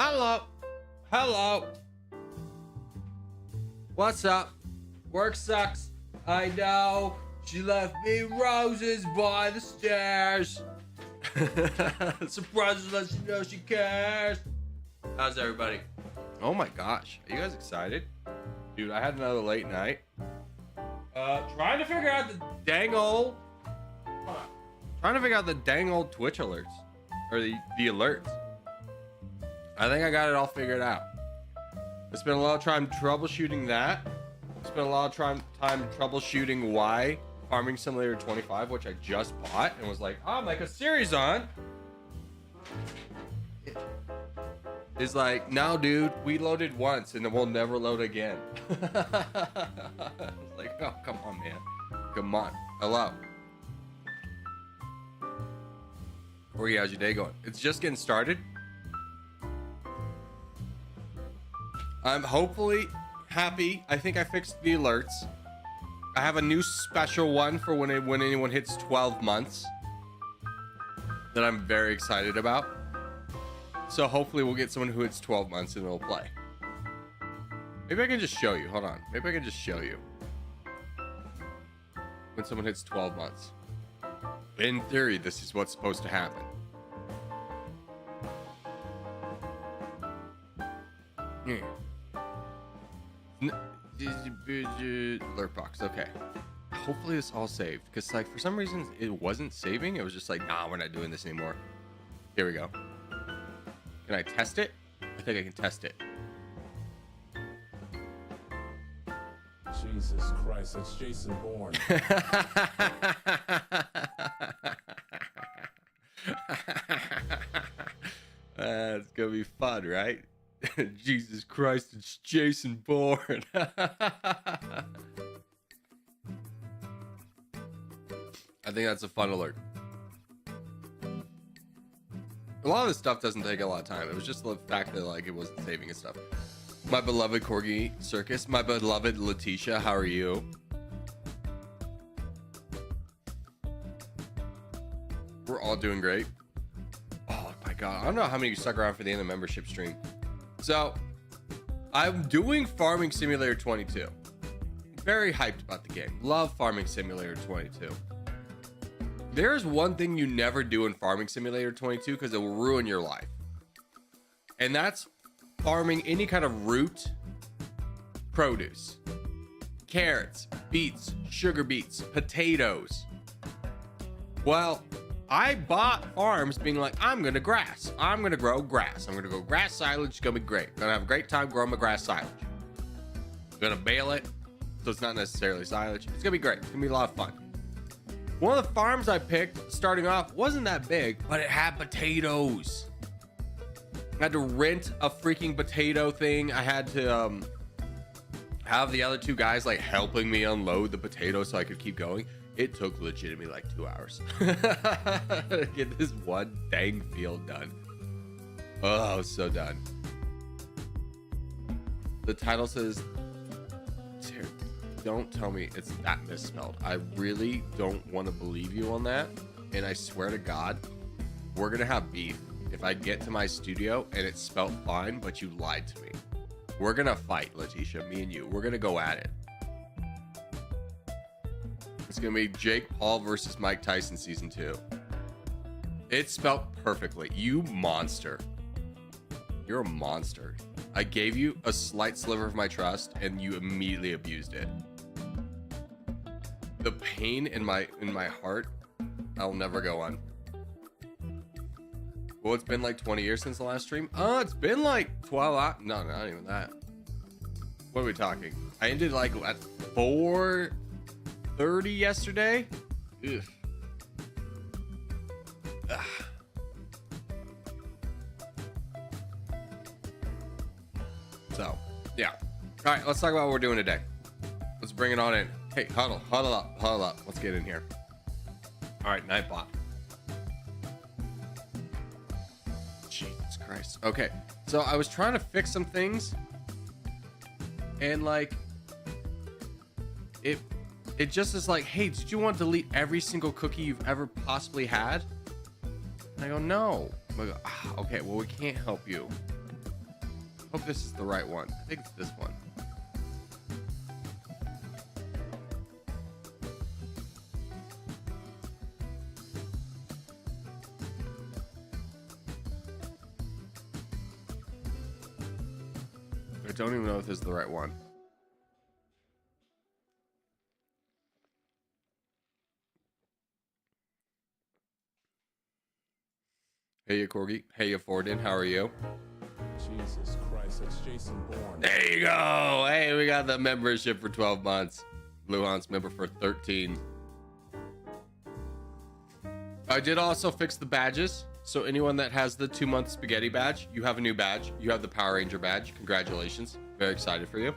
Hello. Hello. What's up? Work sucks. I know. She left me roses by the stairs. Surprises lets you know she cares. How's everybody? Oh my gosh. Are you guys excited? Dude, I had another late night. Trying to figure out the dang old Twitch alerts. Or the alerts. I think I got it all figured out. I spent a lot of time troubleshooting that. I spent a lot of time troubleshooting why Farming Simulator 25, which I just bought and was like, I'll make a series on. It's like, no, dude, we loaded once and then we'll never load again. I was like, oh, come on, man. Come on. Hello. Corey, how's your day going? It's just getting started. I'm hopefully happy. I think I fixed the alerts. I have a new special one for when anyone hits 12 months that I'm very excited about. So hopefully we'll get someone who hits 12 months and it'll play. Maybe I can just show you. Hold on. Maybe I can just show you when someone hits 12 months. In theory, this is what's supposed to happen. Alert box. Okay. Hopefully this all saved, because like for some reason it wasn't saving. It was just like, nah, we're not doing this anymore. Here we go. Can I test it? I think I can test it. Jesus Christ, it's Jason Bourne. It's gonna be fun, right? Jesus Christ, it's Jason Bourne. I think that's a fun alert. A lot of this stuff doesn't take a lot of time. It was just the fact that like it wasn't saving and stuff. My beloved Corgi Circus, my beloved Letitia, how are you? We're all doing great. Oh my god, I don't know how many of you stuck around for the end of the membership stream. So, I'm doing Farming Simulator 22. Very hyped about the game. Love Farming Simulator 22. There's one thing you never do in Farming Simulator 22 because it will ruin your life. And that's farming any kind of root produce. Carrots, beets, sugar beets, potatoes. Well, I bought farms being like, I'm going to grass. I'm going to grow grass. I'm going to grow grass silage. It's going to be great. I'm going to have a great time growing my grass silage. I'm going to bale it, so it's not necessarily silage. It's going to be great. It's going to be a lot of fun. One of the farms I picked starting off wasn't that big, but it had potatoes. I had to rent a freaking potato thing. I had to have the other two guys like helping me unload the potatoes so I could keep going. It took legitimately like 2 hours to get this one dang field done. Oh, I was so done. The title says, don't tell me it's that misspelled. I really don't want to believe you on that. And I swear to God, we're going to have beef if I get to my studio and it's spelled fine, but you lied to me. We're going to fight, Letitia, me and you. We're going to go at it. It's going to be Jake Paul versus Mike Tyson season 2. It's spelled perfectly. You monster. You're a monster. I gave you a slight sliver of my trust and you immediately abused it. The pain in my heart, I'll never go on. Well, it's been like 20 years since the last stream. It's been like 12 hours. No, not even that. What are we talking? I ended like at 4:30 yesterday. Ugh. Ugh. So, yeah. All right, let's talk about what we're doing today. Let's bring it on in. Hey, huddle up. Let's get in here. All right, Nightbot. Jesus Christ. Okay, so I was trying to fix some things, and like, it just is like, hey, did you want to delete every single cookie you've ever possibly had? And I go, no. I go, okay, well, we can't help you. Hope this is the right one. I think it's this one. I don't even know if this is the right one. Hey, you Corgi. Hey, you Fordin. How are you? Jesus Christ, that's Jason Bourne. There you go. Hey, we got the membership for 12 months. Luhan's member for 13. I did also fix the badges. So anyone that has the 2-month spaghetti badge, you have a new badge. You have the Power Ranger badge. Congratulations. Very excited for you.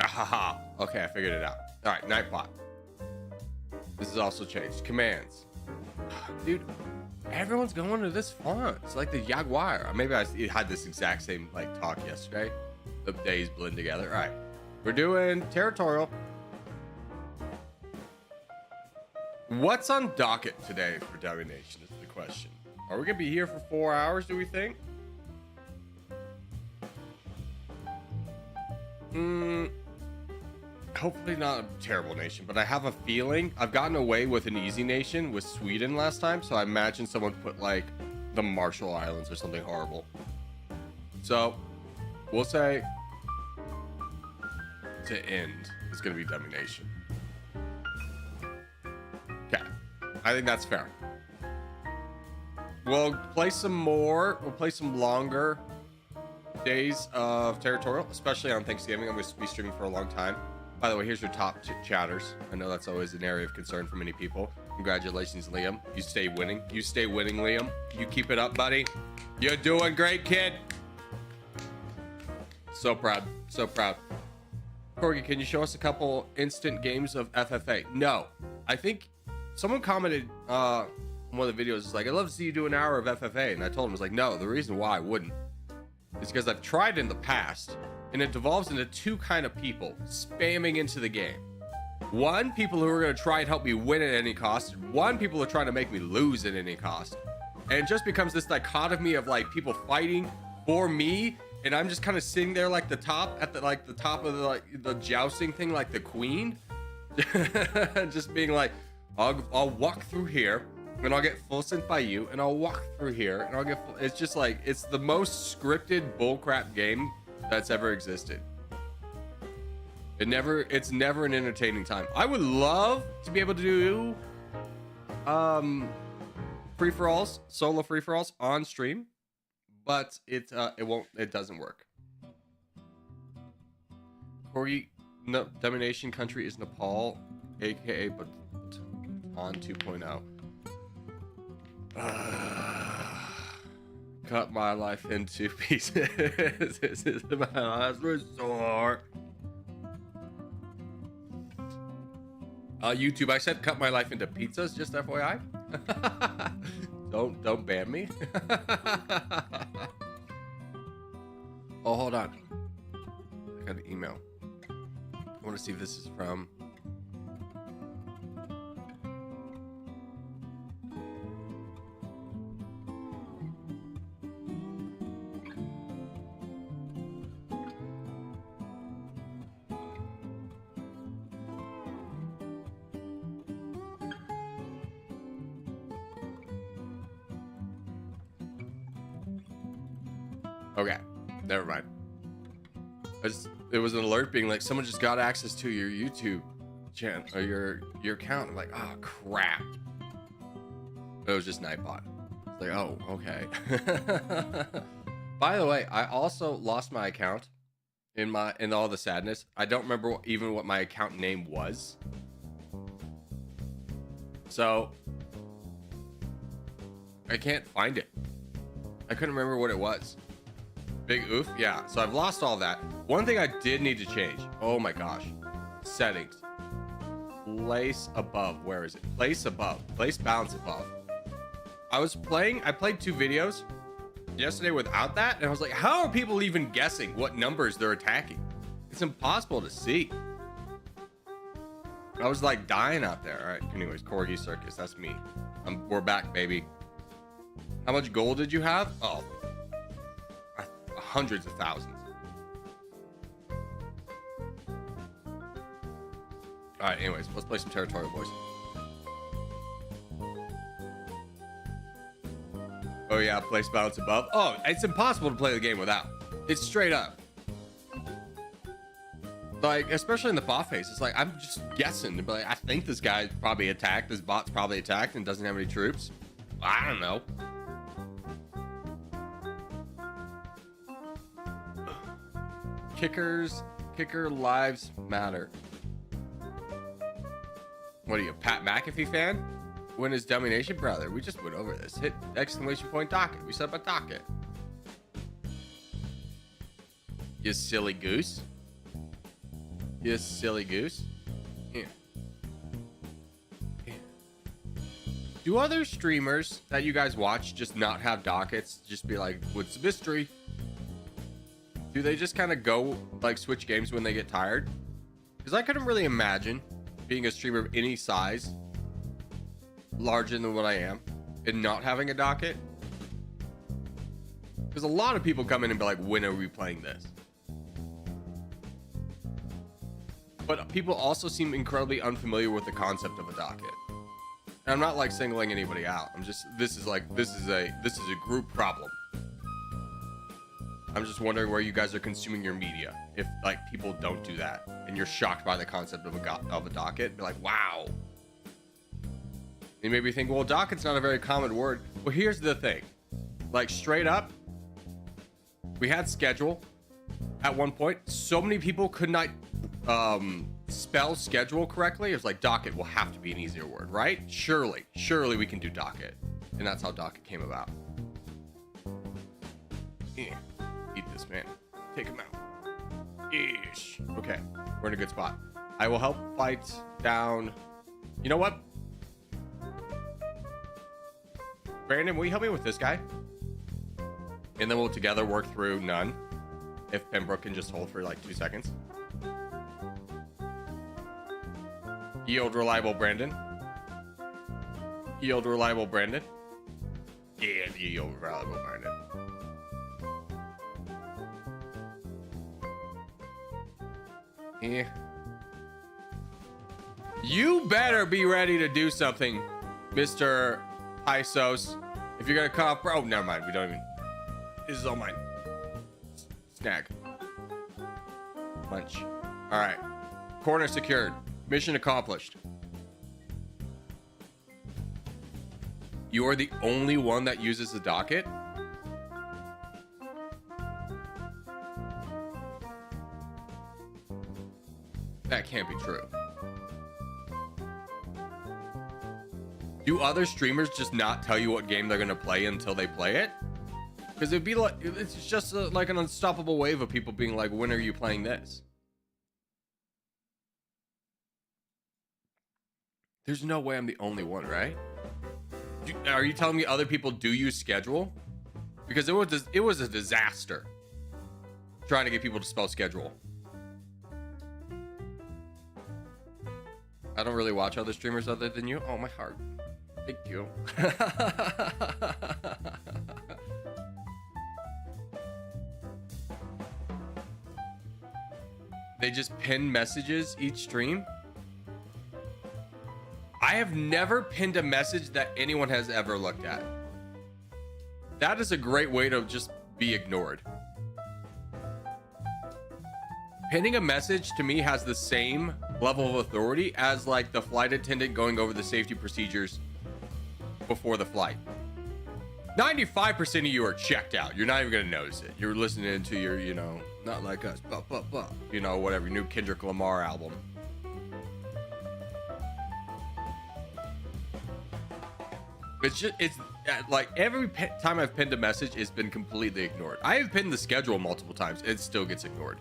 Haha. Okay, I figured it out. All right, Nightbot. This is also changed. Commands. Dude, everyone's going to this font. It's like the Jaguar. Maybe I had this exact same like talk yesterday. The days blend together. All right, we're doing Territorial. What's on docket today for Domination is the question. Are we gonna be here for 4 hours, do we think? Hopefully not a terrible nation, but I have a feeling I've gotten away with an easy nation with Sweden last time, so I imagine someone put like the Marshall Islands or something horrible. So we'll say to end is going to be Domination. Okay, I think that's fair. We'll play some more. We'll play some longer days of Territorial, especially on Thanksgiving. I'm going to be streaming for a long time. By the way, here's your top chatters. I know that's always an area of concern for many people. Congratulations, Liam. You stay winning. You stay winning, Liam. You keep it up, buddy. You're doing great, kid. So proud. So proud. Corgi, can you show us a couple instant games of FFA? No. I think someone commented on one of the videos, is like, I'd love to see you do an hour of FFA. And I told him, I was like, no, the reason why I wouldn't is because I've tried in the past, and it devolves into two kind of people spamming into the game. One, people who are going to try and help me win at any cost. One, people who are trying to make me lose at any cost. And it just becomes this dichotomy of like people fighting for me, and I'm just kind of sitting there like the top at the like the top of the like the jousting thing, like the queen, just being like, I'll walk through here and I'll get full sent by you, and I'll walk through here and I'll get full. It's just like, it's the most scripted bullcrap game that's ever existed. It's never an entertaining time. I would love to be able to do free-for-alls, solo free-for-alls on stream, but it doesn't work. Corgi, no, Domination country is Nepal, aka but on 2.0. Cut my life into pieces. This is my last resort. YouTube, I said cut my life into pizzas, just FYI. Don't ban me. Oh, hold on. I got an email. I want to see if this is from. Okay, never mind. It was an alert being like, someone just got access to your YouTube channel or your account. I'm like, oh crap. It was just Nightbot. It's like, oh, okay. By the way, I also lost my account in all the sadness. I don't remember even what my account name was. So I can't find it. I couldn't remember what it was. Big oof. Yeah, so I've lost all that. One thing I did need to change. Oh my gosh. Settings. Place above. Where is it? Place above. Place balance above. I played 2 videos yesterday without that, and I was like, how are people even guessing what numbers they're attacking? It's impossible to see. I was like dying out there. All right, anyways, Corgi Circus, that's me. We're back, baby. How much gold did you have? Oh, hundreds of thousands. All right, anyways, let's play some Territorial, boys. Oh yeah, place balance above. Oh, it's impossible to play the game without. It's straight up. Like, especially in the bot phase, it's like I'm just guessing. But like, I think this guy's probably attacked. This bot's probably attacked and doesn't have any troops. I don't know. Kicker lives matter. What are you, a Pat McAfee fan? When is Domination, brother? We just went over this. Hit exclamation point docket. We set up a docket. You silly goose. You silly goose. Yeah. Yeah. Do other streamers that you guys watch just not have dockets? Just be like, what's the mystery? Do they just kind of go like switch games when they get tired? Because I couldn't really imagine being a streamer of any size, larger than what I am, and not having a docket. Because a lot of people come in and be like, when are we playing this? But people also seem incredibly unfamiliar with the concept of a docket. And I'm not like singling anybody out. I'm just, this is a group problem. I'm just wondering where you guys are consuming your media. If like people don't do that and you're shocked by the concept of a docket, be like, wow. You maybe think, well, docket's not a very common word. Well, here's the thing. Like straight up, we had schedule at one point. So many people could not spell schedule correctly. It was like docket will have to be an easier word, right? Surely we can do docket. And that's how docket came about. Yeah. Eat this, man. Take him out. Ish. Okay, we're in a good spot. I will help fight down. You know what? Brandon, will you help me with this guy? And then we'll together work through none. If Pembroke can just hold for like 2 seconds. Yield reliable Brandon. Yield reliable Brandon. Yeah, yield reliable Brandon. Yeah. You better be ready to do something, Mr. Isos. If you're gonna cut off, bro. Oh, never mind. We don't even. This is all mine. Snag. Lunch. All right. Corner secured. Mission accomplished. You are the only one that uses the docket. That can't be true. Do other streamers just not tell you what game they're gonna play until they play it? Because it'd be like, it's just like an unstoppable wave of people being like, when are you playing this? There's no way I'm the only one, right? Are you telling me other people do use schedule? Because it was a disaster trying to get people to spell schedule. I don't really watch other streamers other than you. Oh, my heart. Thank you. They just pin messages each stream. I have never pinned a message that anyone has ever looked at. That is a great way to just be ignored. Pinning a message to me has the same level of authority as like the flight attendant going over the safety procedures before the flight. 95% of you are checked out. You're not even gonna notice it. You're listening to your, you know, Not Like Us, you know, whatever, new Kendrick Lamar album. It's just, it's like every time I've pinned a message, it's been completely ignored. I have pinned the schedule multiple times. It still gets ignored.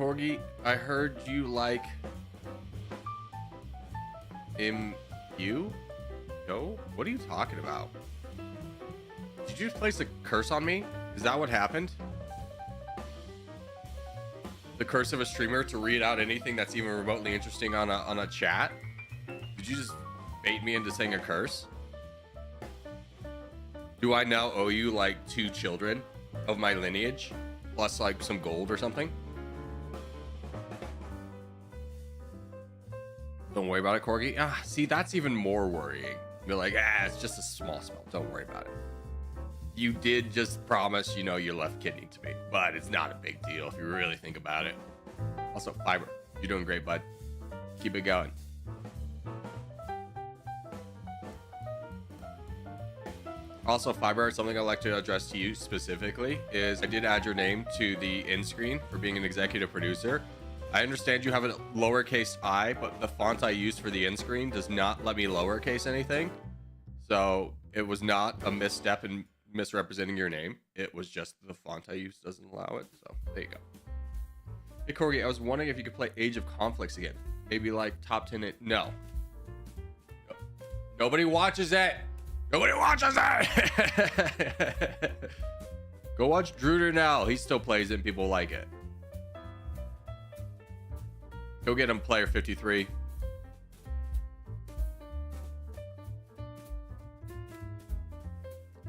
Corgi, I heard you like you? No? What are you talking about? Did you just place a curse on me? Is that what happened? The curse of a streamer to read out anything that's even remotely interesting on a chat? Did you just bait me into saying a curse? Do I now owe you like 2 children of my lineage plus like some gold or something? Don't worry about it, Corgi. See, that's even more worrying. You're like, it's just a small spell. Don't worry about it. You did just promise, you left kidney to me, but it's not a big deal if you really think about it. Also, Fiber, you're doing great, bud. Keep it going. Also, Fiber, something I'd like to address to you specifically is I did add your name to the end screen for being an executive producer. I understand you have a lowercase I, but the font I used for the end screen does not let me lowercase anything. So it was not a misstep in misrepresenting your name. It was just the font I used doesn't allow it. So there you go. Hey, Corgi, I was wondering if you could play Age of Conflicts again. Maybe like top 10. No. Nobody watches it. Nobody watches it. Go watch Druder now. He still plays it and people like it. Go get him player 53.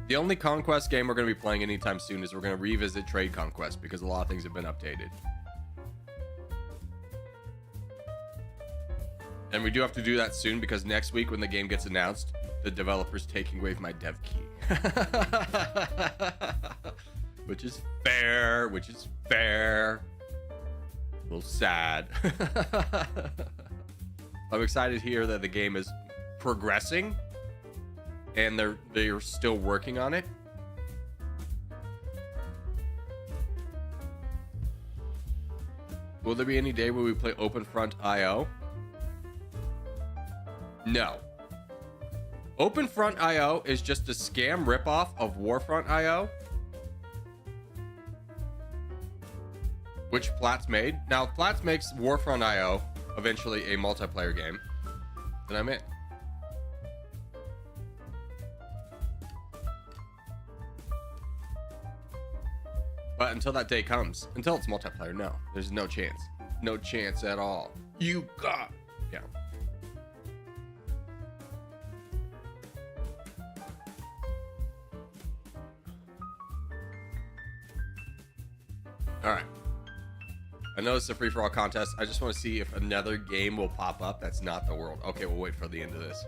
The only Conquest game we're going to be playing anytime soon is we're going to revisit Trade Conquest because a lot of things have been updated. And we do have to do that soon because next week when the game gets announced, the developer's taking away my dev key. Which is fair. A little sad. I'm excited to hear that the game is progressing and they're still working on it. Will there be any day where we play OpenFront IO? No. OpenFront IO is just a scam ripoff of Warfront IO, which Flats made. Now, if Flats makes Warfront IO eventually a multiplayer game, then I'm in. But until that day comes, until it's multiplayer, no, there's no chance. No chance at all. You got, yeah. All right. I know it's a free-for-all contest. I just want to see if another game will pop up that's not the world. Okay, we'll wait for the end of this.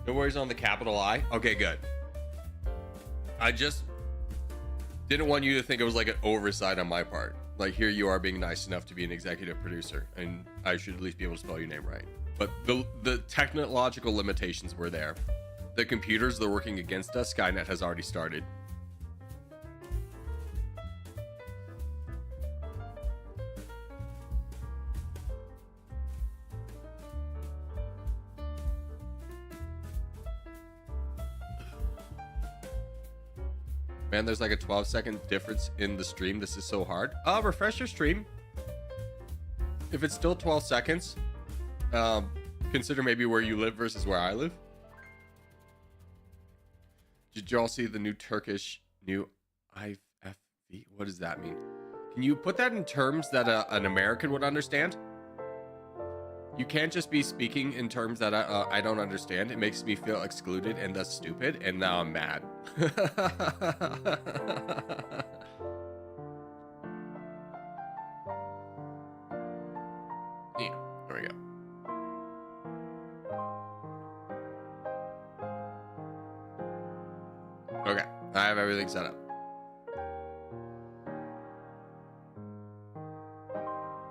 No worries on the capital I. Okay, good. I just didn't want you to think it was like an oversight on my part. Like, here you are being nice enough to be an executive producer, and I should at least be able to spell your name right. But the technological limitations were there. The computers that are working against us, Skynet has already started. Man, there's like a 12-second difference in the stream. This is so hard. Refresh your stream. If it's still 12 seconds, consider maybe where you live versus where I live. Did you all see the new Turkish new IFV? What does that mean? Can you put that in terms that an American would understand? You can't just be speaking in terms that I don't understand. It makes me feel excluded and thus stupid, and now I'm mad. Yeah, there we go. Okay, I have everything set up.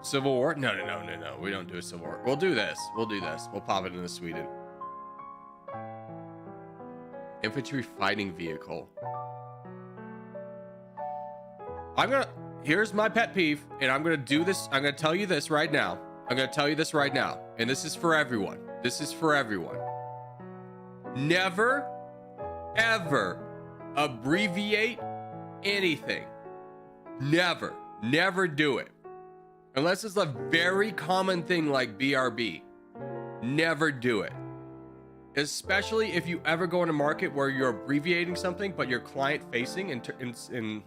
Civil War? No. We don't do a Civil War. We'll do this. We'll pop it into Sweden. Infantry fighting vehicle. Here's my pet peeve, and I'm gonna do this. I'm gonna tell you this right now. And this is for everyone. Never, ever abbreviate anything. Never. Never do it. Unless it's a very common thing like BRB. Never do it. Especially if you ever go in a market where you're abbreviating something, but you're client facing. And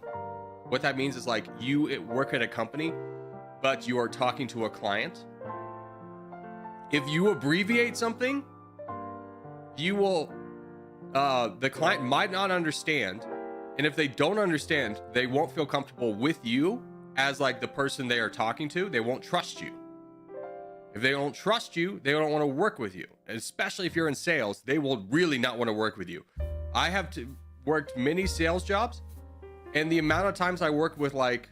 what that means is like you work at a company, but you are talking to a client. If you abbreviate something, you will, the client might not understand. And if they don't understand, they won't feel comfortable with you as like the person they are talking to. They won't trust you. If they don't trust you, they don't want to work with you. And especially if you're in sales, they will really not want to work with you. I have worked many sales jobs, and the amount of times I worked with like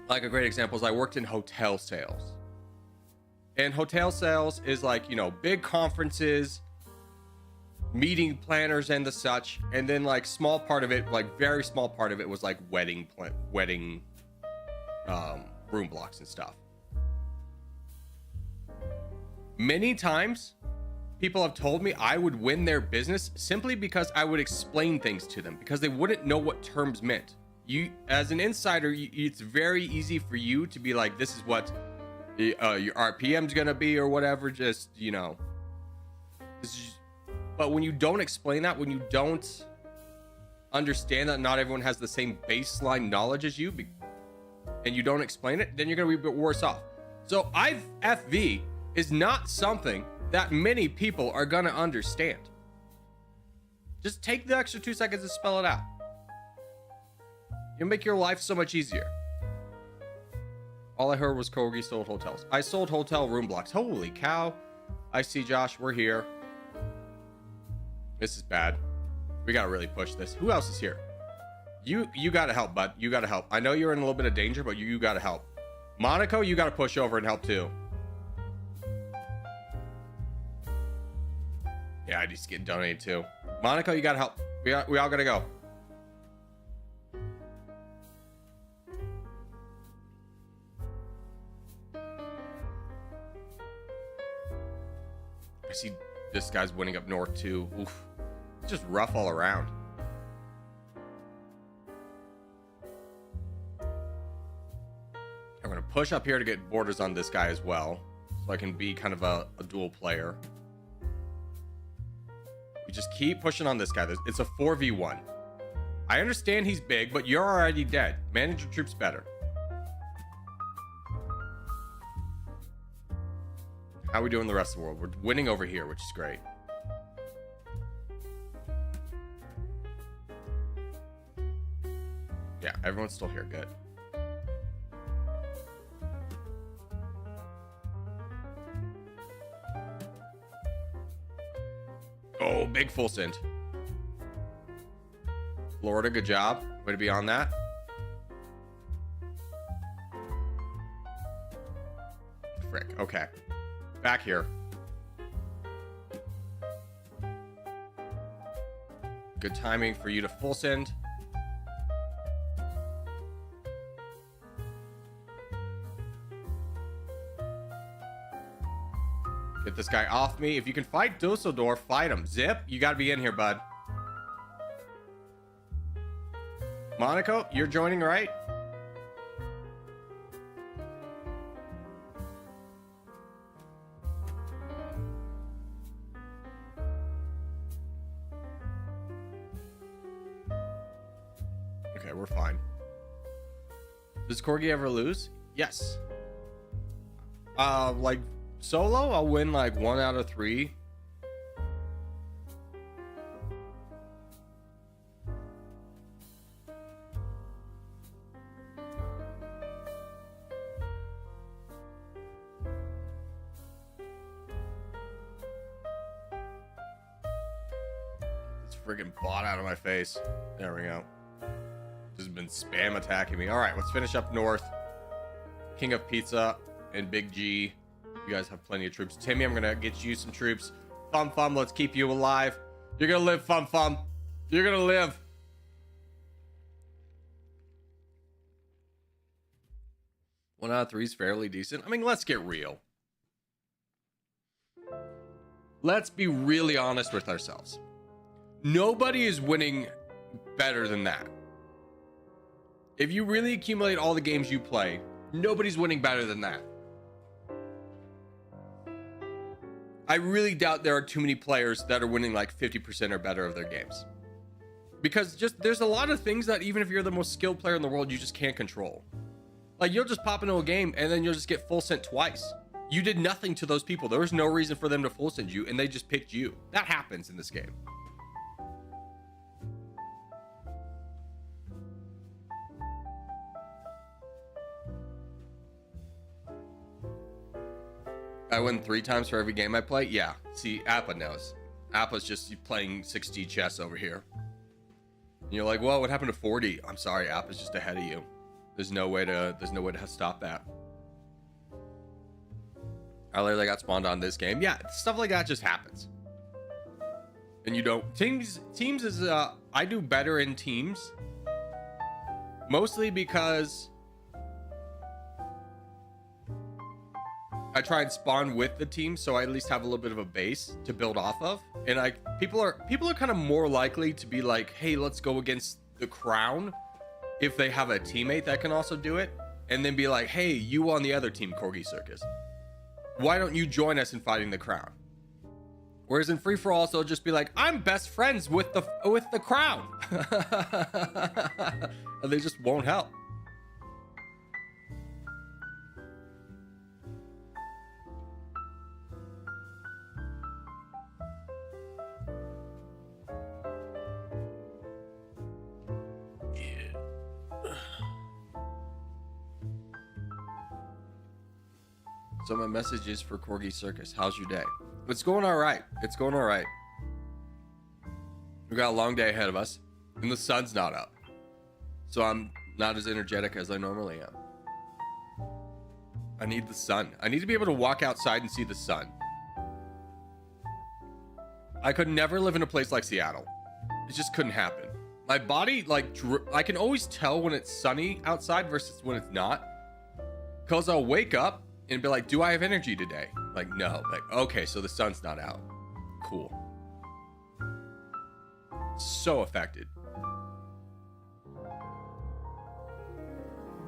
a great example is I worked in hotel sales. And hotel sales is like, you know, big conferences, meeting planners and the such. And then like small part of it, like very small part of it was like wedding room blocks and stuff. Many times people have told me I would win their business simply because I would explain things to them, because they wouldn't know what terms meant. You, as an insider, it's very easy for you to be like, this is what your RPM's gonna be or whatever, just, you know. But when you don't explain that, when you don't understand that not everyone has the same baseline knowledge as you, and you don't explain it, then you're gonna be a bit worse off. So FV is not something that many people are gonna understand. Just take the extra 2 seconds to spell it out. You'll make your life so much easier. All I heard was Kogi sold hotels. I sold hotel room blocks. Holy cow. I see, Josh, we're here. This is bad. We gotta really push this. Who else is here? You gotta help, bud. You gotta help. I know you're in a little bit of danger, but you gotta help. Monaco, you gotta push over and help too. Yeah, I just get donated too. Monaco, you gotta help. We all gotta go. I see this guy's winning up north too. Oof. It's just rough all around. I'm gonna push up here to get borders on this guy as well, so I can be kind of a dual player. We just keep pushing on this guy. It's a 4v1. I understand he's big, but you're already dead. Manage your troops better. How are we doing in the rest of the world? We're winning over here, which is great. Yeah, everyone's still here. Good. Oh, big full send. Florida, good job. Way to be on that. Frick. Okay. Back here. Good timing for you to full send. Get this guy off me. If you can fight Dusseldorf, fight him. Zip, you got to be in here, bud. Monaco, you're joining, right? Okay, we're fine. Does Corgi ever lose? Yes. Like solo, I'll win like 1 out of 3. This friggin' bot out of my face. There we go. Just been spam attacking me. All right, let's finish up north. King of Pizza and Big G. You guys have plenty of troops. Timmy, I'm gonna get you some troops. Fum, let's keep you alive. You're gonna live, Fum. You're gonna live. One out of 3 is fairly decent. I mean, let's get real. Let's be really honest with ourselves. Nobody is winning better than that. If you really accumulate all the games you play, nobody's winning better than that. I really doubt there are too many players that are winning like 50% or better of their games. Because just there's a lot of things that even if you're the most skilled player in the world, you just can't control. Like you'll just pop into a game and then you'll just get full sent twice. You did nothing to those people. There was no reason for them to full send you and they just picked you. That happens in this game. I win 3 times for every game I play. Yeah. See, Appa knows. Appa's just playing 6D chess over here. And you're like, well, what happened to 40? I'm sorry, Appa's just ahead of you. There's no way to stop that. I literally got spawned on this game. Yeah, stuff like that just happens. And you don't. Teams is I do better in teams. Mostly because I try and spawn with the team, so I at least have a little bit of a base to build off of. And people are kind of more likely to be like, hey, let's go against the crown if they have a teammate that can also do it, and then be like, hey, you on the other team, Corgi Circus, why don't you join us in fighting the crown? Whereas in free for all, so just be like, I'm best friends with the crown. And they just won't help. So my message is for Corgi Circus. How's your day? It's going all right. It's going all right. We got a long day ahead of us, and the sun's not up. So I'm not as energetic as I normally am. I need the sun. I need to be able to walk outside and see the sun. I could never live in a place like Seattle. It just couldn't happen. My body, like, I can always tell when it's sunny outside versus when it's not. Because I'll wake up and be like, do I have energy today? Like, no. Like, okay, so the sun's not out. Cool. So affected.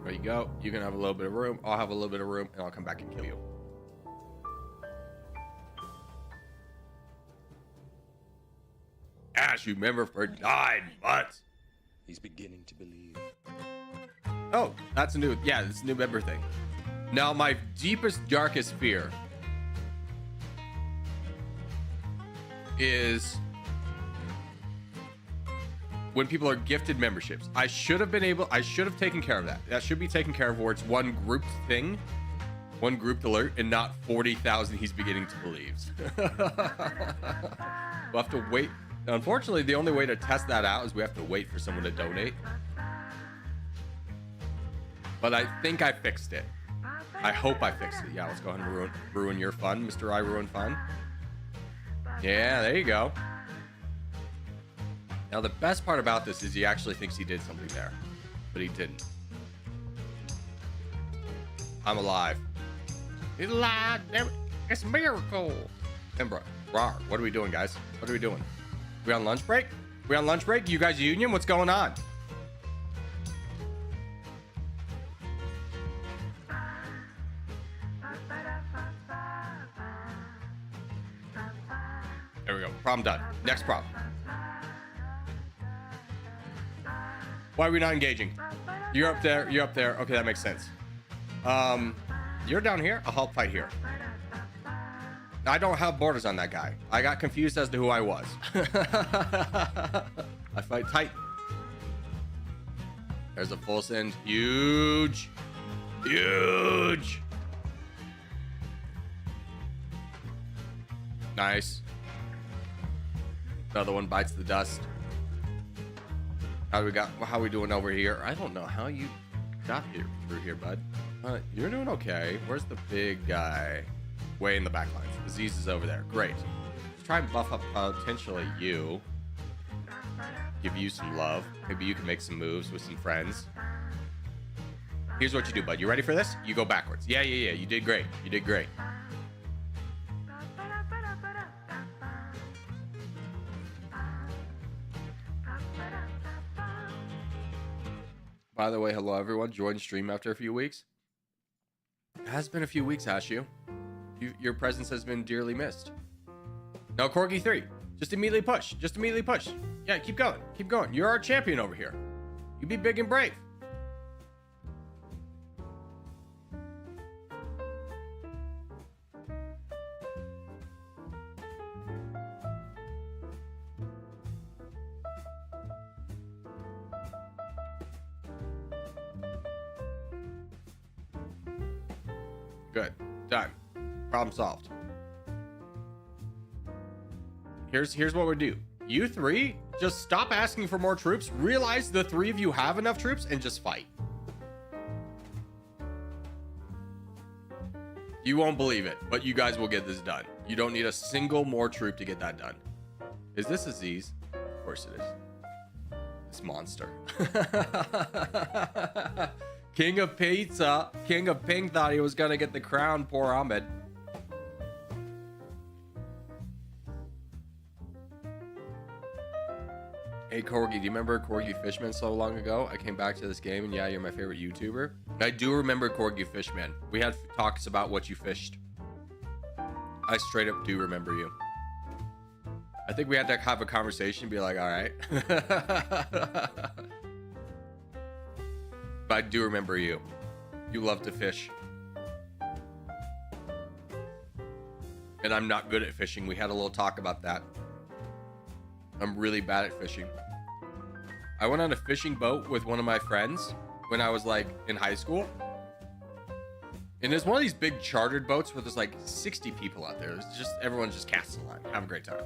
There you go. You can have a little bit of room. I'll have a little bit of room, and I'll come back and kill you. Ash, you remember for 9 months. He's beginning to believe. Oh, that's a new, yeah, it's a new member thing. Now, my deepest, darkest fear is when people are gifted memberships. I should have taken care of that. That should be taken care of where it's one grouped thing, one grouped alert, and not 40,000 he's beginning to believe. We'll have to wait. Unfortunately, the only way to test that out is we have to wait for someone to donate. But I think I fixed it. I hope I fixed it. Yeah, let's go ahead and ruin your fun, Mr. I Ruin Fun. Yeah, there you go. Now, the best part about this is he actually thinks he did something there, but he didn't. I'm alive. He's alive. It's a miracle. Embra, rawr. What are we doing, guys? What are we doing? We on lunch break? We on lunch break? You guys union? What's going on? There we go. Problem done. Next problem. Why are we not engaging? You're up there. You're up there. Okay, that makes sense. You're down here. I'll help fight here. I don't have borders on that guy. I got confused as to who I was. I fight tight. There's a full send. Huge. Huge. Nice. Another one bites the dust. How are we doing over here? I don't know how you got here through here, bud. You're doing okay. Where's the big guy? Way in the back lines. Aziz is over there. Great. Let's try and buff up potentially you. Give you some love. Maybe you can make some moves with some friends. Here's what you do, bud. You ready for this? You go backwards. Yeah. You did great. You did great. By the way, hello everyone. Join stream after a few weeks. It has been a few weeks, Ashu. Your presence has been dearly missed. Now, Corgi 3. Just immediately push. Just immediately push. Yeah, keep going. Keep going. You're our champion over here. You be big and brave. Good. Done. Problem solved. Here's what we do. You three, just stop asking for more troops. Realize the three of you have enough troops and just fight. You won't believe it, but you guys will get this done. You don't need a single more troop to get that done. Is this Aziz? Of course it is. This monster. King of Pizza, King of Ping thought he was gonna get the crown, poor Ahmed. Hey Corgi, do you remember Corgi Fishman so long ago? I came back to this game and yeah, you're my favorite YouTuber. I do remember Corgi Fishman. We had talks about what you fished. I straight up do remember you. I think we had to have a conversation and be like, all right. But I do remember you. You love to fish. And I'm not good at fishing. We had a little talk about that. I'm really bad at fishing. I went on a fishing boat with one of my friends when I was like in high school. And it's one of these big chartered boats where there's like 60 people out there. It's just everyone's just casting a line, have a great time.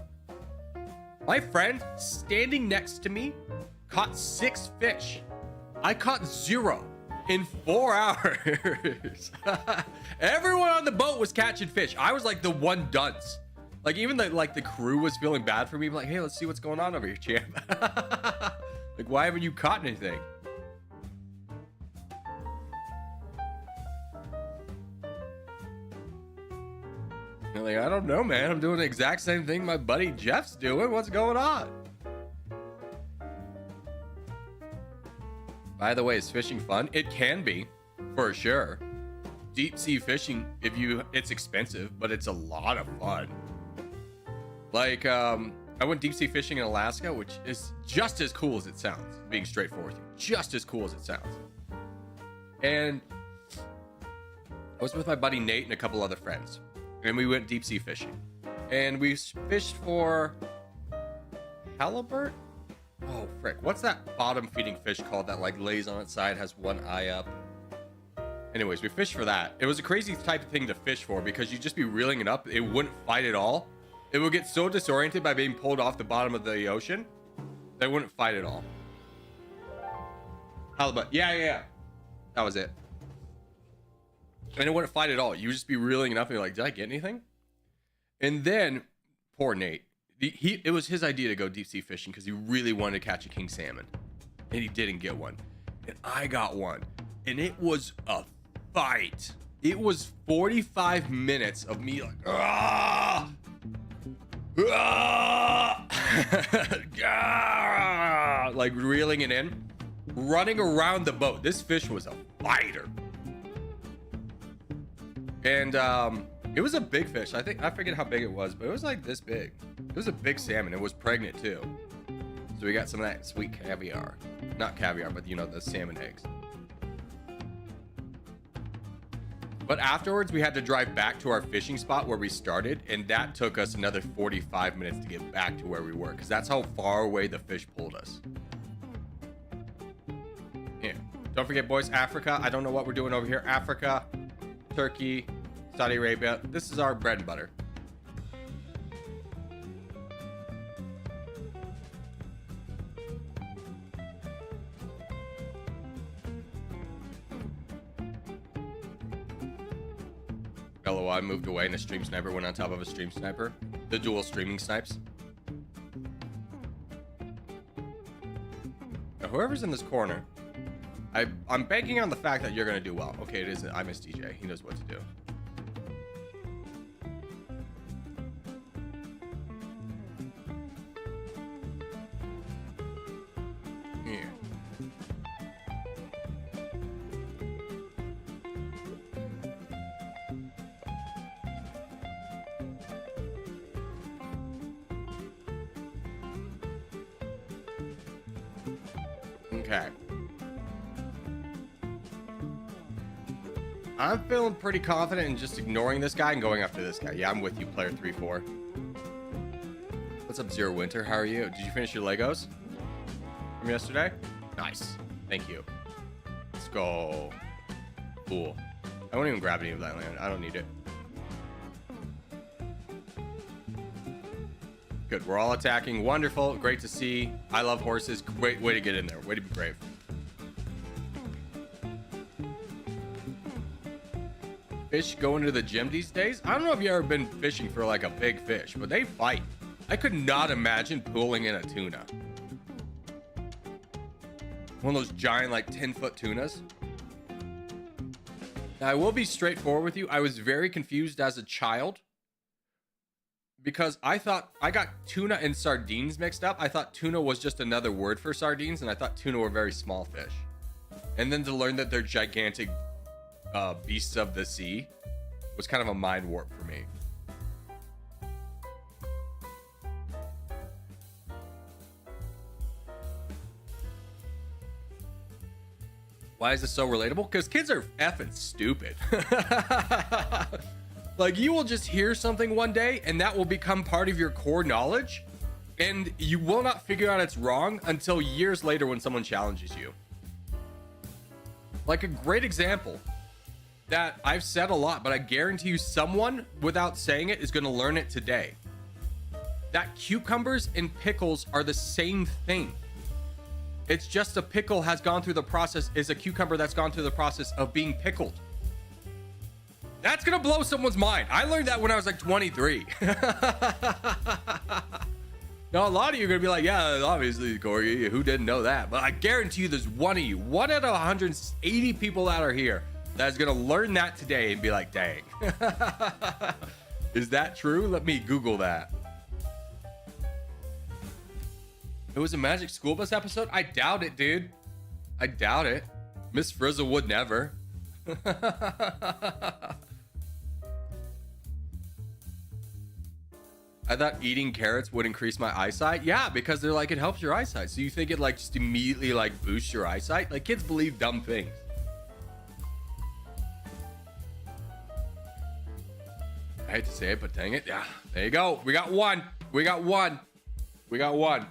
My friend standing next to me caught 6 fish. I caught 0 in 4 hours. Everyone on the boat was catching fish. I was like the one dunce. Like even the crew was feeling bad for me. Like, hey, let's see what's going on over here, champ. Like, why haven't you caught anything? You're like, I don't know, man. I'm doing the exact same thing my buddy Jeff's doing. What's going on? By the way, is fishing fun? It can be, for sure. Deep sea fishing, it's expensive, but it's a lot of fun. Like, I went deep sea fishing in Alaska, which is just as cool as it sounds, being straightforward with you. Just as cool as it sounds. And I was with my buddy Nate and a couple other friends, and we went deep sea fishing. And we fished for halibut? Oh, frick. What's that bottom feeding fish called that like lays on its side, has one eye up? Anyways, we fished for that. It was a crazy type of thing to fish for because you'd just be reeling it up. It wouldn't fight at all. It would get so disoriented by being pulled off the bottom of the ocean that it wouldn't fight at all. Halibut. Yeah. That was it. And it wouldn't fight at all. You would just be reeling it up and you're like, did I get anything? And then, poor Nate. It was his idea to go deep sea fishing because he really wanted to catch a king salmon. And he didn't get one. And I got one. And it was a fight. It was 45 minutes of me like, ah! Like reeling it in, running around the boat. This fish was a fighter. And it was a big fish. I forget how big it was, but it was like this big. It was a big salmon. It was pregnant too. So we got some of that sweet caviar. Not caviar, but you know, the salmon eggs. But afterwards, we had to drive back to our fishing spot where we started, and that took us another 45 minutes to get back to where we were, because that's how far away the fish pulled us. Yeah. Don't forget, boys, Africa. I don't know what we're doing over here. Africa, Turkey, Saudi Arabia. This is our bread and butter. LOI moved away and a stream sniper went on top of a stream sniper. The dual streaming snipes. Now, whoever's in this corner, I'm banking on the fact that you're going to do well. Okay, it is. I miss DJ. He knows what to do. Yeah. Okay. I'm feeling pretty confident in just ignoring this guy and going after this guy. Yeah, I'm with you, player 3-4. What's up, Zero Winter? How are you? Did you finish your Legos from yesterday? Nice. Thank you. Let's go. Cool. I won't even grab any of that land. I don't need it. Good. We're all attacking. Wonderful. Great to see. I love horses. Great way to get in there. Way to be brave. Fish going to the gym these days? I don't know if you've ever been fishing for like a big fish, but they fight. I could not imagine pulling in a tuna. One of those giant like 10-foot tunas. Now, I will be straightforward with you. I was very confused as a child because I thought I got tuna and sardines mixed up. I thought tuna was just another word for sardines, and I thought tuna were very small fish. And then to learn that they're gigantic beasts of the sea was kind of a mind warp for me. Why is this so relatable? Because kids are effing stupid. Like, you will just hear something one day and that will become part of your core knowledge, and you will not figure out it's wrong until years later when someone challenges you. Like, a great example that I've said a lot, but I guarantee you someone without saying it is going to learn it today. That cucumbers and pickles are the same thing. It's just a pickle has gone through the process, is a cucumber that's gone through the process of being pickled. That's gonna blow someone's mind. I learned that when I was like 23. Now, a lot of you are gonna be like, yeah, obviously, Corey, who didn't know that? But I guarantee you there's one of you, one out of 180 people that are here that's gonna learn that today and be like, dang. Is that true? Let me Google that. It was a Magic School Bus episode? I doubt it, dude. I doubt it. Miss Frizzle would never. I thought eating carrots would increase my eyesight. Yeah, because they're like, it helps your eyesight. So you think it like just immediately like boosts your eyesight? Like, kids believe dumb things. I hate to say it, but dang it. Yeah, there you go. We got one. We got one. We got one.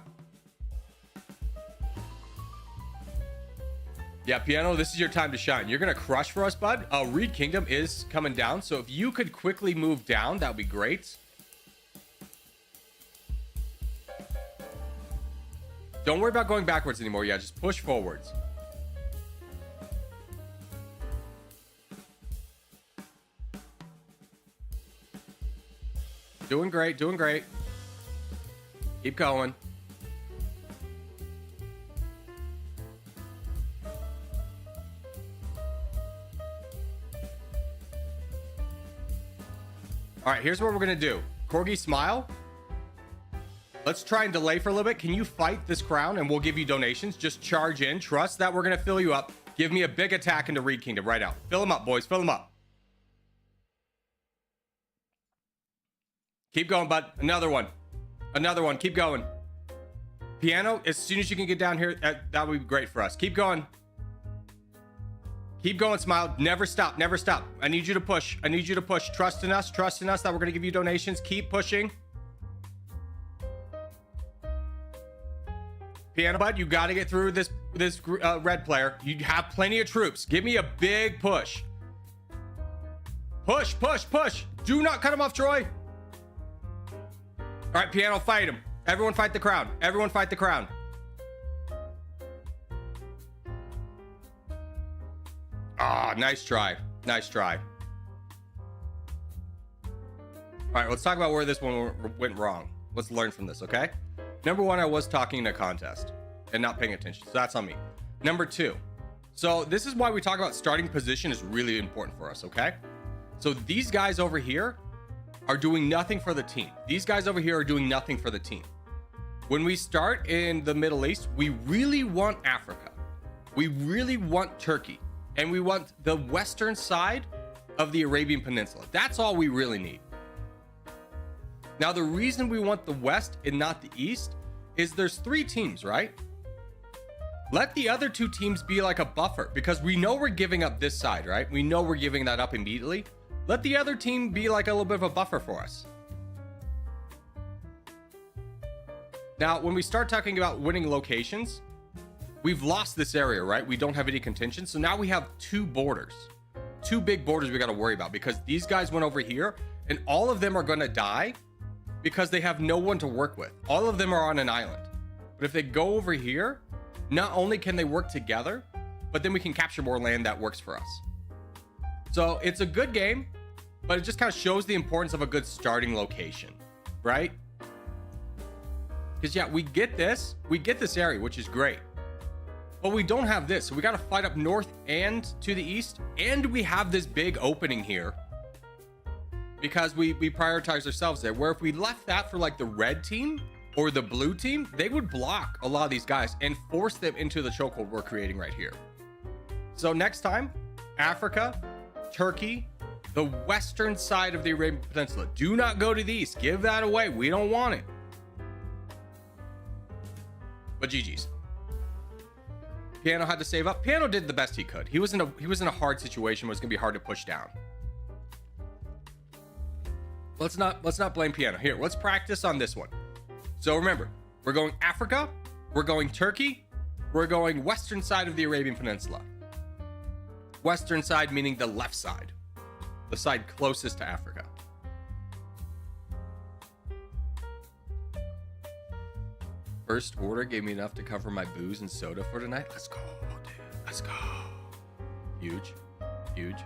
Yeah, Piano, this is your time to shine. You're going to crush for us, bud. Reed Kingdom is coming down, so if you could quickly move down, that would be great. Don't worry about going backwards anymore. Yeah, just push forwards. Doing great, doing great. Keep going. All right, here's what we're gonna do. Corgi, smile. Let's try and delay for a little bit. Can you fight this crown and we'll give you donations? Just charge in. Trust that we're gonna fill you up. Give me a big attack into Reed Kingdom right now. Fill them up, boys. Fill them up. Keep going, bud. Another one. Another one. Keep going. Piano, as soon as you can get down here, that would be great for us. Keep going. Keep going, Smile. Never stop. Never stop. I need you to push. I need you to push. Trust in us. Trust in us that we're going to give you donations. Keep pushing. Piano Bud, you got to get through this red player. You have plenty of troops. Give me a big push. Push, push, push. Do not cut him off, Troy. All right, Piano, fight him. Everyone fight the crown. Everyone fight the crown. Ah, nice try. Nice try. All right, let's talk about where this one went wrong. Let's learn from this, okay? Number one, I was talking in a contest and not paying attention. So that's on me. Number two. So this is why we talk about starting position is really important for us, okay? So these guys over here are doing nothing for the team. These guys over here are doing nothing for the team. When we start in the Middle East, we really want Africa. We really want Turkey. And we want the western side of the Arabian Peninsula. That's all we really need. Now, the reason we want the west and not the east is there's three teams, right? Let the other two teams be like a buffer, because we know we're giving up this side, right? We know we're giving that up immediately. Let the other team be like a little bit of a buffer for us. Now, when we start talking about winning locations, we've lost this area, right? We don't have any contention. So now we have two borders, two big borders we got to worry about, because these guys went over here and all of them are going to die because they have no one to work with. All of them are on an island. But if they go over here, not only can they work together, but then we can capture more land that works for us. So it's a good game, but it just kind of shows the importance of a good starting location, right? Because yeah, we get this area, which is great, but we don't have this. So we got to fight up north and to the east, and we have this big opening here because we prioritize ourselves there, where if we left that for like the red team or the blue team, they would block a lot of these guys and force them into the chokehold we're creating right here. So next time, Africa, Turkey, the western side of the Arabian Peninsula. Do not go to the east. Give that away. We don't want it. But GG's. Piano had to save up. Piano did the best he could. He was in a hard situation. It was gonna be hard to push down. Let's not blame Piano. Here, let's practice on this one. So remember, we're going Africa, we're going Turkey, we're going western side of the Arabian Peninsula. Western side meaning the left side, the side closest to Africa. First order gave me enough to cover my booze and soda for tonight. Let's go, dude. Let's go. Huge, huge.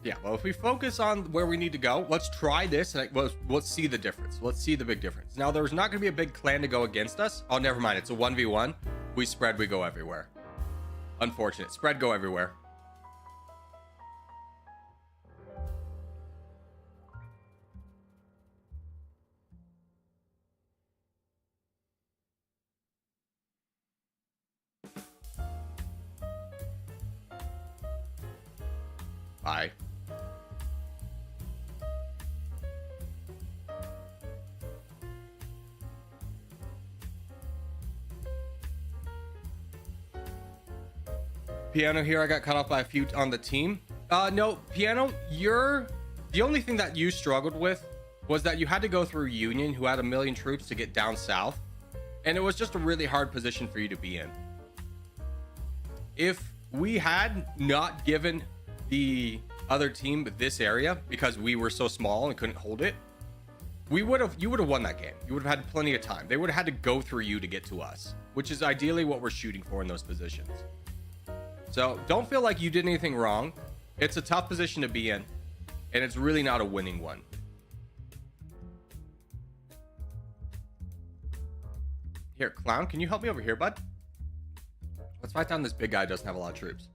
Yeah, well, if we focus on where we need to go, let's try this and let's see the difference. Let's see the big difference. Now, there's not going to be a big clan to go against us. Oh, never mind. It's a 1v1. We spread, we go everywhere. Unfortunate. Spread, go everywhere. Bye. Piano here, I got cut off by a few on the team. No, Piano, the only thing that you struggled with was that you had to go through Union, who had 1 million troops, to get down south. And it was just a really hard position for you to be in. If we had not given the other team this area because we were so small and couldn't hold it, you would have won that game. You would have had plenty of time. They would have had to go through you to get to us, which is ideally what we're shooting for in those positions. So don't feel like you did anything wrong. It's a tough position to be in, and it's really not a winning one. Here, Clown, can you help me over here, bud? Let's fight down this big guy who doesn't have a lot of troops.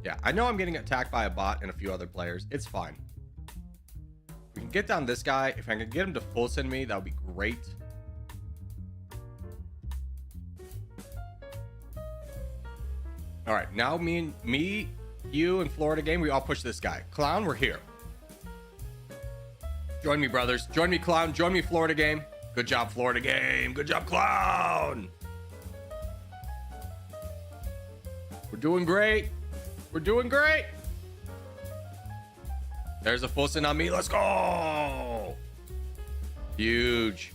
Yeah, I know I'm getting attacked by a bot and a few other players. It's fine. We can get down this guy. If I can get him to full send me, that would be great. All right, now me, you, and Florida game, we all push this guy. Clown, we're here. Join me, brothers. Join me, Clown. Join me, Florida game. Good job, Florida game. Good job, Clown. We're doing great. We're doing great. There's a full send on me. Let's go. Huge.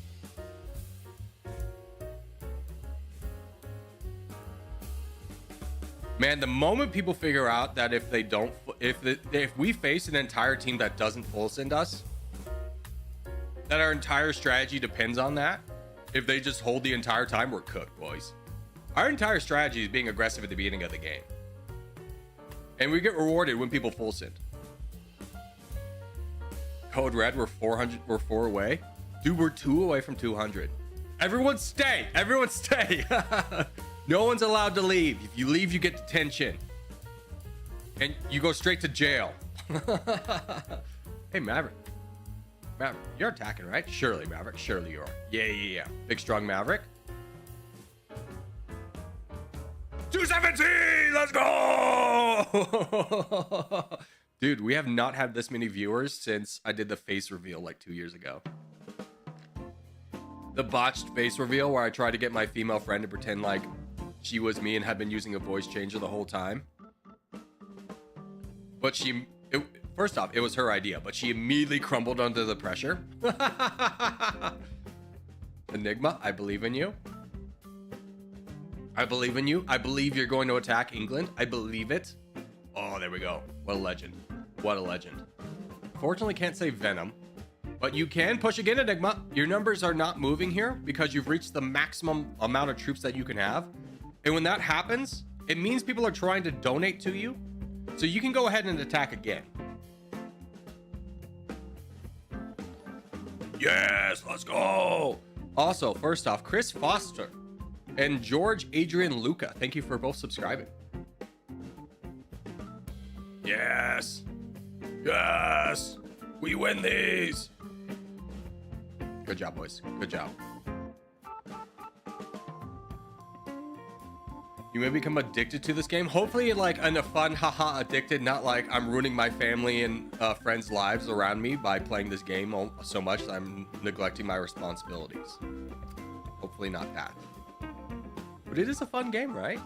Man, the moment people figure out that if we face an entire team that doesn't full send us, that our entire strategy depends on that. If they just hold the entire time, we're cooked, boys. Our entire strategy is being aggressive at the beginning of the game. And we get rewarded when people full send. Code red, we're 400, we're 4 away. Dude, we're 2 away from 200. Everyone stay. Everyone stay. No one's allowed to leave. If you leave, you get detention. And you go straight to jail. Hey, Maverick. Maverick, you're attacking, right? Surely, Maverick. Surely you are. Yeah. Big, strong Maverick. 217! Let's go! Dude, we have not had this many viewers since I did the face reveal like 2 years ago. The botched face reveal where I tried to get my female friend to pretend like she was me and had been using a voice changer the whole time. But first off, it was her idea, but she immediately crumbled under the pressure. Enigma, I believe in you. I believe in you. I believe you're going to attack England. I believe it. Oh, there we go. What a legend. What a legend. Fortunately, can't say Venom. But you can push again, Enigma. Your numbers are not moving here because you've reached the maximum amount of troops that you can have. And when that happens, it means people are trying to donate to you. So you can go ahead and attack again. Yes, let's go. Also, first off, Chris Foster and George Adrian Luca, thank you for both subscribing. Yes. Yes. We win these. Good job, boys. Good job. You may become addicted to this game. Hopefully, like in a fun, haha, addicted, not like I'm ruining my family and friends' lives around me by playing this game so much that I'm neglecting my responsibilities. Hopefully not that. But it is a fun game, right?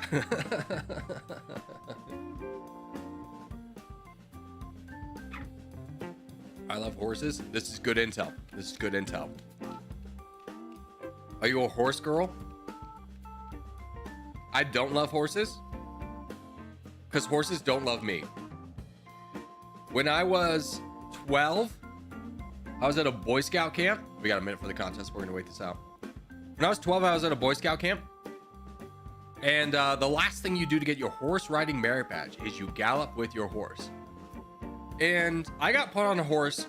I love horses. This is good intel. This is good intel. Are you a horse girl? I don't love horses because horses don't love me. When I was 12, I was at a Boy Scout camp. We got a minute for the contest. We're going to wait this out. When I was 12, I was at a Boy Scout camp. And the last thing you do to get your horse riding merit badge is you gallop with your horse. And I got put on a horse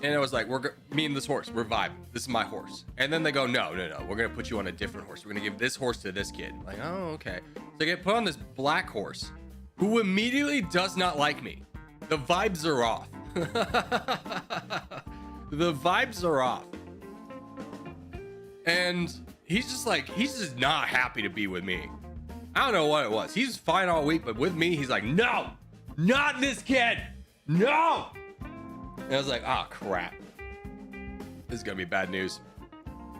and it was like, me and this horse, we're vibing. This is my horse. And then they go, no. We're going to put you on a different horse. We're going to give this horse to this kid. I'm like, oh, okay. So I get put on this black horse who immediately does not like me. The vibes are off. The vibes are off. And he's just not happy to be with me. I don't know what it was. He's fine all week, but with me, he's like, no, not this kid. No. And I was like, oh, crap. This is going to be bad news.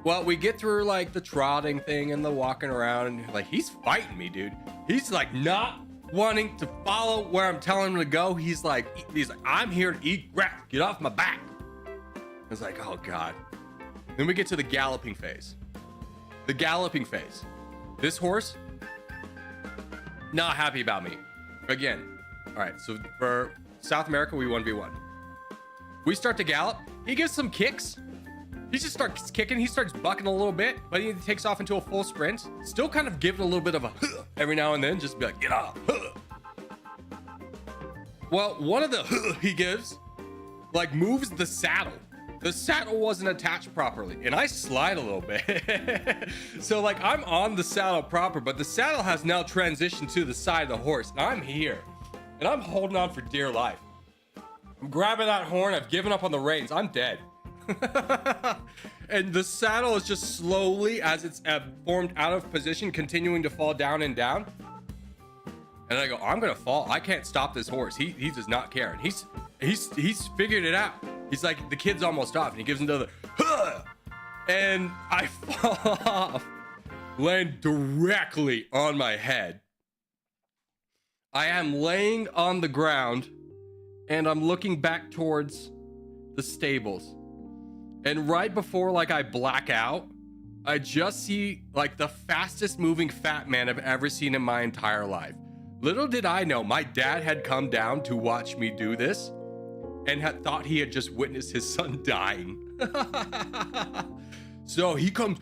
Well, we get through like the trotting thing and the walking around and like, he's fighting me, dude. He's like not wanting to follow where I'm telling him to go. He's like, I'm here to eat grass. Get off my back. I was like, oh God. Then we get to the galloping phase. The galloping phase. This horse, not happy about me. Again. All right. So for South America, we 1v1. We start to gallop. He gives some kicks. He just starts kicking. He starts bucking a little bit, but he takes off into a full sprint. Still kind of giving a little bit of a every now and then, just be like, get off. Well, one of the he gives, like, moves the saddle. The saddle wasn't attached properly, and I slide a little bit. So, like, I'm on the saddle proper, but the saddle has now transitioned to the side of the horse, and I'm here, and I'm holding on for dear life. I'm grabbing that horn. I've given up on the reins. I'm dead. And the saddle is just slowly, as it's formed out of position, continuing to fall down and down. And I go, I'm gonna fall. I can't stop this horse. He does not care. And he's figured it out. He's like, the kid's almost off, and he gives another, and I fall off, land directly on my head. I am laying on the ground, and I'm looking back towards the stables. And right before, like, I black out, I just see, like, the fastest moving fat man I've ever seen in my entire life. Little did I know, my dad had come down to watch me do this and had thought he had just witnessed his son dying. So he comes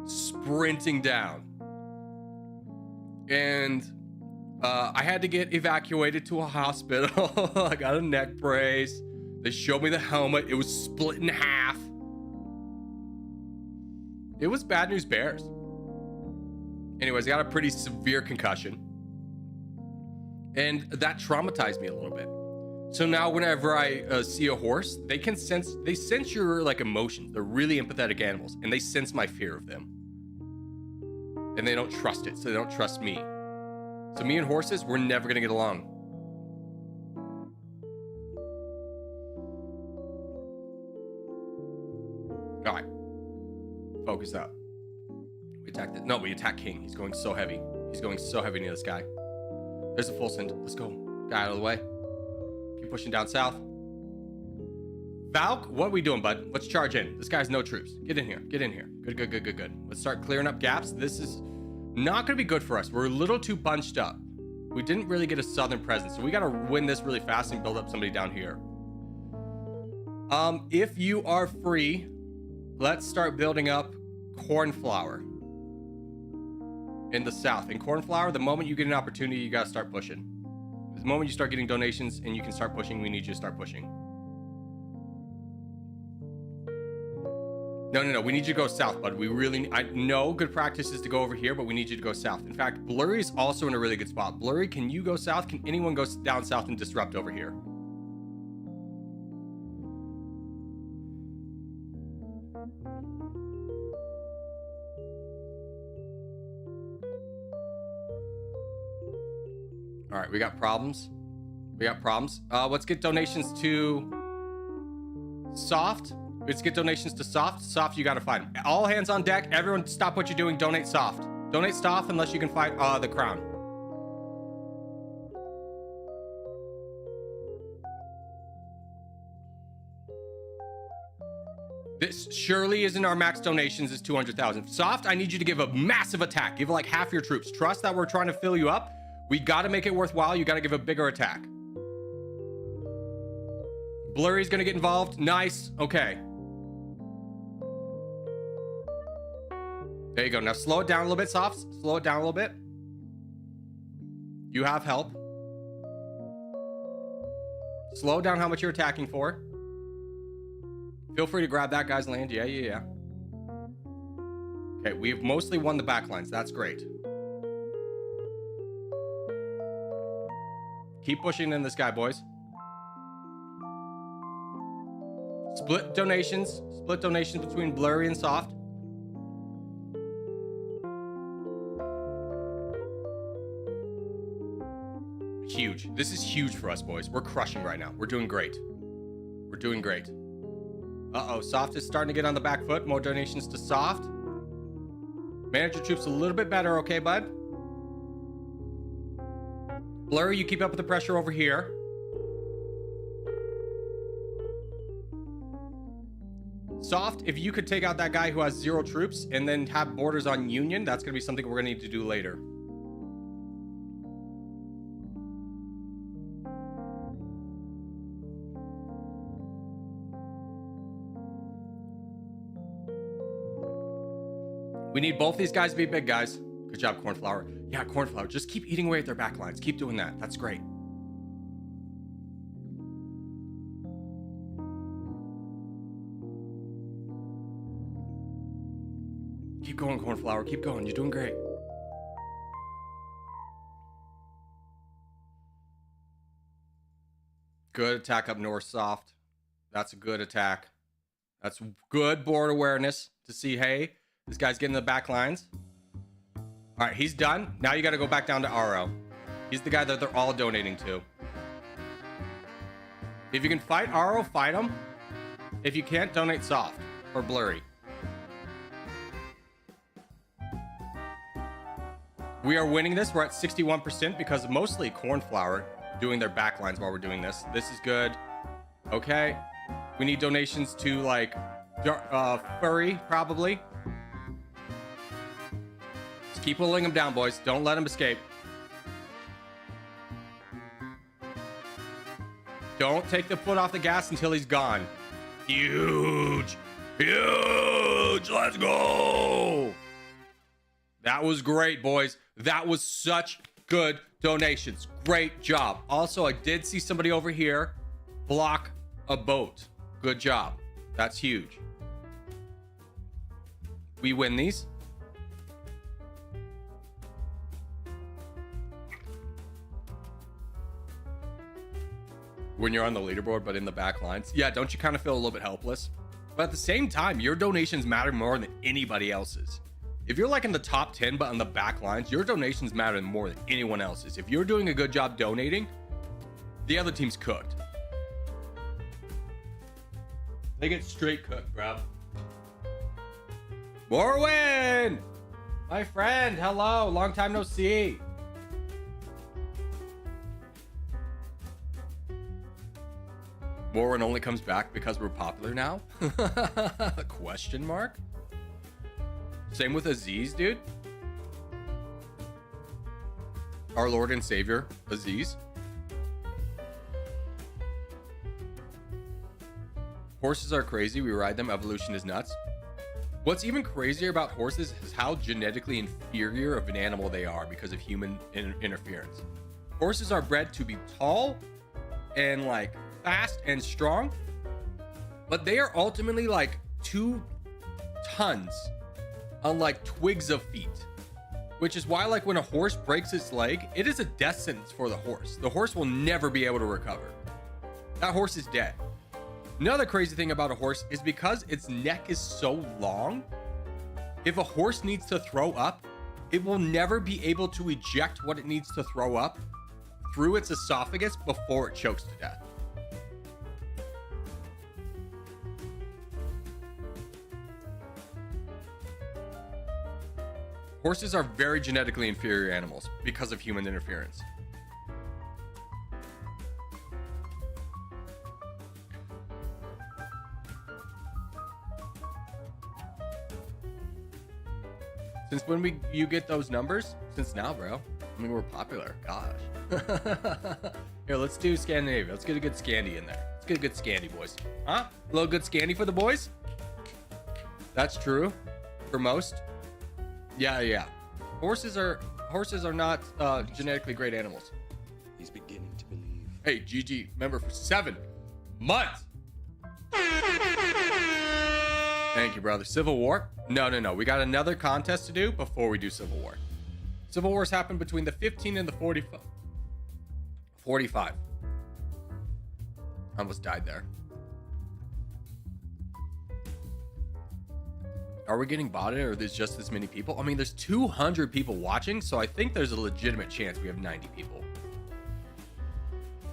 sprinting down. And I had to get evacuated to a hospital. I got a neck brace. They showed me the helmet. It was split in half. It was bad news bears. Anyways, I got a pretty severe concussion. And that traumatized me a little bit. So now whenever I see a horse, they sense your, like, emotions. They're really empathetic animals, and they sense my fear of them. And they don't trust it, so they don't trust me. So me and horses, we're never gonna get along. focus up. We attack this. No, we attack king. He's going so heavy. He's going so heavy near this guy. There's a full send. Let's go. Guy out of the way. Keep pushing down south. Valk, what are we doing, bud? Let's charge in. This guy's no troops. Get in here. Get in here. Good, good, good, good, good. Let's start clearing up gaps. This is not going to be good for us. We're a little too bunched up. We didn't really get a southern presence, so we got to win this really fast and build up somebody down here. If you are free, let's start building up cornflower in the south. In cornflower, the moment you get an opportunity, you got to start pushing. The moment you start getting donations and you can start pushing, we need you to start pushing. No. We need you to go south, bud. I know good practice is to go over here, but we need you to go south. In fact, Blurry is also in a really good spot. Blurry, can you go south? Can anyone go down south and disrupt over here? All right, we got problems. Let's get donations to soft. Let's get donations to soft. Soft, you got to fight them. All hands on deck. Everyone stop what you're doing. Donate soft. Donate soft unless you can fight the crown. This surely isn't our max donations is 200,000. Soft, I need you to give a massive attack. Give like half your troops. Trust that we're trying to fill you up. We got to make it worthwhile. You got to give a bigger attack. Blurry's going to get involved. Nice. Okay. There you go. Now slow it down a little bit, Soft. Slow it down a little bit. You have help. Slow down how much you're attacking for. Feel free to grab that guy's land. Yeah. Okay, we've mostly won the backlines. That's great. Keep pushing in this guy, boys. Split donations. Split donations between Blurry and Soft. Huge. This is huge for us, boys. We're crushing right now. We're doing great. We're doing great. Uh-oh. Soft is starting to get on the back foot. More donations to Soft. Manage your troops a little bit better, okay, bud? Blurry, you keep up with the pressure over here. Soft, if you could take out that guy who has 0 troops and then have borders on Union, that's going to be something we're going to need to do later. We need both these guys to be big guys. Good job, Cornflower. Yeah, Cornflower. Just keep eating away at their backlines. Keep doing that. That's great. Keep going, Cornflower. Keep going. You're doing great. Good attack up north, Soft. That's a good attack. That's good board awareness to see, hey, this guy's getting the back lines. All right, he's done. Now you got to go back down to Aro. He's the guy that they're all donating to. If you can fight Aro, fight him. If you can't, donate Soft or Blurry. We are winning this. We're at 61% because mostly Cornflower doing their backlines while we're doing this. This is good. Okay. We need donations to like Furry, probably. Just keep pulling him down, boys. Don't let him escape. Don't take the foot off the gas until he's gone. Huge. Huge. Let's go. That was great, boys. That was such good donations. Great job. Also, I did see somebody over here block a boat. Good job. That's huge. We win these. When you're on the leaderboard, but in the back lines. Yeah, don't you kind of feel a little bit helpless? But at the same time, your donations matter more than anybody else's. If you're like in the top 10, but on the back lines, your donations matter more than anyone else's. If you're doing a good job donating, the other team's cooked. They get straight cooked, bro. Morwin! My friend, hello. Long time no see. Morwin only comes back because we're popular now? Question mark? Same with Aziz, dude. Our Lord and Savior, Aziz. Horses are crazy. We ride them. Evolution is nuts. What's even crazier about horses is how genetically inferior of an animal they are because of human interference. Horses are bred to be tall and like fast and strong, but they are ultimately like 2 tons on like twigs of feet, which is why like when a horse breaks its leg, it is a death sentence for the horse. The horse will never be able to recover. That horse is dead. Another crazy thing about a horse is because its neck is so long, if a horse needs to throw up, it will never be able to eject what it needs to throw up through its esophagus before it chokes to death. Horses are very genetically inferior animals because of human interference. Since when you get those numbers? Since now, bro. I mean, we're popular. Gosh. Here, let's do Scandinavia. Let's get a good Scandi in there. Let's get a good Scandi, boys. Huh? A little good Scandi for the boys? That's true. For most. Yeah. Horses are not genetically great animals. He's beginning to believe. Hey, GG, member for 7 months. Thank you, brother. Civil War? No. We got another contest to do before we do Civil War. Civil Wars happened between the 15 and the 45. I almost died there. Are we getting botted or there's just this many people? I mean, there's 200 people watching, so I think there's a legitimate chance we have 90 people.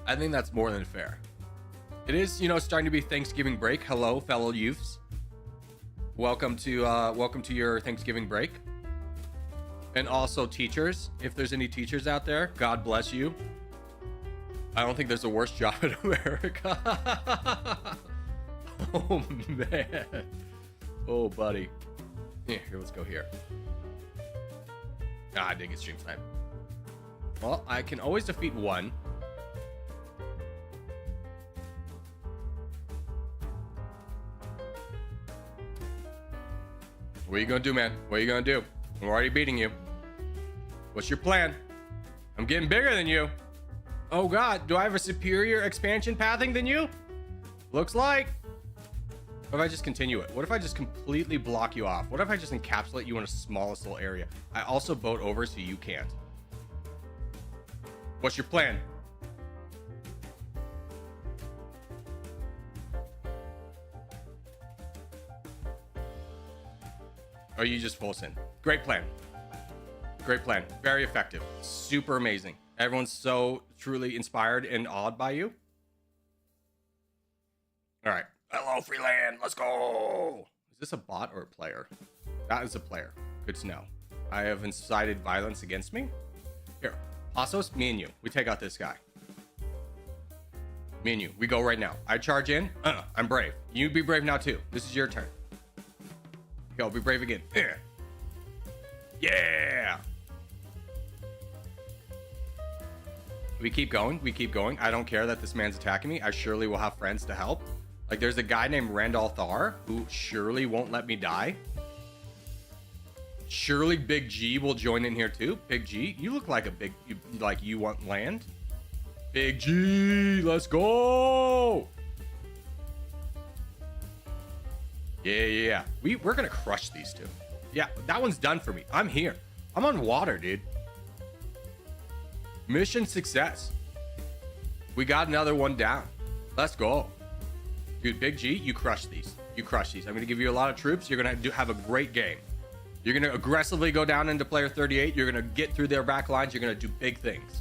I think that's more than fair. It is, starting to be Thanksgiving break. Hello, fellow youths. Welcome to your Thanksgiving break. And also teachers, if there's any teachers out there, God bless you. I don't think there's a worse job in America. Oh man. Oh buddy. Here, let's go here. I didn't get stream time. Well, I can always defeat one. What are you gonna do, man? What are you gonna do? I'm already beating you. What's your plan? I'm getting bigger than you. Oh god, do I have a superior expansion pathing than you? Looks like. What if I just continue it? What if I just completely block you off? What if I just encapsulate you in a smallest little area? I also boat over so you can't. What's your plan? Or are you just full sin? Great plan. Great plan. Very effective. Super amazing. Everyone's so truly inspired and awed by you. All right. Hello, Freeland. Let's go. Is this a bot or a player? That is a player. Good to know. I have incited violence against me. Here. Pasos, me and you. We take out this guy. Me and you. We go right now. I charge in. I'm brave. You be brave now, too. This is your turn. Go, be brave again. Yeah. We keep going. I don't care that this man's attacking me. I surely will have friends to help. Like, there's a guy named Randall Thar who surely won't let me die. Surely Big G will join in here too. Big G, you look like you want land. Big G, let's go. Yeah. We're gonna crush these two. Yeah, that one's done for me. I'm here. I'm on water, dude. Mission success. We got another one down. Let's go. Dude, Big G, you crush these. I'm gonna give you a lot of troops. You're gonna have a great game. You're gonna aggressively go down into player 38. You're gonna get through their back lines. You're gonna do big things.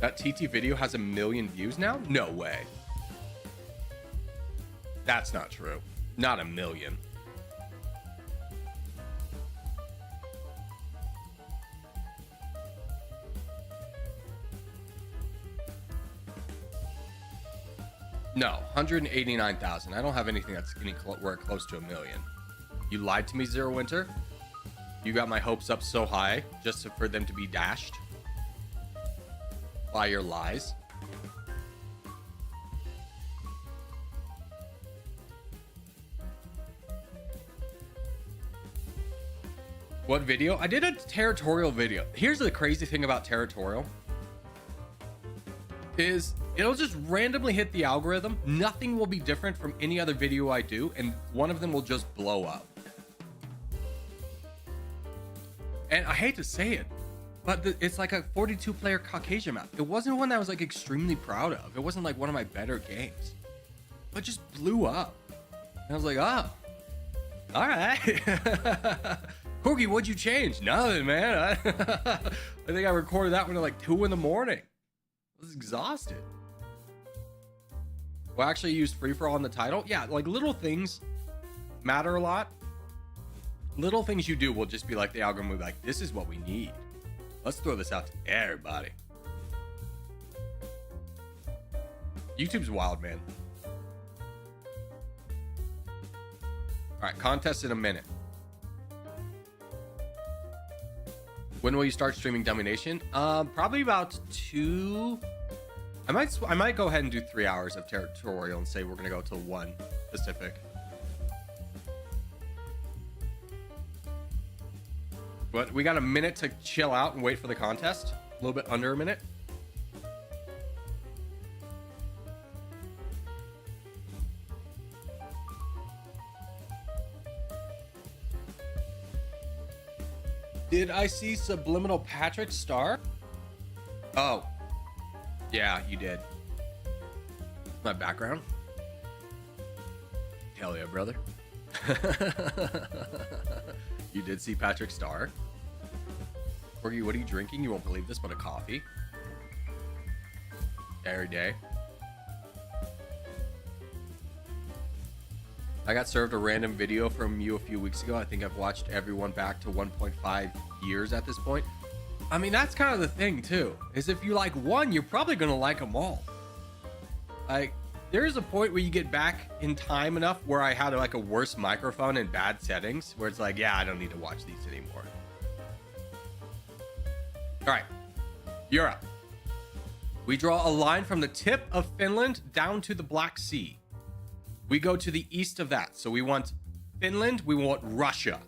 That TT video has 1 million views now? No way. That's not true. Not a million. No, 189,000. I don't have anything that's anywhere close to a million. You lied to me, Zero Winter. You got my hopes up so high just for them to be dashed by your lies. What video? I did a Territorial video. Here's the crazy thing about Territorial is it'll just randomly hit the algorithm. Nothing will be different from any other video I do, and one of them will just blow up. And I hate to say it, but it's like a 42 player Caucasian map. It wasn't one that I was like extremely proud of. It wasn't like one of my better games, but it just blew up. And I was like, oh, all right. Corgi, what'd you change? Nothing, man. I think I recorded that one at like 2 in the morning. I was exhausted. Well, actually used free for all in the title. Yeah, like little things matter a lot. Little things you do will just be like the algorithm will be like, this is what we need. Let's throw this out to everybody. YouTube's wild, man. All right, contest in a minute. When will you start streaming Domination? Probably about 2. I might go ahead and do 3 hours of Territorial and say we're gonna go till 1 Pacific. But we got a minute to chill out and wait for the contest. A little bit under a minute. Did I see Subliminal Patrick star? Oh, yeah, you did. My background. Hell yeah, brother. You did see Patrick star. Corgi, what are you drinking? You won't believe this, but a coffee. Every day. I got served a random video from you a few weeks ago. I think I've watched everyone back to 1.5 years at this point. I mean, that's kind of the thing too, is if you like one, you're probably going to like them all. Like, there's a point where you get back in time enough where I had like a worse microphone and bad settings where it's like, yeah, I don't need to watch these anymore. All right, Europe. We draw a line from the tip of Finland down to the Black Sea. We go to the east of that. So we want Finland, we want Russia.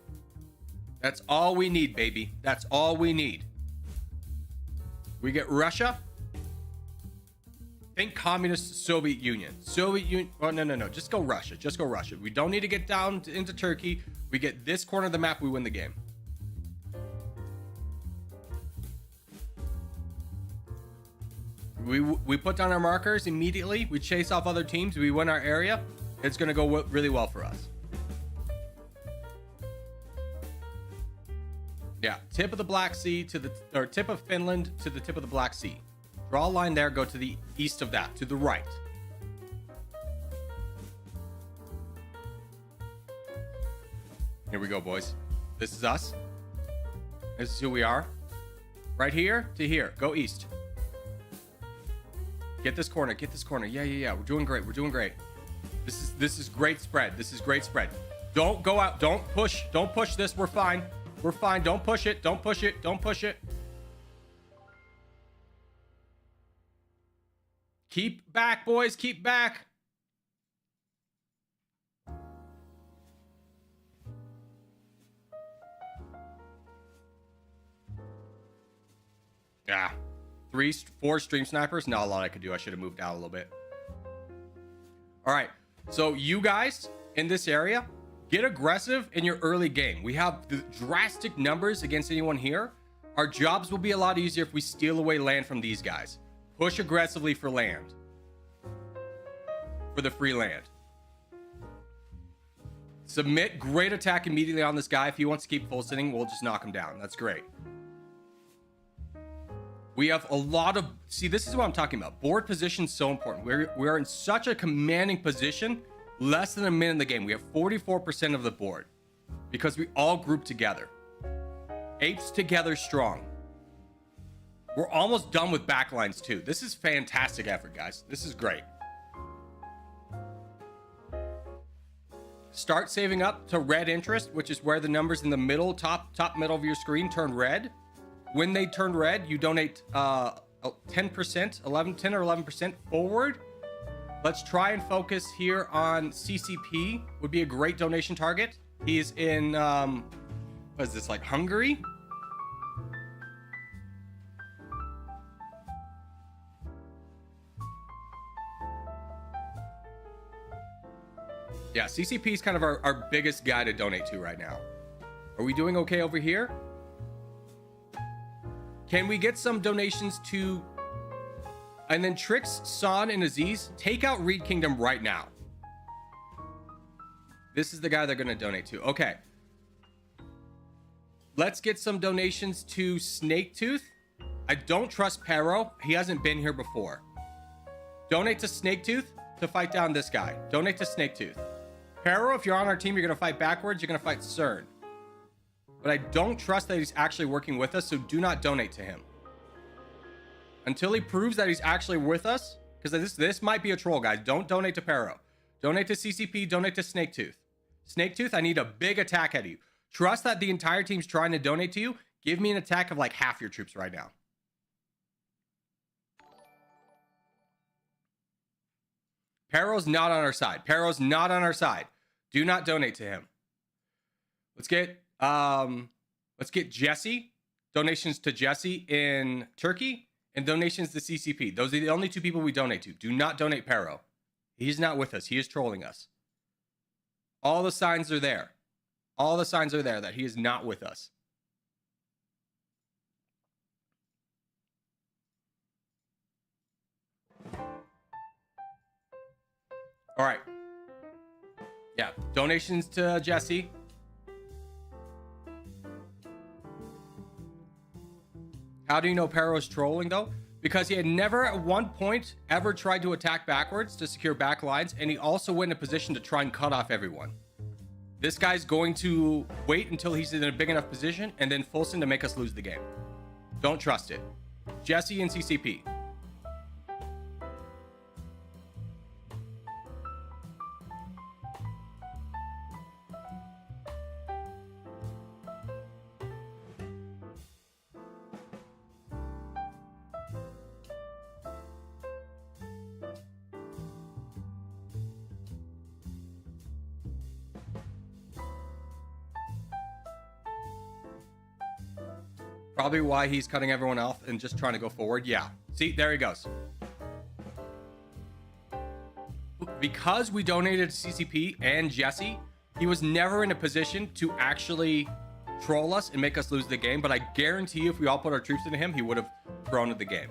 That's all we need, baby. That's all we need. We get Russia. Think communist Soviet Union. Soviet Union. Oh, no. Just go Russia. Just go Russia. We don't need to get down into Turkey. We get this corner of the map, we win the game. We put down our markers immediately. We chase off other teams. We win our area. It's going to go really well for us. Yeah, tip of the Black Sea to the, or tip of Finland to the tip of the Black Sea. Draw a line there, go to the east of that, to the right. Here we go, boys. This is us. This is who we are. Right here to here. Go east. Get this corner. Get this corner. Yeah. We're doing great. We're doing great. This is great spread. This is great spread. Don't go out. Don't push. Don't push this. We're fine. We're fine. Don't push it. Don't push it. Don't push it. Keep back, boys. Keep back. Yeah. 4 stream snipers. Not a lot I could do. I should have moved out a little bit. All right. So you guys in this area, get aggressive in your early game. We have the drastic numbers against anyone here. Our jobs will be a lot easier if we steal away land from these guys. Push aggressively for land. For the free land. Submit great attack immediately on this guy. If he wants to keep full sitting, we'll just knock him down. That's great. We have a lot of... See, this is what I'm talking about. Board position is so important. We are in such a commanding position Less than a minute in the game, we have 44% of the board because we all group together. Apes together strong. We're almost done with backlines too. This is fantastic effort, guys. This is great. Start saving up to red interest, which is where the numbers in the middle, top middle of your screen turn red. When they turn red, you donate 10%, 10 or 11% forward. Let's try and focus here on CCP. Would be a great donation target. He's in, what is this, like Hungary? Yeah, CCP is kind of our biggest guy to donate to right now. Are we doing okay over here? Can we get some donations to... And then Trix, San, and Aziz, take out Reed Kingdom right now. This is the guy they're going to donate to. Okay. Let's get some donations to Snaketooth. I don't trust Pero. He hasn't been here before. Donate to Snaketooth to fight down this guy. Donate to Snaketooth. Pero, if you're on our team, you're going to fight backwards. You're going to fight CERN. But I don't trust that he's actually working with us, so do not donate to him. Until he proves that he's actually with us, because this might be a troll, guys. Don't donate to Pero. Donate to CCP. Donate to Snaketooth. Snaketooth, I need a big attack at you. Trust that the entire team's trying to donate to you. Give me an attack of like half your troops right now. Pero's not on our side. Pero's not on our side. Do not donate to him. Let's get Jesse. Donations to Jesse in Turkey and donations to CCP. Those are the only two people we donate to. Do not donate Pero. He's not with us. He is trolling us. All the signs are there. All the signs are there that he is not with us. All right. Yeah, donations to Jesse. How do you know Pero's trolling, though? Because he had never at one point ever tried to attack backwards to secure back lines, and he also went in a position to try and cut off everyone. This guy's going to wait until he's in a big enough position and then full send to make us lose the game. Don't trust it. Jesse and CCP. Probably why he's cutting everyone off and just trying to go forward. Yeah. See, there he goes. Because we donated to CCP and Jesse, he was never in a position to actually troll us and make us lose the game. But I guarantee you, if we all put our troops into him, he would have thrown the game.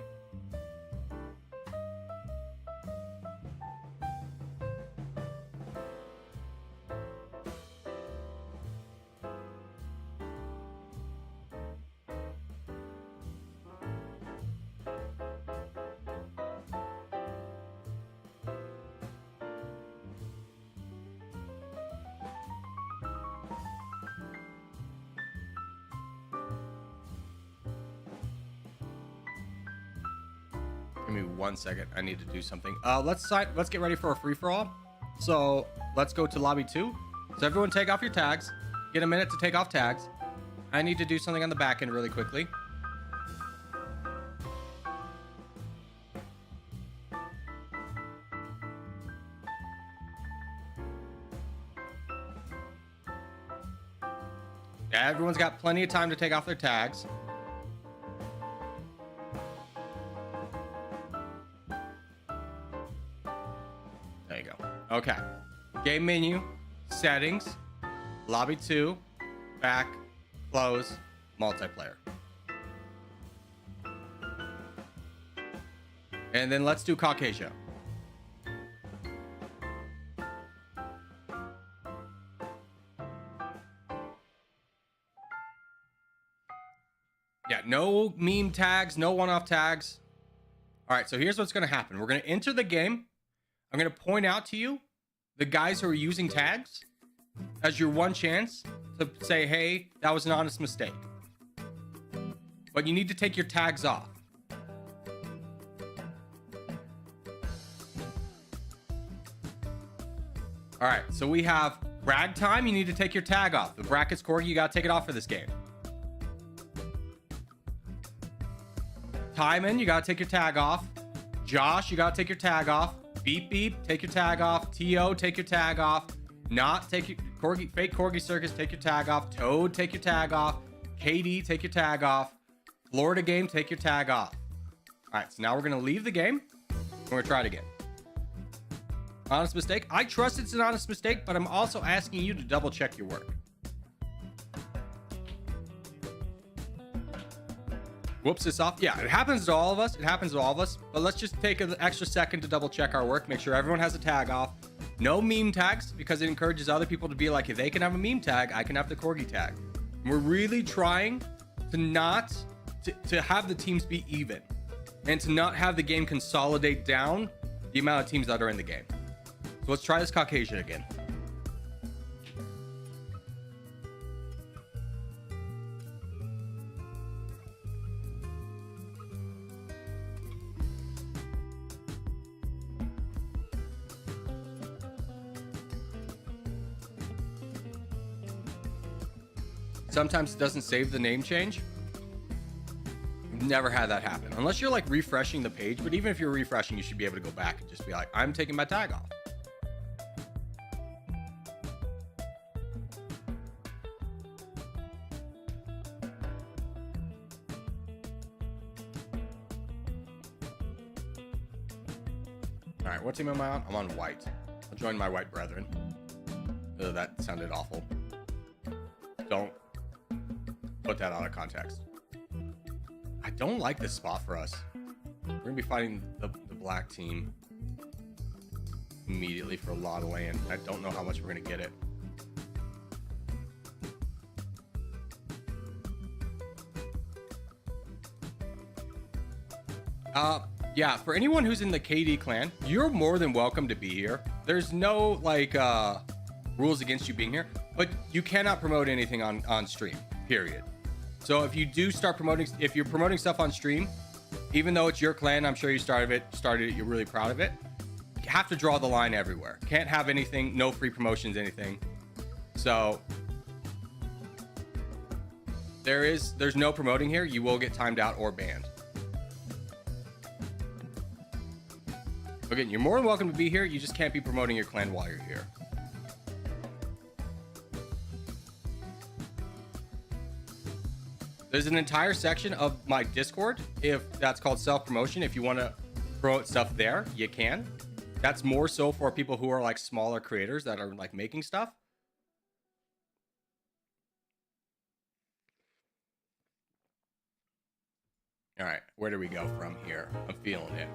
Give me 1 second. I need to do something. Let's get ready for a free-for-all. So let's go to lobby 2. So everyone take off your tags. Get a minute to take off tags. I need to do something on the back end really quickly. Everyone's got plenty of time to take off their tags. There you go. Okay. Game menu, settings, lobby 2, back, close, multiplayer. And then let's do Caucasia. Yeah, no meme tags, no one-off tags. All right, so here's what's going to happen. We're going to enter the game. I'm going to point out to you the guys who are using tags as your one chance to say, hey, that was an honest mistake. But you need to take your tags off. All right, so we have brag time. You need to take your tag off. The brackets, Corgi, you got to take it off for this game. Timon, you got to take your tag off. Josh, you got to take your tag off. Beep Beep, take your tag off. T.O., take your tag off. Not take your Corgi, fake Corgi Circus, take your tag off. Toad, take your tag off. KD, take your tag off. Florida Game, take your tag off. All right, so now we're going to leave the game. We're going to try it again. Honest mistake. I trust it's an honest mistake, but I'm also asking you to double check your work. Whoops, it's off. Yeah, it happens to all of us. It happens to all of us. But let's just take an extra second to double check our work. Make sure everyone has a tag off. No meme tags, because it encourages other people to be like, if they can have a meme tag, I can have the Corgi tag. And we're really trying to not to have the teams be even, and to not have the game consolidate down the amount of teams that are in the game. So let's try this Caucasian again. Sometimes it doesn't save the name change. Never had that happen unless you're like refreshing the page, but even if you're refreshing, you should be able to go back and just be like, I'm taking my tag off. All right, what team am I on? I'm on white. I'll join my white brethren. Ugh, that sounded awful. Don't put that out of context. I don't like this spot for us. We're gonna be fighting the black team immediately for a lot of land. I don't know how much we're gonna get it. Yeah, for anyone who's in the KD clan, you're more than welcome to be here. There's no like rules against you being here, but you cannot promote anything on stream, period. So if you do start promoting, if you're promoting stuff on stream, even though it's your clan, I'm sure you started it, you're really proud of it, you have to draw the line everywhere. Can't have anything, no free promotions, anything. So there's no promoting here. You will get timed out or banned. Again, you're more than welcome to be here. You just can't be promoting your clan while you're here. There's an entire section of my Discord, if that's called self-promotion. If you want to promote stuff there, you can. That's more so for people who are like smaller creators that are like making stuff. All right, where do we go from here? I'm feeling it.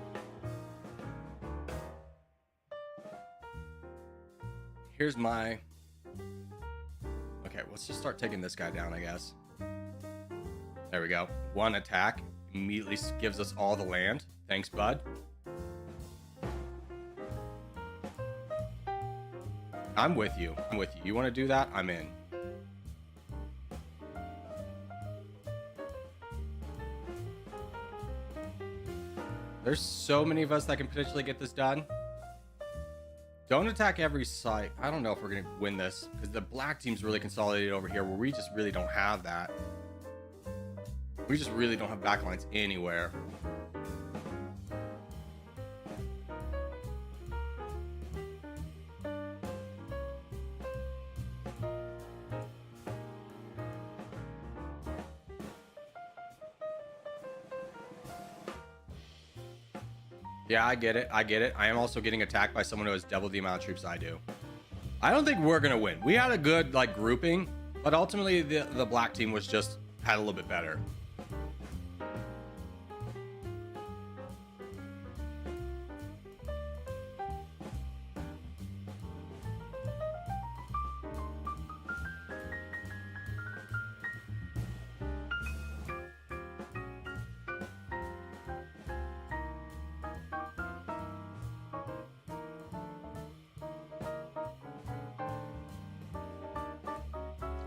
Here's my... Okay, let's just start taking this guy down, I guess. There we go. One attack immediately gives us all the land. Thanks, bud. I'm with you. I'm with you. You want to do that? I'm in. There's so many of us that can potentially get this done. Don't attack every site. I don't know if we're going to win this because the black team's really consolidated over here where we just really don't have that. We just really don't have backlines anywhere. Yeah, I get it. I get it. I am also getting attacked by someone who has double the amount of troops I do. I don't think we're going to win. We had a good like grouping, but ultimately the black team was just had a little bit better.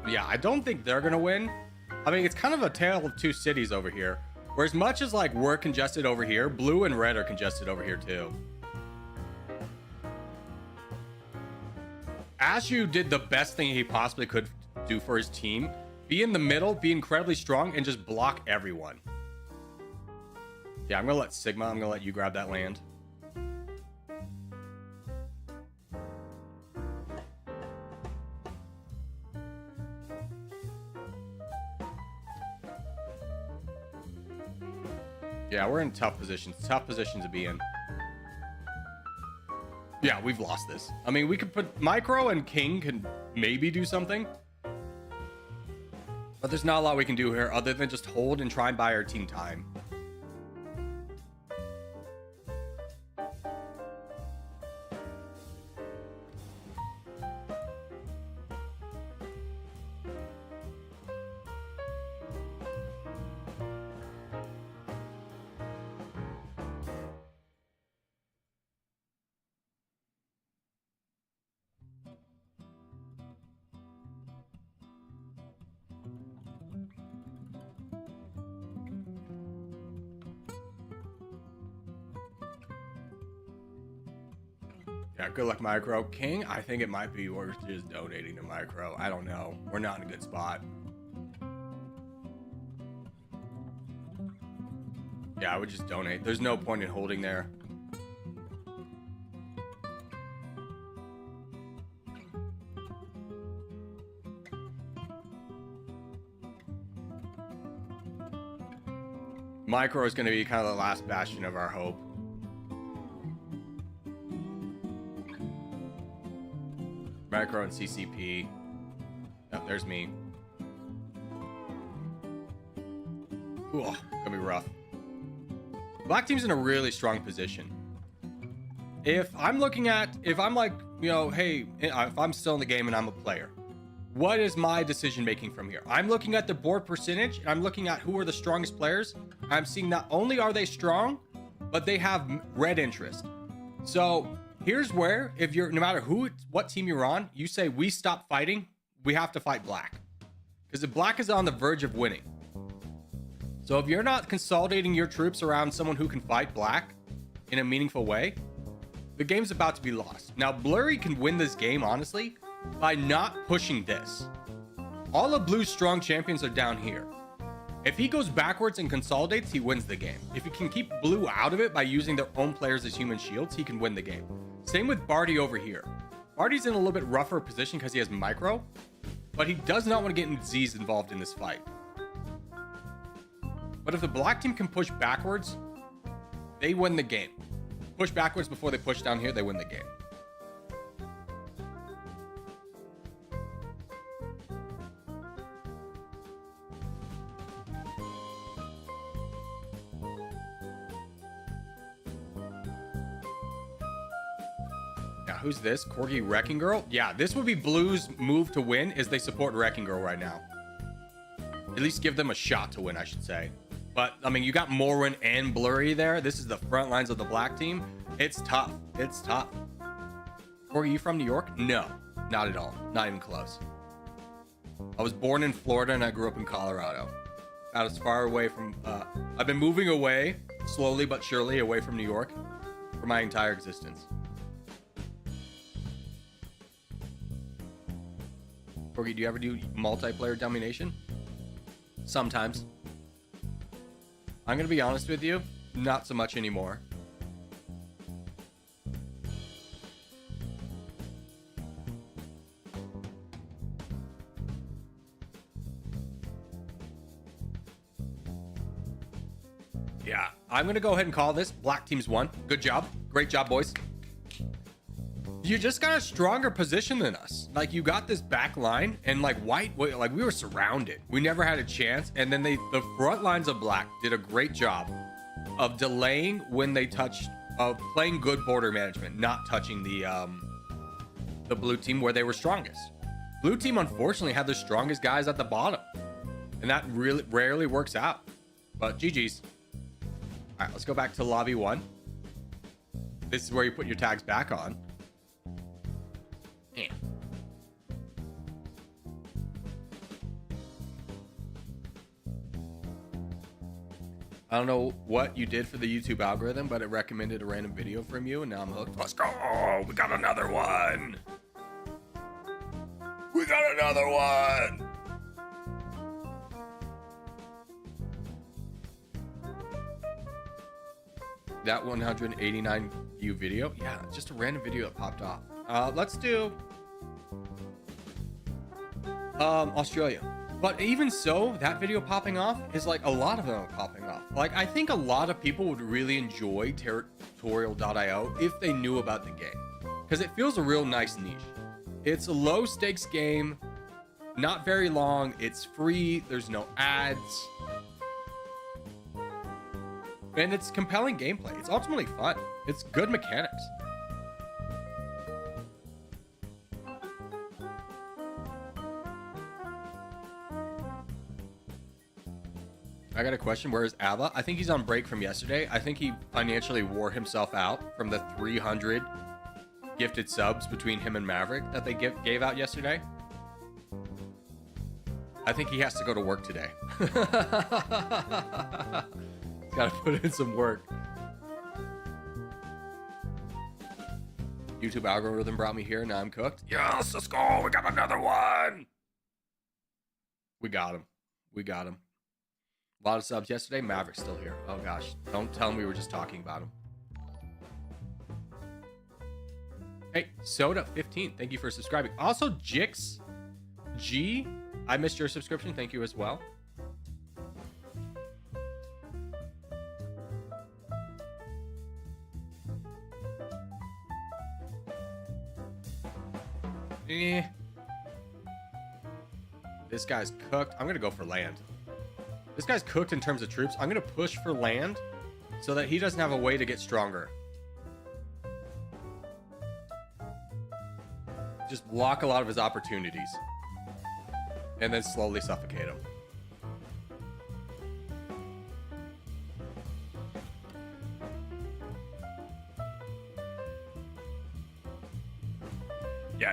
Yeah, I don't think they're gonna win. I mean, it's kind of a tale of two cities over here. Where as much as like we're congested over here, blue and red are congested over here too. Ashu did the best thing he possibly could do for his team. Be in the middle, be incredibly strong, and just block everyone. Yeah, I'm gonna let Sigma, I'm gonna let you grab that land. Yeah, we're in tough positions to be in. Yeah, we've lost this. I mean, we could put Micro and King can maybe do something. But there's not a lot we can do here other than just hold and try and buy our team time. Yeah, good luck, Micro. King, I think it might be worth just donating to Micro. I don't know. We're not in a good spot. Yeah, I would just donate. There's no point in holding there. Micro is going to be kind of the last bastion of our hope. Micro and CCP. Oh, there's me. Ooh, gonna be rough. Black team's in a really strong position. If I'm like, you know, hey, if I'm still in the game and I'm a player, what is my decision making from here? I'm looking at the board percentage and I'm looking at who are the strongest players. I'm seeing not only are they strong, but they have red interest. So here's where, if you're, no matter what team you're on, you say, we stop fighting, we have to fight black. Because if black is on the verge of winning. So if you're not consolidating your troops around someone who can fight black in a meaningful way, the game's about to be lost. Now, Blurry can win this game, honestly, by not pushing this. All of Blue's strong champions are down here. If he goes backwards and consolidates, he wins the game. If he can keep Blue out of it by using their own players as human shields, he can win the game. Same with Barty over here. Barty's in a little bit rougher position because he has Micro, but he does not want to get Z's involved in this fight. But if the black team can push backwards, they win the game. Push backwards before they push down here, they win the game. Who's this? Corgi Wrecking Girl? Yeah, this would be Blue's move to win, is they support Wrecking Girl right now. At least give them a shot to win, I should say. But, I mean, you got Morwin and Blurry there. This is the front lines of the black team. It's tough. It's tough. Corgi, you from New York? No, not at all. Not even close. I was born in Florida and I grew up in Colorado. About as far away from... I've been moving away, slowly but surely, away from New York for my entire existence. Corgi, do you ever do multiplayer domination? Sometimes. I'm gonna be honest with you, not so much anymore. Yeah, I'm gonna go ahead and call this. Black team's won. Good job. Great job, boys. You just got a stronger position than us. Like, you got this back line, and like white, like we were surrounded. We never had a chance. And then the front lines of black did a great job of delaying when they touched, of playing good border management, not touching the blue team where they were strongest. Blue team, unfortunately, had the strongest guys at the bottom, and that really rarely works out. But GG's. All right, let's go back to lobby 1. This is where you put your tags back on. Yeah. I don't know what you did for the YouTube algorithm, but it recommended a random video from you, and now I'm hooked. Let's go! We got another one! We got another one! That 189 view video? Yeah, just a random video that popped off. Let's do Australia. But even so, that video popping off is like a lot of them are popping off. Like, I think a lot of people would really enjoy Territorial.io if they knew about the game, because it feels a real nice niche. It's a low stakes game, not very long, it's free, there's no ads, and it's compelling gameplay. It's ultimately fun. It's good mechanics. I got a question. Where is Abba? I think he's on break from yesterday. I think he financially wore himself out from the 300 gifted subs between him and Maverick that they gave out yesterday. I think he has to go to work today. He's got to put in some work. YouTube algorithm brought me here. Now I'm cooked. Yes, let's go. We got another one. We got him. We got him. A lot of subs yesterday. Maverick's still here. Oh gosh. Don't tell him we were just talking about him. Hey, Soda15. Thank you for subscribing. Also, Jix G. I missed your subscription. Thank you as well. This guy's cooked. I'm gonna go for land. This guy's cooked in terms of troops. I'm gonna push for land so that he doesn't have a way to get stronger. Just block a lot of his opportunities and then slowly suffocate him.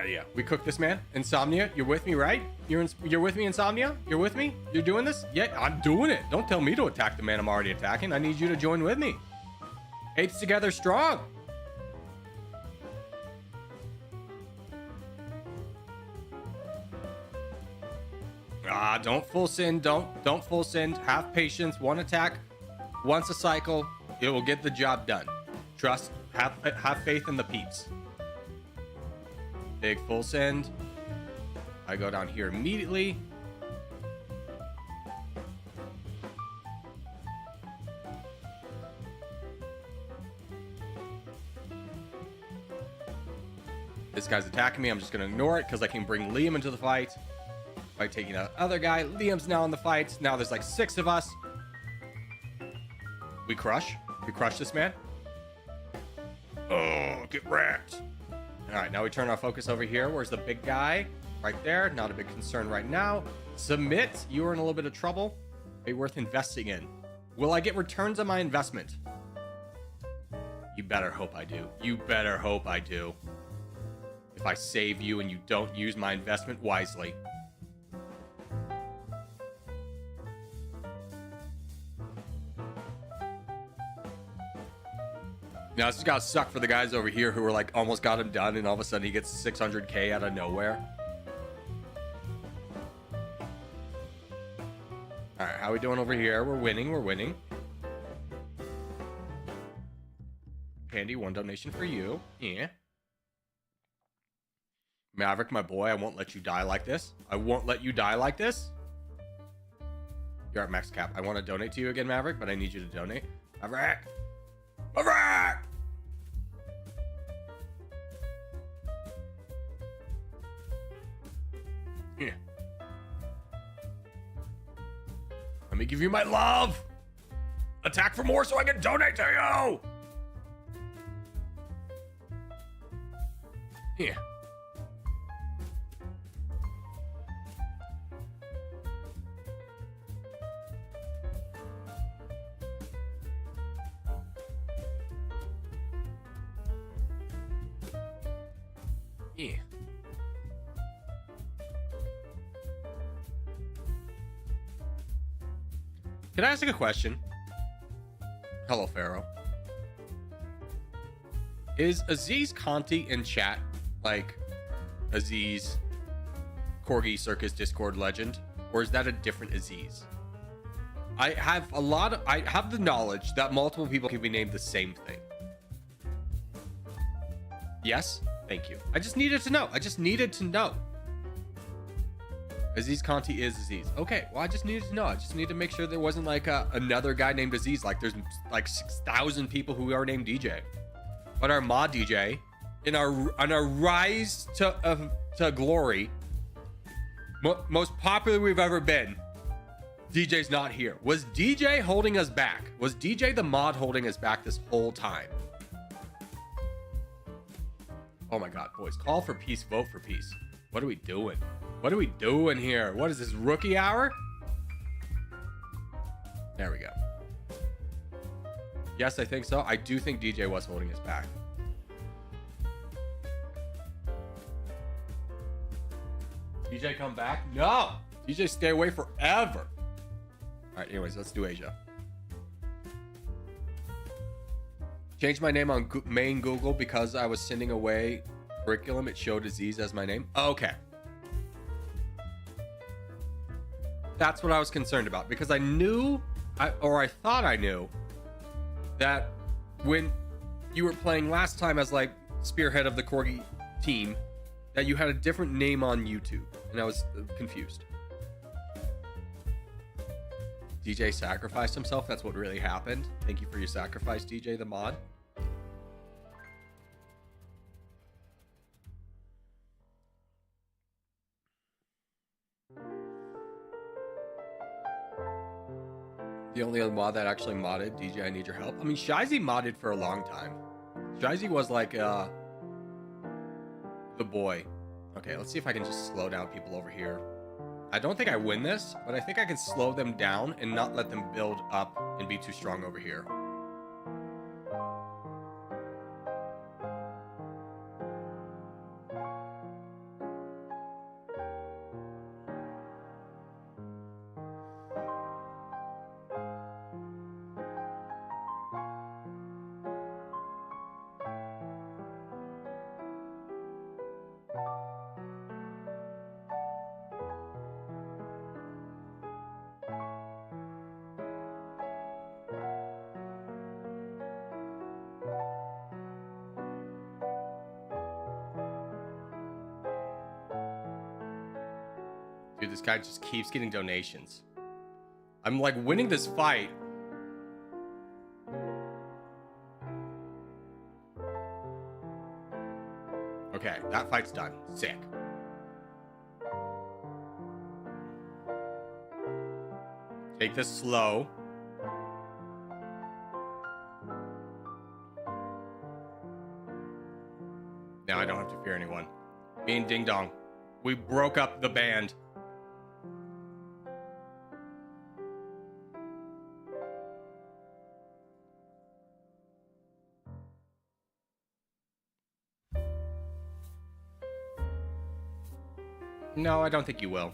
Yeah. We cooked this man. Insomnia, you're with me, right? You're with me, Insomnia? You're with me? You're doing this? Yeah, I'm doing it. Don't tell me to attack the man I'm already attacking. I need you to join with me. Apes together strong. Don't full send. Don't full send. Have patience. One attack, once a cycle. It will get the job done. Trust. Have faith in the peeps. Big full send. I go down here immediately. This guy's attacking me. I'm just going to ignore it because I can bring Liam into the fight by taking out the other guy. Liam's now in the fight. Now there's like 6 of us. We crush. We crush this man. Oh, get wrecked. All right, now we turn our focus over here. Where's the big guy? Right there. Not a big concern right now. Submit. You are in a little bit of trouble. Are you worth investing in? Will I get returns on my investment? You better hope I do. You better hope I do. If I save you and you don't use my investment wisely. Now, this has got to suck for the guys over here who were like almost got him done, and all of a sudden he gets 600k out of nowhere. All right, how we doing over here? We're winning. We're winning. Candy, 1 donation for you. Yeah. Maverick, my boy, I won't let you die like this. I won't let you die like this. You're at max cap. I want to donate to you again, Maverick, but I need you to donate. Maverick! Maverick! Yeah. Let me give you my love! Attack for more so I can donate to you! Yeah. Yeah. Can I ask you a question? Hello, Pharaoh. Is Aziz Conti in chat? Like Aziz Corgi Circus Discord legend? Or is that a different Aziz? I have the knowledge that multiple people can be named the same thing. Yes? Thank you. I just needed to know. Aziz Conti is Aziz. Okay, well, I just needed to know. I just need to make sure there wasn't like another guy named Aziz. Like there's like 6,000 people who are named DJ. But our mod DJ, on our rise to glory, most popular we've ever been, DJ's not here. Was DJ holding us back? Was DJ the mod holding us back this whole time? Oh my God, boys. Call for peace, vote for peace. What are we doing? What are we doing here? What is this, rookie hour? There we go. Yes, I think so. I do think DJ was holding us back. DJ come back? No! DJ stay away forever. All right, anyways, let's do Asia. Changed my name on main Google because I was sending away curriculum. It showed Aziz as my name. Okay. That's what I was concerned about because I knew, I thought I knew that when you were playing last time as like spearhead of the Corgi team, that you had a different name on YouTube, and I was confused. DJ sacrificed himself. That's what really happened. Thank you for your sacrifice, DJ the mod. The only other mod that actually modded, DJ, I need your help. I mean, Shizy modded for a long time. Shizy was like the boy. Okay, let's see if I can just slow down people over here. I don't think I win this, but I think I can slow them down and not let them build up and be too strong over here. Dude, this guy just keeps getting donations. I'm like winning this fight. Okay, that fight's done. Sick. Take this slow. Now I don't have to fear anyone. Me and Ding Dong. We broke up the band. No, I don't think you will.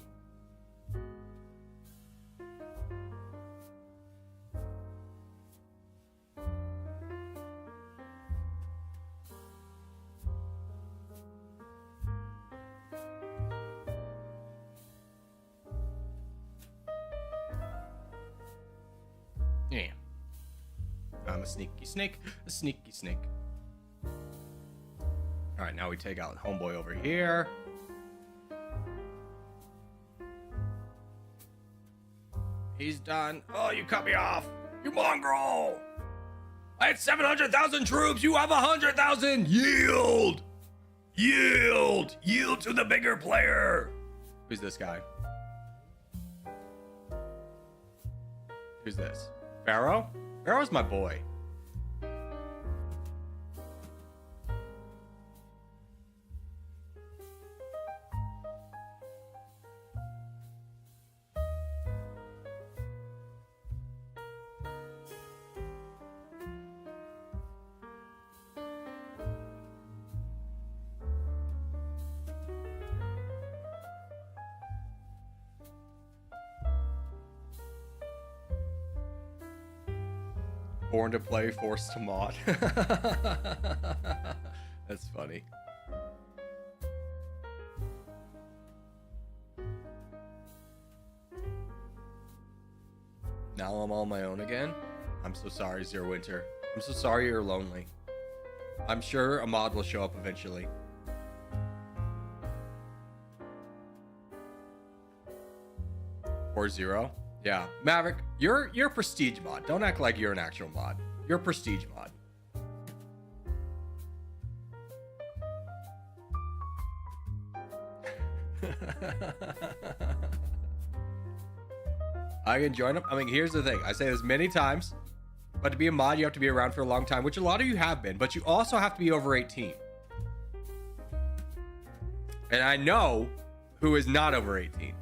Yeah. I'm a sneaky snake, a sneaky snake. All right, now we take out homeboy over here. He's done. Oh, you cut me off. You mongrel. I had 700,000 troops. You have 100,000. Yield. Yield. Yield to the bigger player. Who's this guy? Who's this? Pharaoh? Pharaoh's my boy. Born to play, forced to mod. That's funny. Now I'm on my own again. I'm so sorry, Zero Winter. I'm so sorry you're lonely. I'm sure a mod will show up eventually. Or Zero. Yeah. Maverick, you're prestige mod. Don't act like you're an actual mod. You're a prestige mod. I can join them. I mean, here's the thing. I say this many times, but to be a mod, you have to be around for a long time, which a lot of you have been, but you also have to be over 18. And I know who is not over 18.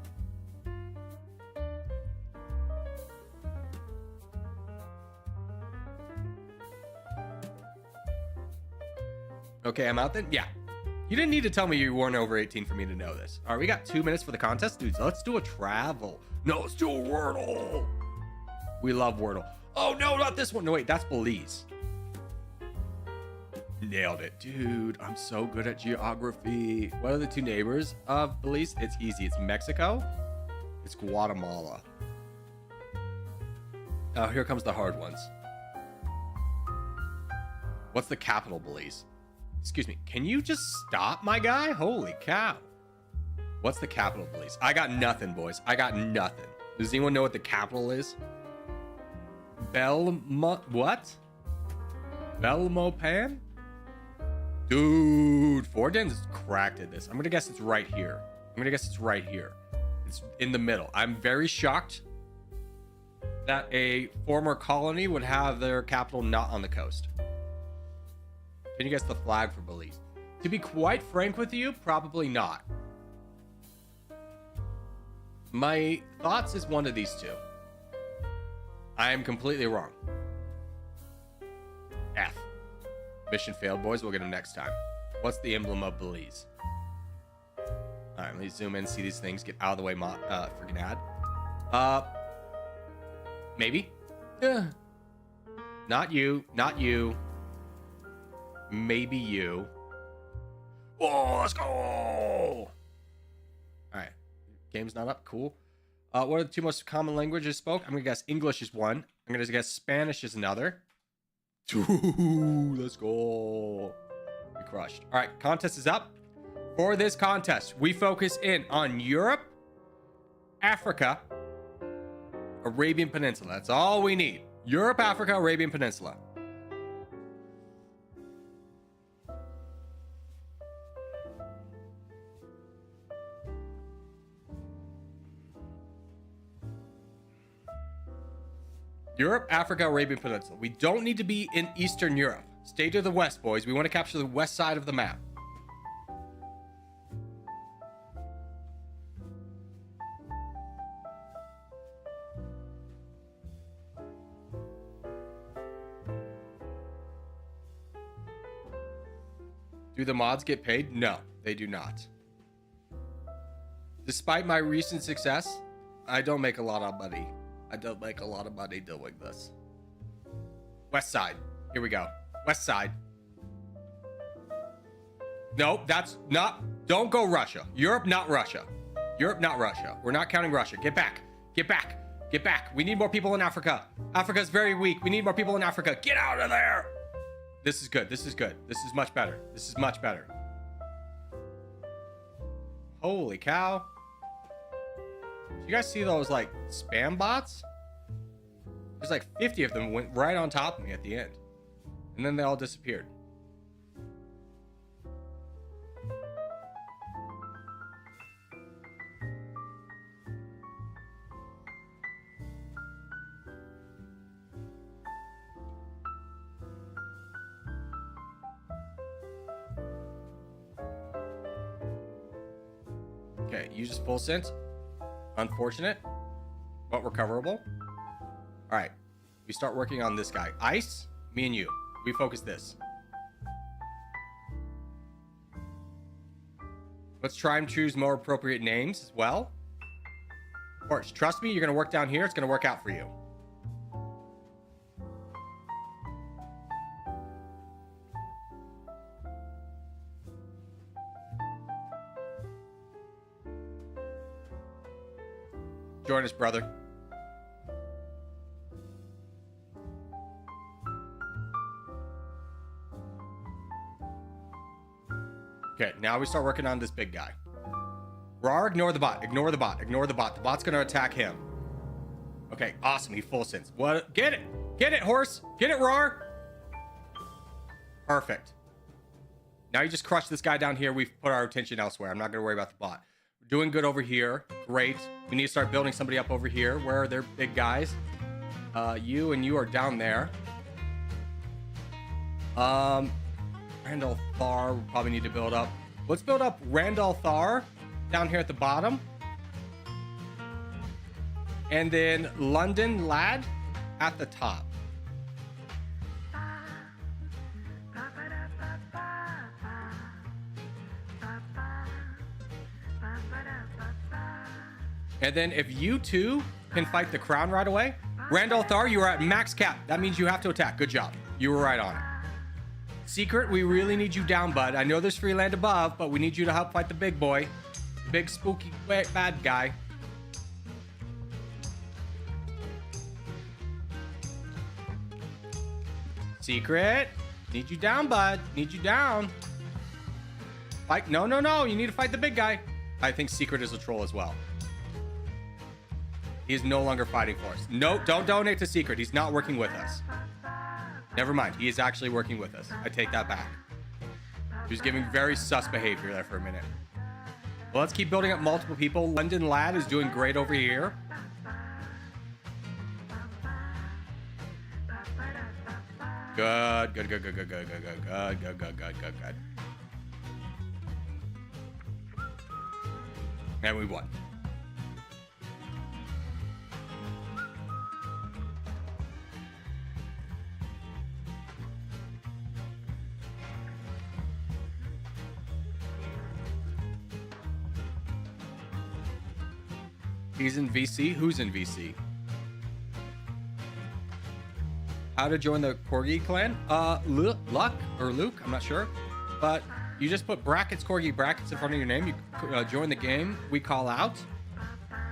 Okay, I'm out then? Yeah. You didn't need to tell me you weren't over 18 for me to know this. All right, we got 2 minutes for the contest. Dudes, let's do a travel. No, let's do a Wordle. We love Wordle. Oh, no, not this one. No, wait, that's Belize. Nailed it. Dude, I'm so good at geography. What are the 2 neighbors of Belize? It's easy. It's Mexico. It's Guatemala. Oh, here comes the hard ones. What's the capital, Belize? Excuse me. Can you just stop, my guy? Holy cow. What's the capital, Belize? I got nothing, boys. I got nothing. Does anyone know what the capital is? What? Belmopan? Dude, Forden's cracked at this. I'm gonna guess it's right here. It's in the middle. I'm very shocked that a former colony would have their capital not on the coast. Can you guess the flag for Belize? To be quite frank with you, probably not. My thoughts is one of these 2. I am completely wrong. F. Mission failed, boys. We'll get them next time. What's the emblem of Belize? All right, let me zoom in, see these things. Get out of the way, freaking ad. Maybe. Not you. Not you. Maybe you. Oh, let's go. All right. Game's not up. Cool. What are the 2 most common languages spoke? I'm going to guess English is one. I'm going to guess Spanish is another. 2. Let's go. We crushed. All right. Contest is up. For this contest, we focus in on Europe, Africa, Arabian Peninsula. That's all we need. Europe, Africa, Arabian Peninsula. Europe, Africa, Arabian Peninsula. We don't need to be in Eastern Europe. Stay to the west, boys. We want to capture the west side of the map. Do the mods get paid? No, they do not. Despite my recent success, I don't make a lot of money. Doing this. West side. Here we go. West side. Nope, that's not. Don't go Russia. Europe, not Russia. Europe, not Russia. We're not counting Russia. Get back. Get back. Get back. We need more people in Africa. Africa's very weak. We need more people in Africa. Get out of there. This is good. This is good. This is much better. This is much better. Holy cow. You guys see those like spam bots? There's like 50 of them went right on top of me at the end. And then they all disappeared. Okay, use this full sense. Unfortunate, but recoverable. All right, we start working on this guy. Ice, me and you. We focus this. Let's try and choose more appropriate names as well. Of course, trust me, you're going to work down here. It's going to work out for you. Join us, brother. Okay, now we start working on this big guy. Rar, ignore the bot. Ignore the bot. Ignore the bot. The bot's gonna attack him. Okay, awesome. He full sends. What? Get it. Get it, horse. Get it, Rar. Perfect. Now you just crush this guy down here. We've put our attention elsewhere. I'm not gonna worry about the bot. We're doing good over here. Great. We need to start building somebody up over here. Where are their big guys? You and you are down there. Randall Thar, we probably need to build up. Let's build up Randall Thar down here at the bottom. And then London Lad at the top. And then if you two can fight the crown right away, Randall Thar, you are at max cap. That means you have to attack. Good job. You were right on it. Secret, we really need you down, bud. I know there's free land above, but we need you to help fight the big boy. Big, spooky, bad guy. Secret, need you down, bud. Need you down. Fight. No, no, no. You need to fight the big guy. I think Secret is a troll as well. He is no longer fighting for us. No, don't donate to Secret. He's not working with us. Never mind. He is actually working with us. I take that back. He was giving very sus behavior there for a minute. Well, let's keep building up multiple people. London Lad is doing great over here. Good, good, good, good, good, good, good, good, good, good, good, good, good, good. And we won. He's in VC. Who's in VC? How to join the Corgi clan? Luck or Luke, I'm not sure. But you just put brackets, Corgi brackets in front of your name. You join the game. We call out,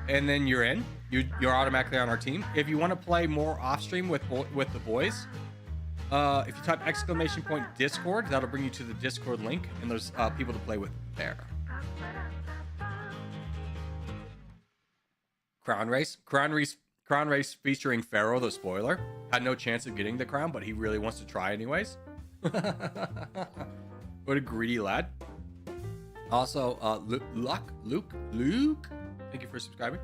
and then you're in. You're automatically on our team. If you want to play more off stream with the boys, if you type ! Discord, that'll bring you to the Discord link, and there's people to play with there. Crown race featuring Pharaoh the spoiler. Had no chance of getting the crown, but he really wants to try anyways. What a greedy lad. Also, Luke, thank you for subscribing.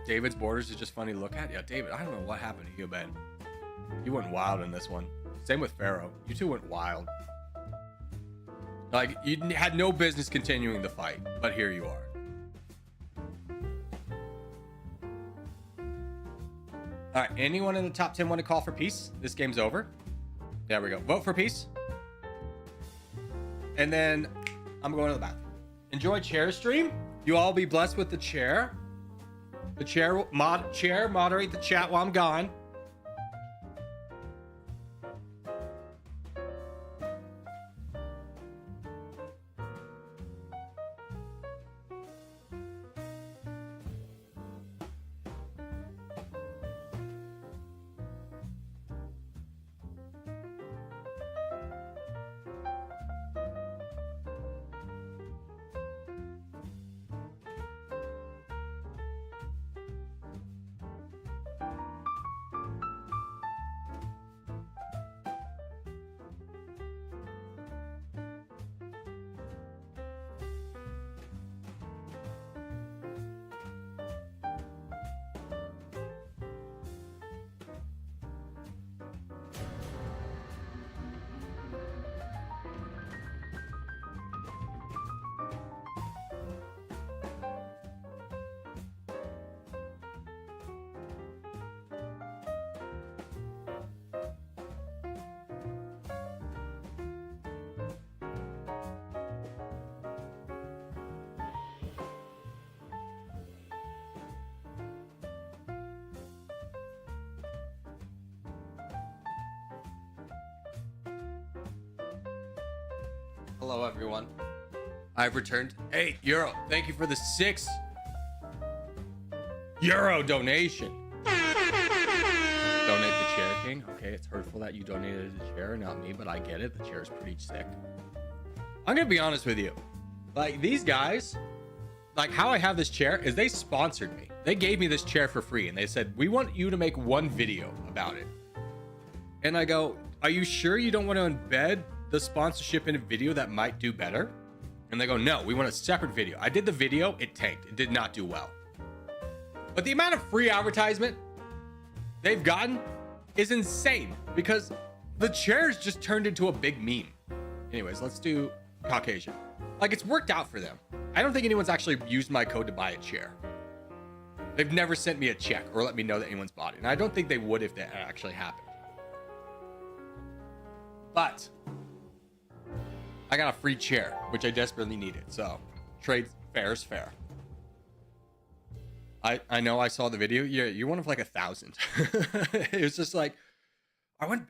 David's borders is just funny to look at. Yeah, David, I don't know what happened to you, man. You went wild in this one. Same with Pharaoh. You two went wild. Like, you had no business continuing the fight, but here you are. All right, anyone in the top 10 want to call for peace? This game's over. There we go. Vote for peace. And then I'm going to the bathroom. Enjoy chair stream. You all be blessed with the chair. The chair moderate the chat while I'm gone. Hello, everyone. I've returned 8 euro. Thank you for the €6 donation. Donate the chair, King. Okay, it's hurtful that you donated the chair, not me, but I get it. The chair is pretty sick. I'm gonna be honest with you. Like, these guys, like, how I have this chair is they sponsored me. They gave me this chair for free, and they said, we want you to make one video about it. And I go, are you sure you don't want to embed the sponsorship in a video that might do better? And they go, no, we want a separate video. I did the video, it tanked. It did not do well. But the amount of free advertisement they've gotten is insane because the chair's just turned into a big meme. Anyways, let's do Caucasian. Like, it's worked out for them. I don't think anyone's actually used my code to buy a chair. They've never sent me a check or let me know that anyone's bought it. And I don't think they would if that actually happened. But I got a free chair, which I desperately needed. So trade fair is fair. I know I saw the video. You're one of like 1,000. It was just like,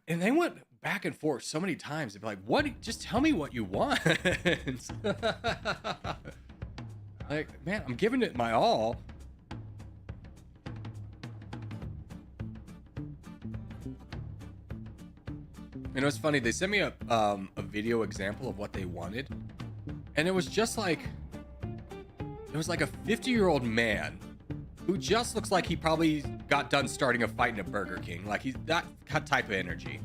they went back and forth so many times. They'd be like, what? Just tell me what you want. Like, man, I'm giving it my all. And it was funny. They sent me a video example of what they wanted. And it was just like, it was like a 50-year-old man who just looks like he probably got done starting a fight in a Burger King. Like, he's that type of energy.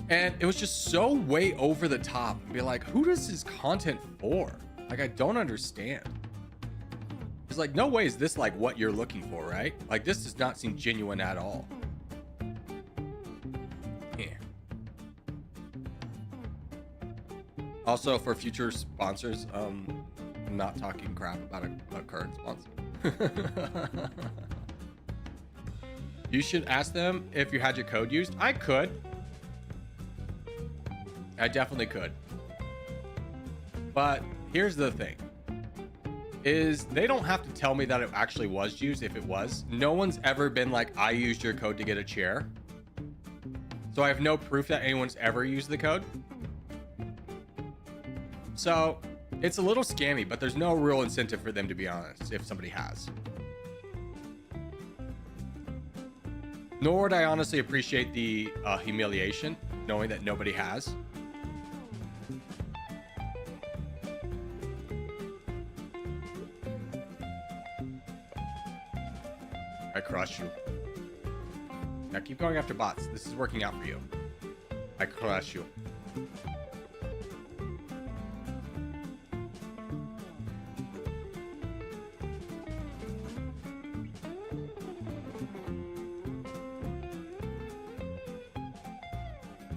And it was just so way over the top. And be like, who does his content for? Like, I don't understand. It's like, no way is this like what you're looking for, right? Like, this does not seem genuine at all. Yeah. Also, for future sponsors, I'm not talking crap about a current sponsor. You should ask them if you had your code used. I could. I definitely could. But here's the thing. Is they don't have to tell me that it actually was used if it was. No one's ever been like, I used your code to get a chair. So I have no proof that anyone's ever used the code. So it's a little scammy, but there's no real incentive for them to be honest if somebody has. Nor would I honestly appreciate the humiliation knowing that nobody has. I crush you. Now keep going after bots. This is working out for you. I crush you.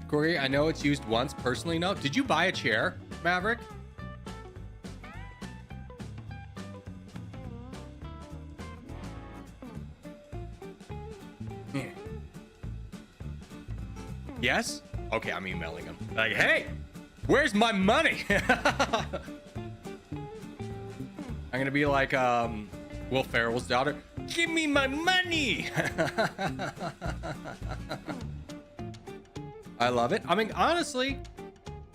Corey, I know it's used once. Personally, no. Did you buy a chair, Maverick? Yeah. Yes? Okay, I'm emailing him. Like, hey, where's my money? I'm gonna be like Will Ferrell's daughter. Give me my money. I love it. I mean, honestly,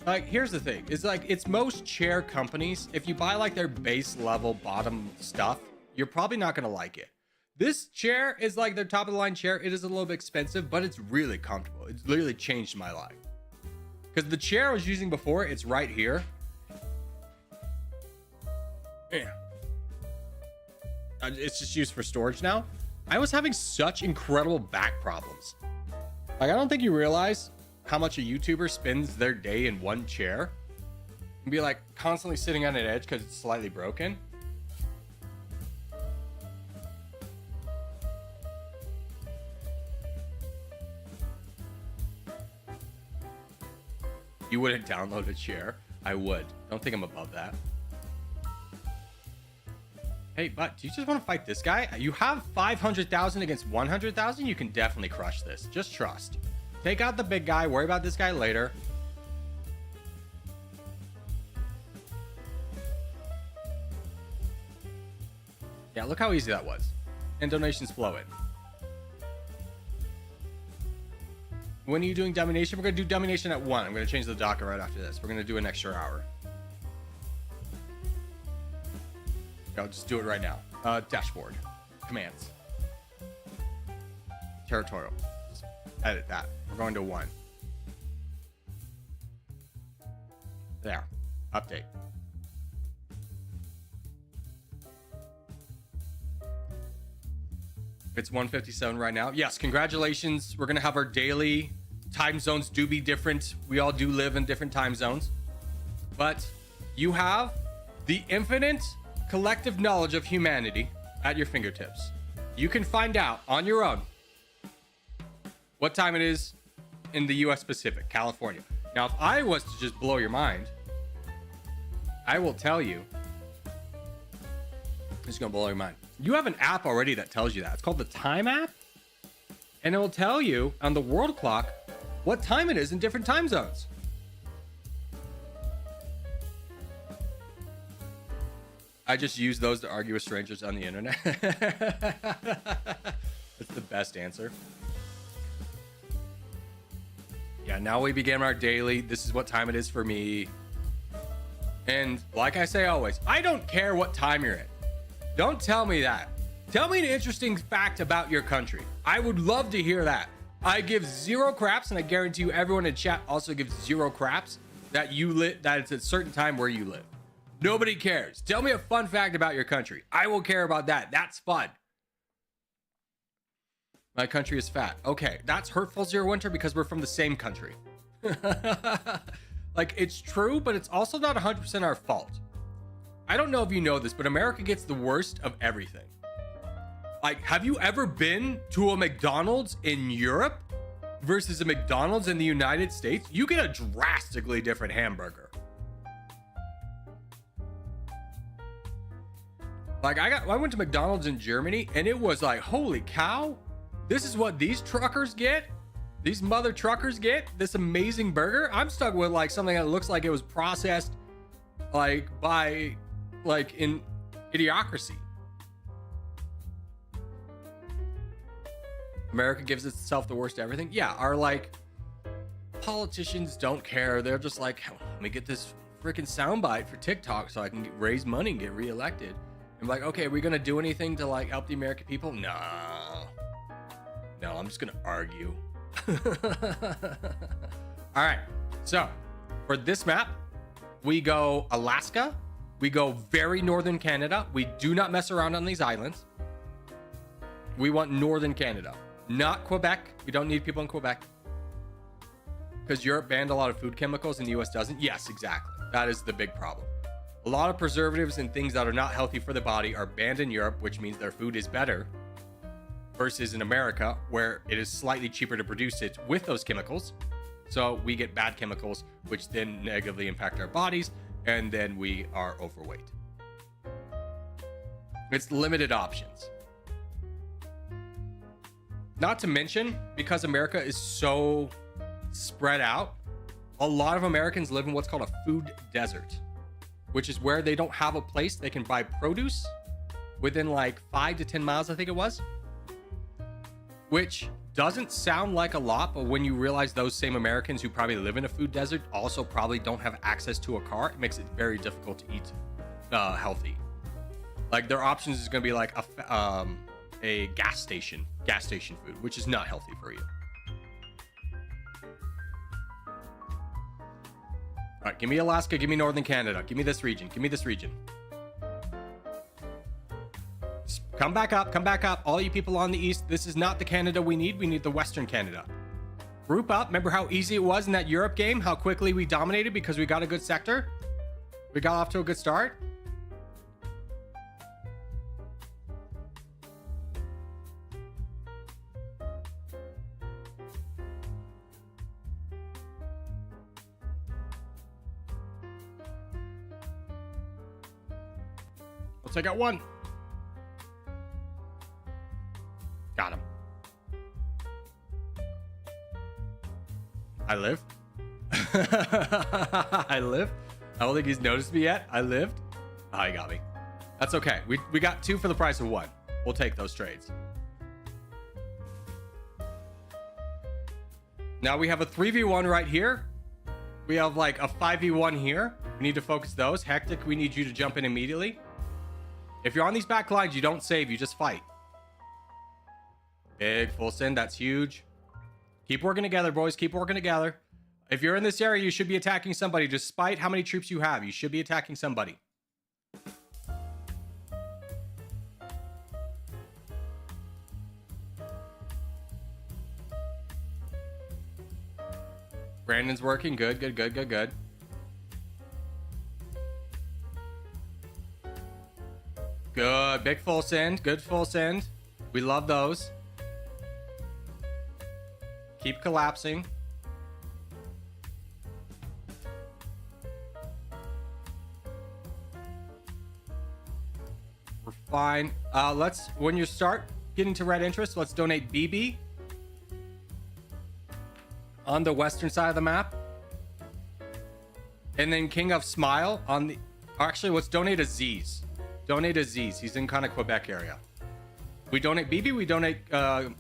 like, here's the thing. It's like, it's most chair companies. If you buy like their base level bottom stuff, you're probably not gonna like it. This chair is like their top of the line chair. It is a little bit expensive, but it's really comfortable. It's literally changed my life. Because the chair I was using before, it's right here. Yeah. It's just used for storage now. I was having such incredible back problems. Like, I don't think you realize how much a YouTuber spends their day in one chair and be like constantly sitting on an edge because it's slightly broken. You wouldn't download a chair? I would. Don't think I'm above that. Hey, but do you just want to fight this guy? You have 500,000 against 100,000. You can definitely crush this. Just trust. Take out the big guy. Worry about this guy later. Yeah, look how easy that was. And donations flow in. When are you doing domination? We're going to do domination at 1. I'm going to change the docket right after this. We're going to do an extra hour. I'll just do it right now. Dashboard. Commands. Territorial. Just edit that. We're going to 1. There. Update. It's 1:57 right now. Yes, congratulations. We're going to have our daily time zones do be different. We all do live in different time zones. But you have the infinite collective knowledge of humanity at your fingertips. You can find out on your own what time it is in the US Pacific, California. Now, if I was to just blow your mind, I will tell you, it's going to blow your mind. You have an app already that tells you that. It's called the Time app. And it will tell you on the world clock what time it is in different time zones. I just use those to argue with strangers on the internet. That's the best answer. Yeah, now we begin our daily. This is what time it is for me. And like I say always, I don't care what time you're in. Don't tell me that. Tell me an interesting fact about your country. I would love to hear that. I give 0 craps, and I guarantee you everyone in chat also gives 0 craps that that it's a certain time where you live. Nobody cares. Tell me a fun fact about your country. I will care about that. That's fun. My country is fat. Okay, that's hurtful, Zero Winter, because we're from the same country. Like, it's true, but it's also not 100% our fault. I don't know if you know this, but America gets the worst of everything. Like, have you ever been to a McDonald's in Europe versus a McDonald's in the United States? You get a drastically different hamburger. Like, I went to McDonald's in Germany, and it was like, holy cow, this is what these truckers get? These mother truckers get? This amazing burger? I'm stuck with like something that looks like it was processed like by like in Idiocracy. America gives itself the worst everything. Yeah, our like politicians don't care. They're just like, let me get this freaking soundbite for TikTok so I can raise money and get reelected. I'm like, okay, are we gonna do anything to like help the American people? No, I'm just gonna argue. All right, so for this map, we go Alaska, we go very northern Canada. We do not mess around on these islands. We want northern Canada, not Quebec. We don't need people in Quebec because Europe banned a lot of food chemicals and the US doesn't. Yes, exactly. That is the big problem. A lot of preservatives and things that are not healthy for the body are banned in Europe, which means their food is better versus in America, where it is slightly cheaper to produce it with those chemicals. So we get bad chemicals, which then negatively impact our bodies, and then we are overweight. It's limited options. Not to mention, because America is so spread out, a lot of Americans live in what's called a food desert, which is where they don't have a place they can buy produce within like 5 to 10 miles, I think it was. Which doesn't sound like a lot, but when you realize those same Americans who probably live in a food desert also probably don't have access to a car, it makes it very difficult to eat healthy. Like their options is going to be like a gas station food, which is not healthy for you. All right, give me Alaska, give me Northern Canada, give me this region, Come back up, all you people on the east. This is not the Canada we need the Western Canada. Group up. Remember how easy it was in that Europe game, how quickly we dominated because we got a good sector? We got off to a good start. Let's take out one. Got him. I live. I live. I don't think he's noticed me yet. I lived. Oh, he got me. That's okay. We got 2 for the price of 1. We'll take those trades. Now we have a 3v1 right here. We have like a 5v1 here. We need to focus those. Hectic, we need you to jump in immediately. If you're on these back lines, you don't save, you just fight. Big full send, that's huge. Keep working together, boys. Keep working together. If you're in this area, you should be attacking somebody. Despite how many troops you have, you should be attacking somebody. Brandon's working. Good, good, good, good, good. Good. Big full send. Good full send. We love those. Keep collapsing. We're fine. Let's, when you start getting to red interest, let's donate BB on the western side of the map. And then King of Smile on the, actually, let's donate Aziz. Donate Aziz. He's in kind of Quebec area. We donate BB, we donate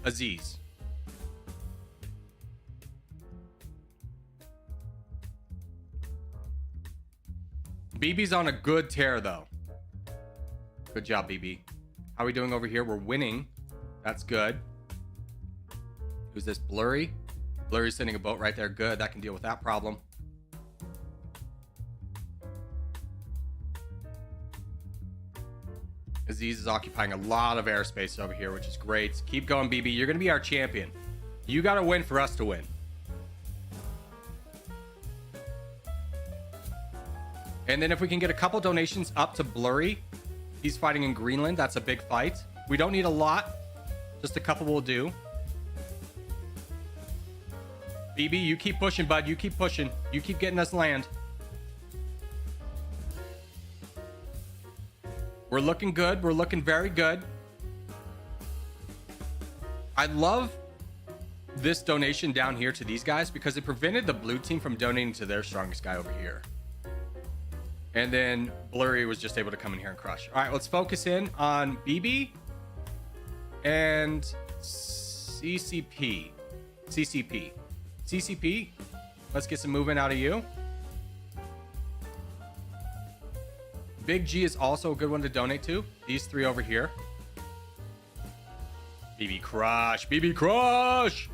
Aziz. BB's on a good tear, though. Good job, BB. How are we doing over here? We're winning. That's good. Who's this? Blurry? Blurry's sending a boat right there. Good. That can deal with that problem. Aziz is occupying a lot of airspace over here, which is great. Keep going, BB. You're going to be our champion. You got to win for us to win. And then if we can get a couple donations up to Blurry, he's fighting in Greenland. That's a big fight. We don't need a lot. Just a couple will do. BB, you keep pushing, bud. You keep pushing. You keep getting us land. We're looking good. We're looking very good. I love this donation down here to these guys because it prevented the blue team from donating to their strongest guy over here. And then Blurry was just able to come in here and crush. All right, let's focus in on BB and CCP. CCP, let's get some movement out of you. Big G is also a good one to donate to. These three over here. BB crush, BB crush.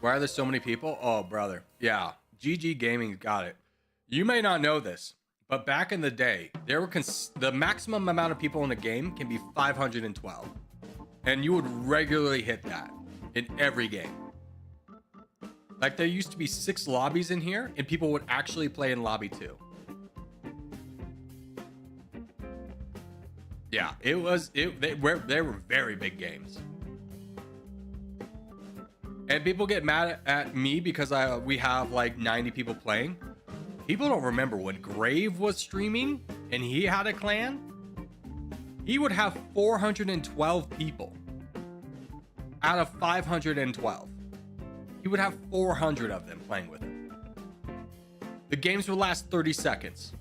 Why are there so many people? Oh, brother. Yeah. GG Gaming got it. You may not know this, but back in the day, there were the maximum amount of people in the game can be 512. And you would regularly hit that in every game. Like there used to be 6 lobbies in here and people would actually play in lobby 2. Yeah, they were very big games. And people get mad at me because we have like 90 people playing. People don't remember when Grave was streaming and he had a clan. He would have 412 people out of 512. He would have 400 of them playing with him. The games would last 30 seconds.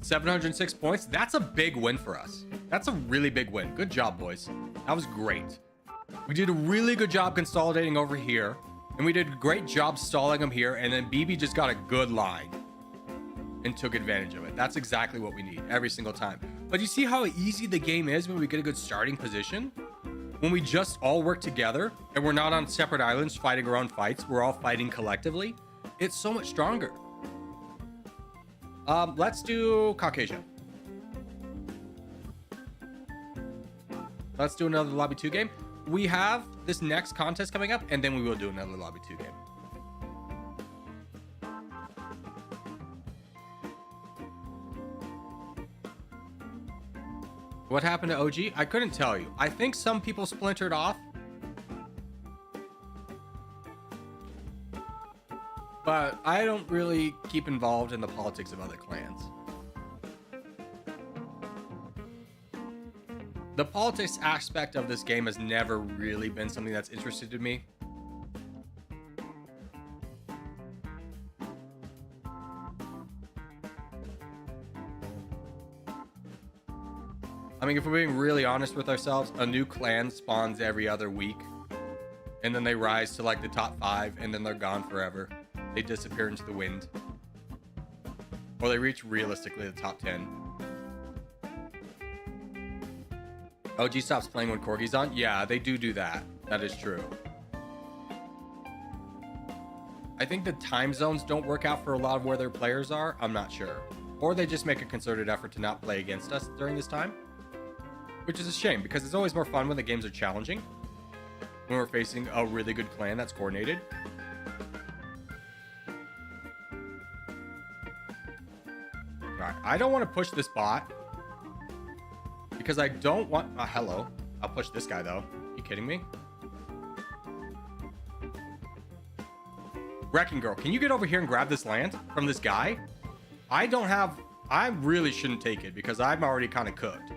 $706 points. That's a big win for us. That's a really big win. Good job, boys. That was great. We did a really good job consolidating over here, and we did a great job stalling them here, and then BB just got a good line and took advantage of it. That's exactly what we need every single time. But you see how easy the game is when we get a good starting position? When we just all work together, and we're not on separate islands fighting our own fights, we're all fighting collectively. It's so much stronger. Let's do Caucasian. Let's do another Lobby 2 game. We have this next contest coming up, and then we will do another Lobby 2 game. What happened to OG? I couldn't tell you. I think some people splintered off. But I don't really keep involved in the politics of other clans. The politics aspect of this game has never really been something that's interested in me. I mean, if we're being really honest with ourselves, a new clan spawns every other week. And then they rise to like the top 5 and then they're gone forever. They disappear into the wind. Or they reach realistically the top 10. OG stops playing when Corgi's on? Yeah, they do that. That is true. I think the time zones don't work out for a lot of where their players are. I'm not sure. Or they just make a concerted effort to not play against us during this time. Which is a shame, because it's always more fun when the games are challenging. When we're facing a really good clan that's coordinated. Alright, I don't want to push this bot. Because I don't want... hello. I'll push this guy, though. Are you kidding me? Wrecking Girl, can you get over here and grab this land from this guy? I really shouldn't take it, because I'm already kind of cooked.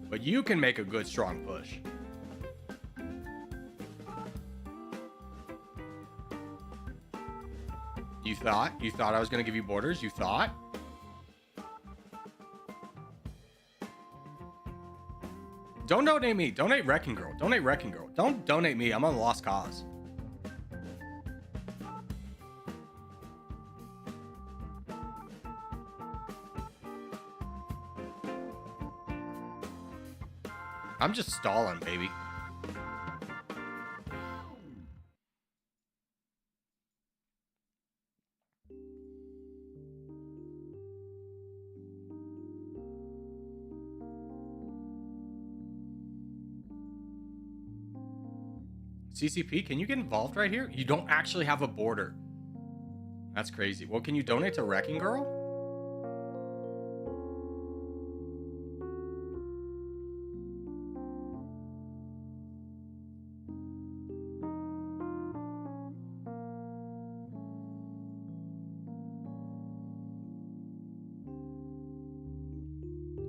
But you can make a good, strong push. You thought I was going to give you borders? You thought? Don't donate me. Donate Wrecking Girl. Donate Wrecking Girl. Don't donate me. I'm on a lost cause. I'm just stalling, baby. CCP, can you get involved right here? You don't actually have a border. That's crazy. Well, can you donate to Wrecking Girl?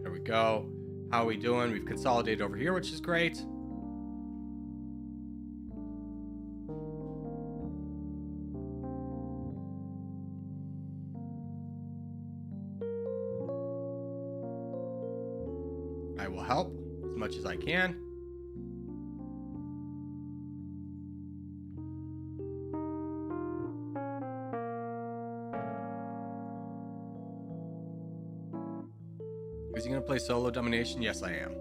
There we go. How are we doing? We've consolidated over here, which is great. I will help as much as I can. Is he going to play solo domination? Yes, I am.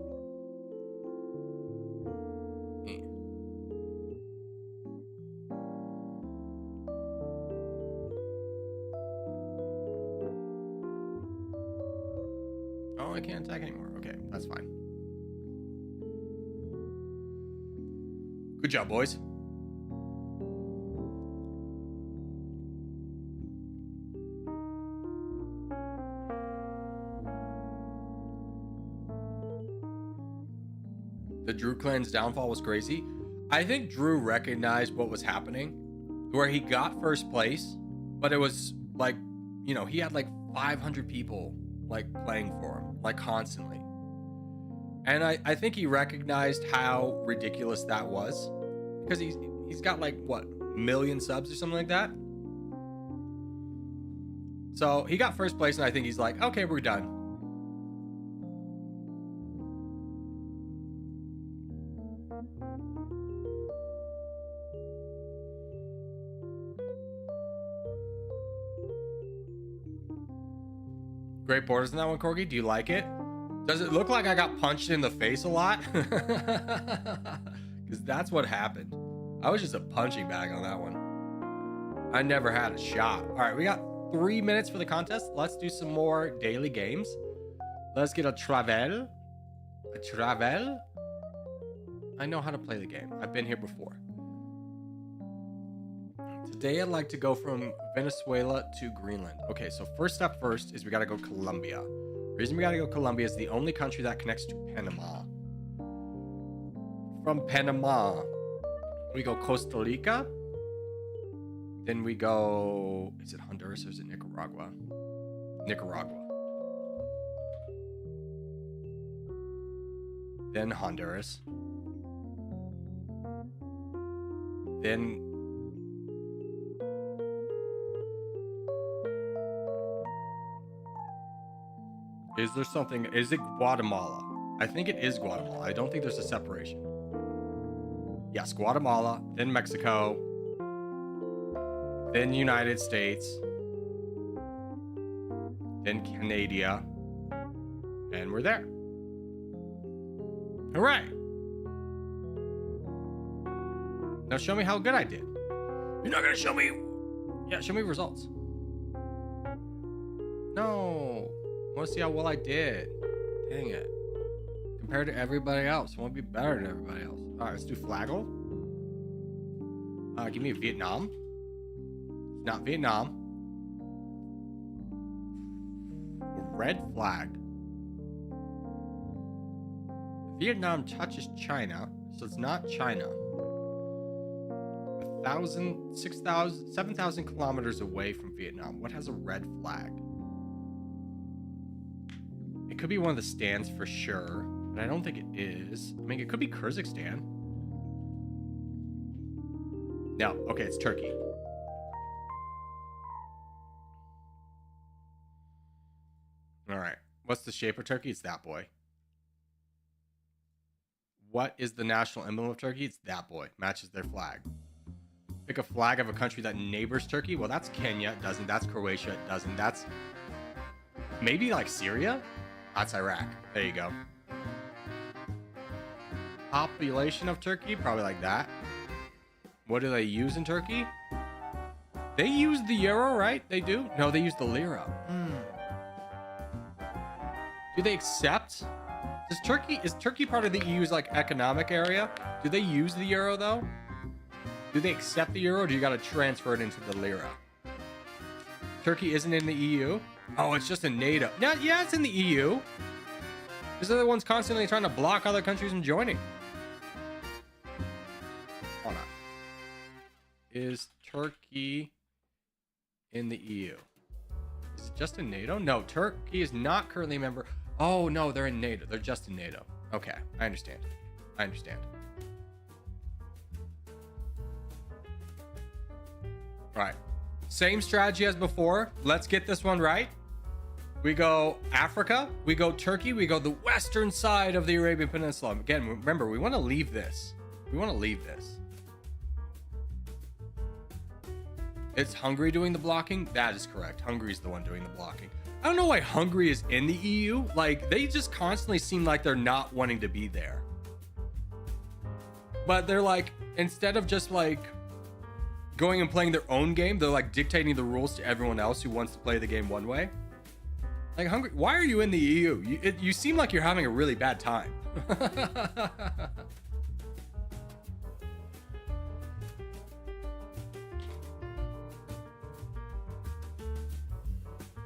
Oh, I can't attack anymore. Okay, that's fine. Good job, boys. The Drew clan's downfall was crazy. I think Drew recognized what was happening, where he got first place, but it was like, you know, he had like 500 people like playing for him, like constantly. And I think he recognized how ridiculous that was, because he's got like what, 1 million subs or something like that. So he got first place, and I think he's like, okay, we're done. Great borders in that one, Corgi. Do you like it? Does it look like I got punched in the face a lot? Because that's what happened. I was just a punching bag on that one. I never had a shot. All right, we got 3 minutes for the contest. Let's do some more daily games. Let's get a travel. A travel. I know how to play the game. I've been here before. Today I'd like to go from Venezuela to Greenland. Okay, so first step first is we gotta go Colombia. The reason we gotta go Colombia is the only country that connects to Panama. From Panama, we go Costa Rica. Then we go, is it Honduras or is it Nicaragua? Nicaragua. then Honduras, then is there something? Is it Guatemala? I think it is Guatemala. I don't think there's a separation. Yes, Guatemala, then Mexico, then United States, then Canada, and we're there. All right. Now show me how good I did. You're not gonna show me. Yeah, show me results. No, I want to see how well I did. Dang it. Compared to everybody else, I want to be better than everybody else. All right, let's do Flaggle. Give me Vietnam. It's not Vietnam. Red flag. Vietnam touches China, so it's not China. 7,000 kilometers away from Vietnam. What has a red flag? It could be one of the stands for sure, but I don't think it is. I mean, it could be Kyrgyzstan. No, okay, it's Turkey. All right, what's the shape of Turkey? It's that boy. What is the national emblem of Turkey? It's that boy. Matches their flag. Pick a flag of a country that neighbors Turkey. Well, that's Kenya. It doesn't. That's Croatia. It doesn't. That's maybe like Syria. That's Iraq. There you go. Population of Turkey, probably like that. What do they use in Turkey? They use the euro, right? They do? No, they use the lira. Do they accept? Is Turkey part of the EU's like economic area? Do they use the euro though? Do they accept the euro, or do you got to transfer it into the lira? Turkey isn't in the EU. Oh, it's just in NATO. Yeah, it's in the EU. Because they're the ones constantly trying to block other countries from joining. Hold on. Is Turkey in the EU? Is it just in NATO? No, Turkey is not currently a member. Oh, no, they're in NATO. They're just in NATO. Okay, I understand. All right. Same strategy as before. Let's get this one right. We go Africa. We go Turkey. We go the western side of the Arabian Peninsula. Again, remember, we want to leave this. It's Hungary doing the blocking. That is correct. Hungary's the one doing the blocking. I don't know why Hungary is in the EU. Like, they just constantly seem like they're not wanting to be there. But they're like, instead of just like going and playing their own game, they're like dictating the rules to everyone else who wants to play the game one way. Like, Hungary, why are you in the EU? You seem like you're having a really bad time.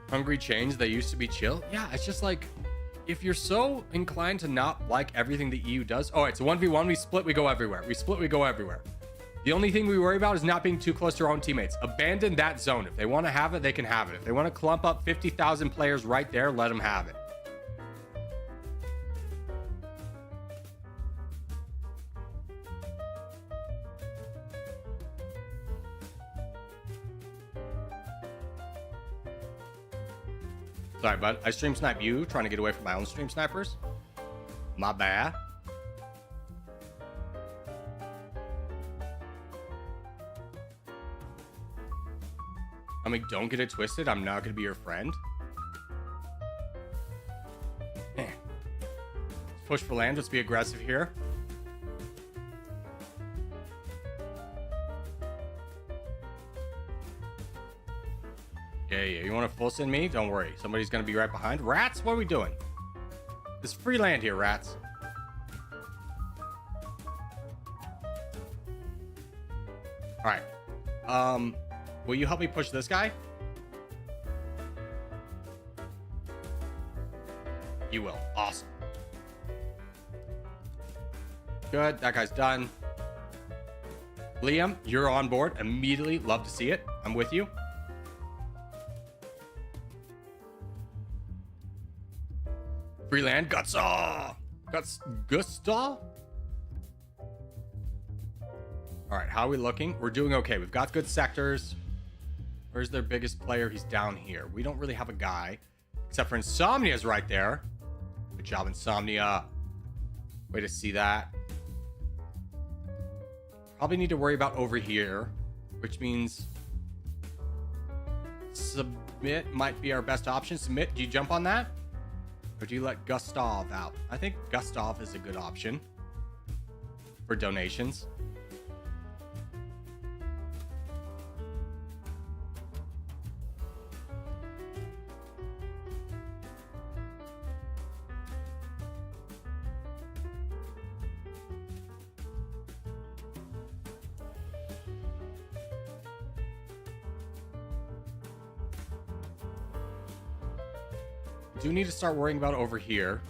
Hungary changed. They used to be chill. Yeah, it's just like, if you're so inclined to not like everything the EU does. All right, so 1v1, we split, we go everywhere. The only thing we worry about is not being too close to our own teammates. Abandon that zone. If they want to have it, they can have it. If they want to clump up 50,000 players right there, let them have it. Sorry, bud. I stream snipe you, trying to get away from my own stream snipers. My bad. I mean, don't get it twisted. I'm not going to be your friend. Let's push for land. Let's be aggressive here. Yeah. You want to full send me? Don't worry. Somebody's going to be right behind. Rats, what are we doing? There's free land here, rats. All right. Will you help me push this guy? You will. Awesome. Good. That guy's done. Liam, you're on board. Immediately. Love to see it. I'm with you. Free land. Gutsaw. That's Gustav. All right, how are we looking? We're doing okay. We've got good sectors. Where's their biggest player? He's down here. We don't really have a guy, except for Insomnia's right there. Good job, Insomnia. Way to see that. Probably need to worry about over here, which means Submit might be our best option. Submit, do you jump on that? Or do you let Gustav out? I think Gustav is a good option for donations. Do need to start worrying about over here.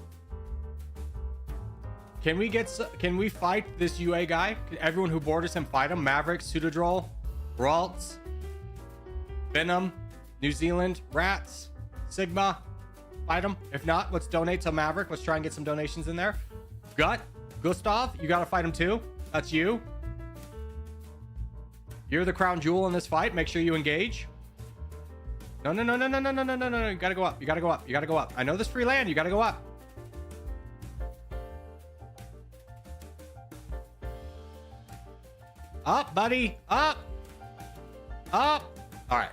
Can we fight this UA guy? Can everyone who borders him fight him? Maverick, Pseudodroll, Raltz, Venom, New Zealand, Rats, Sigma, fight him. If not, let's donate to Maverick. Let's try and get some donations in there. Gut, Gustav, you gotta fight him too. That's you. You're the crown jewel in this fight. Make sure you engage. No. You gotta go up. You gotta go up. You gotta go up. I know this free land. You gotta go up. Up, buddy. Up. Up. All right.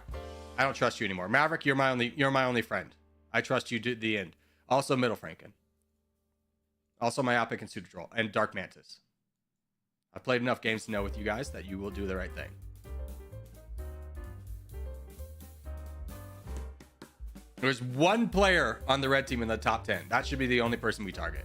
I don't trust you anymore. Maverick, you're my only friend. I trust you to the end. Also, Middle Franken. Also, Myopic and Pseudodroll. And Dark Mantis. I've played enough games to know with you guys that you will do the right thing. There's one player on the red team in the top 10. That should be the only person we target.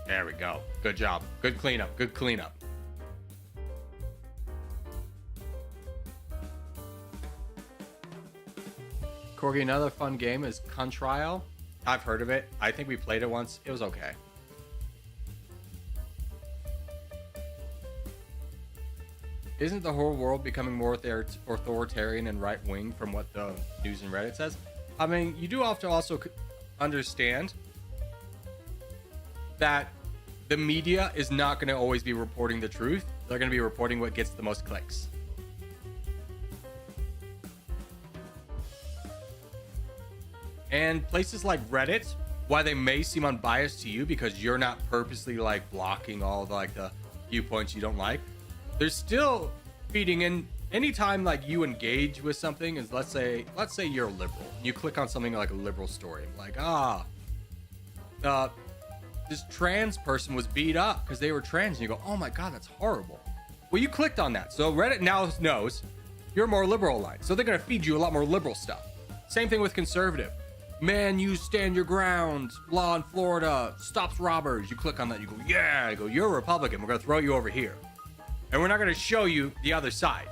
There we go. Good job. Good cleanup. Good cleanup. Corgi, another fun game is Contrial. I've heard of it. I think we played it once. It was okay. Isn't the whole world becoming more authoritarian and right-wing from what the news and Reddit says? I mean, you do have to also understand that the media is not going to always be reporting the truth. They're going to be reporting what gets the most clicks. And places like Reddit, while they may seem unbiased to you because you're not purposely like blocking all the viewpoints you don't like, they're still feeding in. Anytime like you engage with something, is let's say you're a liberal, you click on something like a liberal story, like this trans person was beat up because they were trans, and you go, oh my god, that's horrible. Well, you clicked on that, so Reddit now knows you're more liberal aligned, so they're gonna feed you a lot more liberal stuff. Same thing with conservative. Man, you stand your ground. Law in Florida stops robbers. You click on that, you go, yeah. I go, you're a Republican. We're gonna throw you over here. And we're not going to show you the other side.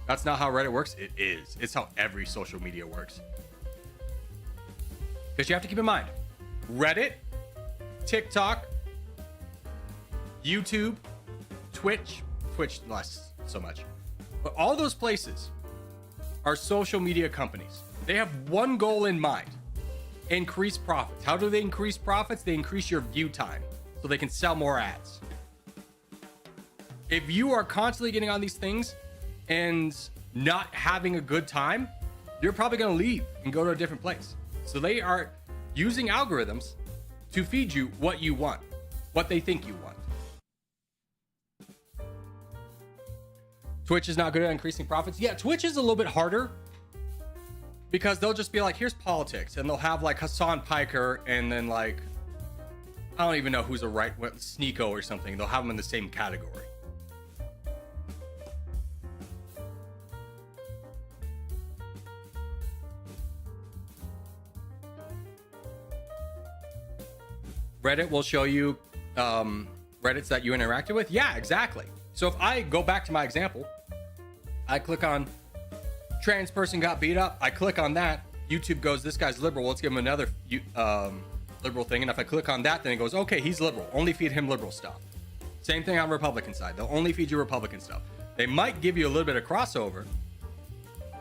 That's not how Reddit works. It is. It's how every social media works. Because you have to keep in mind, Reddit, TikTok, YouTube, Twitch less so much. But all those places are social media companies. They have one goal in mind. Increase profits. How do they increase profits? They increase your view time so they can sell more ads. If you are constantly getting on these things and not having a good time, you're probably going to leave and go to a different place. So they are using algorithms to feed you what you want, what they think you want. Twitch is not good at increasing profits. Yeah, Twitch is a little bit harder, because they'll just be like, here's politics. And they'll have like Hassan Piker and then like, I don't even know who's a right, Sneeko or something. They'll have them in the same category. Reddit will show you Reddits that you interacted with. Yeah, exactly. So if I go back to my example, I click on trans person got beat up. I click on that. YouTube goes, this guy's liberal. Let's give him another liberal thing. And if I click on that, then it goes, okay, he's liberal. Only feed him liberal stuff. Same thing on Republican side. They'll only feed you Republican stuff. They might give you a little bit of crossover,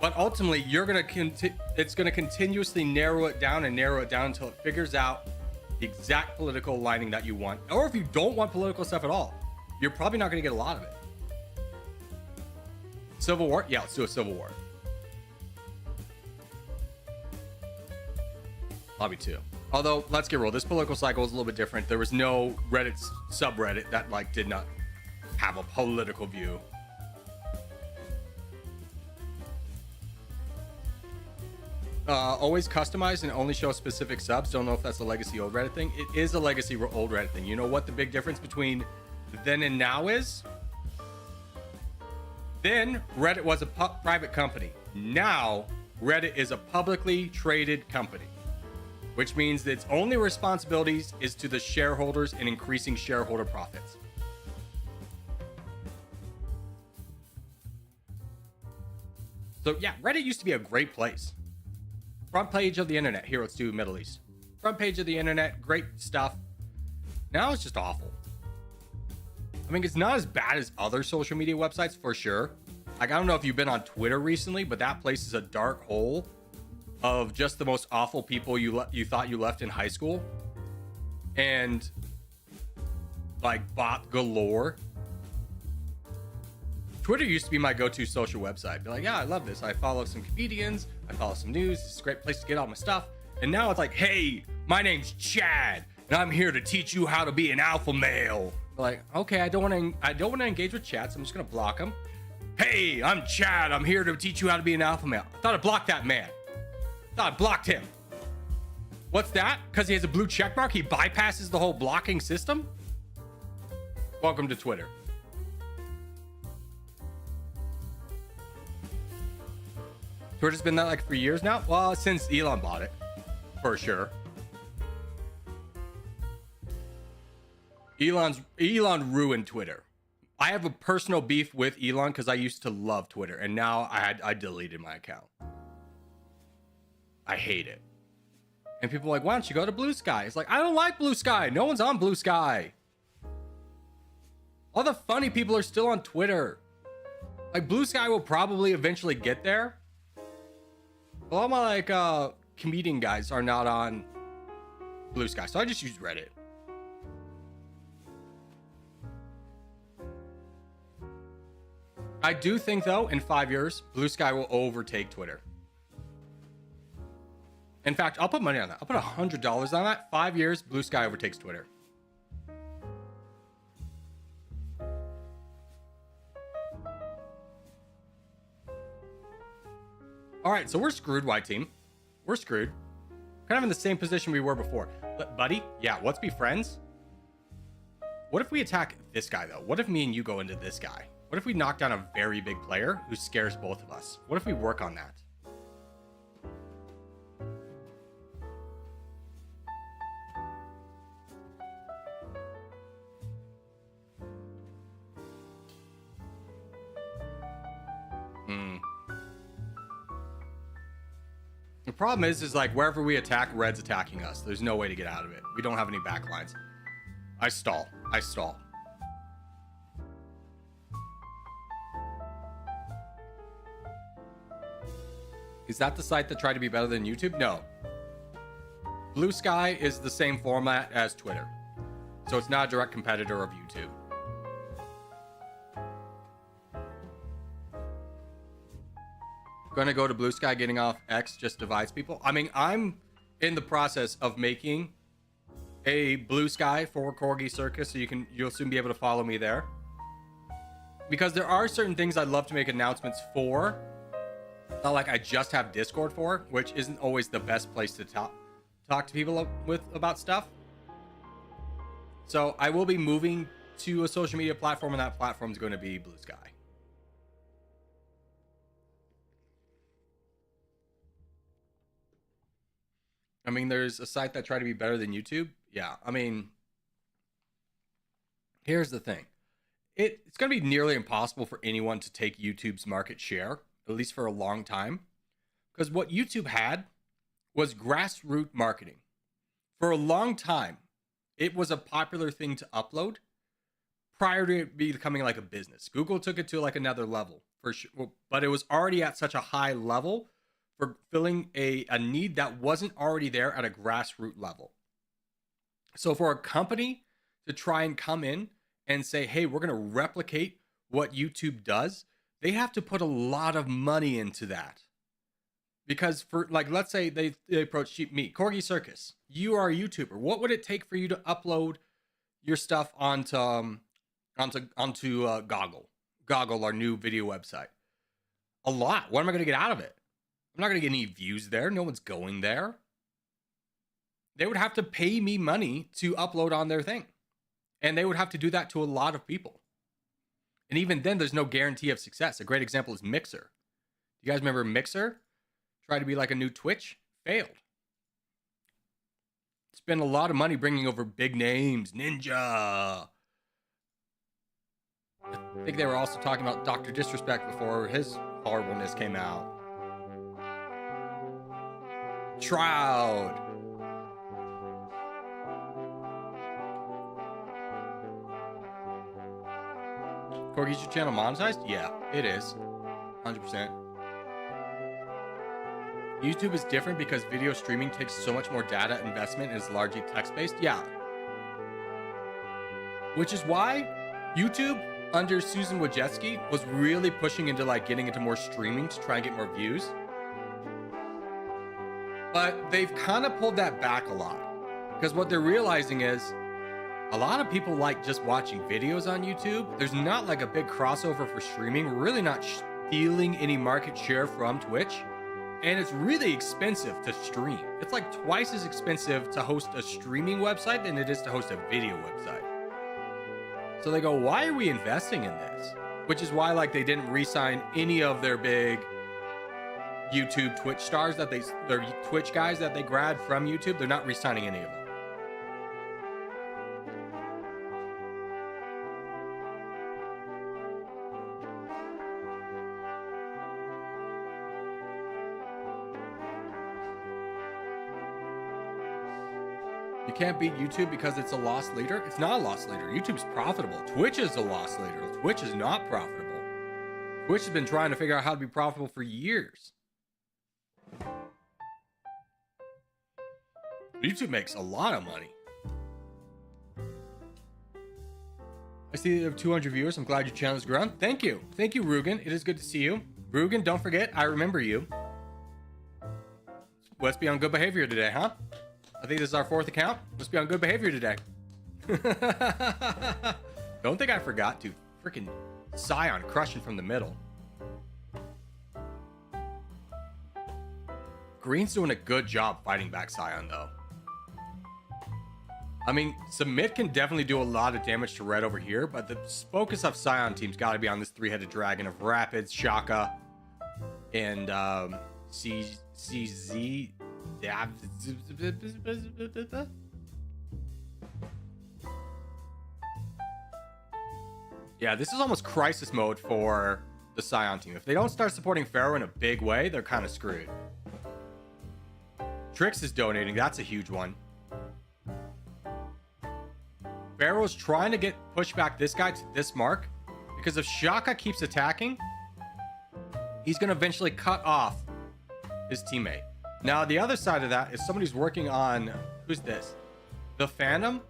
but ultimately it's gonna continuously narrow it down until it figures out the exact political lining that you want. Or if you don't want political stuff at all, you're probably not gonna get a lot of it. Civil War? Yeah, let's do a Civil War. Lobby 2. Although, let's get real, this political cycle is a little bit different. There was no Reddit subreddit that like did not have a political view. Always customized and only show specific subs. Don't know if that's a legacy old Reddit thing. It is a legacy old Reddit thing. You know what the big difference between then and now is? Then Reddit was a private company. Now Reddit is a publicly traded company, which means that its only responsibilities is to the shareholders and increasing shareholder profits. So yeah, Reddit used to be a great place. Front page of the internet. Here, let's do Middle East. Front page of the internet, great stuff. Now it's just awful. I mean, it's not as bad as other social media websites for sure. Like, I don't know if you've been on Twitter recently, but that place is a dark hole of just the most awful people you thought you left in high school. And like bot galore. Twitter used to be my go-to social website. Be like, yeah, I love this. I follow some comedians. I follow some news. It's a great place to get all my stuff. And now it's like, hey, my name's Chad, and I'm here to teach you how to be an alpha male. Like, okay, I don't want to engage with Chad, so I'm just gonna block him. Hey, I'm Chad. I'm here to teach you how to be an alpha male. I thought I blocked that man. I thought I blocked him. What's that? Because he has a blue check mark, he bypasses the whole blocking system? Welcome to Twitter. Twitter's been that like for years now? Well, since Elon bought it, for sure. Elon ruined Twitter. I have a personal beef with Elon because I used to love Twitter, and now I deleted my account. I hate it. And people are like, why don't you go to Blue Sky? It's like, I don't like Blue Sky. No one's on Blue Sky. All the funny people are still on Twitter. Like, Blue Sky will probably eventually get there. But all my like comedian guys are not on Blue Sky, so I just use Reddit. I do think though, in 5 years, Blue Sky will overtake Twitter. In fact, I'll put money on that. I'll put $100 on that. 5 years, Blue Sky overtakes Twitter. All right, so we're screwed, white team. We're screwed. Kind of in the same position we were before. But buddy, yeah, let's be friends. What if we attack this guy though? What if me and you go into this guy? What if we knock down a very big player who scares both of us? What if we work on that? The problem is like wherever we attack, red's attacking us. There's no way to get out of it. We don't have any backlines. I stall. Is that the site that tried to be better than YouTube? No. Blue Sky is the same format as Twitter. So it's not a direct competitor of YouTube. Gonna go to Blue Sky, getting off X just divides people. I mean, I'm in the process of making a Blue Sky for Corgi Circus, so you'll soon be able to follow me there. Because there are certain things I'd love to make announcements for. Not like I just have Discord for, which isn't always the best place to talk to people about stuff. So I will be moving to a social media platform, and that platform is going to be Blue Sky. I mean, there's a site that tried to be better than YouTube. Yeah, I mean, here's the thing. It's going to be nearly impossible for anyone to take YouTube's market share, at least for a long time. Because what YouTube had was grassroots marketing. For a long time, it was a popular thing to upload. prior to it becoming like a business. Google took it to like another level for sure, but it was already at such a high level for filling a need that wasn't already there at a grassroots level. So for a company to try and come in and say, hey, we're going to replicate what YouTube does, they have to put a lot of money into that. Because for like, let's say they approach me, Corgi Circus, you are a YouTuber. What would it take for you to upload your stuff onto Goggle, our new video website? A lot. What am I going to get out of it? I'm not going to get any views there. No one's going there. They would have to pay me money to upload on their thing. And they would have to do that to a lot of people. And even then, there's no guarantee of success. A great example is Mixer. You guys remember Mixer? Tried to be like a new Twitch, failed. Spent a lot of money bringing over big names, Ninja. I think they were also talking about Dr. Disrespect before his horribleness came out. Shroud. Corgi's your channel monetized? Yeah, it is. 100%. YouTube is different because video streaming takes so much more data investment and is largely text-based. Yeah. Which is why YouTube under Susan Wojcicki was really pushing into like getting into more streaming to try and get more views. But they've kind of pulled that back a lot because what they're realizing is a lot of people like just watching videos on YouTube. There's not like a big crossover for streaming. We're really not stealing any market share from Twitch. And it's really expensive to stream. It's like twice as expensive to host a streaming website than it is to host a video website. So they go, why are we investing in this? Which is why like they didn't re-sign any of their big YouTube Twitch stars their Twitch guys that they grabbed from YouTube. They're not re-signing any of them. You can't beat YouTube because it's a loss leader. It's not a loss leader. YouTube's profitable. Twitch is a loss leader. Twitch is not profitable. Twitch has been trying to figure out how to be profitable for years. YouTube makes a lot of money. I see you have 200 viewers. I'm glad your channel is growing. Thank you. Thank you, Rugen. It is good to see you. Rugen, don't forget, I remember you. Let's be on good behavior today, huh? I think this is our 4th account. Let's be on good behavior today. Don't think I forgot to. Freaking Scion crushing from the middle. Green's doing a good job fighting back Scion, though. I mean, Submit can definitely do a lot of damage to red over here, but the focus of Scion team's got to be on this 3-headed dragon of Rapids, Shaka, and CZ. Yeah, this is almost crisis mode for the Scion team. If they don't start supporting Pharaoh in a big way, they're kind of screwed. Trix is donating. That's a huge one. Pharaoh's trying to push back this guy to this mark because if Shaka keeps attacking, he's going to eventually cut off his teammate. Now, the other side of that is somebody's working on... Who's this? The Phantom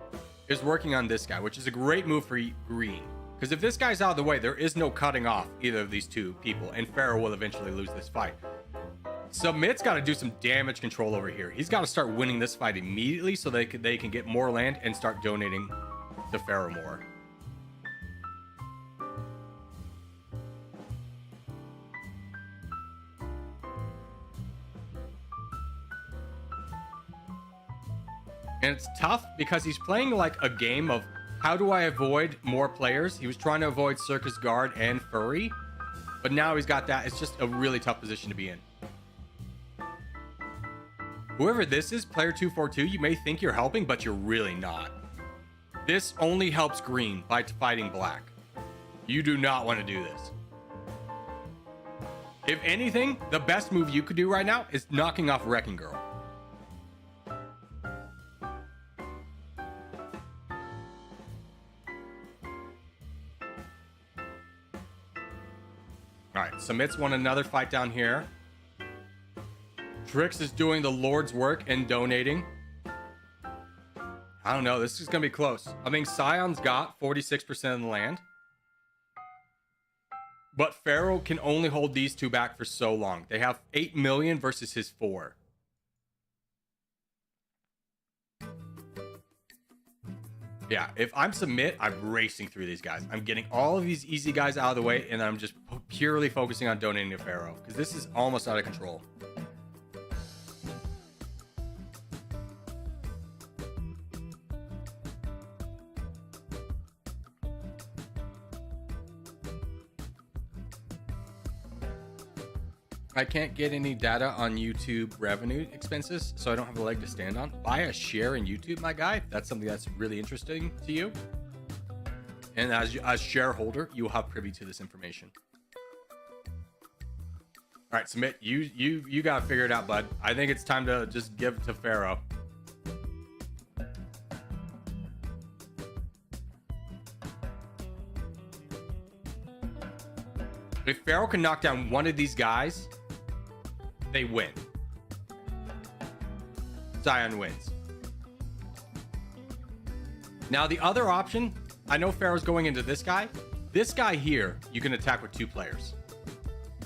is working on this guy, which is a great move for Green. Because if this guy's out of the way, there is no cutting off either of these two people, and Pharaoh will eventually lose this fight. Submit's got to do some damage control over here. He's got to start winning this fight immediately so they can get more land and start donating to Pharaoh more. And it's tough because he's playing like a game of how do I avoid more players? He was trying to avoid Circus Guard and Furry, but now he's got that. It's just a really tough position to be in. Whoever this is, player 242, you may think you're helping, but you're really not. This only helps Green by fighting Black. You do not want to do this. If anything, the best move you could do right now is knocking off Wrecking Girl. Submit's won another fight down here. Trix is doing the Lord's work and donating. I don't know. This is going to be close. I mean, Scion's got 46% of the land. But Pharaoh can only hold these two back for so long. They have 8 million versus his 4. Yeah, if I'm Submit, I'm racing through these guys. I'm getting all of these easy guys out of the way, and I'm just purely focusing on donating to Pharaoh. Because this is almost out of control. I can't get any data on YouTube revenue expenses, so I don't have a leg to stand on. Buy a share in YouTube, my guy. If that's something that's really interesting to you. And as a shareholder, you will have privy to this information. All right, Submit. You got to figure it out, bud. I think it's time to just give to Pharaoh. If Pharaoh can knock down one of these guys, they win. Scion wins. Now, the other option, I know Pharaoh's going into this guy. This guy here, you can attack with 2 players.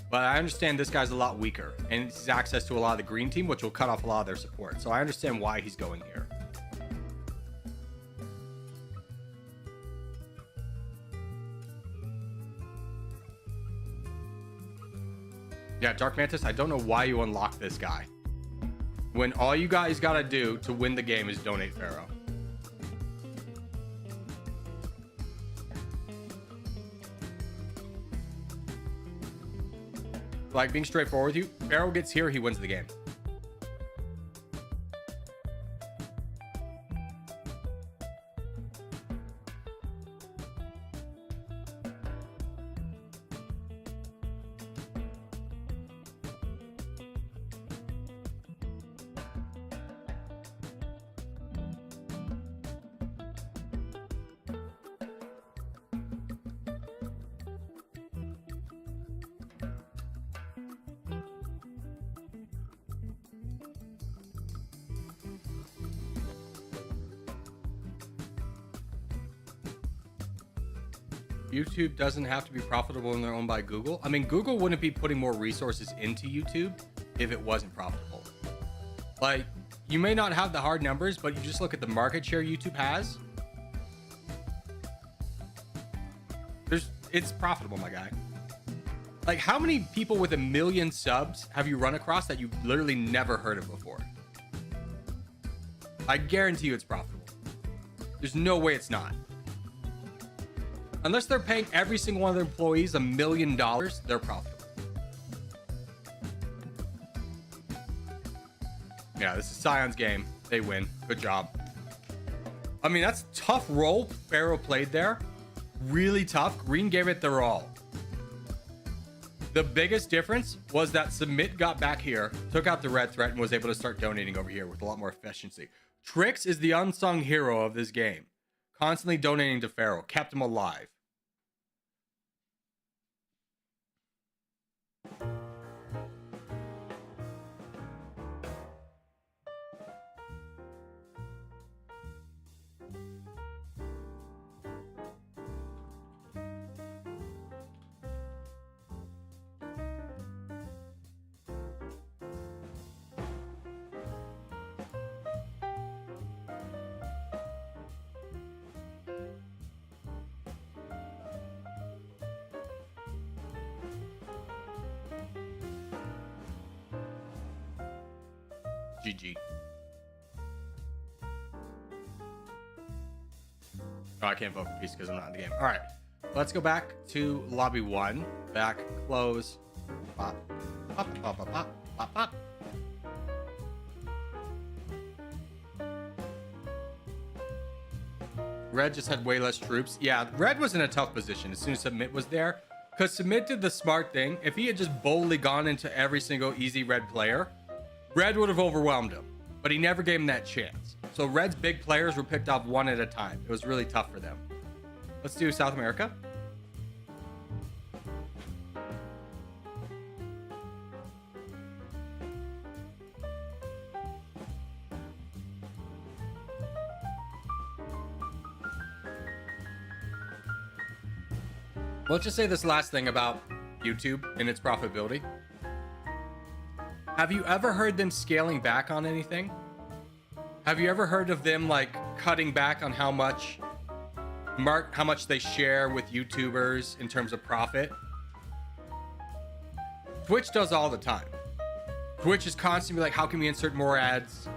But I understand this guy's a lot weaker, and he's access to a lot of the green team, which will cut off a lot of their support. So I understand why he's going here. Yeah, Dark Mantis, I don't know why you unlock this guy. When all you guys gotta do to win the game is donate Pharaoh. Like, being straightforward with you, Pharaoh gets here, he wins the game. YouTube doesn't have to be profitable when they're owned by Google. I mean, Google wouldn't be putting more resources into YouTube if it wasn't profitable. Like, you may not have the hard numbers, but you just look at the market share YouTube has. It's profitable, my guy. Like, how many people with 1 million subs have you run across that you've literally never heard of before? I guarantee you it's profitable. There's no way it's not. Unless they're paying every single one of their employees $1 million, they're profitable. Yeah, this is Scion's game. They win. Good job. I mean, that's a tough role Pharaoh played there. Really tough. Green gave it their all. The biggest difference was that Submit got back here, took out the red threat, and was able to start donating over here with a lot more efficiency. Trix is the unsung hero of this game. Constantly donating to Pharaoh. Kept him alive. GG. Oh, I can't vote for peace because I'm not in the game. All right, let's go back to lobby 1. Back, close. Pop, pop, pop, pop, pop, pop, pop. Red just had way less troops. Yeah, Red was in a tough position as soon as Submit was there, because Submit did the smart thing. If he had just boldly gone into every single easy Red player, Red would have overwhelmed him, but he never gave him that chance. So Red's big players were picked off one at a time. It was really tough for them. Let's do South America. Let's just say this last thing about YouTube and its profitability. Have you ever heard them scaling back on anything? Have you ever heard of them like cutting back on how much they share with YouTubers in terms of profit? Twitch does all the time. Twitch is constantly like, how can we insert more ads?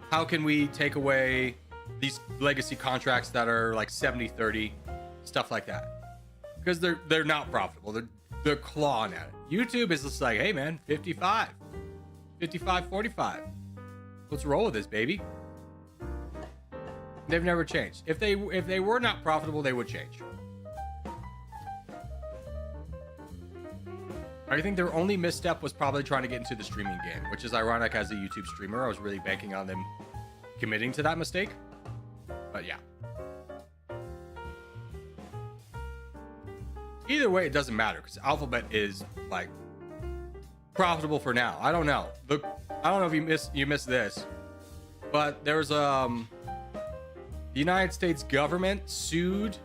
How can we take away these legacy contracts that are like 70-30, stuff like that? Because they're not profitable. They're clawing at it. YouTube is just like, hey man, 55, 45. Let's roll with this, baby. They've never changed. If they were not profitable, they would change. I think their only misstep was probably trying to get into the streaming game, which is ironic. As a YouTube streamer, I was really banking on them committing to that mistake. But yeah. Either way, it doesn't matter because Alphabet is like profitable for now. I don't know. Look, I don't know if you missed this, but there's the United States government sued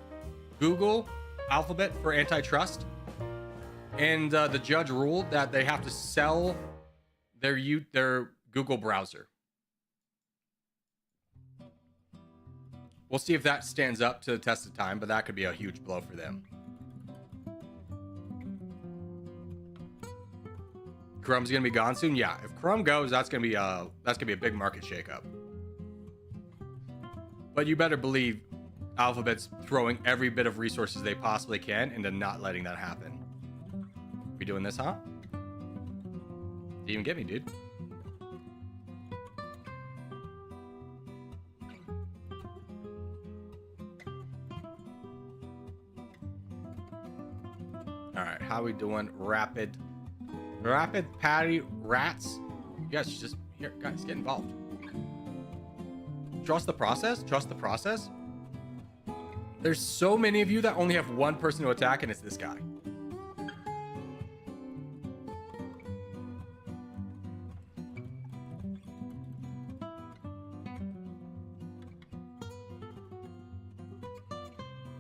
Google, Alphabet for antitrust. And the judge ruled that they have to sell their Google browser. We'll see if that stands up to the test of time, but that could be a huge blow for them. Chrome's gonna be gone soon. Yeah, if Chrome goes, that's gonna be a big market shakeup. But you better believe Alphabet's throwing every bit of resources they possibly can into not letting that happen. We doing this, huh? Didn't even get me, dude. All right, how we doing? Rapid patty rats. You guys just here, guys, get involved. Trust the process. Trust the process. There's so many of you that only have one person to attack, and it's this guy.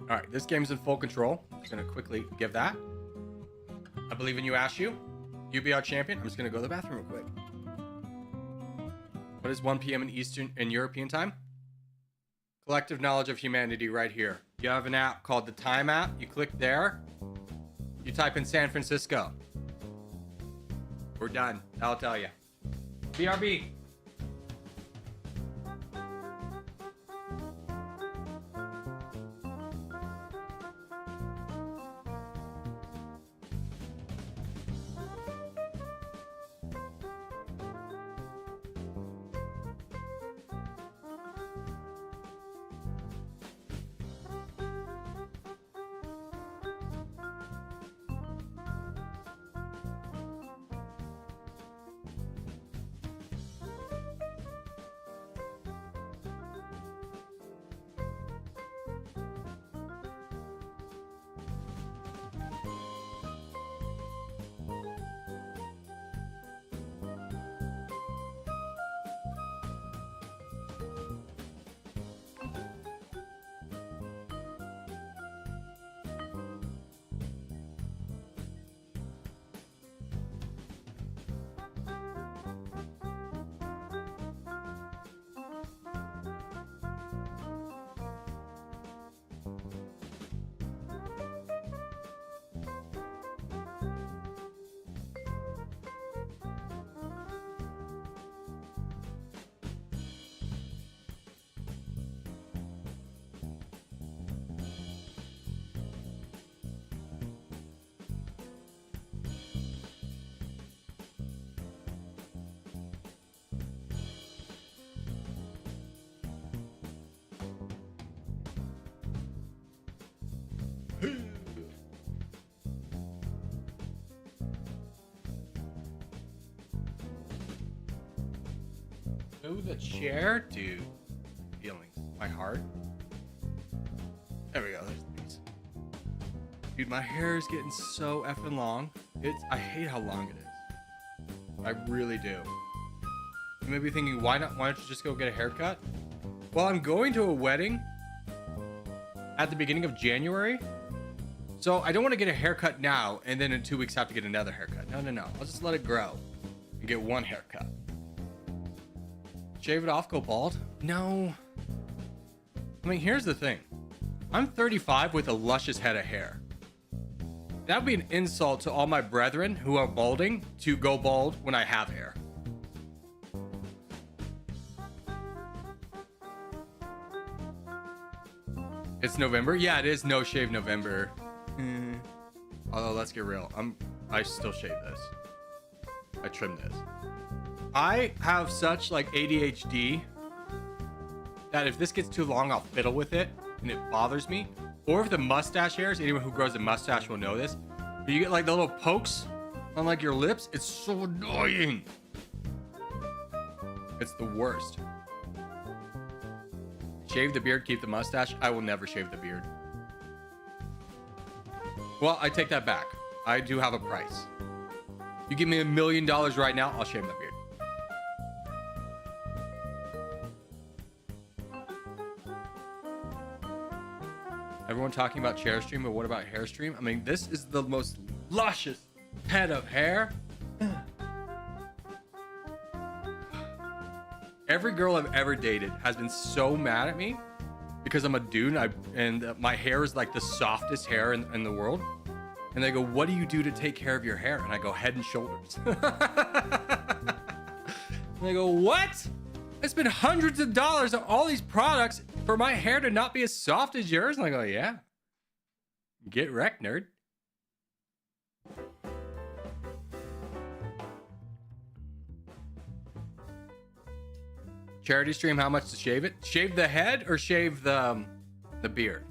All right, this game's in full control. I'm just gonna quickly give that. I believe in you, Ashu. You be our champion. I'm just gonna go to the bathroom real quick. What is 1 p.m. in Eastern and European time? Collective knowledge of humanity right here. You have an app called the Time app. You click there. You type in San Francisco. We're done. I'll tell you. BRB. Oh, the chair? Dude. Feelings. My heart. There we go. There's these. Dude, my hair is getting so effing long. I hate how long it is. I really do. You may be thinking, why don't you just go get a haircut? Well, I'm going to a wedding at the beginning of January. So I don't want to get a haircut now and then in 2 weeks have to get another haircut. No. I'll just let it grow and get one haircut. Shave it off, go bald? No. I mean, here's the thing. I'm 35 with a luscious head of hair. That would be an insult to all my brethren who are balding to go bald when I have hair. It's November? Yeah, it is No Shave November. Although, let's get real. I still shave this. I trim this. I have such like ADHD that if this gets too long, I'll fiddle with it and it bothers me. Or if the mustache hairs, anyone who grows a mustache will know this. But you get like the little pokes on like your lips. It's so annoying. It's the worst. Shave the beard, keep the mustache. I will never shave the beard. Well, I take that back. I do have a price. You give me $1 million right now, I'll shave my beard. Everyone talking about Chairstream, but what about Hairstream? I mean, this is the most luscious head of hair. Every girl I've ever dated has been so mad at me because I'm a dude and my hair is like the softest hair in the world. And they go, what do you do to take care of your hair? And I go, Head and Shoulders. And they go, what? I spent hundreds of dollars on all these products for my hair to not be as soft as yours? And I go, yeah. Get wrecked, nerd. Charity stream, how much to shave it? Shave the head or shave the beard?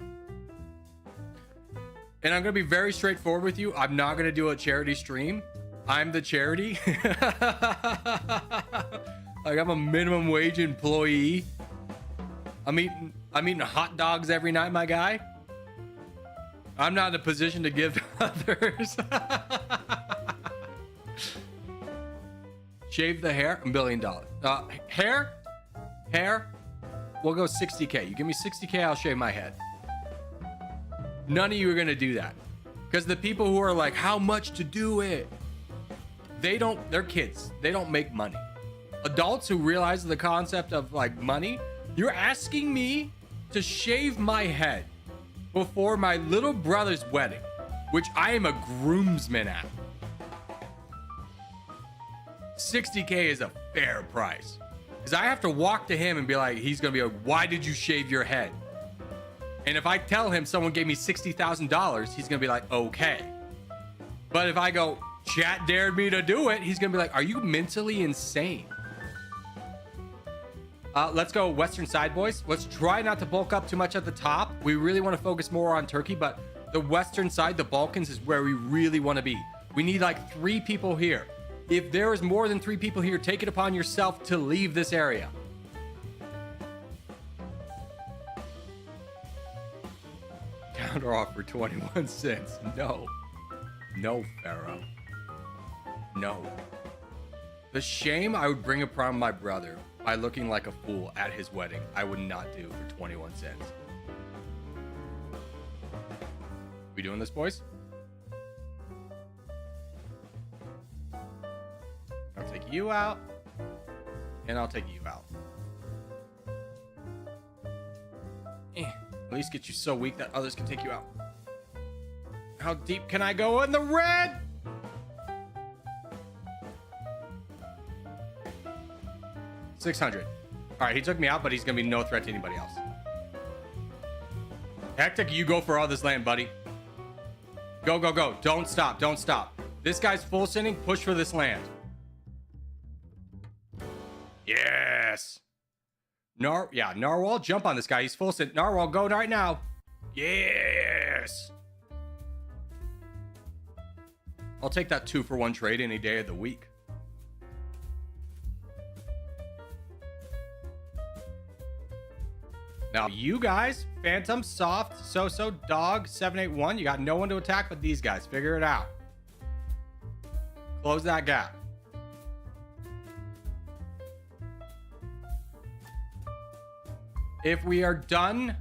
And I'm going to be very straightforward with you. I'm not going to do a charity stream. I'm the charity. Like I'm a minimum wage employee. I'm eating hot dogs every night, my guy. I'm not in a position to give to others. Shave the hair, $1 billion. Hair, we'll go 60K. You give me 60K, I'll shave my head. None of you are going to do that. Because the people who are like, how much to do it? They're kids. They don't make money. Adults who realize the concept of like money, you're asking me to shave my head before my little brother's wedding, which I am a groomsman at. 60K is a fair price. Because I have to walk to him and be like, he's going to be like, why did you shave your head? And if I tell him someone gave me $60,000, he's going to be like, okay. But if I go, chat dared me to do it, he's going to be like, are you mentally insane? Let's go Western side, boys. Let's try not to bulk up too much at the top. We really want to focus more on Turkey, but the Western side, the Balkans, is where we really want to be. We need like 3 people here. If there is more than 3 people here, take it upon yourself to leave this area. Counter offer 21 cents. No, Pharaoh. No. The shame I would bring upon my brother by looking like a fool at his wedding, I would not do for 21 cents. We doing this, boys? I'll take you out, and I'll take you out. At least get you so weak that others can take you out. How deep can I go in the red? $600. All right, he took me out, but he's gonna be no threat to anybody else. Hectic, you go for all this land, buddy. Go, go, go. Don't stop. Don't stop. This guy's full sending. Push for this land. Yes. Narwhal, jump on this guy. He's full send. Narwhal, go right now. Yes. I'll take that 2-for-1 trade any day of the week. Now, you guys, Phantom, Soft, So-So, Dog, 781, you got no one to attack but these guys. Figure it out. Close that gap. If you're done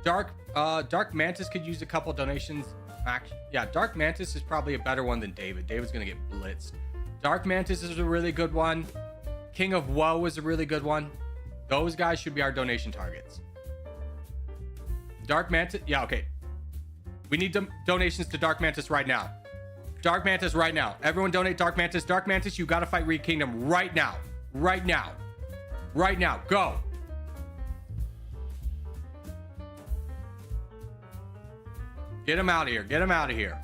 Dark Mantis could use a couple donations. Yeah, Dark Mantis is probably a better one than David. David's gonna get blitzed. Dark Mantis is a really good one. King of Woe is a really good one. Those guys should be our donation targets. Dark Mantis, yeah, okay. We need donations to Dark Mantis right now. Dark Mantis right now. Everyone donate Dark Mantis. Dark Mantis, you gotta fight Reed Kingdom right now. Right now. Right now. Go. Get him out of here. Get him out of here.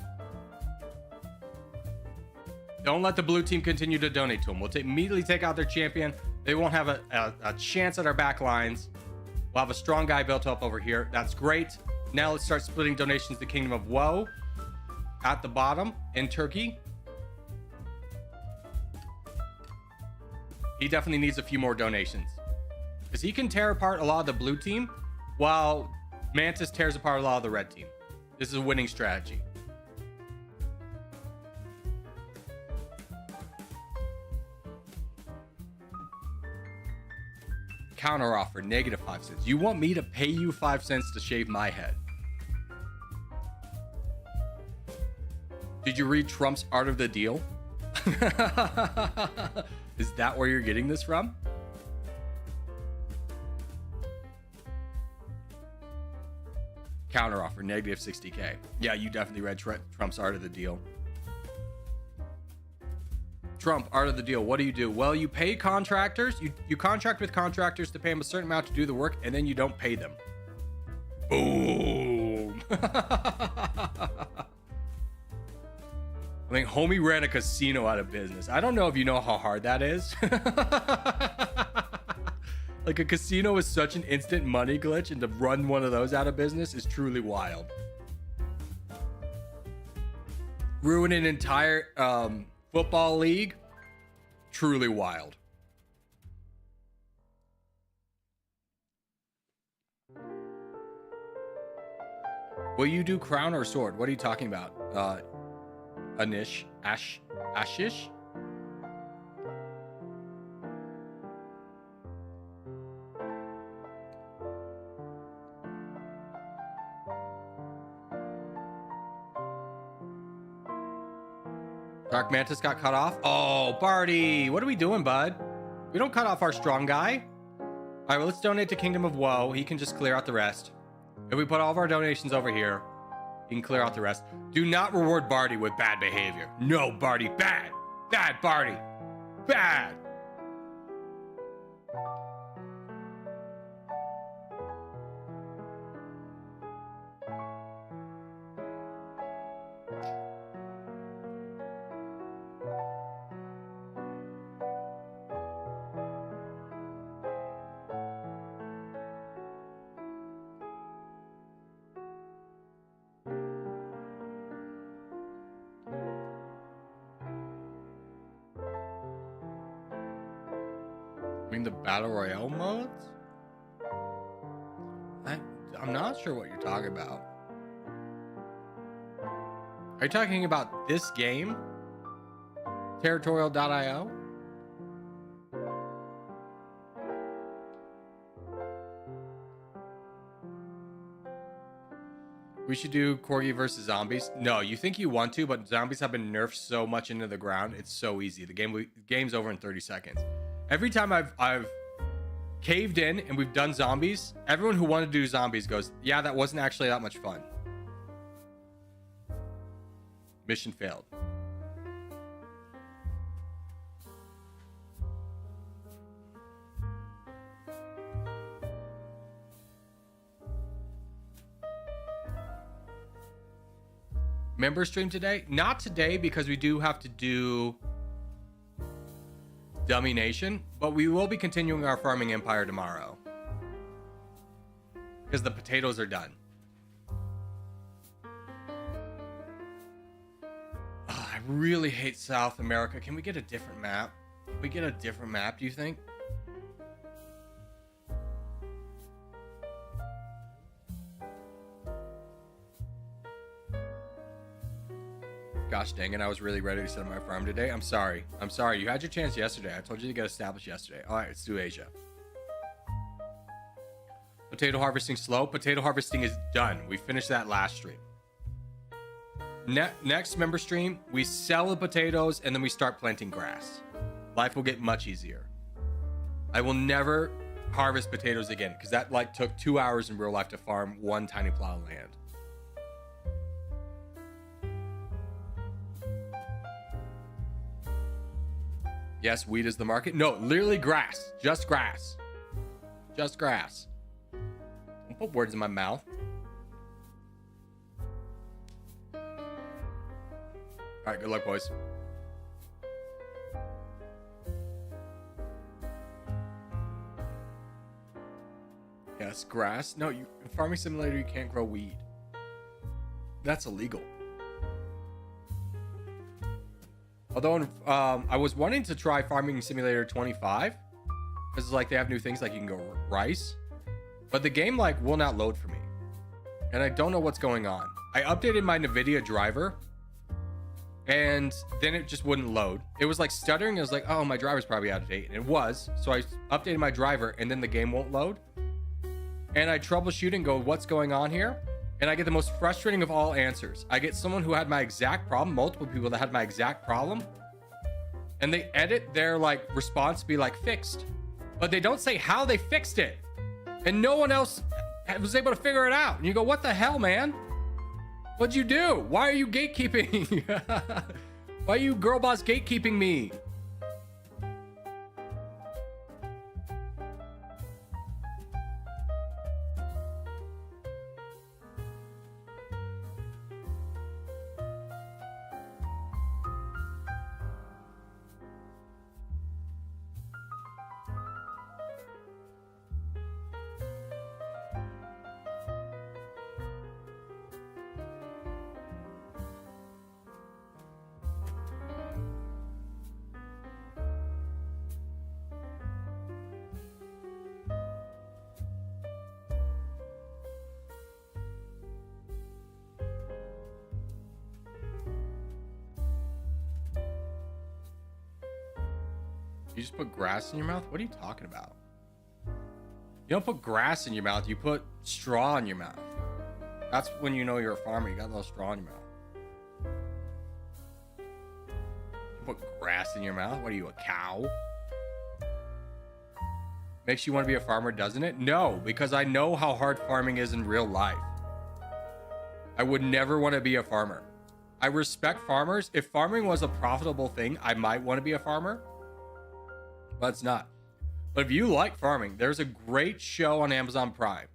Don't let the blue team continue to donate to him. We'll immediately take out their champion. They won't have a chance at our back lines. We'll have a strong guy built up over here. That's great. Now let's start splitting donations to Kingdom of Woe at the bottom in Turkey. He definitely needs a few more donations because he can tear apart a lot of the blue team while Mantis tears apart a lot of the red team. This is a winning strategy. Counter offer, -5 cents. You want me to pay you 5 cents to shave my head? Did you read Trump's Art of the Deal? Is that where you're getting this from? Counter offer, -60K. Yeah, you definitely read Trump's Art of the Deal. Trump, Art of the Deal. What do? Well, you pay contractors. You contract with contractors to pay them a certain amount to do the work, and then you don't pay them. Boom. I mean, homie ran a casino out of business. I don't know if you know how hard that is. Like, a casino is such an instant money glitch, and to run one of those out of business is truly wild. Ruin an entire football league, truly wild. Will you do crown or sword? What are you talking about? Ashish? Dark Mantis got cut off. Oh, Barty, what are we doing, bud? We don't cut off our strong guy. All right, well, let's donate to Kingdom of Woe. He can just clear out the rest. If we put all of our donations over here, he can clear out the rest. Do not reward Barty with bad behavior. No, Barty, bad. Bad, Barty. Bad. I mean, the Battle Royale modes? I'm not sure what you're talking about. Are you talking about this game? Territorial.io? We should do Corgi versus zombies. No, you think you want to, but zombies have been nerfed so much into the ground. It's so easy. The game's over in 30 seconds. Every time I've caved in and we've done zombies, everyone who wanted to do zombies goes, yeah, that wasn't actually that much fun. Mission failed. Member stream today? Not today, because we do have to do Dummynation, but we will be continuing our farming empire tomorrow because the potatoes are done. Oh, I really hate South America. Can we get a different map? Can we get a different map, do you think? Gosh dang it, I was really ready to set up my farm today. I'm sorry. You had your chance yesterday. I told you to get established yesterday. All right, let's do Asia. Potato harvesting slow. Potato harvesting is done. We finished that last stream. Next member stream, we sell the potatoes and then we start planting grass. Life will get much easier. I will never harvest potatoes again because that like took 2 hours in real life to farm one tiny plot of land. Yes, wheat is the market. No, literally grass. Just grass. Just grass. Don't put words in my mouth. All right, good luck, boys. Yes, grass. No, in Farming Simulator, you can't grow weed. That's illegal. Although I was wanting to try Farming Simulator 25 because like they have new things like you can go rice, but the game like will not load for me, and I don't know what's going on. I updated my NVIDIA driver, and then it just wouldn't load. It was like stuttering. I was like, oh, my driver's probably out of date, and it was. So I updated my driver, and then the game won't load. And I troubleshoot and go, what's going on here? And I get the most frustrating of all answers. I get someone who had my exact problem, multiple people that had my exact problem, and they edit their like response to be like fixed, but they don't say how they fixed it, and no one else was able to figure it out. And you go, what the hell, man? What'd you do? Why are you gatekeeping? Why are you girl boss gatekeeping me? You just put grass in your mouth? What are you talking about? You don't put grass in your mouth. You put straw in your mouth. That's when you know you're a farmer. You got a little straw in your mouth. You put grass in your mouth? What are you, a cow? Makes you want to be a farmer, doesn't it? No, because I know how hard farming is in real life. I would never want to be a farmer. I respect farmers. If farming was a profitable thing, I might want to be a farmer. But it's not. But if you like farming, there's a great show on Amazon Prime.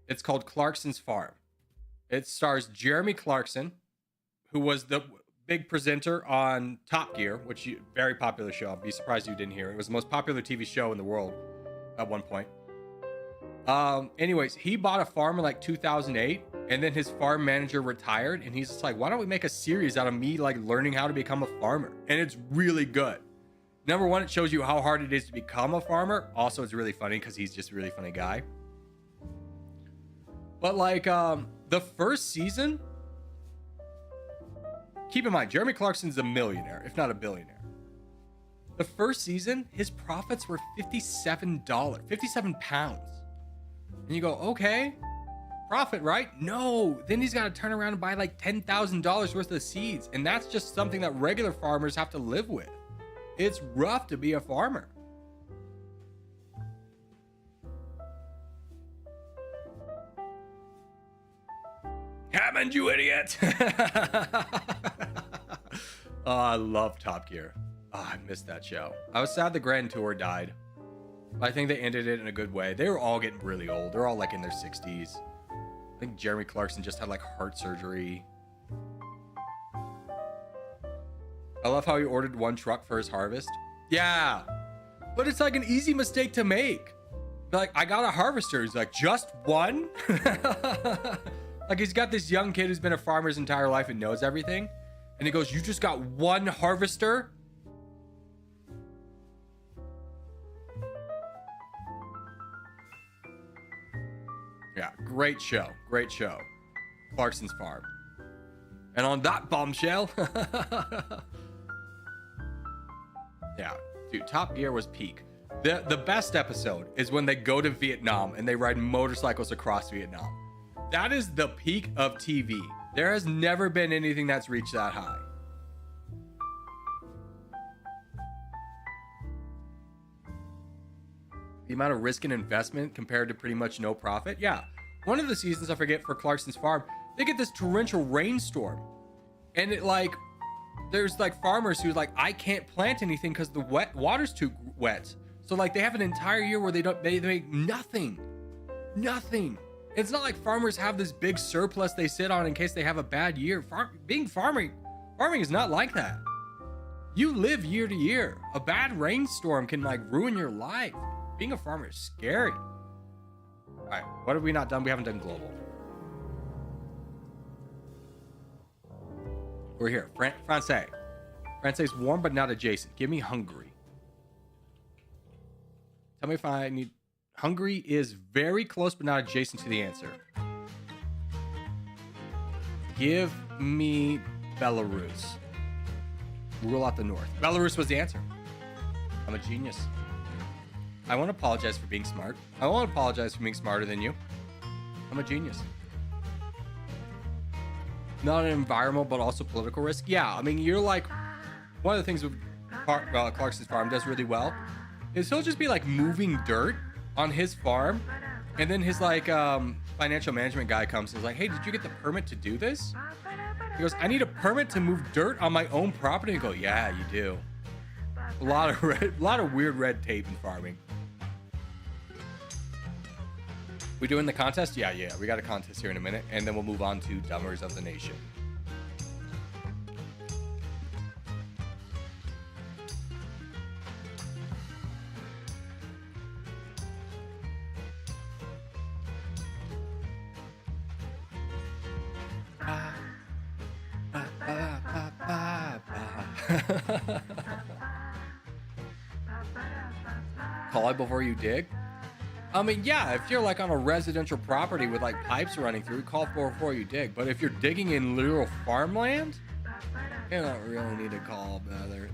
It's called Clarkson's Farm. It stars Jeremy Clarkson, who was the big presenter on Top Gear, which is a very popular show. I'd be surprised you didn't hear it. It was the most popular TV show in the world at one point. Anyways, he bought a farm in like 2008, and then his farm manager retired, and he's just like, why don't we make a series out of me like learning how to become a farmer? And it's really good. Number one, it shows you how hard it is to become a farmer. Also, it's really funny because he's just a really funny guy. But like the first season, keep in mind, Jeremy Clarkson's a millionaire, if not a billionaire. The first season, his profits were $57 pounds. And you go, okay, profit, right? No, then he's got to turn around and buy like $10,000 worth of seeds. And that's just something that regular farmers have to live with. It's rough to be a farmer. Hammond, you idiot. Oh, I love Top Gear. Oh, I missed that show. I was sad the Grand Tour died. I think they ended it in a good way. They were all getting really old. They're all like in their 60s. I think Jeremy Clarkson just had like heart surgery. I love how he ordered one truck for his harvest. Yeah, but it's like an easy mistake to make. Like, I got a harvester. He's like, just one? Like, he's got this young kid who's been a farmer his entire life and knows everything. And he goes, you just got one harvester? Yeah, great show. Great show. Clarkson's Farm. And on that bombshell... Yeah, dude, Top Gear was peak. The best episode is when they go to Vietnam and they ride motorcycles across Vietnam. That is the peak of TV. There has never been anything that's reached that high. The amount of risk and investment compared to pretty much no profit. Yeah. One of the seasons, I forget, for Clarkson's farm, they get this torrential rainstorm. And it like, there's like farmers who's like, I can't plant anything because the water's too wet. So like they have an entire year where they make nothing. It's not like farmers have this big surplus they sit on in case they have a bad year. Farming is not like that. You live year to year. A bad rainstorm can like ruin your life. Being a farmer is scary. All right, what have we not done? We haven't done global. We're here. Francais. Francais is warm but not adjacent. Give me Hungary. Tell me if I need... Hungary is very close but not adjacent to the answer. Give me Belarus. Rule out the north. Belarus was the answer. I'm a genius. I won't apologize for being smart. I won't apologize for being smarter than you. I'm a genius. Not an environmental, but also political risk. Yeah, I mean, you're like... One of the things with Clarkson's farm does really well is he'll just be like moving dirt on his farm, and then his like financial management guy comes and is like, hey, did you get the permit to do this? He goes, I need a permit to move dirt on my own property. And go, yeah, you do. A lot of weird red tape in farming. We doing the contest? Yeah, we got a contest here in a minute, and then we'll move on to Dummers of the Nation. Call it before you dig. I mean, yeah, if you're like on a residential property with like pipes running through, call before you dig. But if you're digging in literal farmland, you don't really need to call, brother.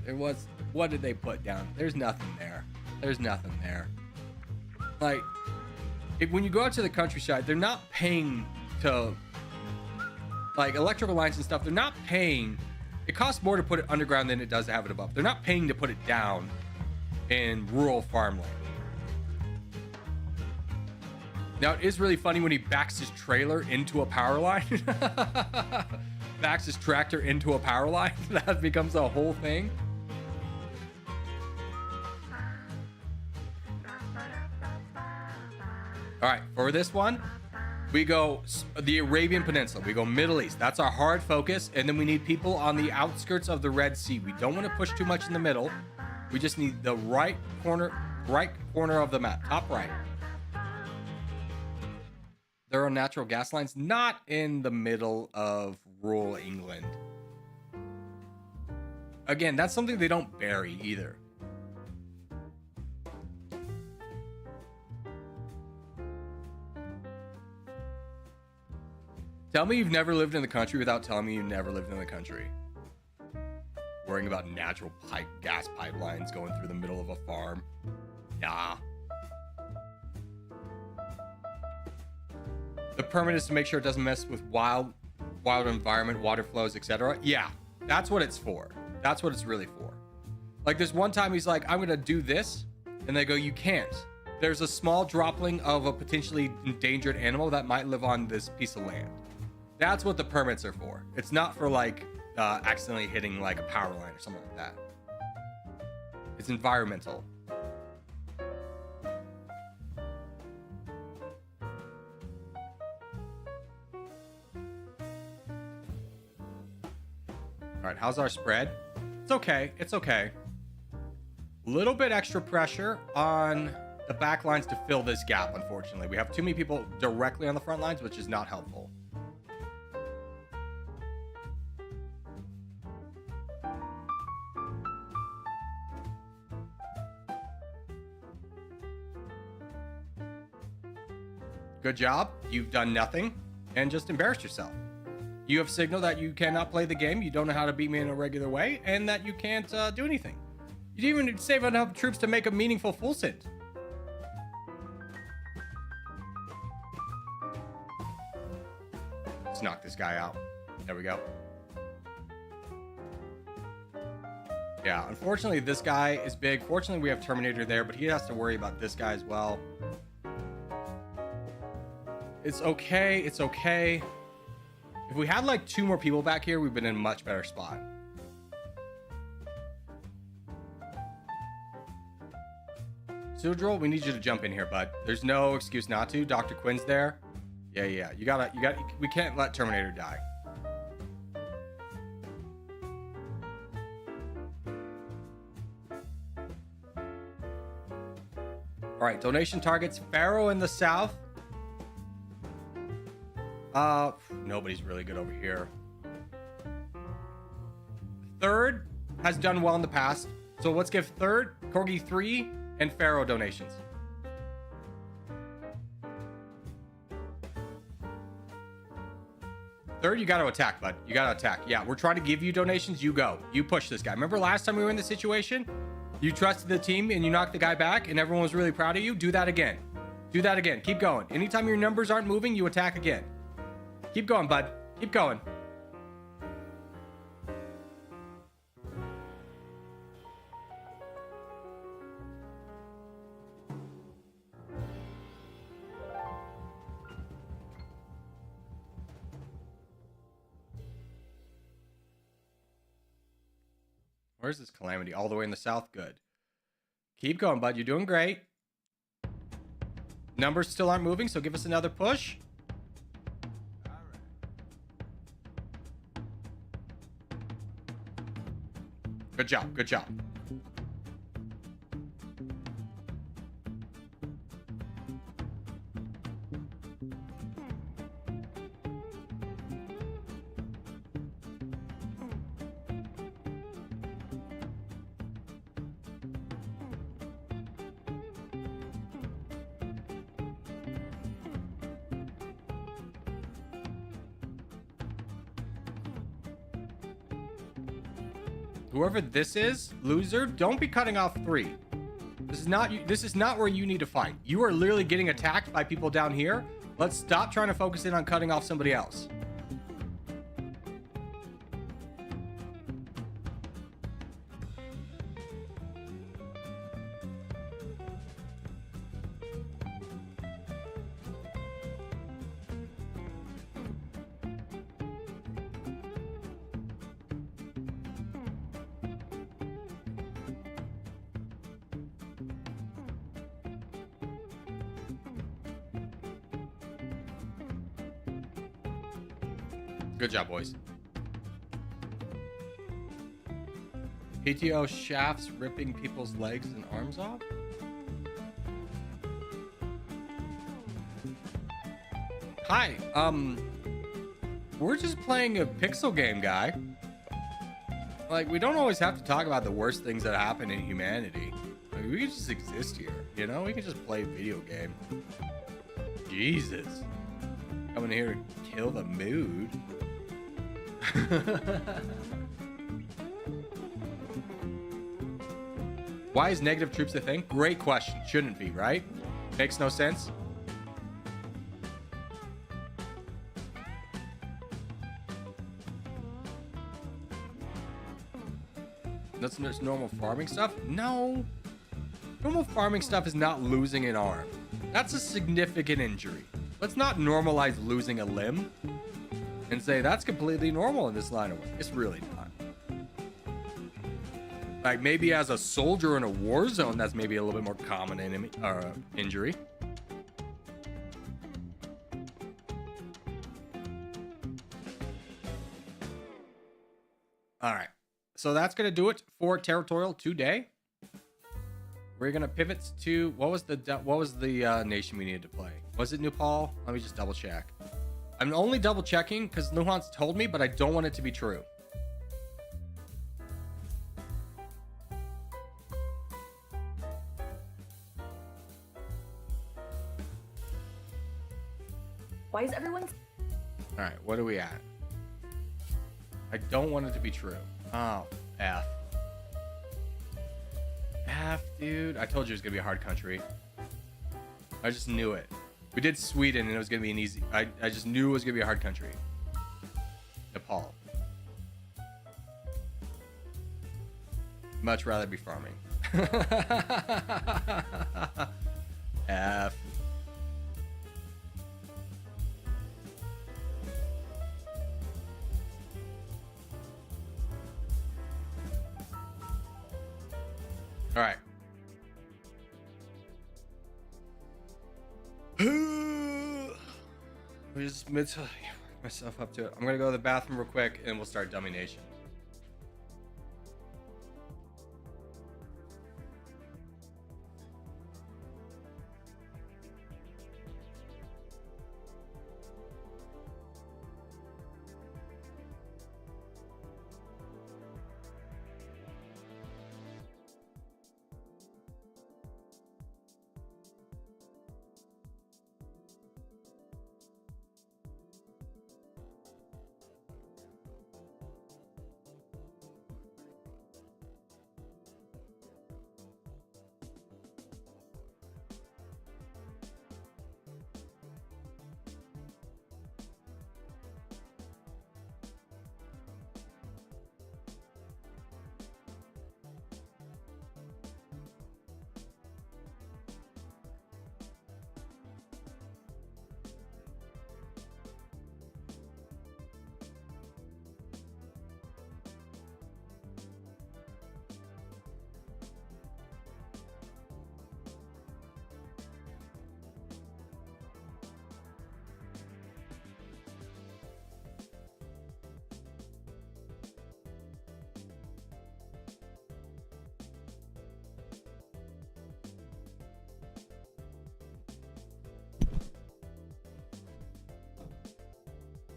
What did they put down? There's nothing there. Like, when you go out to the countryside, they're not paying to, like, electrical lines and stuff. They're not paying. It costs more to put it underground than it does to have it above. They're not paying to put it down in rural farmland. Now, it is really funny when he backs his trailer into a power line. Backs his tractor into a power line. That becomes a whole thing. All right, for this one, we go the Arabian Peninsula. We go Middle East. That's our hard focus. And then we need people on the outskirts of the Red Sea. We don't want to push too much in the middle. We just need the right corner of the map, top right. There are natural gas lines, not in the middle of rural England. Again, that's something they don't bury either. Tell me you've never lived in the country without telling me you never lived in the country. Worrying about natural gas pipelines going through the middle of a farm. Nah. The permit is to make sure it doesn't mess with wild environment, water flows, etc. Yeah, that's what it's for. That's what it's really for. Like, there's one time he's like, I'm going to do this. And they go, you can't. There's a small dropling of a potentially endangered animal that might live on this piece of land. That's what the permits are for. It's not for, like, accidentally hitting, like, a power line or something like that. It's environmental. All right, how's our spread? It's okay. It's okay. Little bit extra pressure on the back lines to fill this gap, unfortunately. We have too many people directly on the front lines, which is not helpful. Good job. You've done nothing and just embarrassed yourself. You have signaled that you cannot play the game, you don't know how to beat me in a regular way, and that you can't do anything. You didn't even save enough troops to make a meaningful full send. Let's knock this guy out. There we go. Yeah, unfortunately, this guy is big. Fortunately, we have Terminator there, but he has to worry about this guy as well. It's okay. It's okay. If we had like 2 more people back here, we've been in a much better spot. Sudril, we need you to jump in here, bud. There's no excuse not to. Dr. Quinn's there. Yeah. You gotta, we can't let Terminator die. All right, donation targets. Pharaoh in the south. Nobody's really good over here. Third has done well in the past. So let's give third, Corgi 3, and Pharaoh donations. Third, you got to attack, bud. You got to attack. Yeah, we're trying to give you donations. You go. You push this guy. Remember last time we were in this situation? You trusted the team and you knocked the guy back and everyone was really proud of you. Do that again. Do that again. Keep going. Anytime your numbers aren't moving, you attack again. Keep going, bud. Keep going. Where's this calamity? All the way in the south? Good. Keep going, bud. You're doing great. Numbers still aren't moving, so give us another push. Good job. Good job. Whoever this is, loser, don't be cutting off 3. This is not where you need to fight. You are literally getting attacked by people down here. Let's stop trying to focus in on cutting off somebody else. Good job, boys. PTO shafts ripping people's legs and arms off? Hi, we're just playing a pixel game, guy. Like, we don't always have to talk about the worst things that happen in humanity. Like, we can just exist here, you know? We can just play a video game. Jesus. Coming here to kill the mood. Why is negative troops a thing? Great question. Shouldn't be, right? Makes no sense. That's just normal farming stuff? No. Normal farming stuff is not losing an arm. That's a significant injury. Let's not normalize losing a limb and say that's completely normal in this line of work. It's really not. Like, maybe as a soldier in a war zone, that's maybe a little bit more common enemy injury. All right, so that's gonna do it for Territorial today. We're gonna pivot to what was the nation we needed to play? Was it Nepal? Let me just double check. I'm only double checking because Luhan's told me, but I don't want it to be true. Why is everyone... All right, what are we at? I don't want it to be true. Oh, F. dude. I told you it was gonna be a hard country. I just knew it. We did Sweden and it was gonna be an easy. I just knew it was gonna be a hard country. Nepal. Much rather be farming. F. All right. We just work myself up to it. I'm gonna go to the bathroom real quick and we'll start Dummynation.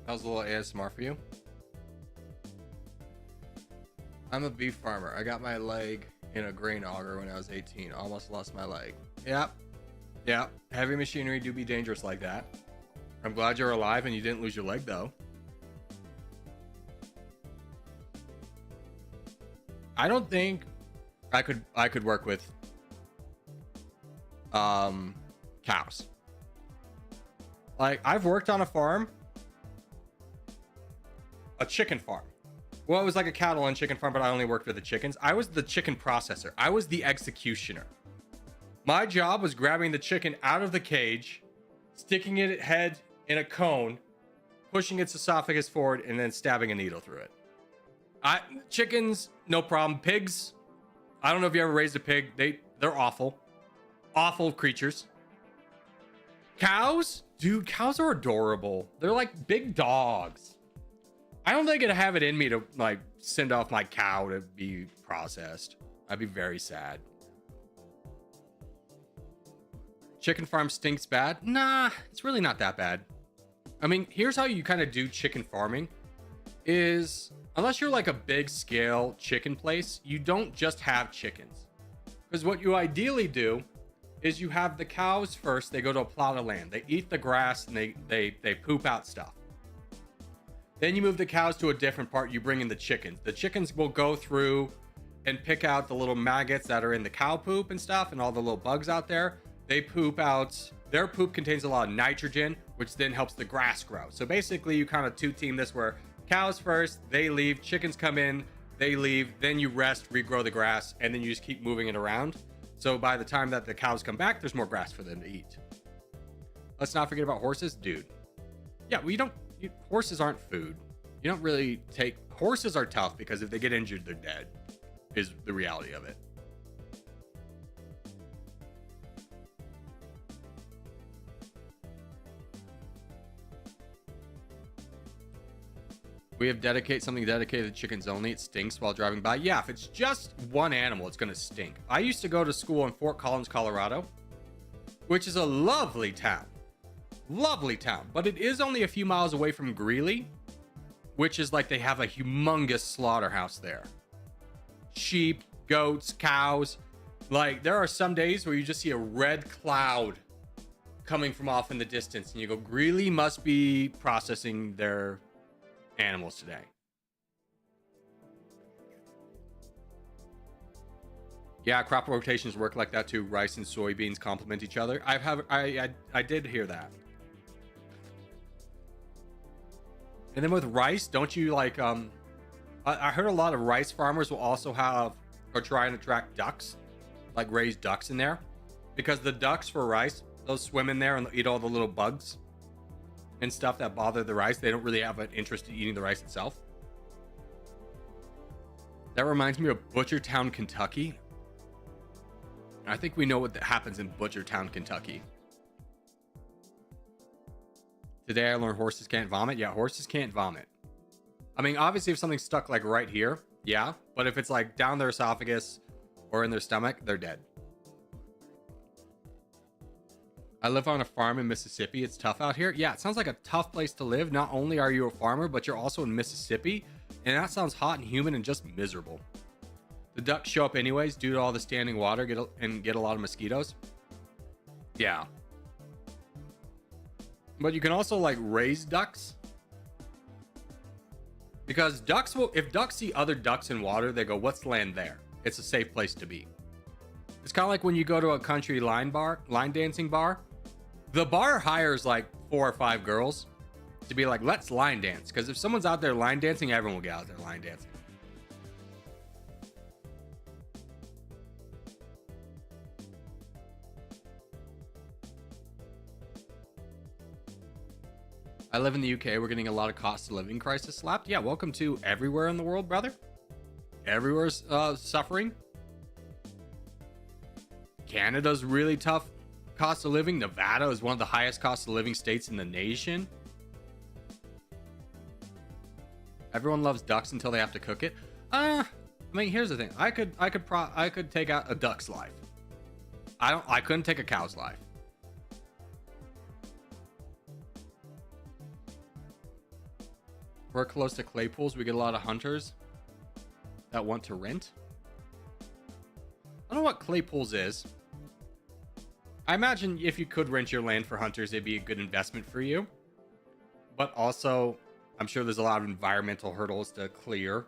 That was a little ASMR for you. I'm a beef farmer. I got my leg in a grain auger when I was 18. Almost lost my leg. Yep. Yeah. Heavy machinery do be dangerous like that. I'm glad you're alive and you didn't lose your leg though. I don't think I could work with cows. Like I've worked on a farm. A chicken farm. Well, it was like a cattle and chicken farm, but I only worked with the chickens. I was the chicken processor. I was the executioner. My job was grabbing the chicken out of the cage, sticking its head in a cone, pushing its esophagus forward, and then stabbing a needle through it. Chickens, no problem. Pigs, I don't know if you ever raised a pig. They're awful. Awful creatures. Cows? Dude, cows are adorable. They're like big dogs. I don't think I'd have it in me to like send off my cow to be processed. I'd be very sad. Chicken farm stinks bad? Nah, it's really not that bad. I mean, here's how you kind of do chicken farming is unless you're like a big scale chicken place, you don't just have chickens. Because what you ideally do is you have the cows first, they go to a plot of land. They eat the grass and they poop out stuff. Then you move the cows to a different part. You bring in the chickens. The chickens will go through and pick out the little maggots that are in the cow poop and stuff and all the little bugs out there. They poop out. Their poop contains a lot of nitrogen, which then helps the grass grow. So basically, you kind of two-team this where cows first, they leave, chickens come in, they leave, then you rest, regrow the grass, and then you just keep moving it around. So by the time that the cows come back, there's more grass for them to eat. Let's not forget about horses. Dude. Yeah, horses aren't food. You don't really take horses are tough because if they get injured, they're dead is the reality of it. We have something dedicated to chickens only. It stinks while driving by. Yeah, if it's just one animal, it's going to stink. I used to go to school in Fort Collins, Colorado, which is a lovely town. Lovely town, but it is only a few miles away from Greeley, which is like they have a humongous slaughterhouse there. Sheep, goats, cows. Like there are some days where you just see a red cloud coming from off in the distance and you go, Greeley must be processing their animals today. Yeah, crop rotations work like that too. Rice and soybeans complement each other. I did hear that. And then with rice, don't you like I heard a lot of rice farmers will also have or try and attract ducks, like raise ducks in there, because the ducks for rice, they'll swim in there and eat all the little bugs and stuff that bother the rice. They don't really have an interest in eating the rice itself. That reminds me of Butchertown, Kentucky. I think we know what happens in Butchertown, Kentucky. Today I learned horses can't vomit. Yeah, horses can't vomit. I mean, obviously if something's stuck like right here, yeah. But if it's like down their esophagus or in their stomach, they're dead. I live on a farm in Mississippi. It's tough out here. Yeah, it sounds like a tough place to live. Not only are you a farmer, but you're also in Mississippi. And that sounds hot and humid and just miserable. The ducks show up anyways due to all the standing water get a lot of mosquitoes. Yeah. But you can also like raise ducks. Because ducks will, if ducks see other ducks in water, they go, what's land there? It's a safe place to be. It's kind of like when you go to a country line dancing bar. The bar hires like 4 or 5 girls to be like, let's line dance. Because if someone's out there line dancing, everyone will get out there line dancing. I live in the UK. We're getting a lot of cost of living crisis slapped. Yeah, welcome to everywhere in the world, brother. Everywhere's suffering. Canada's really tough cost of living. Nevada is one of the highest cost of living states in the nation. Everyone loves ducks until they have to cook it. I mean, here's the thing. I could take out a duck's life. I couldn't take a cow's life. We're close to clay pools. We get a lot of hunters that want to rent. I don't know what clay pools is. I imagine if you could rent your land for hunters, it'd be a good investment for you. But also, I'm sure there's a lot of environmental hurdles to clear.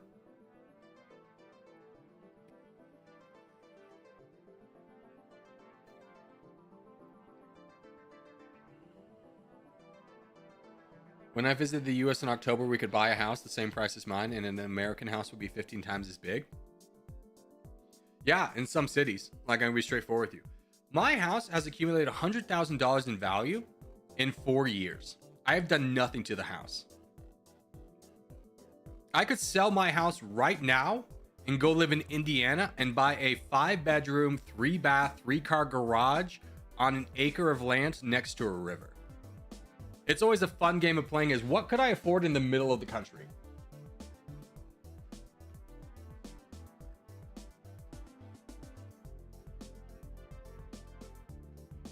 When I visited the US in October, we could buy a house the same price as mine, and an American house would be 15 times as big. Yeah, in some cities. Like, I'm gonna be straightforward with you. My house has accumulated $100,000 in value in 4 years. I have done nothing to the house. I could sell my house right now and go live in Indiana and buy a 5-bedroom, 3-bath, 3-car garage on an acre of land next to a river. It's always a fun game of playing is what could I afford in the middle of the country?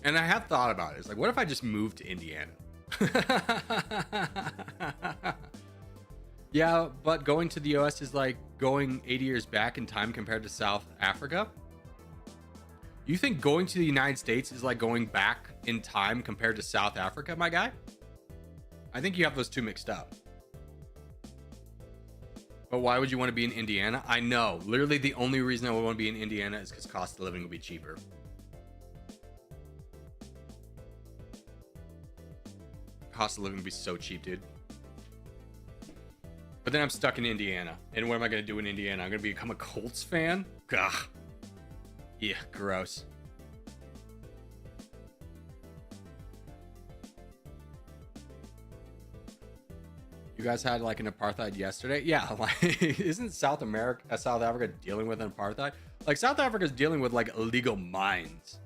And I have thought about it. It's like, what if I just moved to Indiana? Yeah, but going to the US is like going 80 years back in time compared to South Africa. You think going to the United States is like going back in time compared to South Africa, my guy? I think you have those two mixed up. But why would you want to be in Indiana? I know. Literally the only reason I would want to be in Indiana is because cost of living will be cheaper. Cost of living would be so cheap, dude. But then I'm stuck in Indiana. And what am I going to do in Indiana? I'm going to become a Colts fan? Gah. Yeah, gross. You guys had like an apartheid yesterday? Yeah, like isn't South Africa dealing with an apartheid? Like South Africa's dealing with like illegal mines.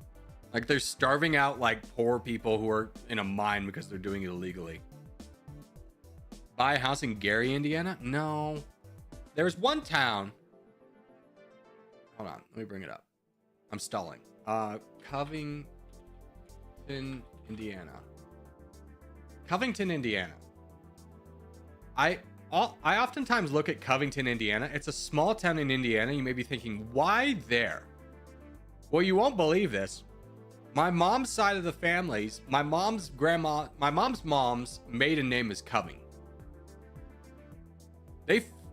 Like they're starving out like poor people who are in a mine because they're doing it illegally. Buy a house in Gary, Indiana? No. There's one town. Hold on, let me bring it up. I'm stalling. Covington, Indiana. Covington, Indiana. I oftentimes look at Covington, Indiana. It's a small town in Indiana. You may be thinking, why there? Well, you won't believe this. My mom's side of the families, my mom's mom's maiden name is Coving.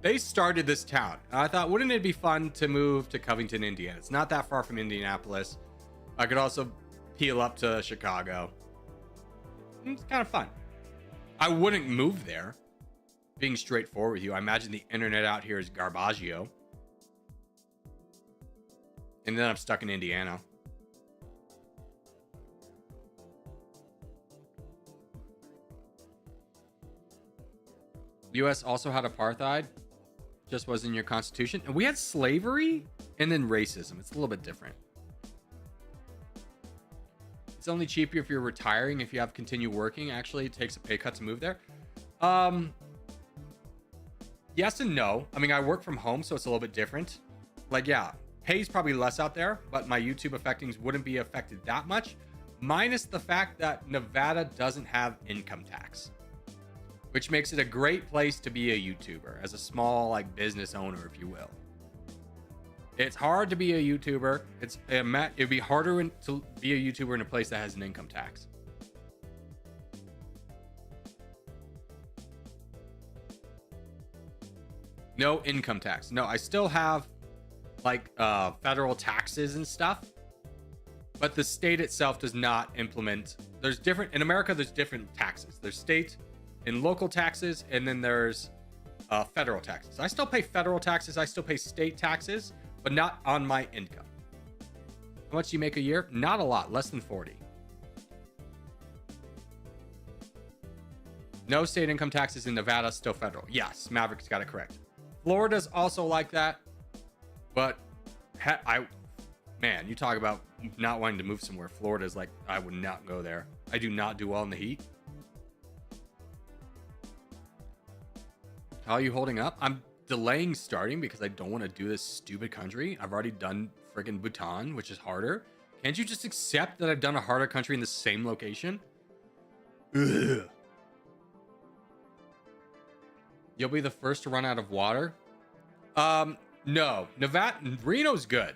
they started this town. I thought, wouldn't it be fun to move to Covington, Indiana? It's not that far from Indianapolis. I could also peel up to Chicago. It's kind of fun. I wouldn't move there. Being straightforward with you, I imagine the internet out here is garbaggio. And then I'm stuck in Indiana. The US also had apartheid, just wasn't in your constitution. And we had slavery and then racism. It's a little bit different. It's only cheaper if you're retiring. If you have continue working, actually it takes a pay cut to move there. Yes and no. I mean, I work from home, so it's a little bit different. Like, yeah, pay's probably less out there, but my YouTube affectings wouldn't be affected that much, minus the fact that Nevada doesn't have income tax, which makes it a great place to be a YouTuber as a small like business owner, if you will. It's hard to be a YouTuber. It'd be harder to be a YouTuber in a place that has an income tax. No income tax. No, I still have like federal taxes and stuff, but the state itself does not implement. There's different in America. There's different taxes. There's state and local taxes, and then there's federal taxes. I still pay federal taxes. I still pay state taxes, but not on my income. How much do you make a year? Not a lot, less than 40. No state income taxes in Nevada, still federal. Yes, Maverick's got it correct. Florida's also like that, but man, you talk about not wanting to move somewhere. Florida's like, I would not go there. I do not do well in the heat. How are you holding up? I'm delaying starting because I don't want to do this stupid country. I've already done friggin' Bhutan, which is harder. Can't you just accept that I've done a harder country in the same location? Ugh. You'll be the first to run out of water. No, Nevada, Reno's good.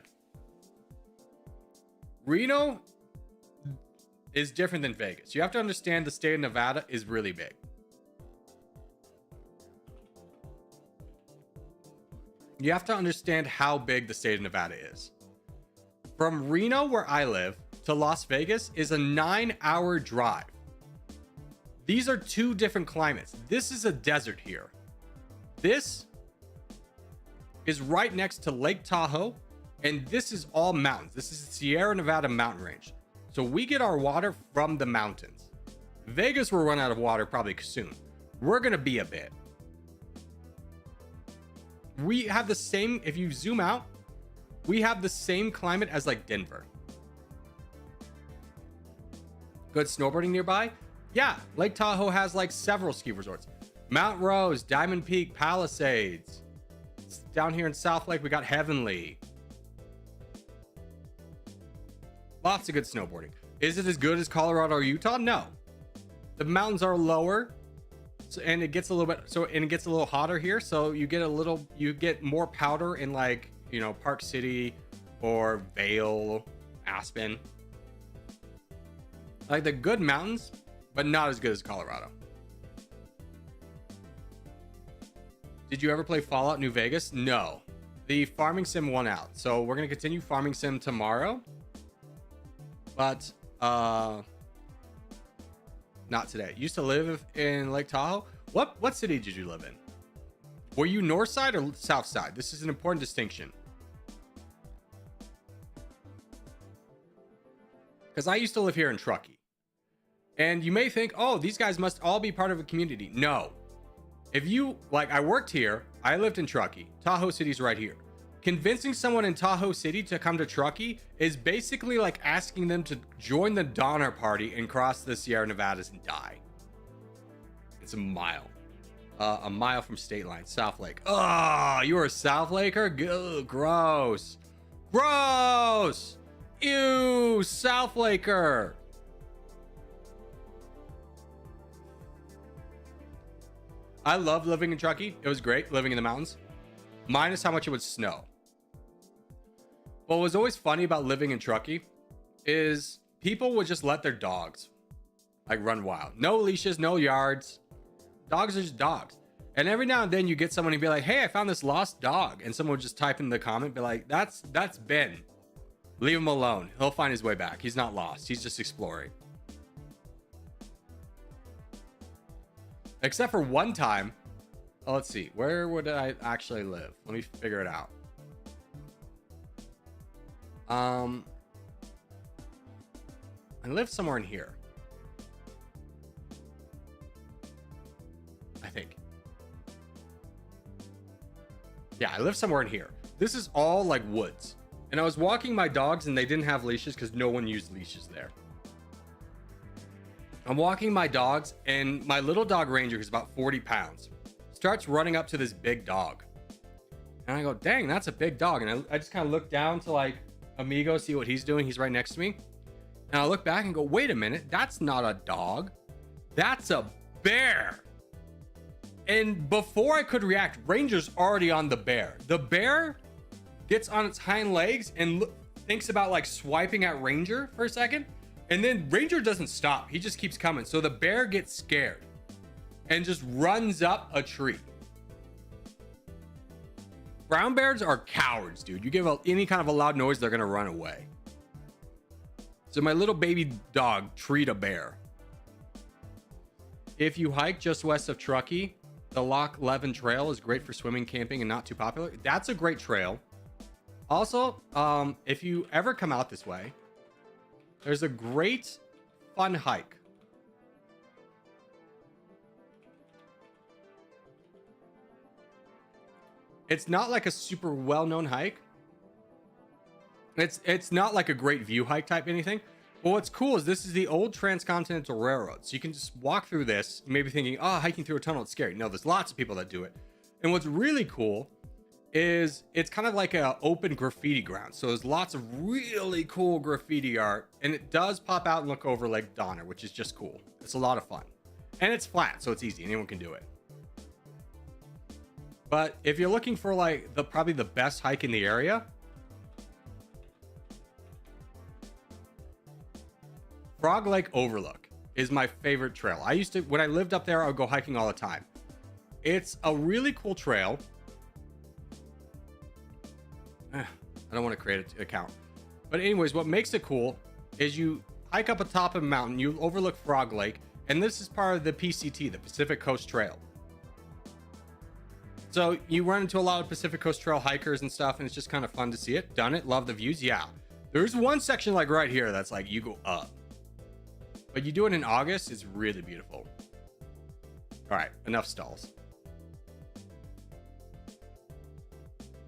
Reno is different than Vegas. You have to understand the state of Nevada is really big. You have to understand how big the state of Nevada is. From Reno, where I live, to Las Vegas is a 9-hour drive. These are two different climates. This is a desert here. This is right next to Lake Tahoe, and this is all mountains. This is the Sierra Nevada mountain range. So we get our water from the mountains. Vegas will run out of water probably soon. We're going to be a bit. We have the same, if you zoom out, we have the same climate as like Denver. Good snowboarding nearby? Yeah, Lake Tahoe has like several ski resorts. Mount Rose, Diamond Peak, Palisades. Down here in South Lake, we got Heavenly. Lots of good snowboarding. Is it as good as Colorado or Utah? No. The mountains are lower, and it gets a little bit and it gets a little hotter here. So you get more powder in like, you know, Park City or Vail, Aspen. Like the good mountains, but not as good as Colorado. Did you ever play Fallout New Vegas? No. The farming sim won out. So we're going to continue farming sim tomorrow. But not today. Used to live in Lake Tahoe. What city did you live in? Were you north side or south side? This is an important distinction. Because I used to live here in Truckee. And you may think, oh, these guys must all be part of a community. No. If you, like, I worked here, I lived in Truckee. Tahoe City's right here. Convincing someone in Tahoe City to come to Truckee is basically like asking them to join the Donner Party and cross the Sierra Nevadas and die. It's a mile from state line, South Lake. Oh, you were a South Laker? Ugh, gross. Gross. Ew, South Laker. I loved living in Truckee. It was great living in the mountains, minus how much it would snow. What was always funny about living in Truckee is people would just let their dogs like run wild. No leashes, no yards. Dogs are just dogs. And every now and then you get someone and be like, hey, I found this lost dog. And someone would just type in the comment, be like, that's Ben. Leave him alone. He'll find his way back. He's not lost. He's just exploring. Except for one time. Oh, let's see. Where would I actually live? Let me figure it out. I live somewhere in here. I think. Yeah, I live somewhere in here. This is all like woods. And I was walking my dogs and they didn't have leashes because no one used leashes there. I'm walking my dogs and my little dog Ranger, who's about 40 pounds, starts running up to this big dog. And I go, dang, that's a big dog. And I just kind of look down to like Amigo, see what he's doing. He's right next to me. And I look back and go, wait a minute, that's not a dog. That's a bear. And before I could react, Ranger's already on the bear. The bear gets on its hind legs and thinks about like swiping at Ranger for a second. And then Ranger doesn't stop. He just keeps coming. So the bear gets scared and just runs up a tree. Brown bears are cowards, dude. You give any kind of a loud noise, they're going to run away. So my little baby dog treed a bear. If you hike just west of Truckee, the Loch Leven Trail is great for swimming, camping, and not too popular. That's a great trail. Also, if you ever come out this way, there's a great fun hike. It's not like a super well-known hike. It's not like a great view hike type anything. But what's cool is this is the old Transcontinental Railroad. So you can just walk through this, maybe thinking, oh, hiking through a tunnel, it's scary. No, there's lots of people that do it. And what's really cool is it's kind of like an open graffiti ground. So there's lots of really cool graffiti art. And it does pop out and look over Lake Donner, which is just cool. It's a lot of fun. And it's flat, so it's easy. Anyone can do it. But if you're looking for like probably the best hike in the area, Frog Lake Overlook is my favorite trail. I used to, when I lived up there, I would go hiking all the time. It's a really cool trail. I don't want to create an account. But anyways, what makes it cool is you hike up atop of a mountain, you overlook Frog Lake, and this is part of the PCT, the Pacific Coast Trail. So you run into a lot of Pacific Coast Trail hikers and stuff, and it's just kind of fun to see it. Done it, love the views, yeah. There's one section like right here that's like you go up. But you do it in August, it's really beautiful. All right, enough stalls.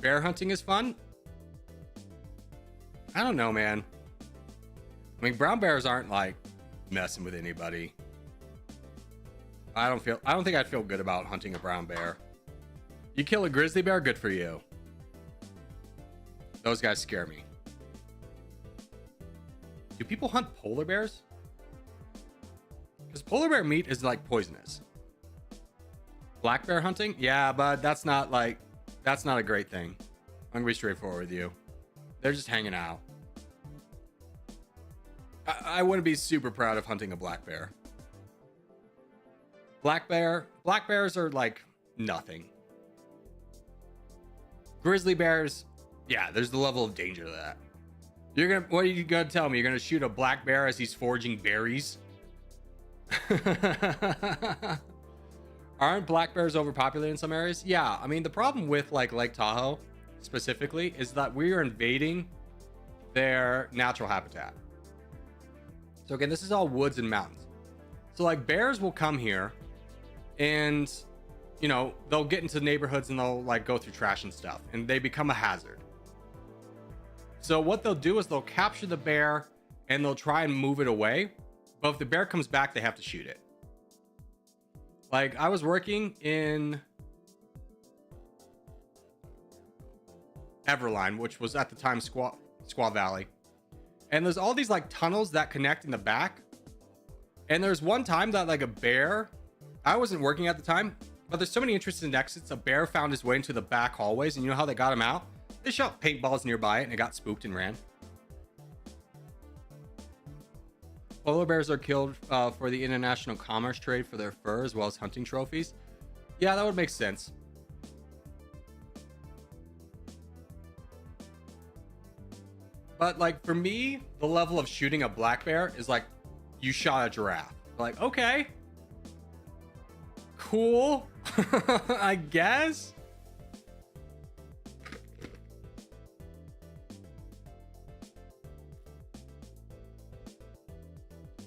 Bear hunting is fun. I don't know, man. I mean, brown bears aren't like messing with anybody. I don't think I'd feel good about hunting a brown bear. You kill a grizzly bear, good for you. Those guys scare me. Do people hunt polar bears? Because polar bear meat is like poisonous. Black bear hunting? Yeah, but that's not a great thing. I'm gonna be straightforward with you. They're just hanging out. I wouldn't be super proud of hunting a black bear. Black bears are like nothing. Grizzly bears, yeah, there's the level of danger to that. What are you gonna tell me? You're gonna shoot a black bear as he's foraging berries? Aren't black bears overpopulated in some areas? Yeah, I mean, the problem with like Lake Tahoe specifically is that we are invading their natural habitat. So again, this is all woods and mountains. So like bears will come here and, you know, they'll get into neighborhoods and they'll like go through trash and stuff and they become a hazard. So what they'll do is they'll capture the bear and they'll try and move it away. But if the bear comes back, they have to shoot it. Like I was working in Everline, which was at the time Squaw Valley. And there's all these like tunnels that connect in the back. And there's one time that like a bear, I wasn't working at the time, but there's so many interesting exits. A bear found his way into the back hallways, and you know how they got him out? They shot paintballs nearby it and it got spooked and ran. Polar bears are killed for the international commerce trade for their fur as well as hunting trophies. Yeah, that would make sense. But like for me, the level of shooting a black bear is like you shot a giraffe. Like, okay, cool. I guess.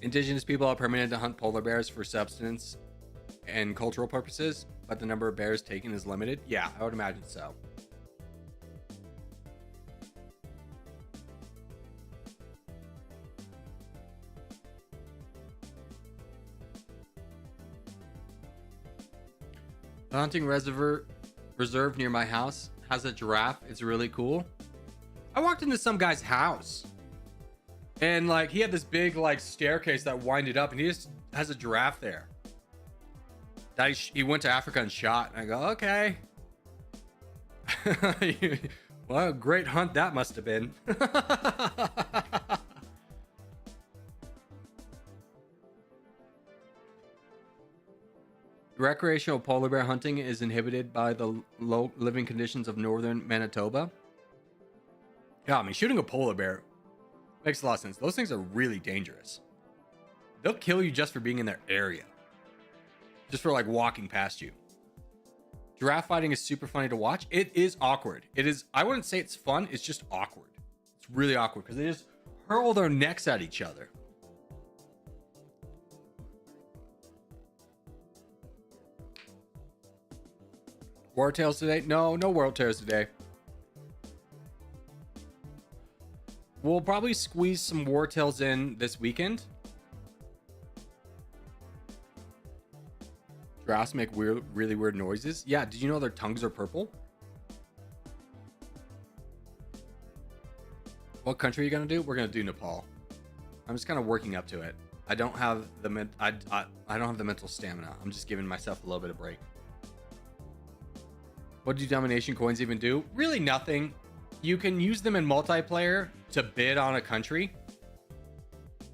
Indigenous people are permitted to hunt polar bears for subsistence and cultural purposes, but the number of bears taken is limited. Yeah, I would imagine so. The hunting reserve near my house has a giraffe. It's really cool. I walked into some guy's house and like he had this big like staircase that winded up and he just has a giraffe there that he went to Africa and shot. And I go, okay. Well, a great hunt that must have been. Recreational polar bear hunting is inhibited by the low living conditions of northern Manitoba. Yeah, I mean, shooting a polar bear makes a lot of sense. Those things are really dangerous. They'll kill you just for being in their area. Just for like walking past you. Giraffe fighting is super funny to watch. It is awkward. It is, I wouldn't say it's fun. It's just awkward. It's really awkward because they just hurl their necks at each other. War Tales today? No World Tales today. We'll probably squeeze some War Tales in this weekend. Giraffes make really weird noises. Yeah, did you know their tongues are purple? What country are you gonna do? We're gonna do Nepal. I'm just kind of working up to it. I don't have the I don't have the mental stamina. I'm just giving myself a little bit of break. What do domination coins even do? Really nothing. You can use them in multiplayer to bid on a country.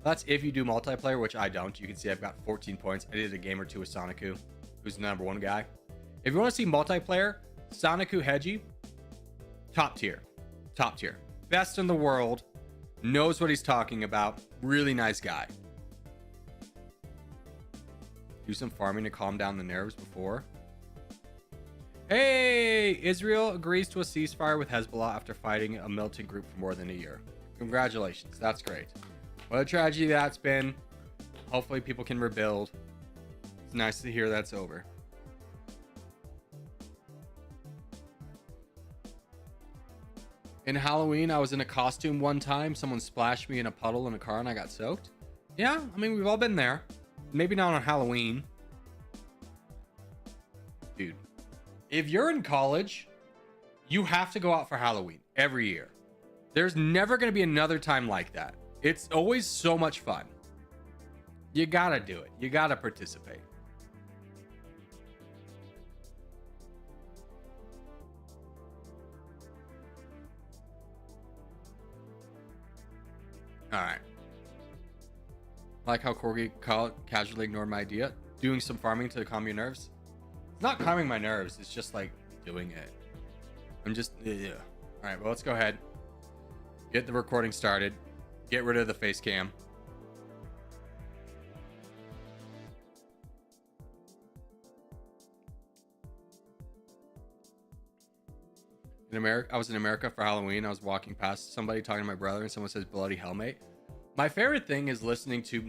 That's if you do multiplayer, which I don't. You can see I've got 14 points. I did a game or two with Soniku, who's the #1 guy. If you want to see multiplayer, Soniku Heiji, top tier. Top tier. Best in the world. Knows what he's talking about. Really nice guy. Do some farming to calm down the nerves before. Hey, Israel agrees to a ceasefire with Hezbollah after fighting a militant group for more than a year. Congratulations. That's great. What a tragedy that's been. Hopefully people can rebuild. It's nice to hear that's over. In Halloween, I was in a costume one time. Someone splashed me in a puddle in a car and I got soaked. Yeah, I mean, we've all been there. Maybe not on Halloween. Dude. If you're in college, you have to go out for Halloween every year. There's never going to be another time like that. It's always so much fun. You got to do it. You got to participate. All right. Like how Corgi casually ignored my idea. Doing some farming to calm your nerves. It's not calming my nerves. It's just like doing it. I'm just, yeah. All right, well, let's go ahead. Get the recording started. Get rid of the face cam. In America, I was in America for Halloween. I was walking past somebody talking to my brother, and someone says "bloody hellmate." My favorite thing is listening to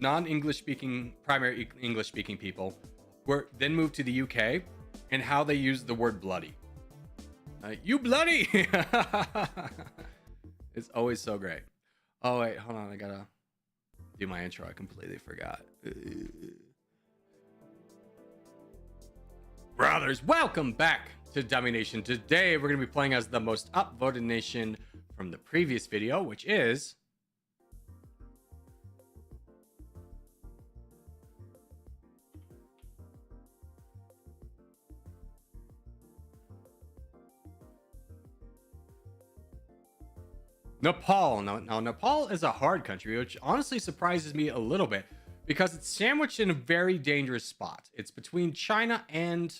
non-English speaking, primary English speaking people, then move to the UK, and how they use the word bloody. You bloody! It's always so great. Oh wait, hold on. I gotta do my intro. I completely forgot. Brothers, welcome back to Domination. Today we're gonna be playing as the most upvoted nation from the previous video, which is Nepal. Now, Nepal is a hard country, which honestly surprises me a little bit because it's sandwiched in a very dangerous spot. It's between China and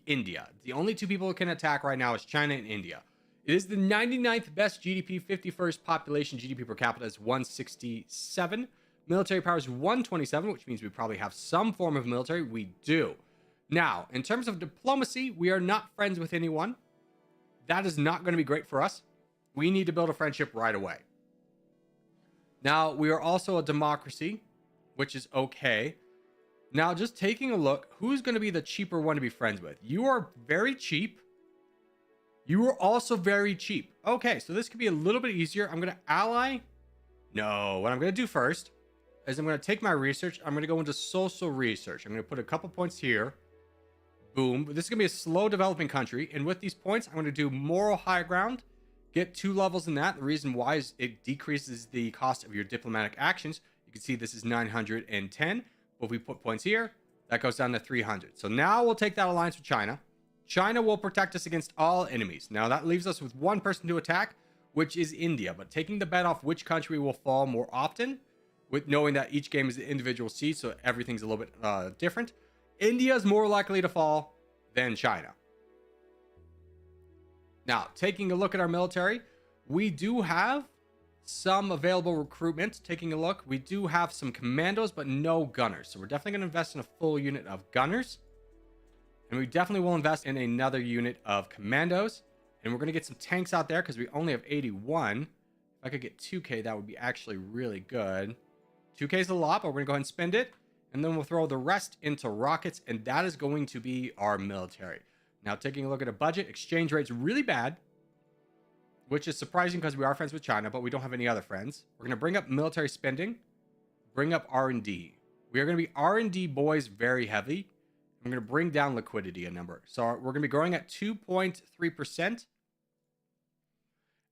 India. The only two people it can attack right now is China and India. It is the 99th best GDP, 51st population. GDP per capita is 167. Military power is 127, which means we probably have some form of military. We do. Now, in terms of diplomacy, we are not friends with anyone. That is not going to be great for us. We need to build a friendship right away. Now, we are also a democracy, which is okay. Now, just taking a look, who's going to be the cheaper one to be friends with? You are very cheap. You are also very cheap. Okay, so this could be a little bit easier. I'm going to ally. No, what I'm going to do first is I'm going to take my research. I'm going to go into social research. I'm going to put a couple points here. Boom. This is going to be a slow developing country. And with these points, I'm going to do moral high ground. Get 2 levels in that. The reason why is it decreases the cost of your diplomatic actions. You can see this is 910. But if we put points here, that goes down to 300. So now we'll take that alliance with China. China will protect us against all enemies. Now that leaves us with one person to attack, which is India. But taking the bet off which country will fall more often, with knowing that each game is an individual seed, so everything's a little bit different. India is more likely to fall than China. Now, taking a look at our military, we do have some available recruitment. Taking a look, we do have some commandos, but no gunners. So we're definitely going to invest in a full unit of gunners. And we definitely will invest in another unit of commandos. And we're going to get some tanks out there because we only have 81. If I could get 2K, that would be actually really good. 2K is a lot, but we're going to go ahead and spend it. And then we'll throw the rest into rockets. And that is going to be our military. Now, taking a look at a budget, exchange rate's really bad, which is surprising because we are friends with China, but we don't have any other friends. We're going to bring up military spending, bring up R&D. We are going to be R&D boys very heavy. I'm going to bring down liquidity a number. So we're going to be growing at 2.3%.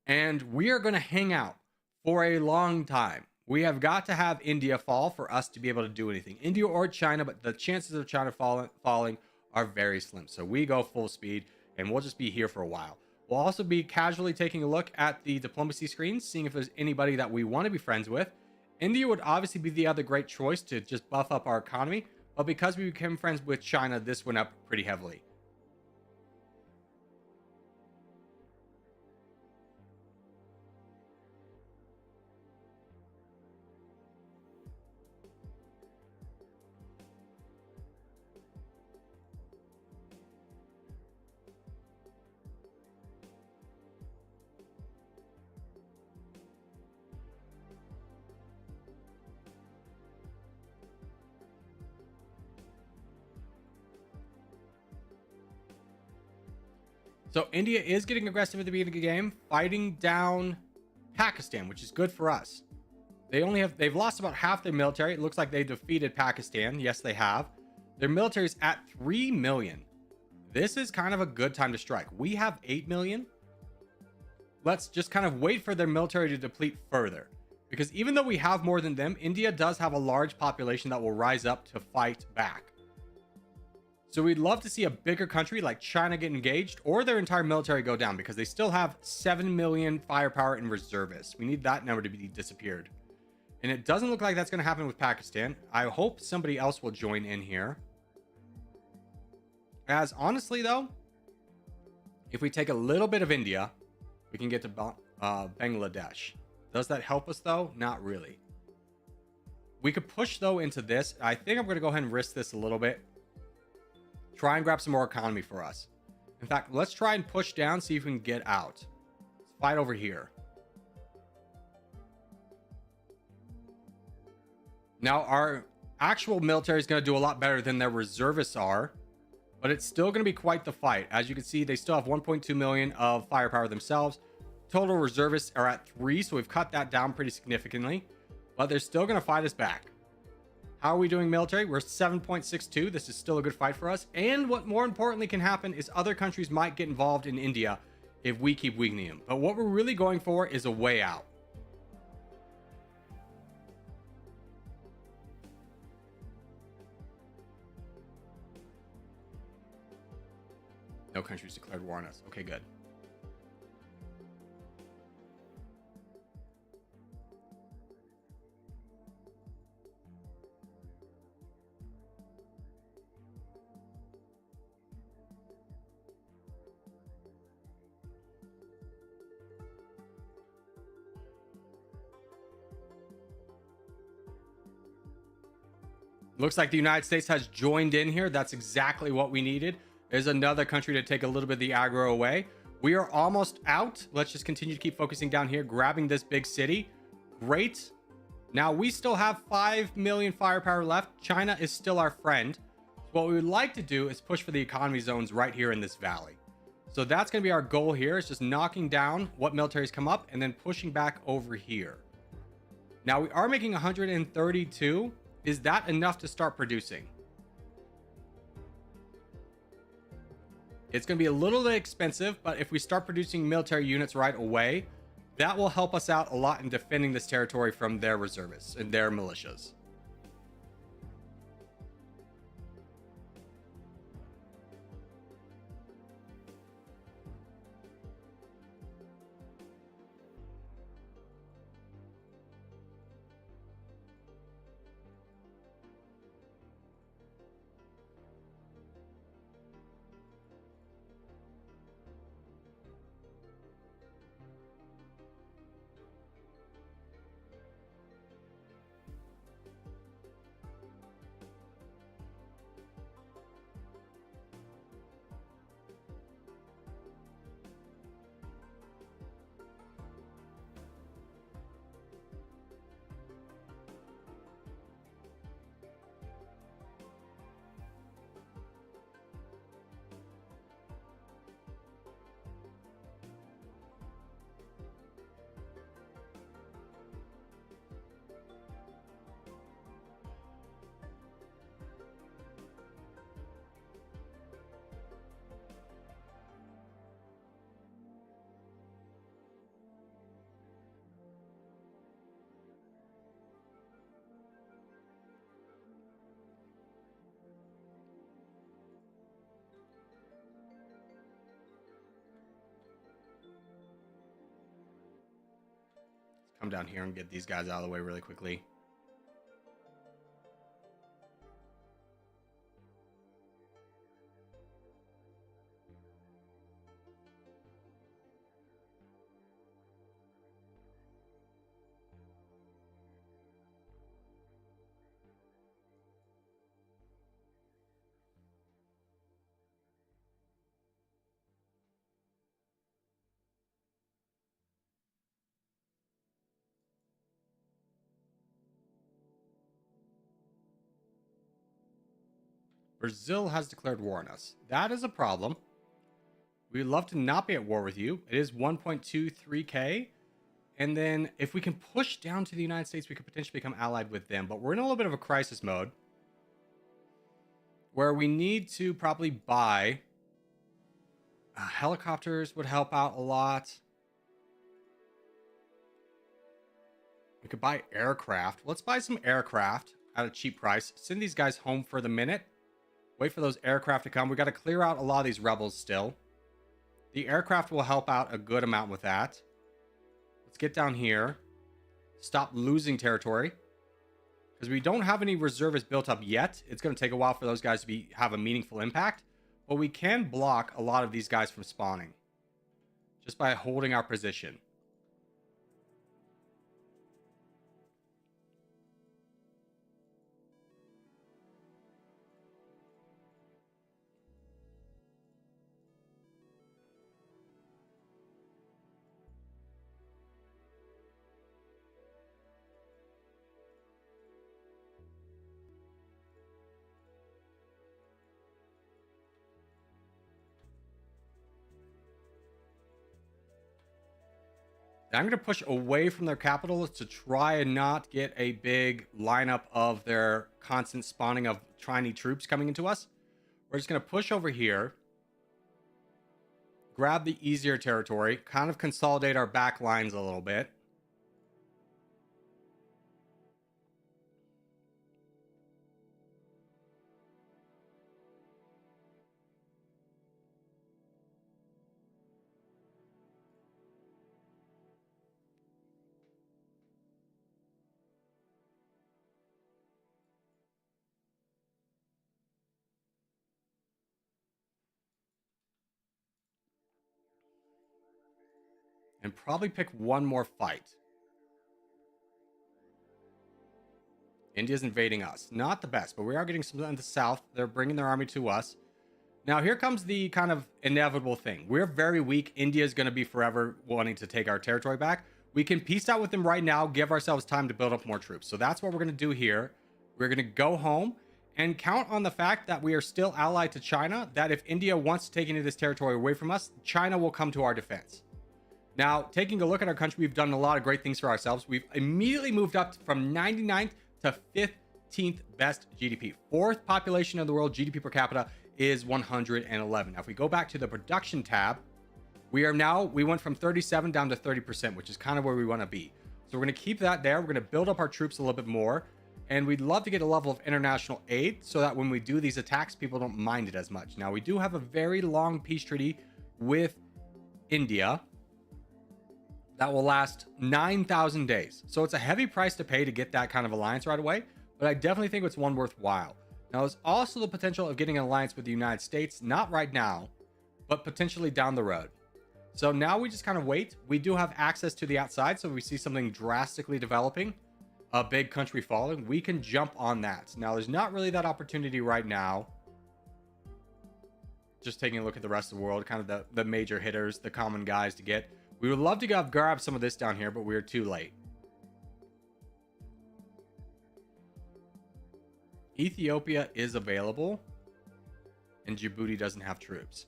And we are going to hang out for a long time. We have got to have India fall for us to be able to do anything. India or China, but the chances of China falling are very slim. So we go full speed and we'll just be here for a while. We'll also be casually taking a look at the diplomacy screens, seeing if there's anybody that we want to be friends with. India would obviously be the other great choice to just buff up our economy. But because we became friends with China, this went up pretty heavily. So India is getting aggressive at the beginning of the game, fighting down Pakistan, which is good for us. They've lost about half their military. It looks like they defeated Pakistan. Yes, they have. Their military is at 3 million. This is kind of a good time to strike. We have 8 million. Let's just kind of wait for their military to deplete further. Because even though we have more than them, India does have a large population that will rise up to fight back. So we'd love to see a bigger country like China get engaged or their entire military go down because they still have 7 million firepower in reservists. We need that number to be disappeared. And it doesn't look like that's going to happen with Pakistan. I hope somebody else will join in here. As honestly, though, if we take a little bit of India, we can get to Bangladesh. Does that help us, though? Not really. We could push, though, into this. I think I'm going to go ahead and risk this a little bit. Try and grab some more economy for us. In fact, let's try and push down, see if we can get out. Let's fight over here. Now, our actual military is going to do a lot better than their reservists are, but it's still going to be quite the fight. As you can see, they still have 1.2 million of firepower themselves. Total reservists are at 3, so we've cut that down pretty significantly, but they're still going to fight us back. How are we doing military? We're 7.62. This is still a good fight for us. And what more importantly can happen is other countries might get involved in India if we keep weakening them. But what we're really going for is a way out. No countries declared war on us. Okay, good. Looks like the United States has joined in here. That's exactly what we needed. There's another country to take a little bit of the aggro away. We are almost out. Let's just continue to keep focusing down here, grabbing this big city. Great. Now we still have 5 million firepower left. China is still our friend. What we would like to do is push for the economy zones right here in this valley. So that's going to be our goal here. Is just knocking down what militaries come up and then pushing back over here. Now we are making 132. Is that enough to start producing? It's going to be a little bit expensive, but if we start producing military units right away, that will help us out a lot in defending this territory from their reservists and their militias. Come down here and get these guys out of the way really quickly. Brazil has declared war on us. That is a problem. We'd love to not be at war with you. It is 1.23k. And then if we can push down to the United States, we could potentially become allied with them. But we're in a little bit of a crisis mode where we need to probably buy helicopters would help out a lot. We could buy aircraft. Let's buy some aircraft at a cheap price. Send these guys home for the minute. Wait for those aircraft to come. We got to clear out a lot of these rebels still. The aircraft will help out a good amount with that. Let's get down here. Stop losing territory. Because we don't have any reservists built up yet. It's going to take a while for those guys to have a meaningful impact. But we can block a lot of these guys from spawning. Just by holding our position. I'm going to push away from their capital to try and not get a big lineup of their constant spawning of tiny troops coming into us. We're just going to push over here. Grab the easier territory. Kind of consolidate our back lines a little bit. And probably pick one more fight. India's invading us. Not the best, but we are getting some in the south. They're bringing their army to us. Now, here comes the kind of inevitable thing. We're very weak. India is going to be forever wanting to take our territory back. We can peace out with them right now, give ourselves time to build up more troops. So that's what we're going to do here. We're going to go home and count on the fact that we are still allied to China, that if India wants to take any of this territory away from us, China will come to our defense. Now, taking a look at our country, we've done a lot of great things for ourselves. We've immediately moved up from 99th to 15th best GDP. Fourth population of the world, GDP per capita is 111. Now, if we go back to the production tab, we went from 37 down to 30%, which is kind of where we want to be. So we're going to keep that there. We're going to build up our troops a little bit more. And we'd love to get a level of international aid so that when we do these attacks, people don't mind it as much. Now, we do have a very long peace treaty with India that will last 9,000 days. So it's a heavy price to pay to get that kind of alliance right away, but I definitely think it's one worthwhile. Now, there's also the potential of getting an alliance with the United States, not right now, but potentially down the road. So now we just kind of wait. We do have access to the outside, so if we see something drastically developing, a big country falling, we can jump on that. Now, there's not really that opportunity right now. Just taking a look at the rest of the world, kind of the major hitters, the common guys to get. We would love to grab some of this down here, but we're too late. Ethiopia is available, and Djibouti doesn't have troops.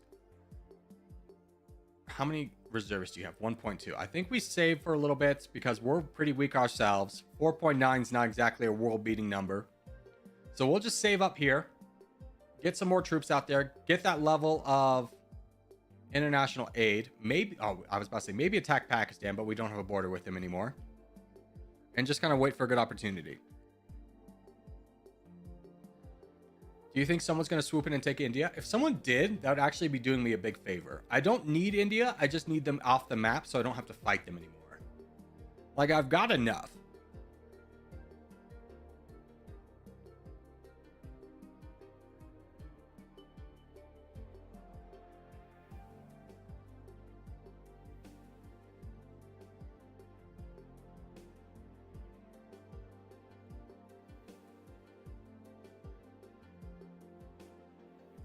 How many reservists do you have? 1.2. I think we save for a little bit because we're pretty weak ourselves. 4.9 is not exactly a world-beating number. So we'll just save up here, get some more troops out there, get that level of international aid. Maybe, I was about to say, maybe attack Pakistan, but we don't have a border with them anymore. And just kind of wait for a good opportunity. Do you think someone's going to swoop in and take India? If someone did, that would actually be doing me a big favor. I don't need India. I just need them off the map so I don't have to fight them anymore. Like, I've got enough.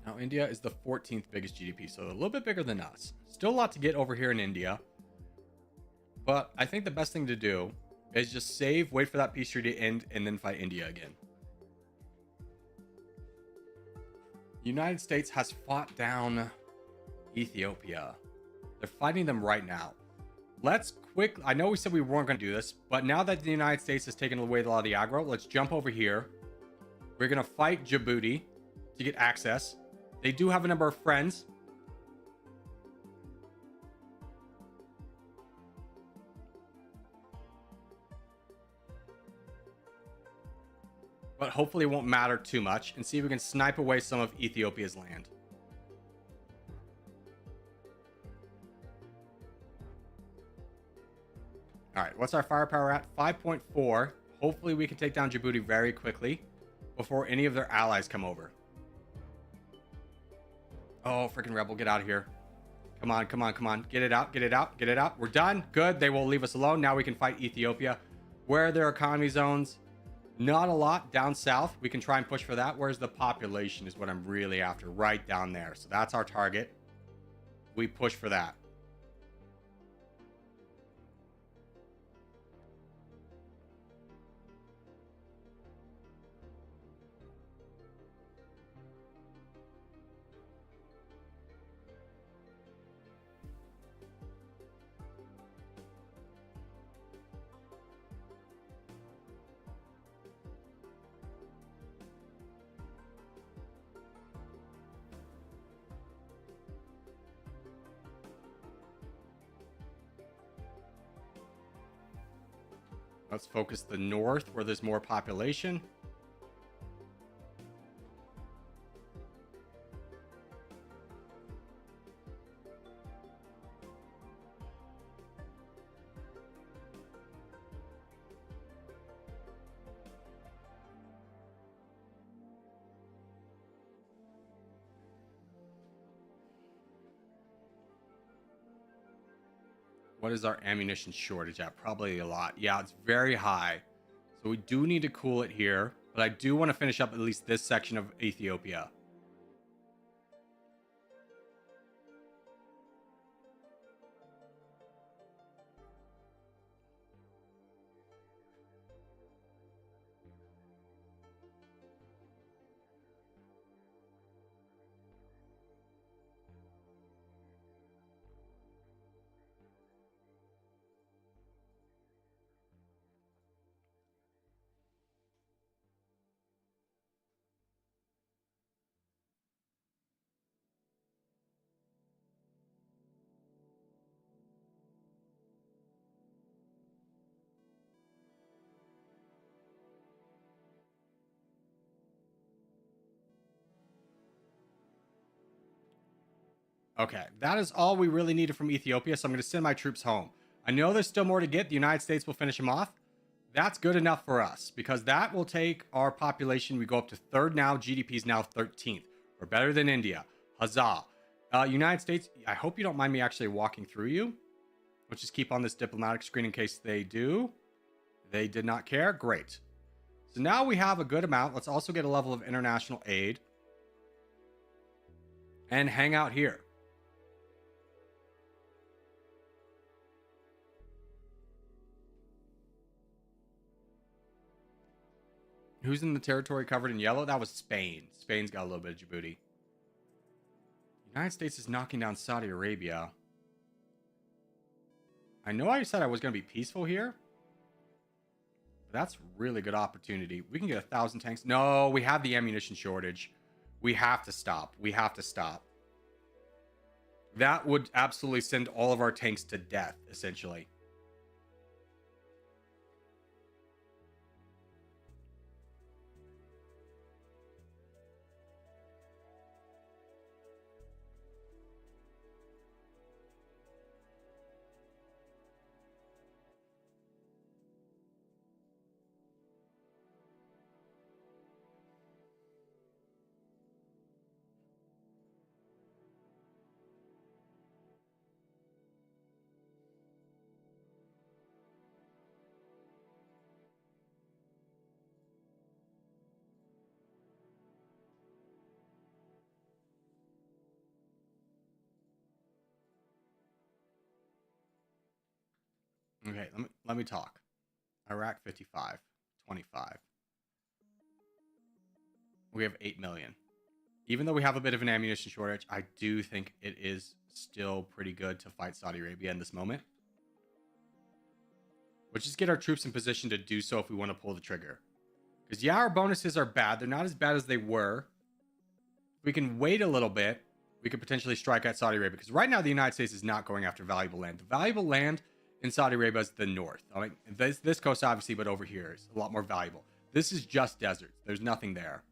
Now, India is the 14th biggest GDP, so a little bit bigger than us. Still a lot to get over here in India. But I think the best thing to do is just save, wait for that peace treaty to end, and then fight India again. United States has fought down Ethiopia. They're fighting them right now. Let's I know we said we weren't going to do this, but now that the United States has taken away a lot of the aggro, let's jump over here. We're going to fight Djibouti to get access. They do have a number of friends. But hopefully it won't matter too much, and see if we can snipe away some of Ethiopia's land. All right, what's our firepower at? 5.4. Hopefully we can take down Djibouti very quickly before any of their allies come over. Oh, freaking rebel, get out of here. Come on, come on, come on. Get it out, get it out, get it out. We're done. Good. They will leave us alone. Now we can fight Ethiopia. Where are their economy zones? Not a lot. Down south, we can try and push for that. Where's the population is what I'm really after. Right down there. So that's our target. We push for that. Let's focus the north where there's more population. What is our ammunition shortage at? Probably a lot. Yeah, it's very high. So we do need to cool it here, but I do want to finish up at least this section of Ethiopia. Okay, that is all we really needed from Ethiopia, so I'm going to send my troops home. I know there's still more to get. The United States will finish them off. That's good enough for us because that will take our population. We go up to third now. GDP is now 13th. We're better than India. Huzzah. United States, I hope you don't mind me actually walking through you. Let's just keep on this diplomatic screen in case they do. They did not care. Great. So now we have a good amount. Let's also get a level of international aid and hang out here. Who's in the territory covered in yellow? That was Spain. Spain's got a little bit of Djibouti. United States is knocking down Saudi Arabia. I know I said I was going to be peaceful here. But that's really good opportunity. We can get 1,000 tanks. No, we have the ammunition shortage. We have to stop. We have to stop. That would absolutely send all of our tanks to death, essentially. Okay, let me talk. Iraq 55, 25. We have 8 million. Even though we have a bit of an ammunition shortage, I do think it is still pretty good to fight Saudi Arabia in this moment. Let's just get our troops in position to do so if we want to pull the trigger. Because yeah, our bonuses are bad. They're not as bad as they were. If we can wait a little bit, we could potentially strike at Saudi Arabia. Because right now, the United States is not going after valuable land. The valuable land in Saudi Arabia is the north. I mean, this coast, obviously, but over here is a lot more valuable. This is just deserts. There's nothing there.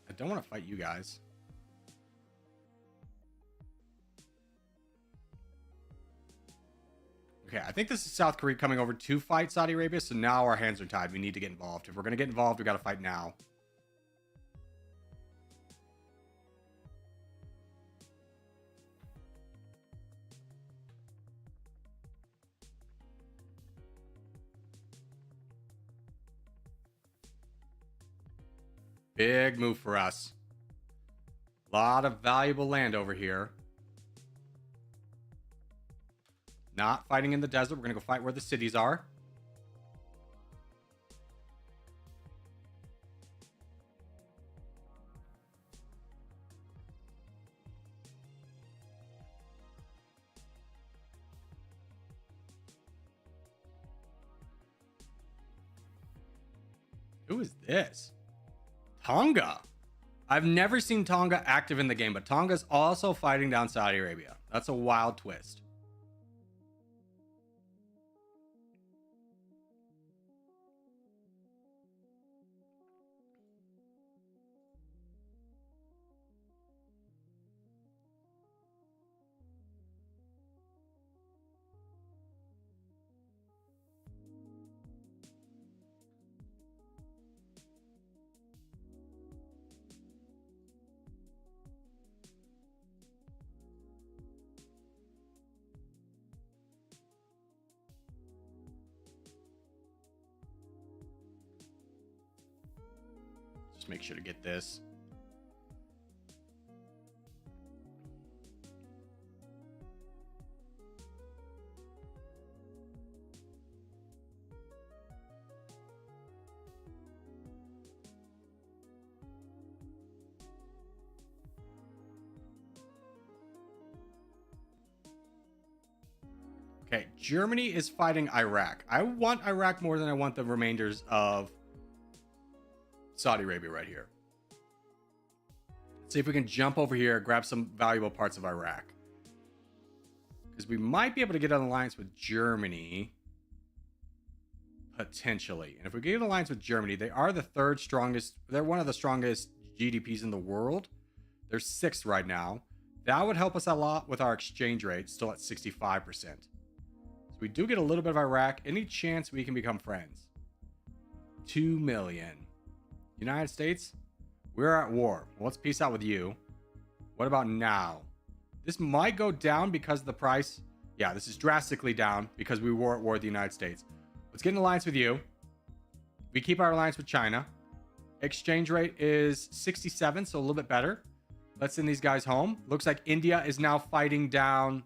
I don't want to fight you guys. Okay, I think this is South Korea coming over to fight Saudi Arabia, so now our hands are tied. We need to get involved. If we're going to get involved, we got to fight now. Big move for us. A lot of valuable land over here. Not fighting in the desert. We're going to go fight where the cities are. Who is this? Tonga. I've never seen Tonga active in the game, but Tonga's also fighting down Saudi Arabia. That's a wild twist. Just make sure to get this. Okay, Germany is fighting Iraq. I want Iraq more than I want the remainders of Saudi Arabia right here. Let's see if we can jump over here, grab some valuable parts of Iraq. Because we might be able to get an alliance with Germany. Potentially. And if we get an alliance with Germany, they are the third strongest. They're one of the strongest GDPs in the world. They're sixth right now. That would help us a lot with our exchange rate, still at 65%. We do get a little bit of Iraq. Any chance we can become friends? 2 million. United States, we're at war. Well, let's peace out with you. What about now? This might go down because of the price. Yeah, this is drastically down because we were at war with the United States. Let's get an alliance with you. We keep our alliance with China. Exchange rate is 67, so a little bit better. Let's send these guys home. Looks like India is now fighting down.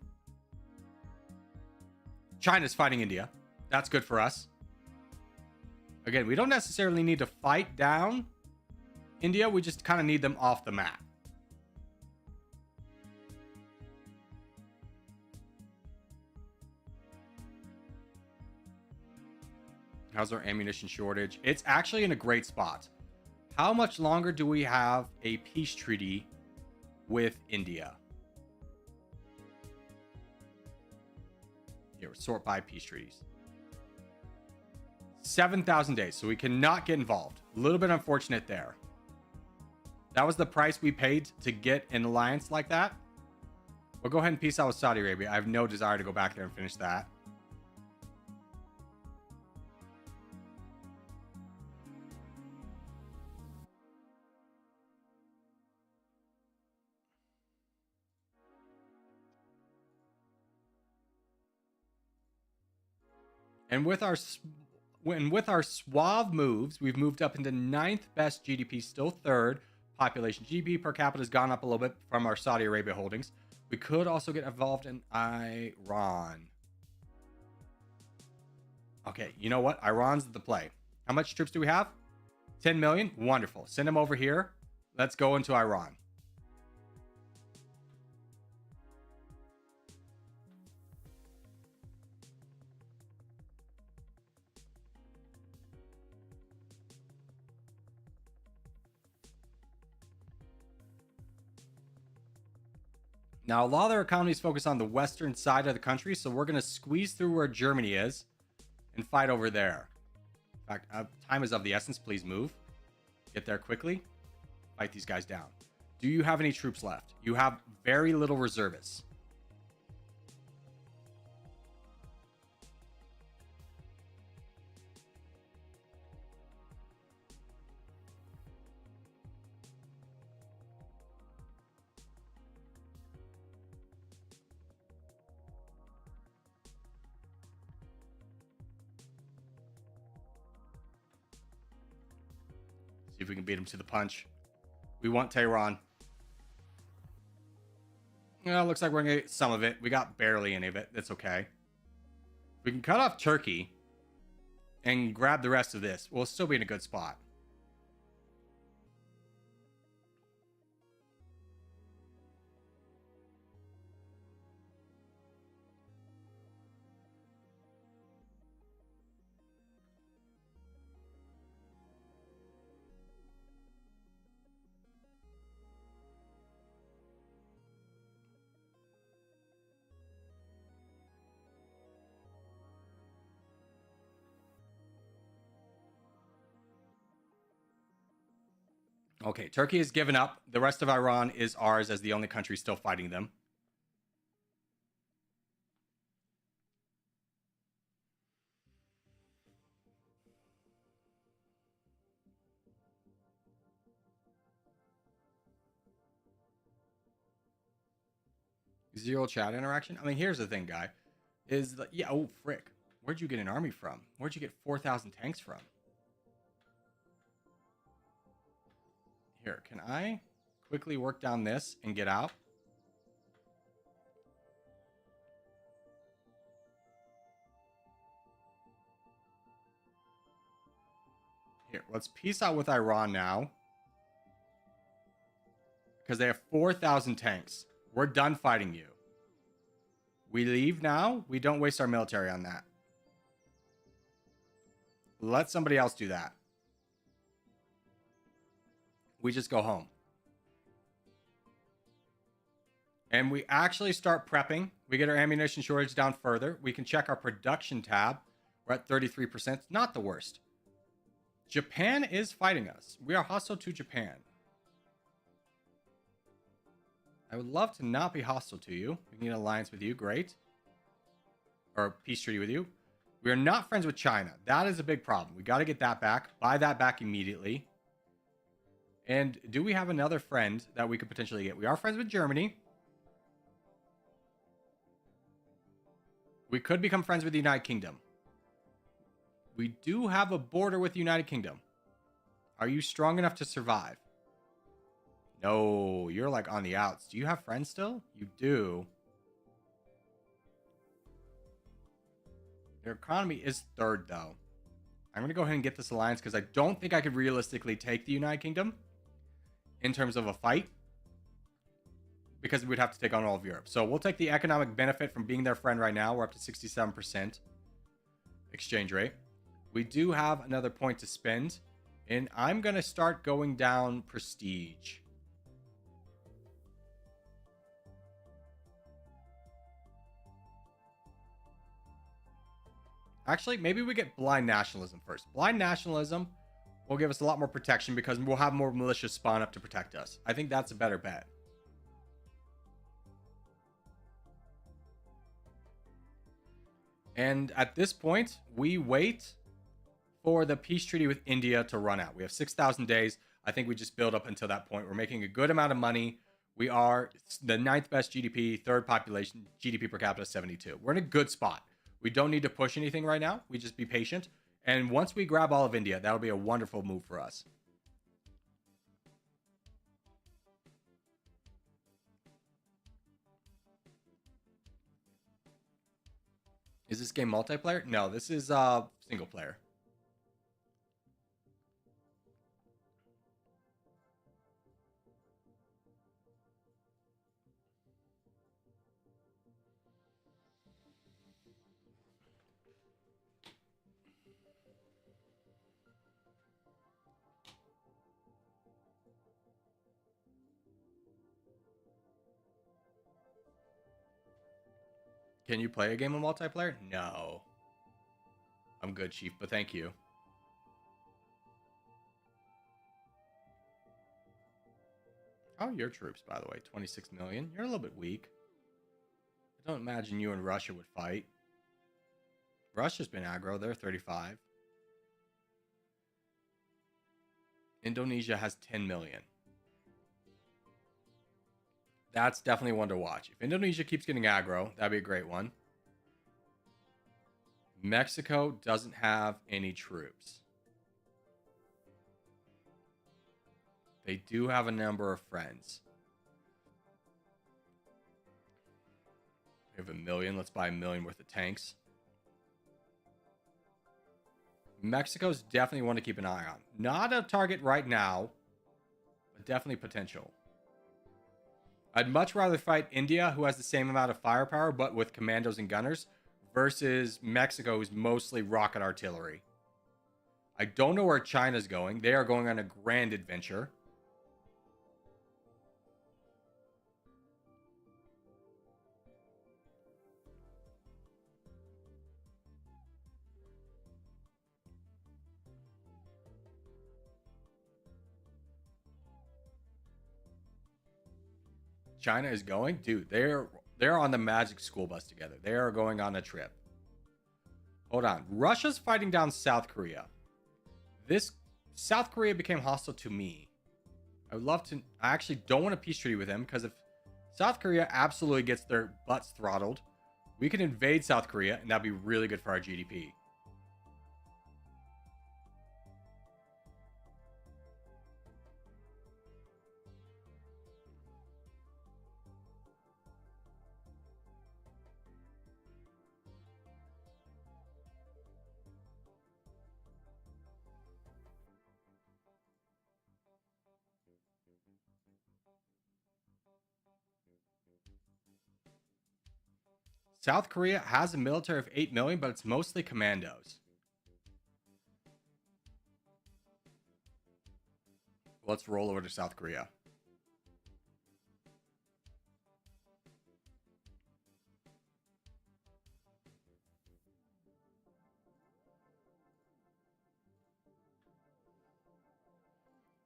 China's fighting India. That's good for us. Again, we don't necessarily need to fight down India. We just kind of need them off the map. How's our ammunition shortage? It's actually in a great spot. How much longer do we have a peace treaty with India? Here, sort by peace treaties. 7,000 days, so we cannot get involved. A little bit unfortunate there. That was the price we paid to get an alliance like that. We'll go ahead and peace out with Saudi Arabia. I have no desire to go back there and finish that. And with our suave moves, we've moved up into 9th best GDP, still third. Population GDP per capita has gone up a little bit from our Saudi Arabia holdings. We could also get involved in Iran. Okay, you know what? Iran's the play. How much troops do we have? 10 million? Wonderful. Send them over here. Let's go into Iran. Now, a lot of their economies focus on the western side of the country, so we're going to squeeze through where Germany is and fight over there. In fact, time is of the essence. Please move. Get there quickly. Fight these guys down. Do you have any troops left? You have very little reservists. See if we can beat him to the punch. We want Tehran. Well, looks like we're going to get some of it. We got barely any of it. That's okay. We can cut off Turkey and grab the rest of this. We'll still be in a good spot. Okay, Turkey has given up. The rest of Iran is ours as the only country still fighting them. Zero chat interaction. I mean, here's the thing, guy. Is the, yeah, oh, frick. Where'd you get an army from? Where'd you get 4,000 tanks from? Here, can I quickly work down this and get out? Here, let's peace out with Iran now. Because they have 4,000 tanks. We're done fighting you. We leave now. We don't waste our military on that. Let somebody else do that. We just go home. And we actually start prepping. We get our ammunition shortage down further. We can check our production tab. We're at 33%. Not the worst. Japan is fighting us. We are hostile to Japan. I would love to not be hostile to you. We can get an alliance with you. Great. Or a peace treaty with you. We are not friends with China. That is a big problem. We got to get that back. Buy that back immediately. And do we have another friend that we could potentially get? We are friends with Germany. We could become friends with the United Kingdom. We do have a border with the United Kingdom. Are you strong enough to survive? No, you're like on the outs. Do you have friends still? You do. Their economy is third, though. I'm going to go ahead and get this alliance because I don't think I could realistically take the United Kingdom in terms of a fight, because we'd have to take on all of Europe. So we'll take the economic benefit from being their friend right now. We're up to 67% exchange rate. We do have another point to spend, and I'm going to start going down prestige. Actually, maybe we get blind nationalism first. Blind nationalism will give us a lot more protection because we'll have more militias spawn up to protect us. I think that's a better bet. And at this point, we wait for the peace treaty with India to run out. We have 6,000 days. I think we just build up until that point. We're making a good amount of money. We are the 9th best GDP, 3rd population, GDP per capita 72. We're in a good spot. We don't need to push anything right now. We just be patient. And once we grab all of India, that'll be a wonderful move for us. Is this game multiplayer? No, this is single player. Can you play a game of multiplayer? No. I'm good, Chief, but thank you. How are your troops, by the way? 26 million? You're a little bit weak. I don't imagine you and Russia would fight. Russia's been aggro. They're 35. Indonesia has 10 million. That's definitely one to watch. If Indonesia keeps getting aggro, that'd be a great one. Mexico doesn't have any troops. They do have a number of friends. We have 1 million. Let's buy 1 million worth of tanks. Mexico's definitely one to keep an eye on. Not a target right now, but definitely potential. I'd much rather fight India, who has the same amount of firepower, but with commandos and gunners, versus Mexico, who's mostly rocket artillery. I don't know where China's going. They are going on a grand adventure. China is going? Dude, they're on the magic school bus together. They are going on a trip. Hold on. Russia's fighting down South Korea. This South Korea became hostile to me. I would love to... I actually don't want a peace treaty with him, because if South Korea absolutely gets their butts throttled, we can invade South Korea, and that'd be really good for our GDP. South Korea has a military of 8 million, but it's mostly commandos. Let's roll over to South Korea.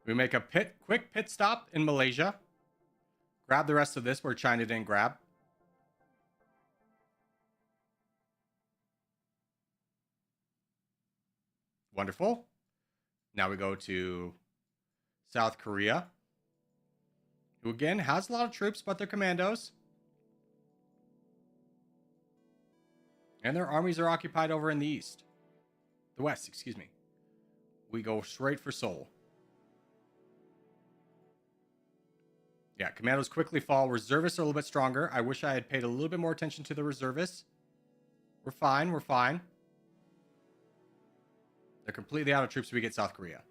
We make a quick pit stop in Malaysia. Grab the rest of this where China didn't grab. Wonderful. Now we go to South Korea, who again has a lot of troops, but they're commandos. And their armies are occupied over in the east. The west, excuse me. We go straight for Seoul. Yeah, commandos quickly fall. Reservists are a little bit stronger. I wish I had paid a little bit more attention to the reservists. We're fine. We're fine. They're completely out of troops. We get South Korea.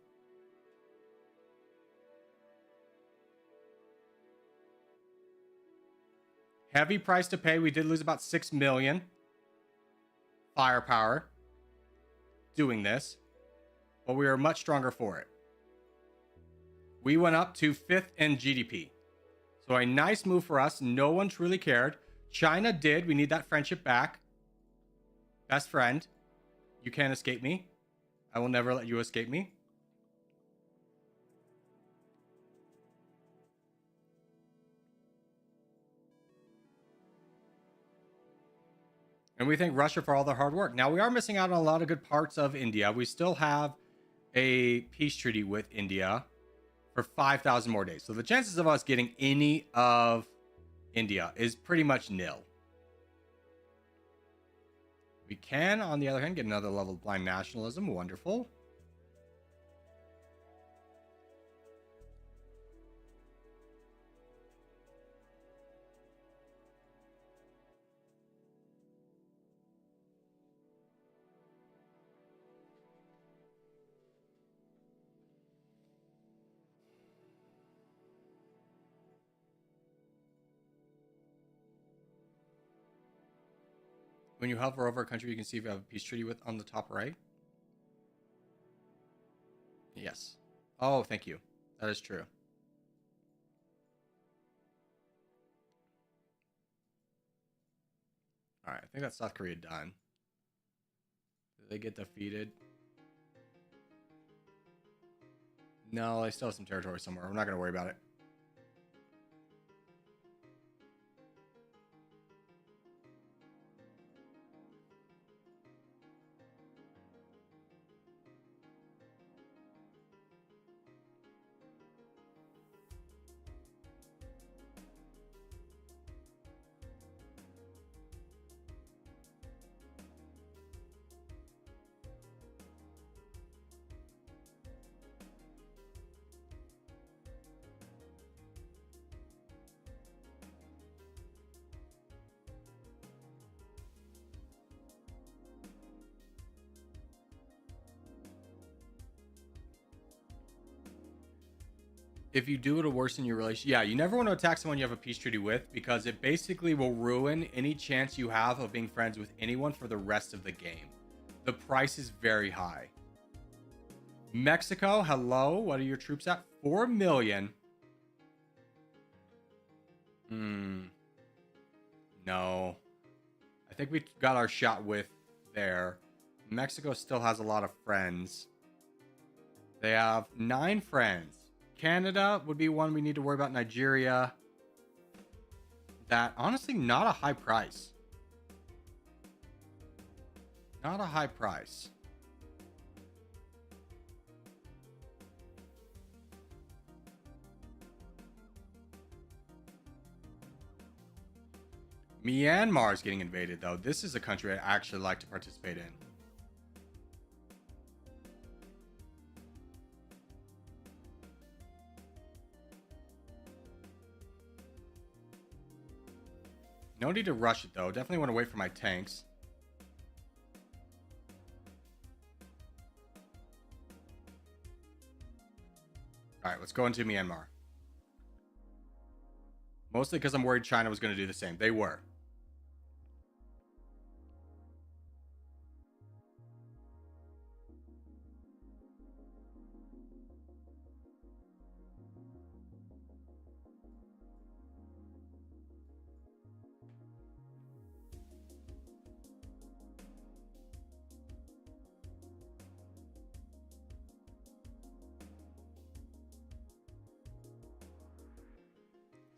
Heavy price to pay. We did lose about 6 million firepower doing this, but we are much stronger for it. We went up to 5th in GDP. So a nice move for us. No one truly cared. China did. We need that friendship back. Best friend. You can't escape me. I will never let you escape me. And we thank Russia for all their hard work. Now, we are missing out on a lot of good parts of India. We still have a peace treaty with India for 5,000 more days. So the chances of us getting any of India is pretty much nil. We can, on the other hand, get another level of blind nationalism. Wonderful. When you hover over a country, you can see if you have a peace treaty with on the top right. Yes. Oh, thank you. That is true. All right, I think that's South Korea done. Did they get defeated? No, they still have some territory somewhere. We're not going to worry about it. If you do, it'll worsen your relation. Yeah, you never want to attack someone you have a peace treaty with, because it basically will ruin any chance you have of being friends with anyone for the rest of the game. The price is very high. Mexico, hello. What are your troops at? 4 million. No. I think we got our shot with there. Mexico still has a lot of friends. They have 9 friends. Canada would be one we need to worry about. Nigeria. That, honestly, not a high price. Not a high price. Myanmar is getting invaded, though. This is a country I actually like to participate in. No need to rush it, though. Definitely want to wait for my tanks. All right, let's go into Myanmar. Mostly because I'm worried China was going to do the same. They were.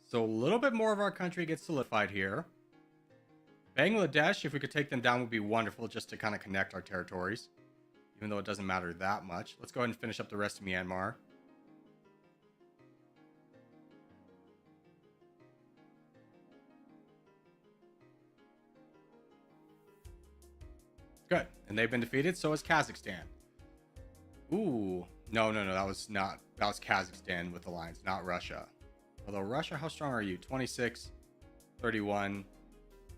So a little bit more of our country gets solidified here. Bangladesh, if we could take them down, would be wonderful just to kind of connect our territories, even though it doesn't matter that much. Let's go ahead and finish up the rest of Myanmar. Good. And they've been defeated. So is Kazakhstan. Ooh. No. That was Kazakhstan with alliance, not Russia. Although Russia, how strong are you? 26, 31.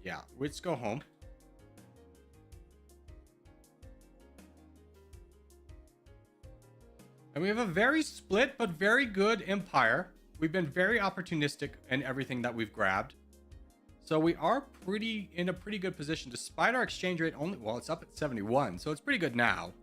Yeah, let's go home. And we have a very split but very good empire. We've been very opportunistic in everything that we've grabbed. So we are in a pretty good position despite our exchange rate only. Well, it's up at 71, so it's pretty good now.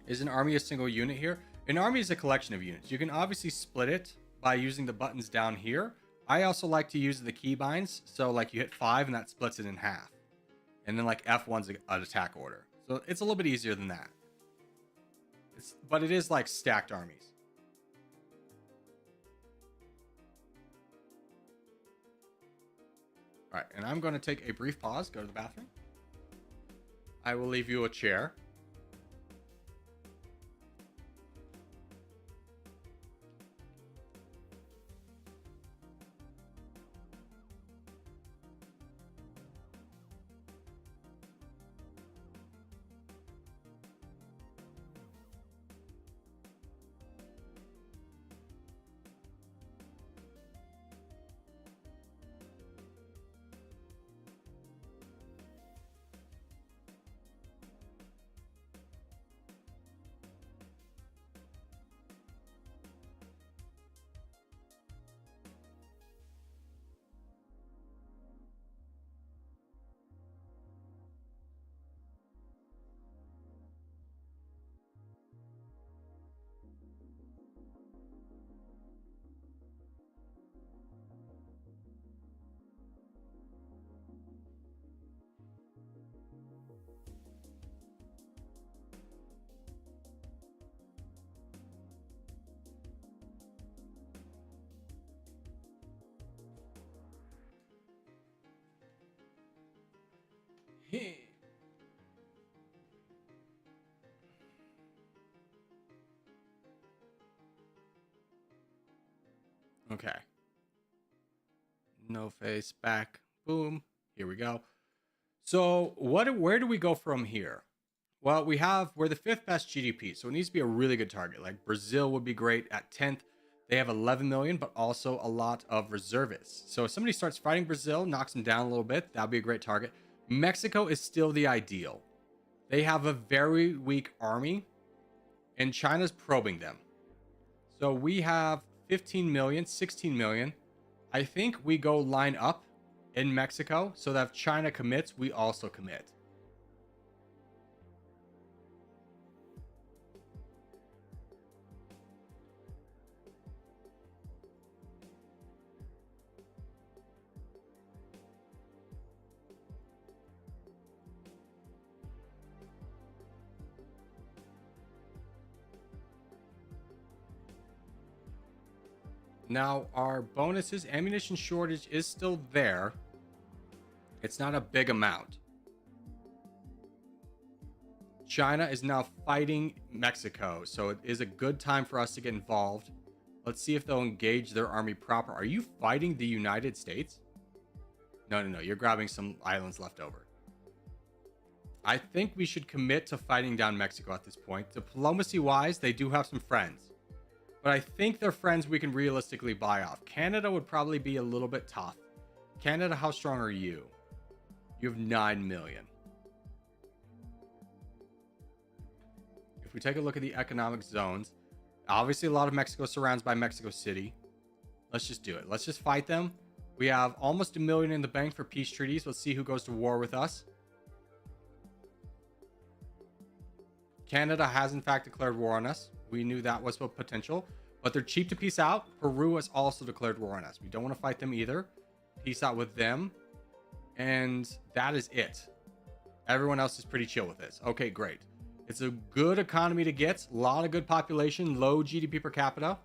Is an army a single unit here? An army is a collection of units. You can obviously split it by using the buttons down here. I also like to use the keybinds. So like you hit 5 and that splits it in half. And then like F1's an attack order. So it's a little bit easier than that. But it is like stacked armies. All right, and I'm going to take a brief pause, go to the bathroom. I will leave you a chair. Okay. No face back. Boom. Here we go. So where do we go from here? Well, we're the 5th best GDP, so it needs to be a really good target. Like Brazil would be great at 10th. They have 11 million, but also a lot of reservists. So if somebody starts fighting Brazil, knocks them down a little bit, that'd be a great target. Mexico is still the ideal. They have a very weak army, and China's probing them. So we have 15 million, 16 million. I think we go line up in Mexico so that if China commits, we also commit. Now, our bonuses, ammunition shortage is still there. It's not a big amount. China is now fighting Mexico, so it is a good time for us to get involved. Let's see if they'll engage their army proper. Are you fighting the United States? No. You're grabbing some islands left over. I think we should commit to fighting down Mexico at this point. Diplomacy-wise, they do have some friends. But I think they're friends we can realistically buy off. Canada would probably be a little bit tough. Canada, how strong are you? You have 9 million. If we take a look at the economic zones, obviously a lot of Mexico surrounds by Mexico City. Let's just do it. Let's just fight them. We have almost 1 million in the bank for peace treaties. Let's see who goes to war with us. Canada has in fact declared war on us. We knew that was a potential, but they're cheap to peace out. Peru has also declared war on us. We don't want to fight them either. Peace out with them. And that is it. Everyone else is pretty chill with this. Okay, great. It's a good economy to get. A lot of good population, low GDP per capita.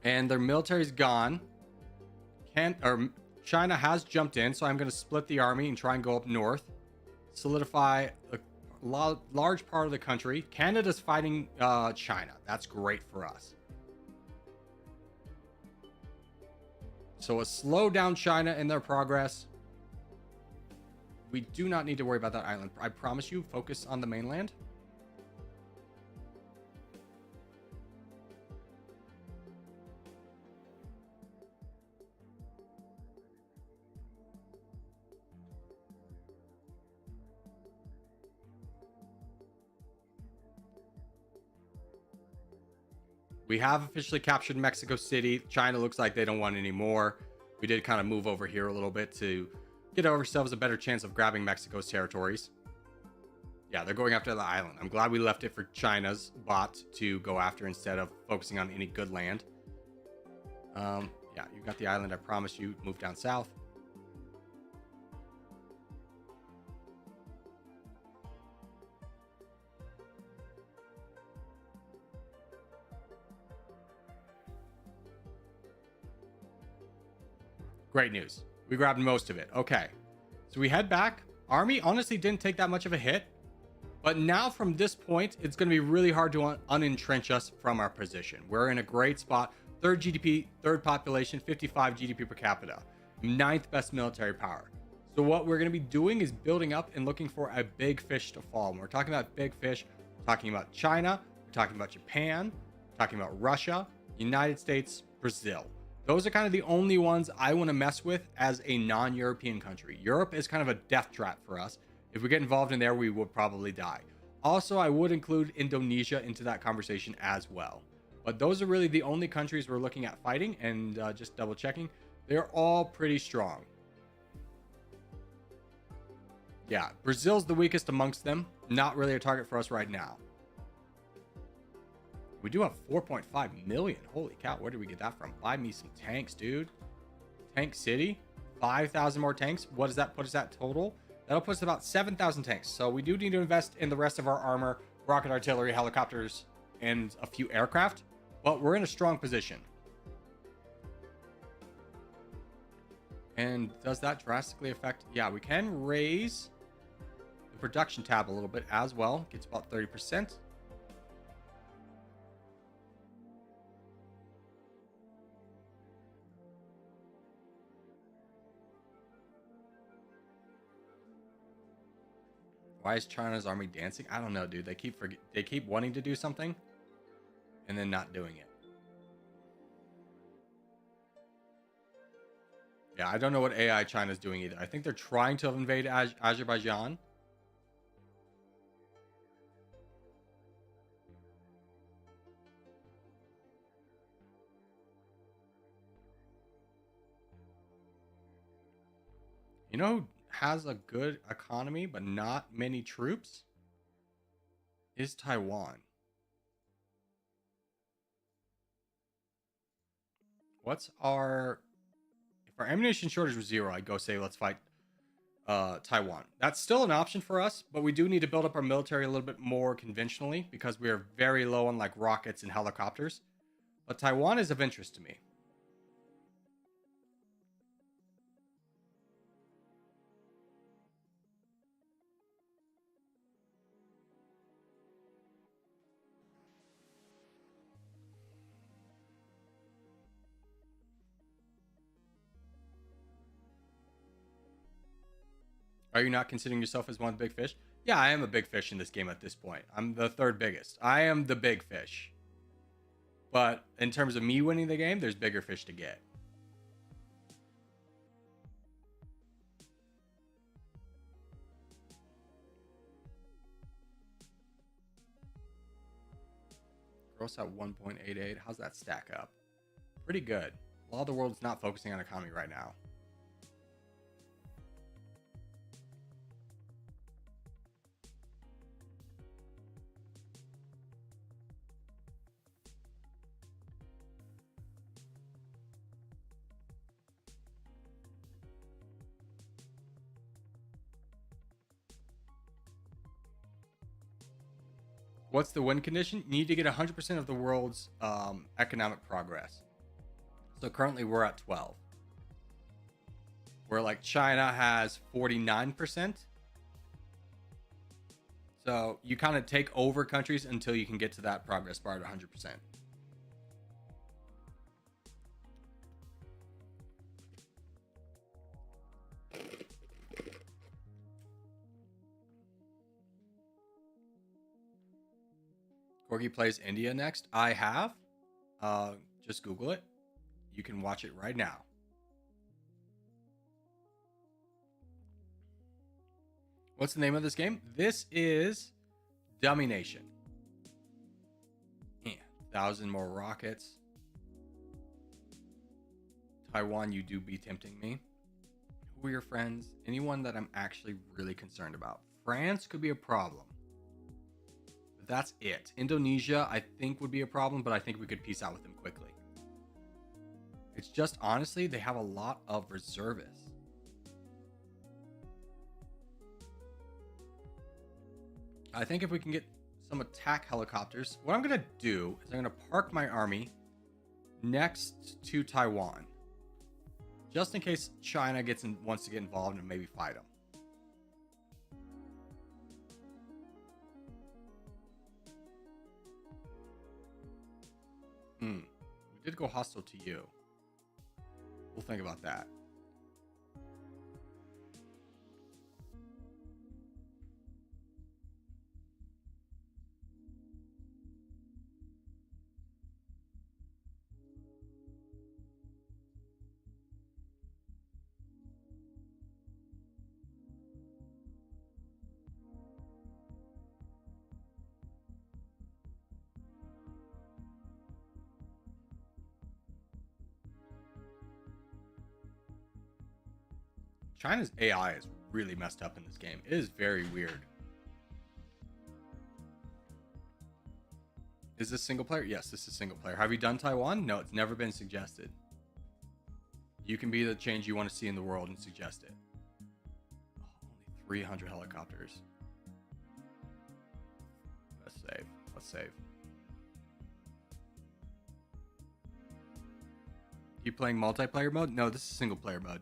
And their military's gone. China has jumped in, so I'm going to split the army and try and go up north. Solidify a large part of the country. Canada's fighting China. That's great for us. So a slow down China in their progress. We do not need to worry about that island. I promise you, focus on the mainland. We have officially captured Mexico City. China looks like they don't want any more. We did kind of move over here a little bit to get ourselves a better chance of grabbing Mexico's territories. Yeah, they're going after the island. I'm glad we left it for China's bot to go after instead of focusing on any good land. Yeah, you got the island. I promise you. Move down south. Great news. We grabbed most of it. Okay. So we head back. Army honestly didn't take that much of a hit. But now from this point, it's going to be really hard to unentrench us from our position. We're in a great spot. Third GDP, third population, 55 GDP per capita. Ninth best military power. So what we're going to be doing is building up and looking for a big fish to fall. When we're talking about big fish, we're talking about China, we're talking about Japan, we're talking about Russia, United States, Brazil. Those are kind of the only ones I want to mess with as a non-European country. Europe is kind of a death trap for us. If we get involved in there, we would probably die. Also, I would include Indonesia into that conversation as well. But those are really the only countries we're looking at fighting, and just double checking. They're all pretty strong. Yeah, Brazil's the weakest amongst them. Not really a target for us right now. We do have 4.5 million. Holy cow, where did we get that from? Buy me some tanks, dude. Tank City, 5,000 more tanks. What does that put us at total? That'll put us at about 7,000 tanks. So we do need to invest in the rest of our armor, rocket artillery, helicopters, and a few aircraft. But we're in a strong position. And does that drastically affect? Yeah, we can raise the production tab a little bit as well. Gets about 30%. Why is China's army dancing? I don't know, dude. They keep wanting to do something and then not doing it. Yeah, I don't know what AI China's doing either. I think they're trying to invade Azerbaijan. You know who has a good economy but not many troops? Is Taiwan. What's our... If our ammunition shortage was 0, I'd go say let's fight Taiwan. That's still an option for us, but we do need to build up our military a little bit more conventionally because we are very low on like rockets and helicopters. But Taiwan is of interest to me. Are you not considering yourself as one of the big fish? Yeah, I am a big fish in this game at this point. I'm the third biggest. I am the big fish. But in terms of me winning the game, there's bigger fish to get. Gross at 1.88. How's that stack up? Pretty good. A lot of the world's not focusing on economy right now. What's the win condition? You need to get 100% of the world's economic progress. So currently we're at 12. Where like China has 49%. So you kind of take over countries until you can get to that progress bar at 100%. Corgi plays India next. I have. Just Google it. You can watch it right now. What's the name of this game? This is Dummynation. 1,000 more rockets. Taiwan, you do be tempting me. Who are your friends? Anyone that I'm actually really concerned about. France could be a problem. But that's it. Indonesia, I think, would be a problem, but I think we could peace out with them quickly. It's just, honestly, they have a lot of reservists. I think if we can get some attack helicopters, what I'm going to do is I'm going to park my army next to Taiwan. Just in case China wants to get involved and maybe fight them. We did go hostile to you. We'll think about that. China's AI is really messed up in this game. It is very weird. Is this single player? Yes, this is single player. Have you done Taiwan? No, it's never been suggested. You can be the change you want to see in the world and suggest it. Oh, only 300 helicopters. Let's save. Let's save. You playing multiplayer mode? No, this is single player mode.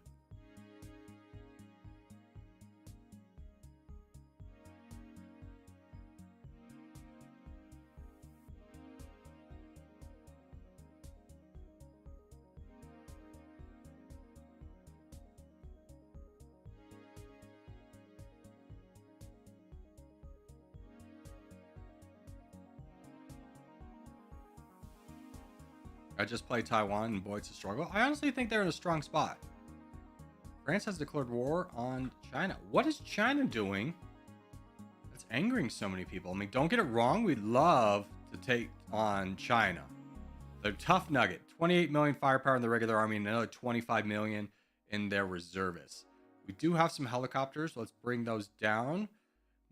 I just played Taiwan and boy, it's a struggle. I honestly think they're in a strong spot. France has declared war on China. What is China doing that's angering so many people? I mean, don't get it wrong. We'd love to take on China. They're tough nugget. 28 million firepower in the regular army and another 25 million in their reservists. We do have some helicopters. Let's bring those down.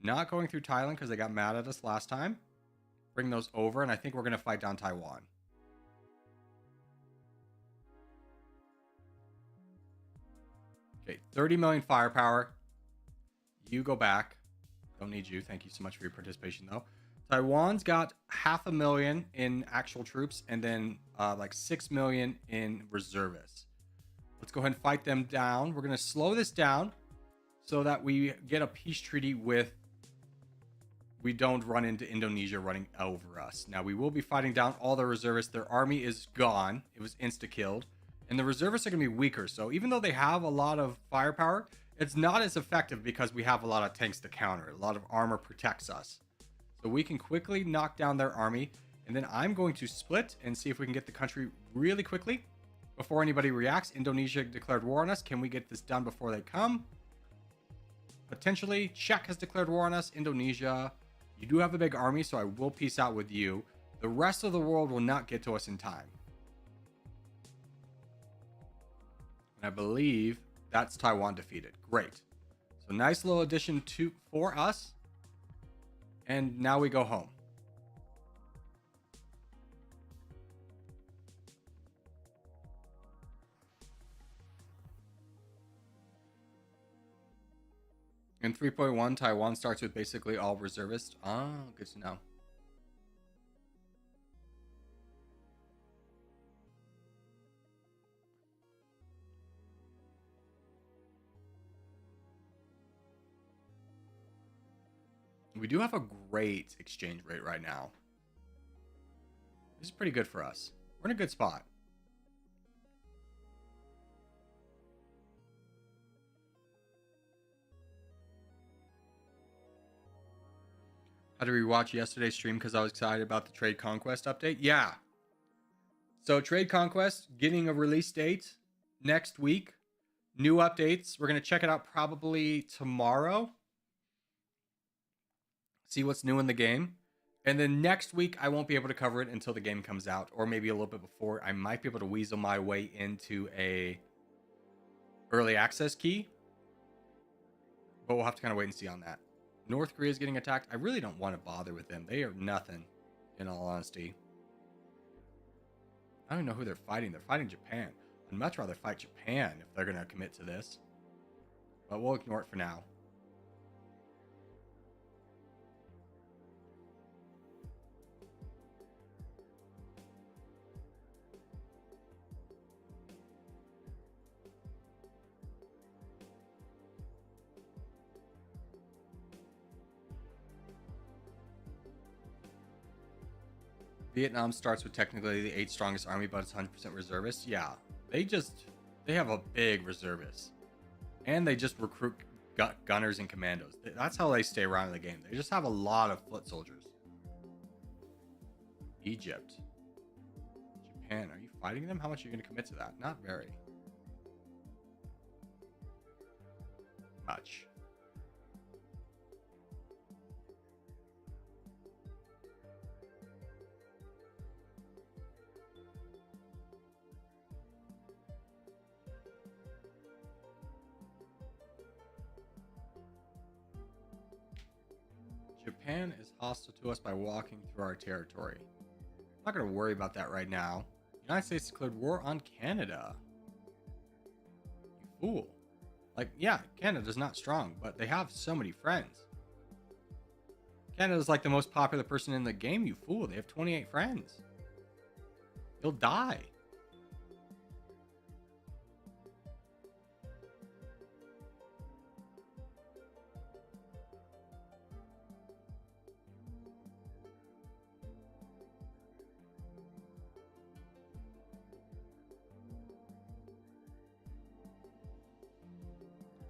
Not going through Thailand because they got mad at us last time. Bring those over, and I think we're going to fight down Taiwan. Okay, 30 million firepower. You go back. Don't need you. Thank you so much for your participation, though. Taiwan's got 500,000 in actual troops and then like 6 million in reservists. Let's go ahead and fight them down. We're going to slow this down so that we get a peace treaty with... We don't run into Indonesia running over us. Now, we will be fighting down all the reservists. Their army is gone. It was insta-killed. And the reservists are going to be weaker. So even though they have a lot of firepower, it's not as effective because we have a lot of tanks to counter. A lot of armor protects us. So we can quickly knock down their army. And then I'm going to split and see if we can get the country really quickly before anybody reacts. Indonesia declared war on us. Can we get this done before they come? Potentially. Czech has declared war on us. Indonesia. You do have a big army, so I will peace out with you. The rest of the world will not get to us in time. And I believe that's Taiwan defeated. Great. So nice little addition for us. And now we go home. In 3.1, Taiwan starts with basically all reservists. Ah, good to know. We do have a great exchange rate right now. This is pretty good for us. We're in a good spot. How to rewatch yesterday's stream because I was excited about the Trade Conquest update? Yeah. So Trade Conquest getting a release date next week. New updates. We're going to check it out probably tomorrow. See what's new in the game. And then next week, I won't be able to cover it until the game comes out, or maybe a little bit before. I might be able to weasel my way into a early access key. But we'll have to kind of wait and see on that. North Korea is getting attacked. I really don't want to bother with them. They are nothing, in all honesty. I don't even know who they're fighting. They're fighting Japan. I'd much rather fight Japan if they're going to commit to this. But we'll ignore it for now. Vietnam starts with technically the 8th strongest army, but it's 100% reservists. Yeah, they have a big reservist. And they just recruit gunners and commandos. That's how they stay around in the game. They just have a lot of foot soldiers. Egypt. Japan, are you fighting them? How much are you going to commit to that? Not very much. Japan is hostile to us by walking through our territory. I'm not going to worry about that right now. The United States declared war on Canada. You fool. Like, yeah, Canada's not strong, but they have so many friends. Canada's like the most popular person in the game, you fool. They have 28 friends. You'll die.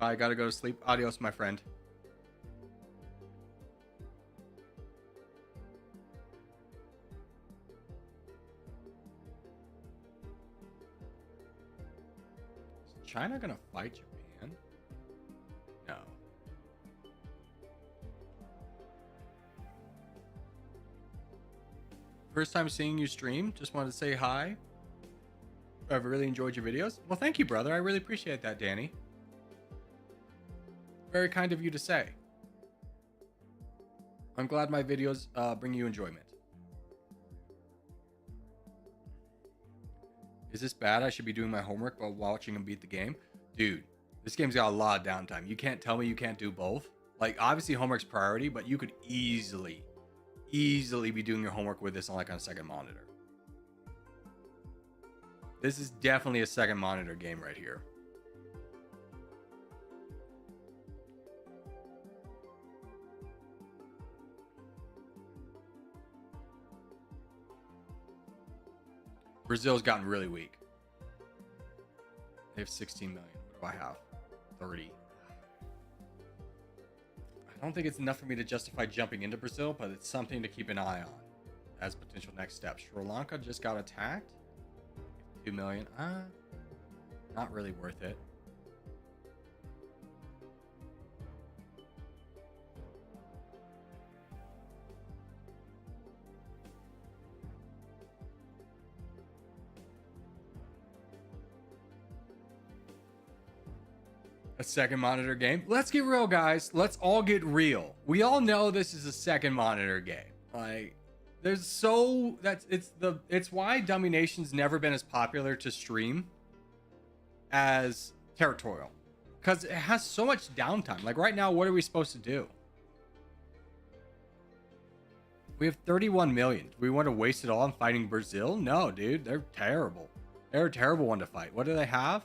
I gotta go to sleep. Adios, my friend. Is China gonna fight Japan? No. First time seeing you stream. Just wanted to say hi. I've really enjoyed your videos. Well, thank you, brother. I really appreciate that, Danny. Very kind of you to say. I'm glad my videos bring you enjoyment. Is this bad? I should be doing my homework while watching him beat the game. Dude, this game's got a lot of downtime. You can't tell me you can't do both. Like, obviously homework's priority, but you could easily be doing your homework with this on like on a second monitor. This is definitely a second monitor game right here. Brazil's gotten really weak. They have 16 million. What do I have? 30. I don't think it's enough for me to justify jumping into Brazil, but it's something to keep an eye on as potential next steps. Sri Lanka just got attacked. 2 million. Not really worth it. A second monitor game. Let's get real, guys. Let's all get real. We all know this is a second monitor game. Like, there's so it's why Domination's never been as popular to stream as Territorial, because it has so much downtime. Like right now, what are we supposed to do? We have 31 million. Do we want to waste it all on fighting Brazil? No, dude. They're terrible. They're a terrible one to fight. What do they have?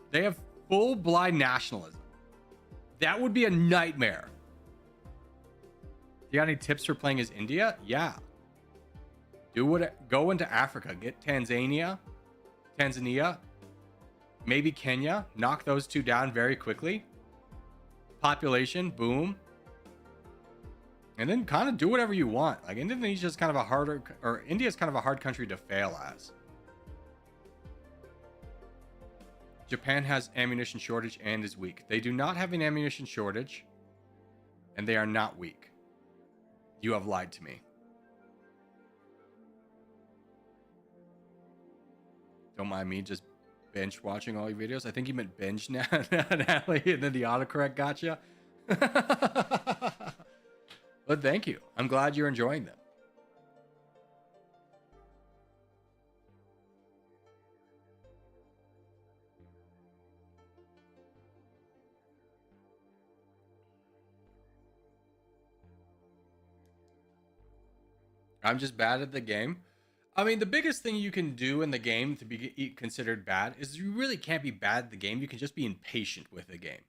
They have full blind nationalism. That would be a nightmare. You got any tips for playing as India? Yeah. Go into Africa. Get Tanzania, maybe Kenya. Knock those two down very quickly. Population, boom. And then kind of do whatever you want. Like India's kind of a hard country to fail as. Japan has ammunition shortage and is weak. They do not have an ammunition shortage, and they are not weak. You have lied to me. Don't mind me just binge watching all your videos. I think you meant binge now, Natalie, and then the autocorrect gotcha. But thank you. I'm glad you're enjoying them. I'm just bad at the game. I mean, the biggest thing you can do in the game to be considered bad is you really can't be bad at the game. You can just be impatient with the game.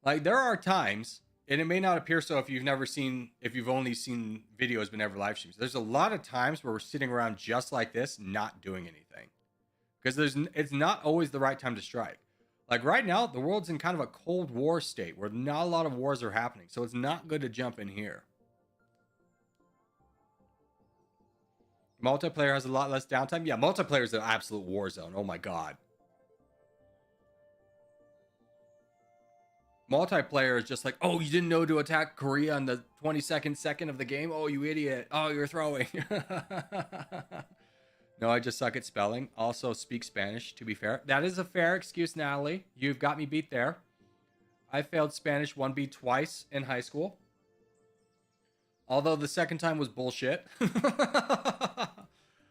Like, there are times, and it may not appear so if you've only seen videos but never live streams. There's a lot of times where we're sitting around just like this, not doing anything. Because it's not always the right time to strike. Like right now, the world's in kind of a Cold War state where not a lot of wars are happening. So it's not good to jump in here. Multiplayer has a lot less downtime. Yeah, multiplayer is an absolute war zone. Oh my god. Multiplayer is just like, oh, you didn't know to attack Korea on the 22nd second of the game? Oh, you idiot. Oh, you're throwing. No, I just suck at spelling. Also speak Spanish, to be fair. That is a fair excuse, Natalie. You've got me beat there. I failed Spanish 1B twice in high school. Although the second time was bullshit.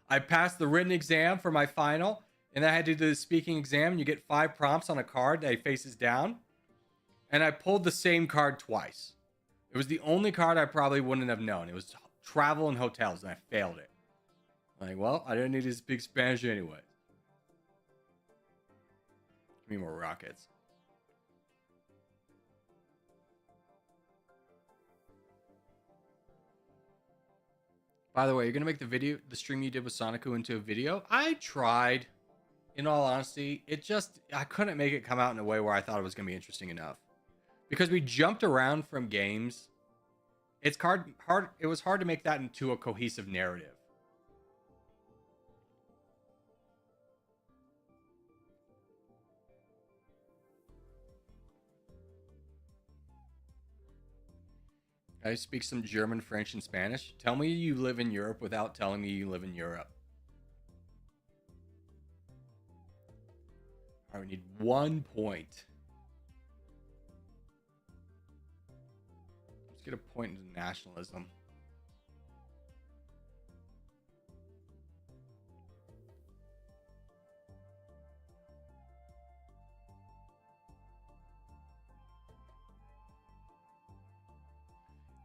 I passed the written exam for my final, and then I had to do the speaking exam, and you get 5 prompts on a card that faces down. And I pulled the same card twice. It was the only card I probably wouldn't have known. It was travel and hotels, and I failed it. Like, well, I didn't need to speak Spanish anyway. Give me more rockets. By the way, you're going to make the stream you did with Sonicu into a video? I tried. In all honesty, I couldn't make it come out in a way where I thought it was going to be interesting enough. Because we jumped around from games. It was hard to make that into a cohesive narrative. I speak some German, French, and Spanish. Tell me you live in Europe without telling me you live in Europe. All right, we need 1 point. Let's get a point into nationalism.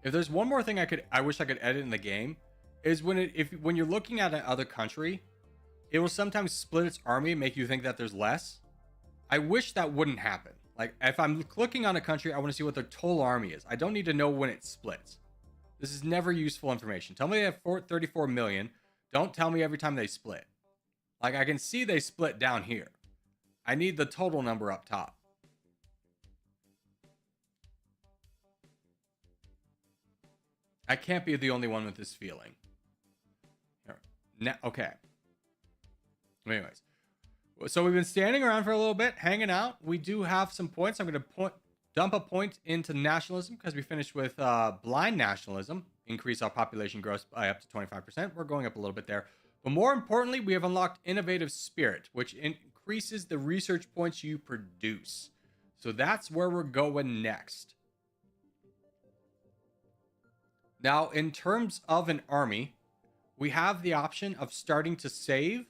If there's one more thing I wish I could edit in the game, is when you're looking at another country, it will sometimes split its army and make you think that there's less. I wish that wouldn't happen. Like, if I'm clicking on a country, I want to see what their total army is. I don't need to know when it splits. This is never useful information. Tell me they have 34 million. Don't tell me every time they split. Like, I can see they split down here. I need the total number up top. I can't be the only one with this feeling. Okay. Anyways. So we've been standing around for a little bit, hanging out. We do have some points. I'm going to dump a point into nationalism because we finished with blind nationalism. Increase our population growth by up to 25%. We're going up a little bit there. But more importantly, we have unlocked innovative spirit, which increases the research points you produce. So that's where we're going next. Now, in terms of an army, we have the option of starting to save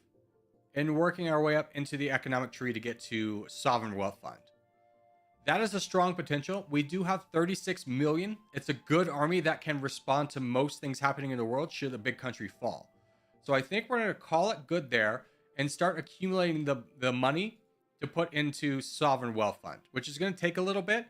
and working our way up into the economic tree to get to Sovereign Wealth Fund. That is a strong potential. We do have 36 million. It's a good army that can respond to most things happening in the world should a big country fall. So I think we're going to call it good there and start accumulating the money to put into Sovereign Wealth Fund, which is going to take a little bit,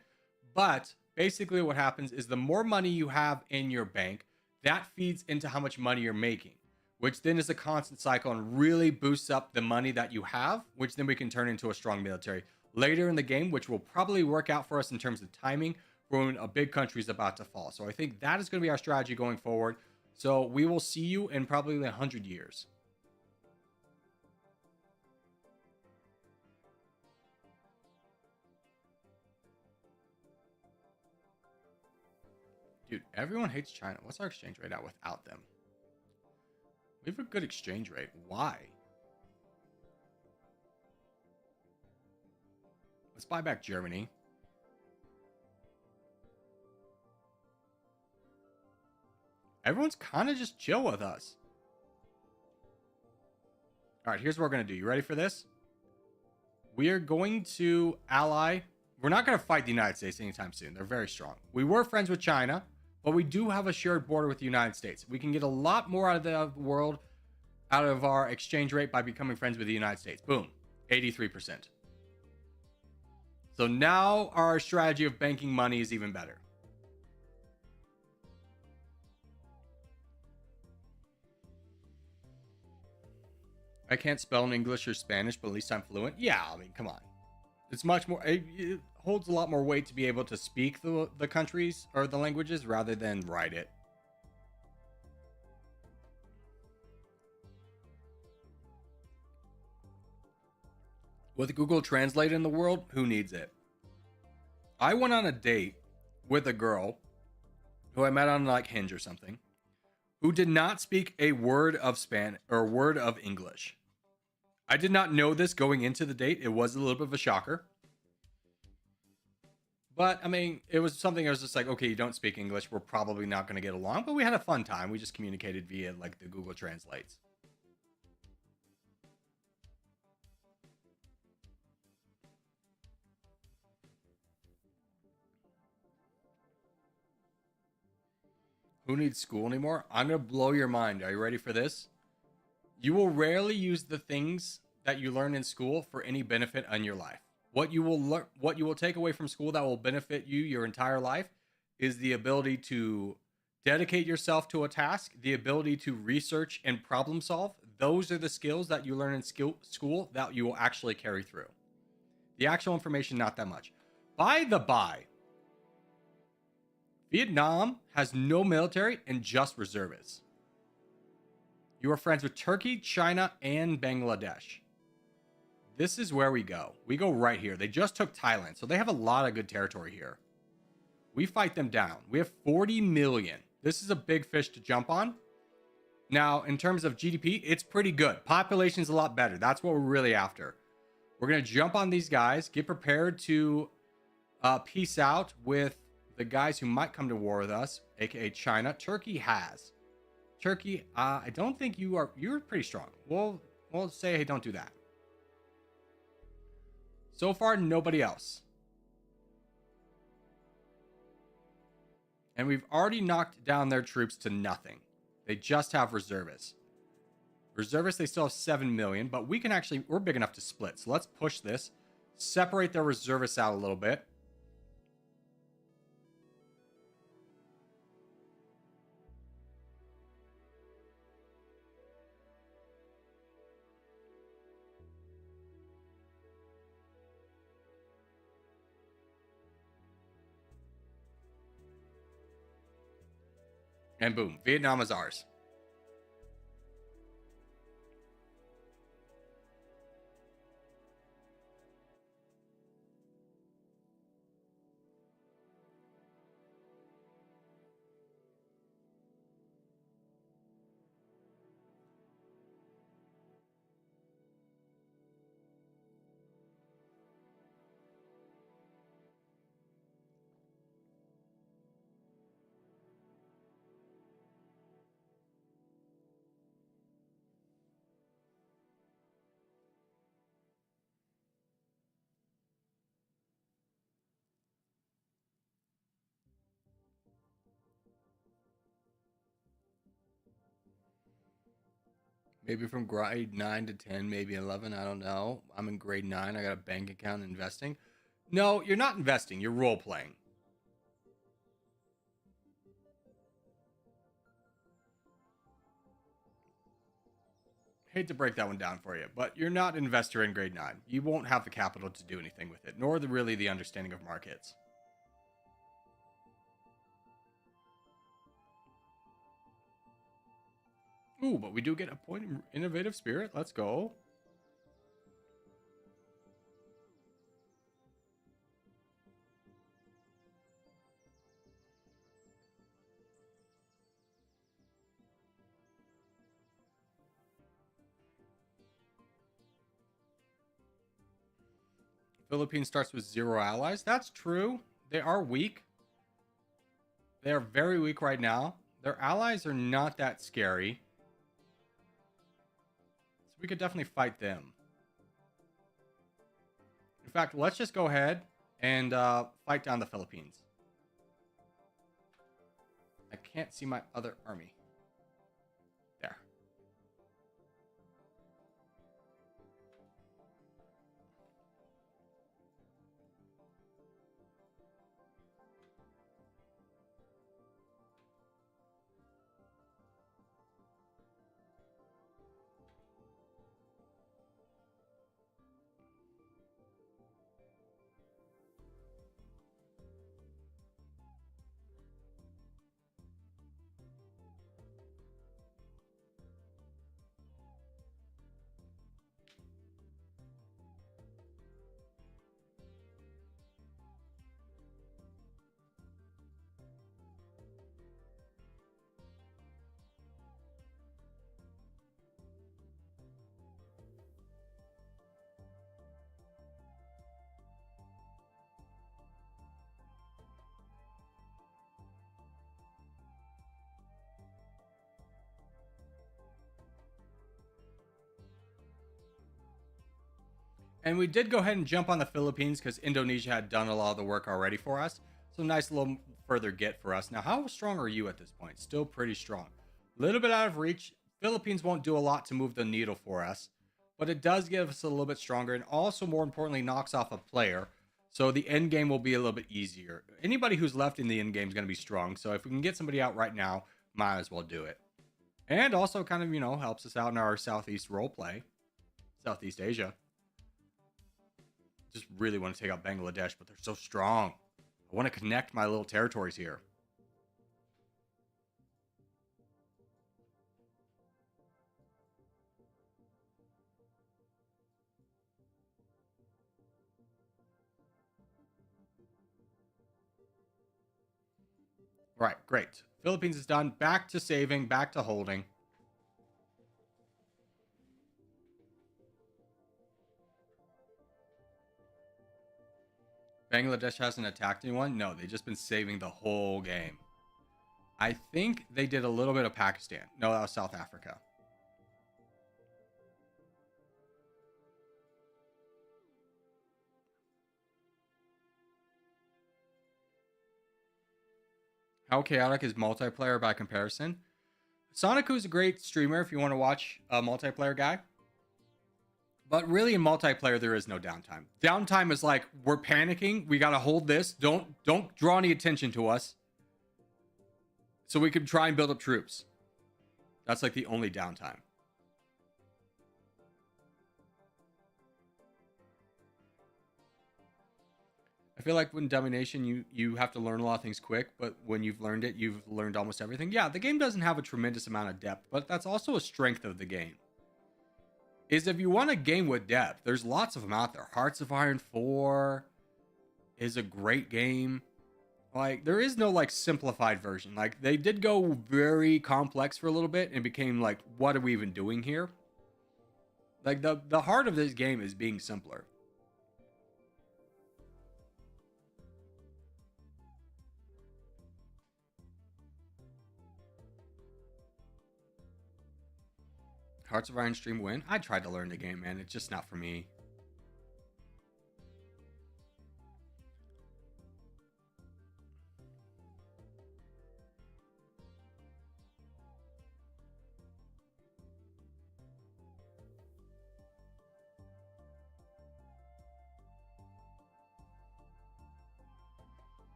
but basically what happens is the more money you have in your bank, that feeds into how much money you're making, which then is a constant cycle and really boosts up the money that you have, which then we can turn into a strong military later in the game, which will probably work out for us in terms of timing for when a big country is about to fall. So I think that is going to be our strategy going forward. So we will see you in probably 100 years. Dude, everyone hates China. What's our exchange rate at without them? We have a good exchange rate. Why? Let's buy back Germany. Everyone's kind of just chill with us. All right, here's what we're going to do. You ready for this? We are going to ally. We're not going to fight the United States anytime soon. They're very strong. We were friends with China, but we do have a shared border with the United States. We can get a lot more out of the world, out of our exchange rate by becoming friends with the United States. Boom, 83%. So now our strategy of banking money is even better. I can't spell in English or Spanish, but at least I'm fluent. Yeah, I mean, come on. It's much more, it holds a lot more weight to be able to speak the countries or the languages rather than write it. With Google Translate in the world, who needs it? I went on a date with a girl who I met on like Hinge or something, who did not speak a word of Spanish or a word of English. I did not know this going into the date. It was a little bit of a shocker. But I mean, it was something I was just like, okay, you don't speak English. We're probably not going to get along, but we had a fun time. We just communicated via like the Google Translates. Who needs school anymore? I'm going to blow your mind. Are you ready for this? You will rarely use the things that you learn in school for any benefit in your life. What you will take away from school that will benefit you your entire life is the ability to dedicate yourself to a task, the ability to research and problem solve. Those are the skills that you learn in school that you will actually carry through. The actual information, not that much. By the by, Vietnam has no military and just reservists. You are friends with Turkey, China, and Bangladesh. This is where we go. We go right here. They just took Thailand, so they have a lot of good territory here. We fight them down. We have 40 million. This is a big fish to jump on. Now, in terms of GDP, it's pretty good. Population's a lot better. That's what we're really after. We're going to jump on these guys, get prepared to peace out with the guys who might come to war with us, aka China. Turkey has. Turkey, I don't think you're pretty strong. We'll say, hey, don't do that. So far, nobody else. And we've already knocked down their troops to nothing. They just have reservists. Reservists, they still have 7 million, but we're big enough to split. So let's push this, separate their reservists out a little bit. And boom, Vietnam is ours. Maybe from grade 9 to 10, maybe 11. I don't know. I'm in grade 9. I got a bank account investing. No, you're not investing. You're role playing. Hate to break that one down for you, but you're not an investor in grade 9. You won't have the capital to do anything with it, nor really the understanding of markets. Ooh, but we do get a point in innovative spirit. Let's go. Philippines starts with 0 allies. That's true. They are weak. They are very weak right now. Their allies are not that scary. So we could definitely fight them. In fact, let's just go ahead and fight down the Philippines. I can't see my other army. There. And we did go ahead and jump on the Philippines because Indonesia had done a lot of the work already for us. So nice little further get for us. Now, how strong are you at this point? Still pretty strong. A little bit out of reach. Philippines won't do a lot to move the needle for us, but it does give us a little bit stronger and also, more importantly, knocks off a player. So the end game will be a little bit easier. Anybody who's left in the end game is going to be strong. So if we can get somebody out right now, might as well do it. And also kind of, helps us out in our Southeast role play. Southeast Asia. Just really want to take out Bangladesh, but they're so strong. I want to connect my little territories here. Right, great. Philippines is done. Back to saving, back to holding. Bangladesh hasn't attacked anyone? No, they've just been saving the whole game. I think they did a little bit of Pakistan. No, that was South Africa. How chaotic is multiplayer by comparison? Sonicu's a great streamer if you want to watch a multiplayer guy. But really in multiplayer, there is no downtime. Downtime is like, we're panicking. We got to hold this. Don't draw any attention to us. So we can try and build up troops. That's like the only downtime. I feel like when Domination, you have to learn a lot of things quick, but when you've learned it, you've learned almost everything. Yeah, the game doesn't have a tremendous amount of depth, but that's also a strength of the game. Is if you want a game with depth, there's lots of them out there. Hearts of Iron 4 is a great game. Like, there is no, like, simplified version. Like, they did go very complex for a little bit and became like, what are we even doing here? Like, the heart of this game is being simpler. Hearts of Iron stream win. I tried to learn the game, man. It's just not for me.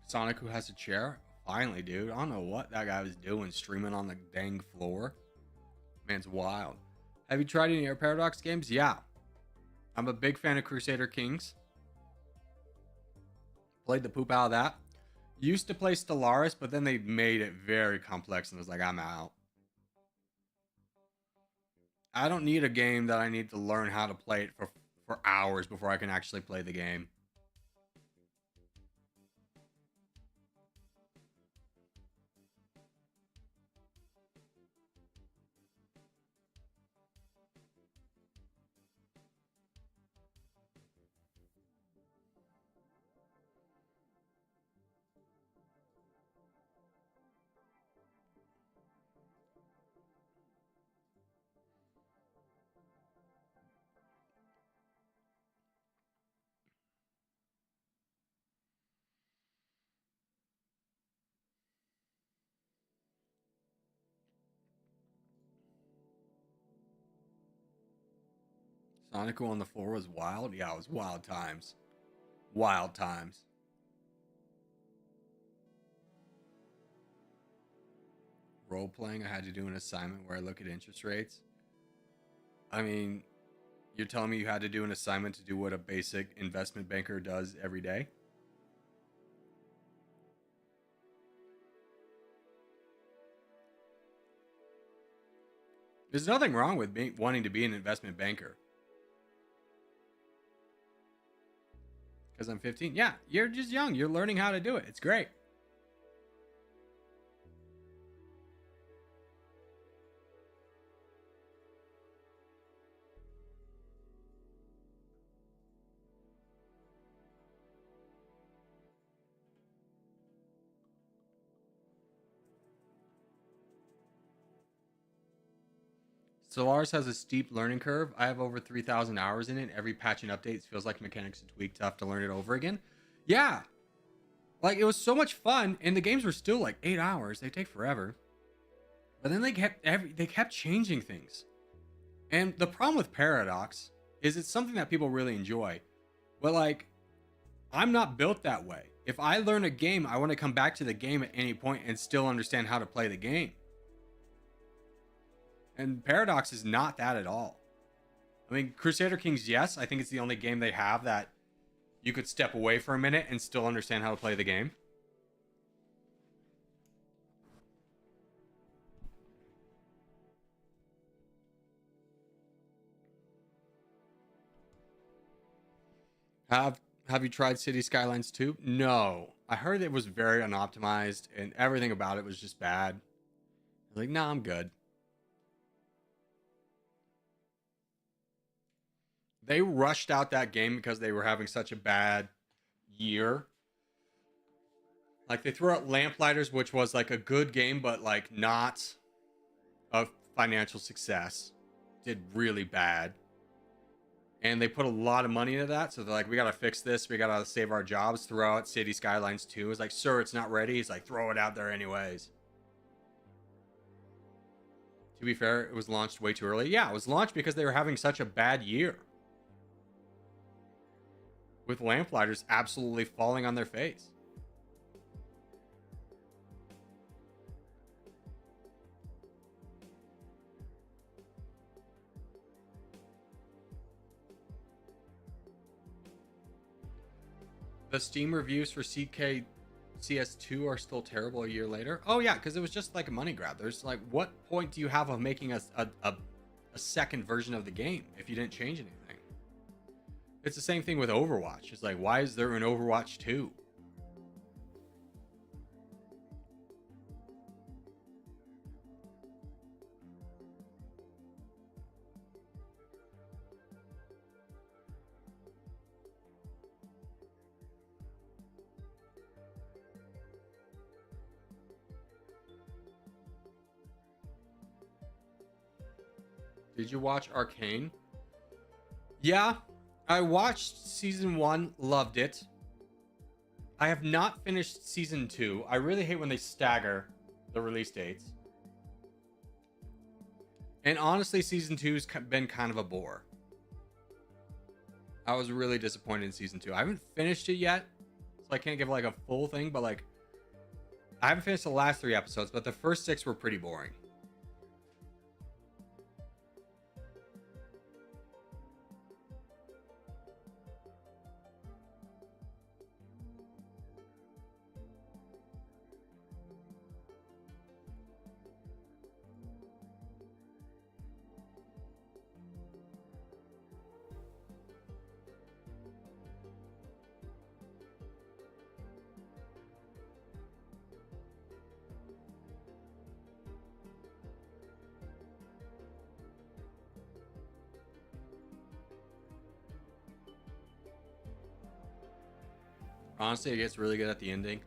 Sonic, who has a chair. Finally, dude. I don't know what that guy was doing streaming on the dang floor. Man's wild. Have you tried any Air Paradox games? Yeah. I'm a big fan of Crusader Kings. Played the poop out of that. Used to play Stellaris, but then they made it very complex and was like, I'm out. I don't need a game that I need to learn how to play it for hours before I can actually play the game. Sonic on the floor was wild. Yeah, it was wild times. Wild times. Role playing, I had to do an assignment where I look at interest rates. I mean, you're telling me you had to do an assignment to do what a basic investment banker does every day? There's nothing wrong with wanting to be an investment banker. Because I'm 15. Yeah, you're just young. You're learning how to do it. It's great. Solaris has a steep learning curve. I have over 3,000 hours in it. Every patch and update feels like mechanics are tweaked to have to learn it over again. Yeah. Like, it was so much fun, and the games were still like 8 hours. They take forever. But then they kept changing things. And the problem with Paradox is it's something that people really enjoy. But like, I'm not built that way. If I learn a game, I want to come back to the game at any point and still understand how to play the game. And Paradox is not that at all. I mean, Crusader Kings, yes. I think it's the only game they have that you could step away for a minute and still understand how to play the game. Have you tried City Skylines 2? No. I heard it was very unoptimized and everything about it was just bad. I was like, nah, I'm good. They rushed out that game because they were having such a bad year. Like, they threw out Lamplighters, which was like a good game, but like not a financial success. Did really bad. And they put a lot of money into that. So they're like, we got to fix this. We got to save our jobs. Throw out City Skylines 2. It's like, sir, it's not ready. He's like, throw it out there anyways. To be fair, it was launched way too early. Yeah, it was launched because they were having such a bad year. With Lamplighters absolutely falling on their face. The Steam reviews for CKCS2 are still terrible a year later. Oh yeah, because it was just like a money grab. There's like, what point do you have of making a second version of the game if you didn't change anything? It's the same thing with Overwatch. It's like, why is there an Overwatch 2? Did you watch Arcane? Yeah, I watched season 1, loved it. I have not finished season 2. I really hate when they stagger the release dates. And honestly, season 2's been kind of a bore. I was really disappointed in season 2. I haven't finished it yet, so I can't give like a full thing, but like, I haven't finished the last 3 episodes, but the first 6 were pretty boring. Honestly, it gets really good at the ending.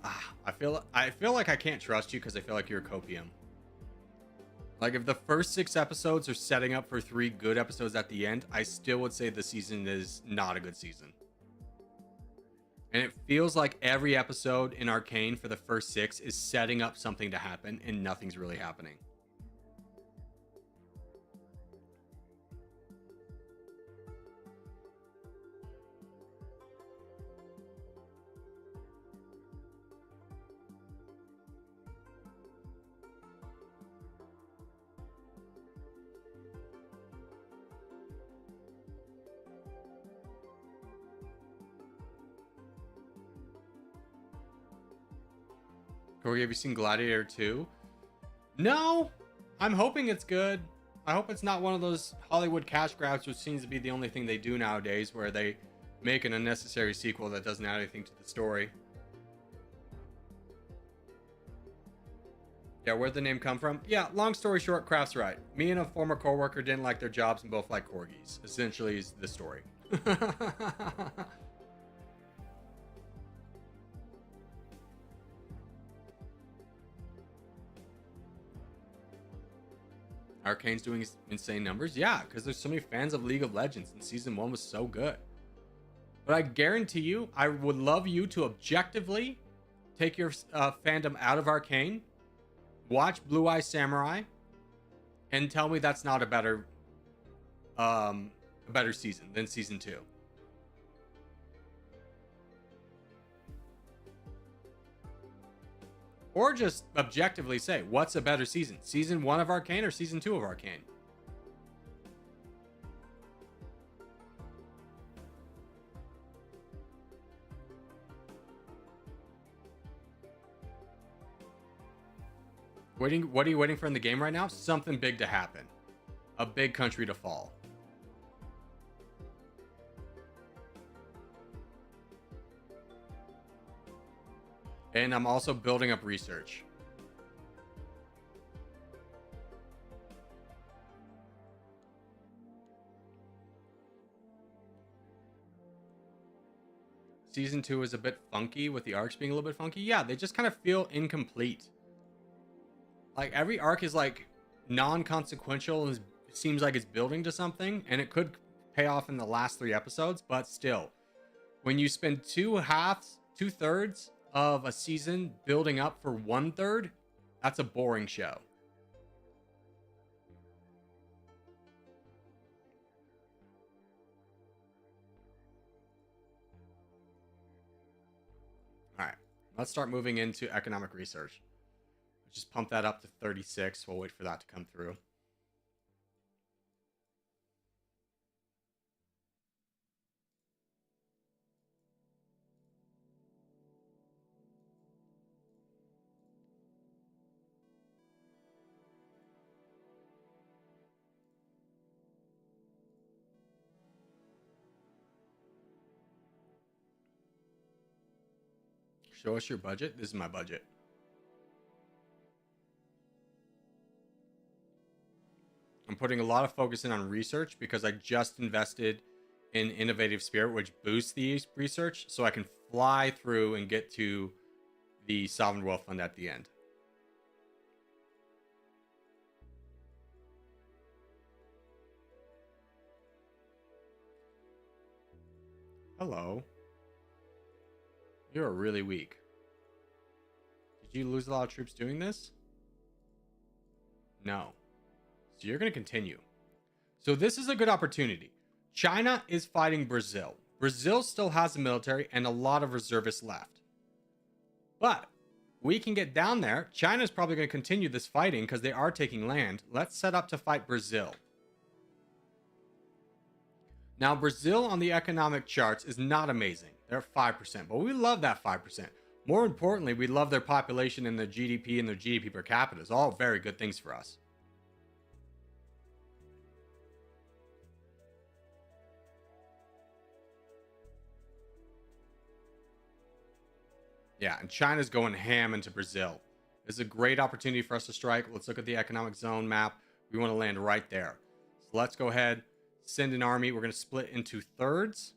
I feel like I can't trust you because I feel like you're a copium. Like if the first 6 episodes are setting up for 3 good episodes at the end, I still would say the season is not a good season. And it feels like every episode in Arcane for the first 6 is setting up something to happen and nothing's really happening. Corey, have you seen Gladiator 2? No, I'm hoping it's good. I hope it's not one of those Hollywood cash grabs, which seems to be the only thing they do nowadays, where they make an unnecessary sequel that doesn't add anything to the story. Yeah, where'd the name come from? Yeah, long story short, Craft's right. Me and a former coworker didn't like their jobs and both like corgis. Essentially is the story. Arcane's doing insane numbers? Yeah, because there's so many fans of League of Legends and season 1 was so good. But I guarantee you, I would love you to objectively take your fandom out of Arcane, watch Blue Eye Samurai, and tell me that's not a better season than season 2. Or just objectively say, what's a better season? Season 1 of Arcane or season 2 of Arcane? What are you waiting for in the game right now? Something big to happen. A big country to fall. And I'm also building up research. Season 2 is a bit funky with the arcs being a little bit funky. Yeah, they just kind of feel incomplete. Like every arc is like non-consequential and seems like it's building to something, and it could pay off in the last 3 episodes, but still, when you spend 2/3 of a season building up for 1/3, that's a boring show. All right, let's start moving into economic research. Just pump that up to 36. We'll wait for that to come through. Show us your budget. This is my budget. I'm putting a lot of focus in on research because I just invested in Innovative Spirit, which boosts the research, so I can fly through and get to the Sovereign Wealth Fund at the end. Hello. You're really weak. Did you lose a lot of troops doing this? No. So you're going to continue. So this is a good opportunity. China is fighting Brazil. Brazil still has a military and a lot of reservists left. But We can get down there. China's probably going to continue this fighting because they are taking land. Let's set up to fight Brazil. Now, Brazil on the economic charts is not amazing. They're 5%, but we love that 5%. More importantly, we love their population and their GDP and their GDP per capita. It's all very good things for us. Yeah, and China's going ham into Brazil. This is a great opportunity for us to strike. Let's look at the economic zone map. We want to land right there. So let's go ahead, send an army. We're going to split into thirds.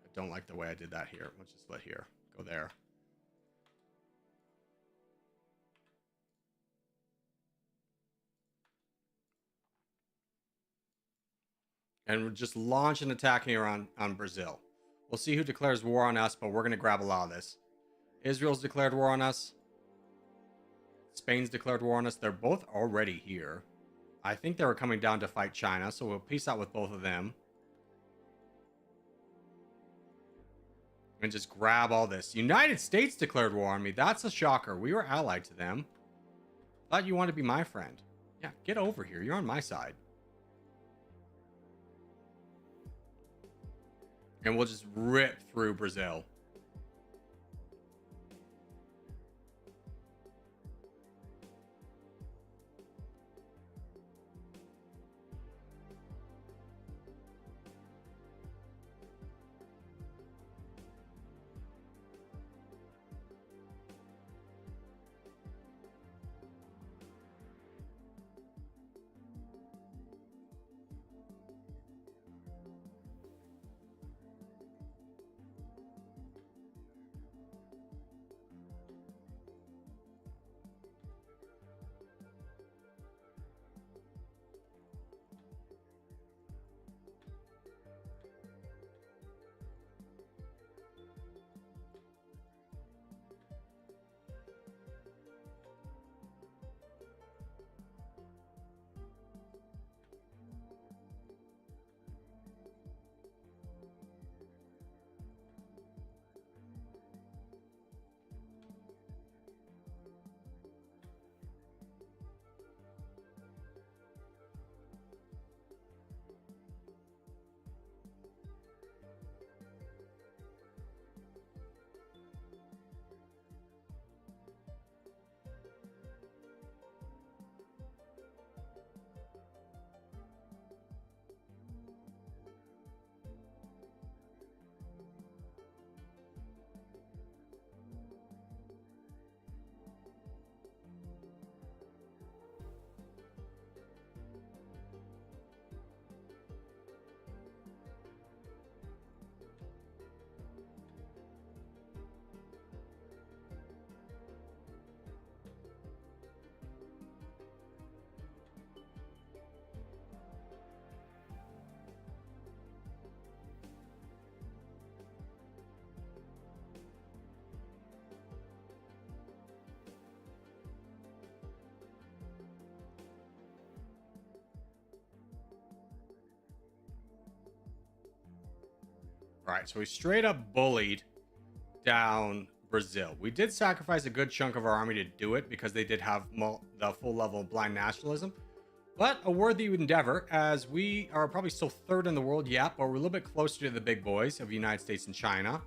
I don't like the way I did that here. Let's just split here. Go there. And we'll just launch an attack here on Brazil. We'll see who declares war on us, but we're going to grab a lot of this. Israel's declared war on us. Spain's declared war on us. They're both already here. I think they were coming down to fight China, so we'll peace out with both of them. And just grab all this. United States declared war on me. That's a shocker. We were allied to them. Thought you wanted to be my friend. Yeah, get over here. You're on my side. And we'll just rip through Brazil. All right, so we straight up bullied down Brazil. We did sacrifice a good chunk of our army to do it because they did have the full level of blind nationalism, but a worthy endeavor as we are probably still third in the world, yeah, but we're a little bit closer to the big boys of the United States and China.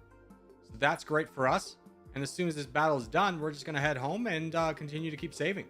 So that's great for us. And as soon as this battle is done, we're just going to head home and continue to keep saving.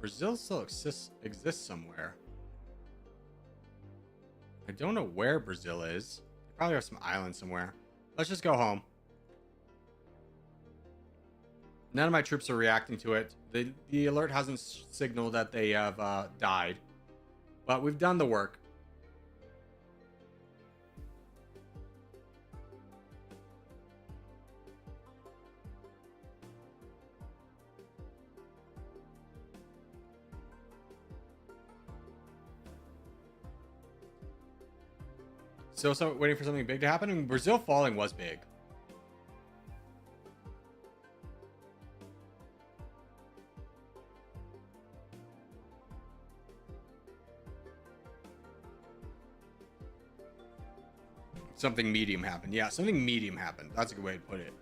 Brazil still exists somewhere. I don't know where Brazil is. They probably have some island somewhere. Let's just go home. None of my troops are reacting to it. The alert hasn't signaled that they have died. But we've done the work. Still waiting for something big to happen. I mean, Brazil falling was big. Something medium happened. Yeah, something medium happened. That's a good way to put it.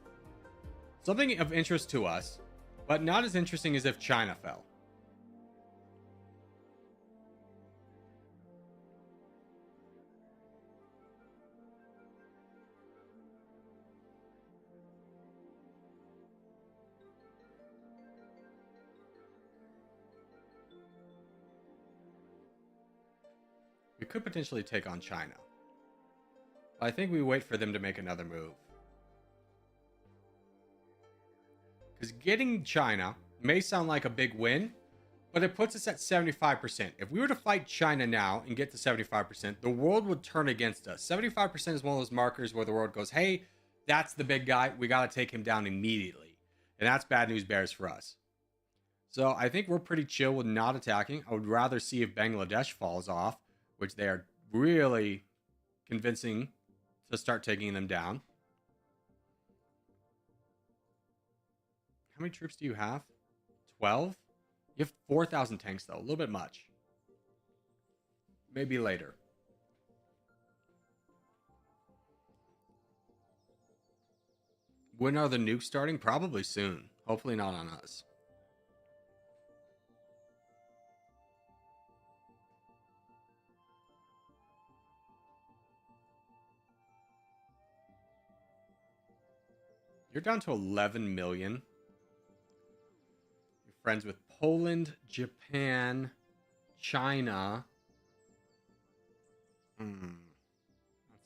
Something of interest to us, but not as interesting as if China fell. We could potentially take on China. I think we wait for them to make another move. Because getting China may sound like a big win, but it puts us at 75%. If we were to fight China now and get to 75%, the world would turn against us. 75% is one of those markers where the world goes, hey, that's the big guy. We got to take him down immediately. And that's bad news bears for us. So I think we're pretty chill with not attacking. I would rather see if Bangladesh falls off, which they are really convincing to start taking them down. How many troops do you have? 12? You have 4,000 tanks, though. A little bit much. Maybe later. When are the nukes starting? Probably soon. Hopefully not on us. You're down to 11 million. You're friends with Poland, Japan, China. That's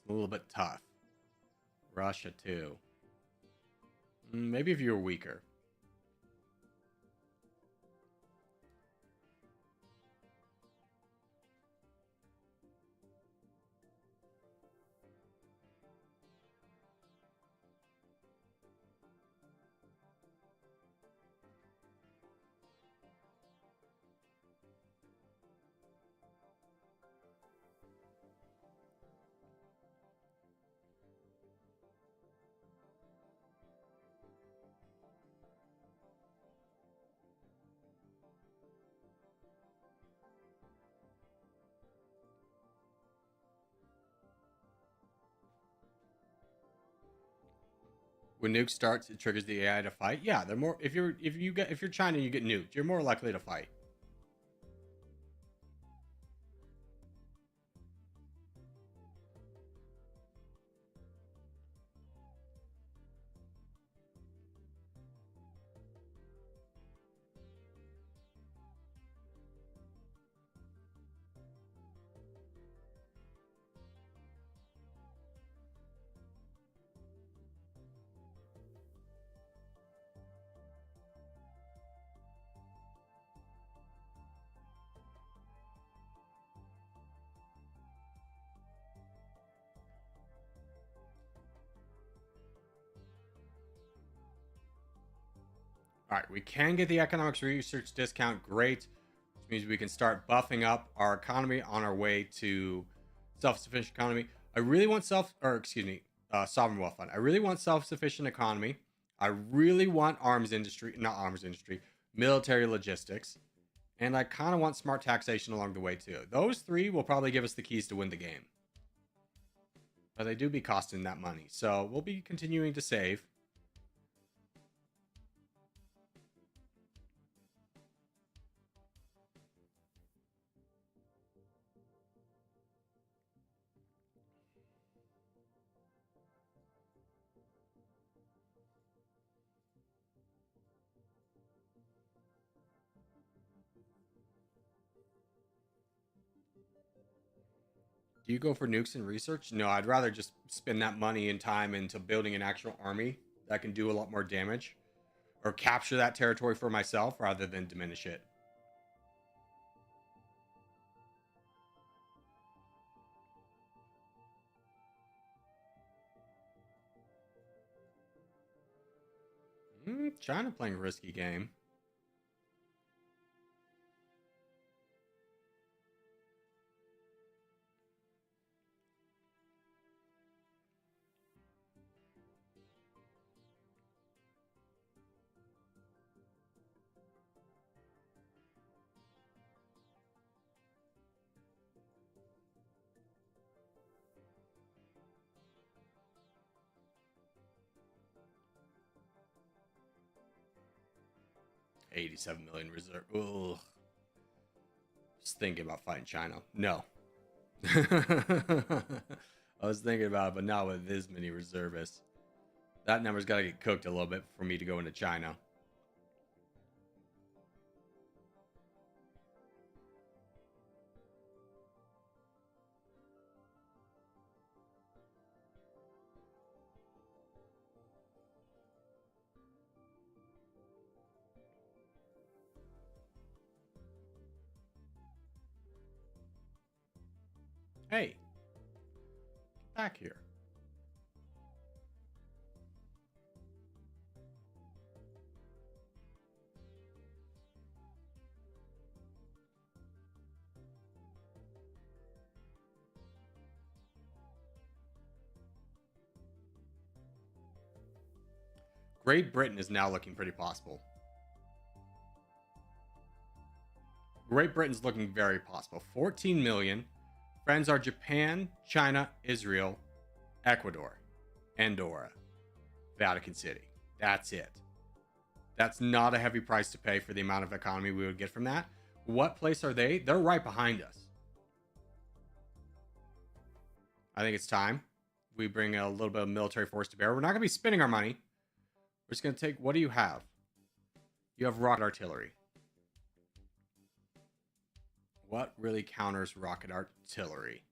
a little bit tough. Russia, too. Maybe if you were weaker. When nuke starts, it triggers the AI to fight. Yeah, they're more. If you're China, and you get nuked. You're more likely to fight. All right, we can get the economics research discount. Great. Which means we can start buffing up our economy on our way to self-sufficient economy. I really want sovereign wealth fund. I really want self-sufficient economy. I really want military logistics. And I kind of want smart taxation along the way too. Those three will probably give us the keys to win the game. But they do be costing that money. So we'll be continuing to save. Do you go for nukes and research? No, I'd rather just spend that money and time into building an actual army that can do a lot more damage, or capture that territory for myself rather than diminish it. China playing a risky game. $87 million reserve. Ugh. Just thinking about fighting China. No. I was thinking about it, but not with this many reservists. That number's got to get cooked a little bit for me to go into China. Hey, get back here. Great Britain is now looking pretty possible. Great Britain's looking very possible. 14 million. Friends are Japan, China, Israel, Ecuador, Andorra, Vatican City. That's it. That's not a heavy price to pay for the amount of economy we would get from that. What place are they? They're right behind us. I think it's time we bring a little bit of military force to bear. We're not going to be spending our money. We're just going to take... What do you have? You have rocket artillery. What really counters rocket artillery?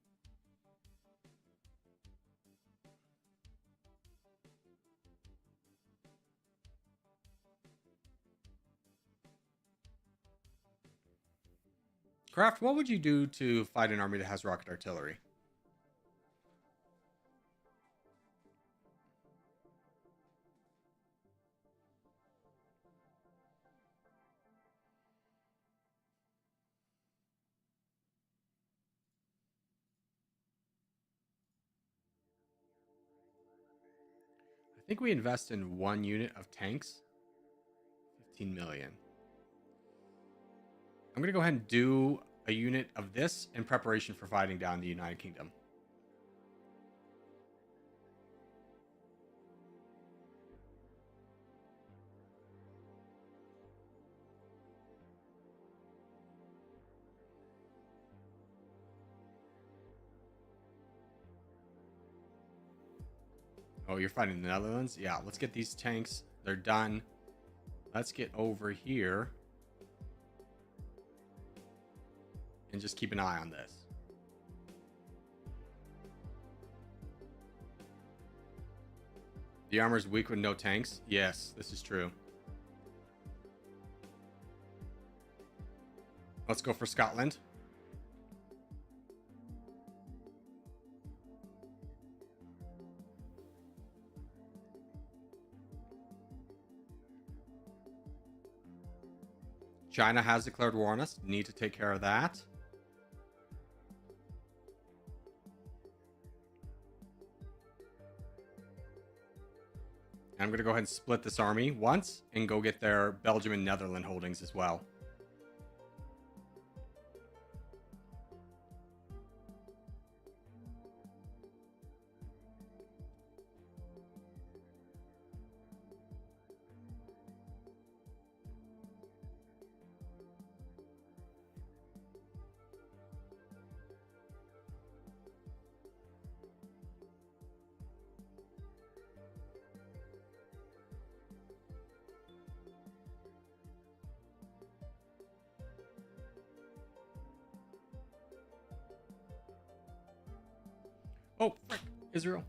Craft, what would you do to fight an army that has rocket artillery? I think we invest in 1 unit of tanks. 15 million. I'm going to go ahead and do a unit of this in preparation for fighting down the United Kingdom. Oh, you're fighting the Netherlands? Yeah, let's get these tanks. They're done. Let's get over here and just keep an eye on this. The armor's weak with no tanks? Yes, this is true. Let's go for Scotland. China has declared war on us. Need to take care of that. I'm going to go ahead and split this army once and go get their Belgium and Netherlands holdings as well. Oh, frick. Israel.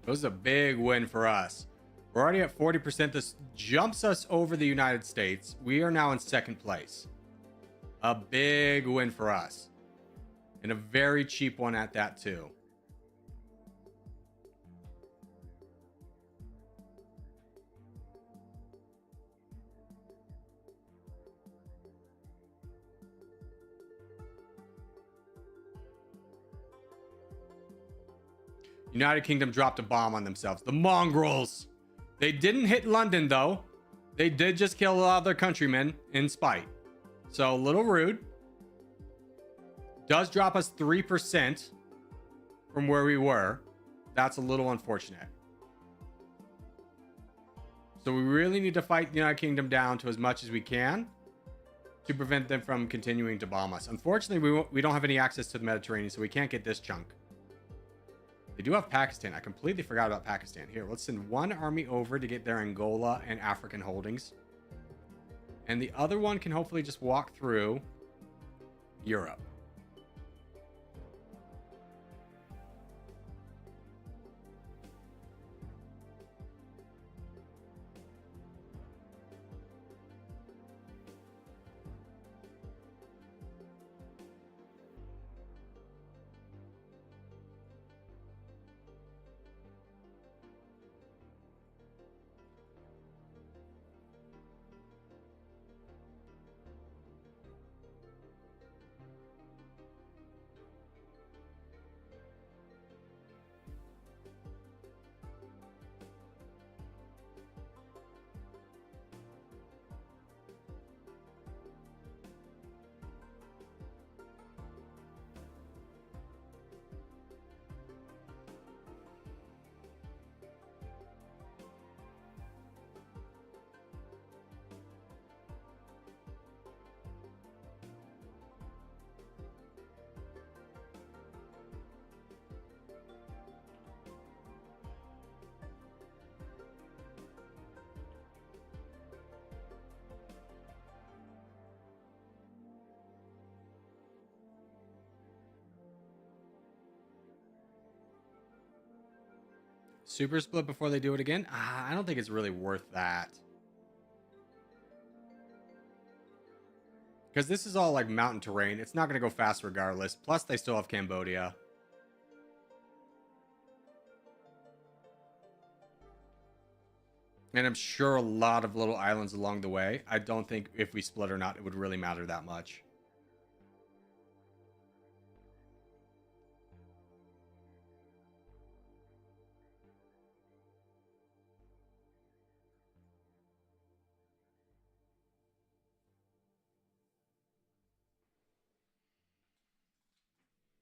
It was a big win for us. We're already at 40%. This jumps us over the United States. We are now in second place. A big win for us. And a very cheap one at that, too. United Kingdom dropped a bomb on themselves. The mongrels. They didn't hit London, though. They did just kill a lot of their countrymen in spite. So, a little rude. Does drop us 3% from where we were. That's a little unfortunate. So, we really need to fight the United Kingdom down to as much as we can to prevent them from continuing to bomb us. Unfortunately, we don't have any access to the Mediterranean, so we can't get this chunk. They do have Pakistan. I completely forgot about Pakistan. Here, let's send one army over to get their Angola and African holdings. And the other one can hopefully just walk through Europe. Super split before they do it again? I don't think it's really worth that. Because this is all like mountain terrain. It's not going to go fast regardless. Plus, they still have Cambodia. And I'm sure a lot of little islands along the way. I don't think if we split or not, it would really matter that much.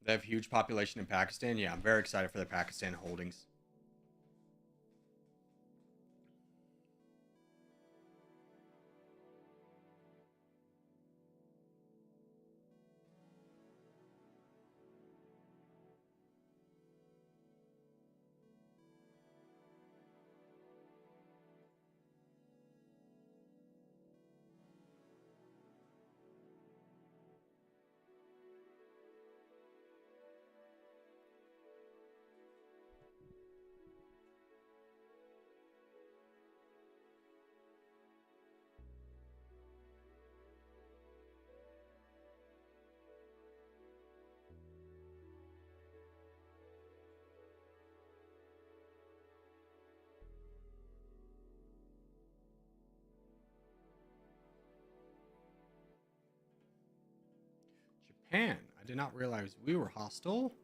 They have huge population in Pakistan. Yeah, I'm very excited for the Pakistan holdings. Japan. I did not realize we were hostile.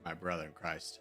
My brother in Christ.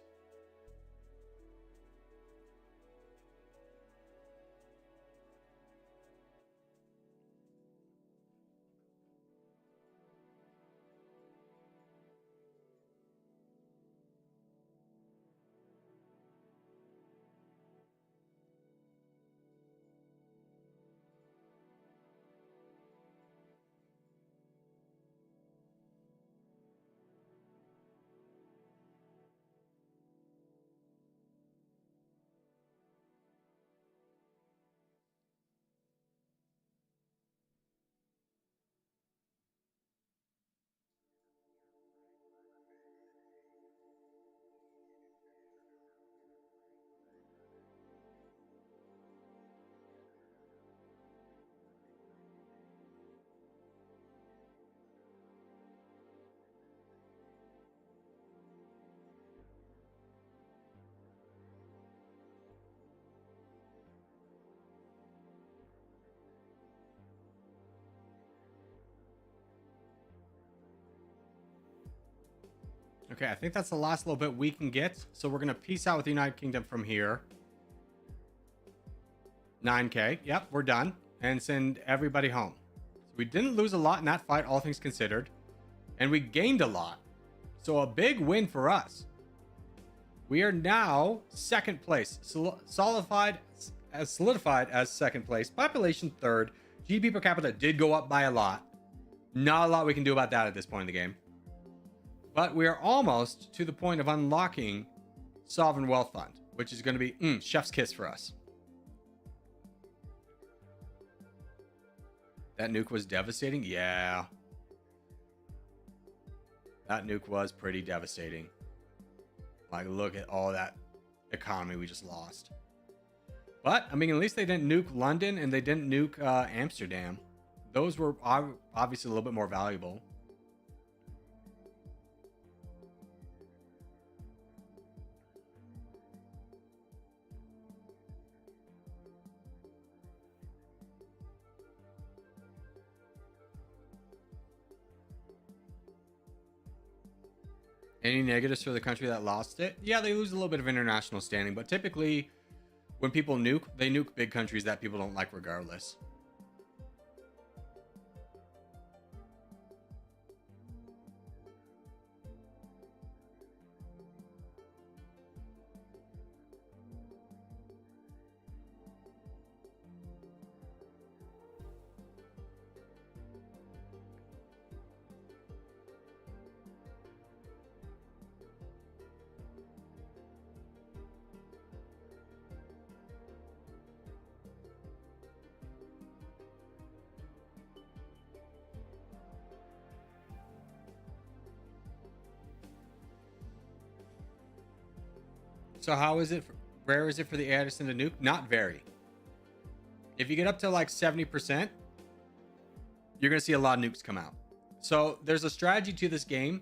Okay, I think that's the last little bit we can get. So we're going to peace out with the United Kingdom from here. 9K. Yep, we're done. And send everybody home. So we didn't lose a lot in that fight, all things considered. And we gained a lot. So a big win for us. We are now second place. Solidified as second place. Population third. GDP per capita did go up by a lot. Not a lot we can do about that at this point in the game. But we are almost to the point of unlocking Sovereign Wealth Fund, which is going to be chef's kiss for us. That nuke was devastating? Yeah. That nuke was pretty devastating. Like, look at all that economy we just lost. But, I mean, at least they didn't nuke London and they didn't nuke Amsterdam. Those were obviously a little bit more valuable. Any negatives for the country that lost it? Yeah, they lose a little bit of international standing, but typically when people nuke, they nuke big countries that people don't like regardless. So how is it? Rare is it for the Addison to nuke? Not very. If you get up to like 70%, you're going to see a lot of nukes come out. So there's a strategy to this game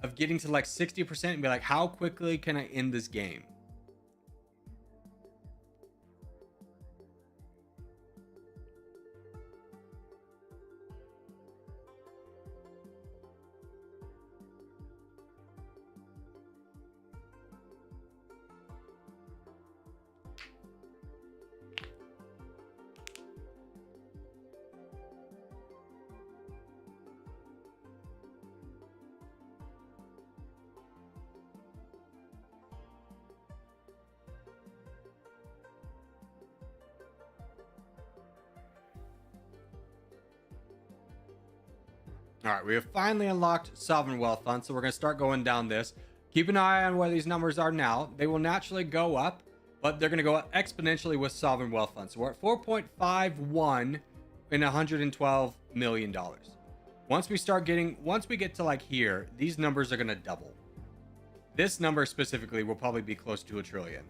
of getting to like 60% and be like, how quickly can I end this game? All right, we have finally unlocked Sovereign Wealth Fund, so we're going to start going down this. Keep an eye on where these numbers are now. They will naturally go up, but they're going to go up exponentially with Sovereign Wealth Fund. So we're at 4.51 in $112 million. Once we get to like here, these numbers are going to double. This number specifically will probably be close to $1 trillion.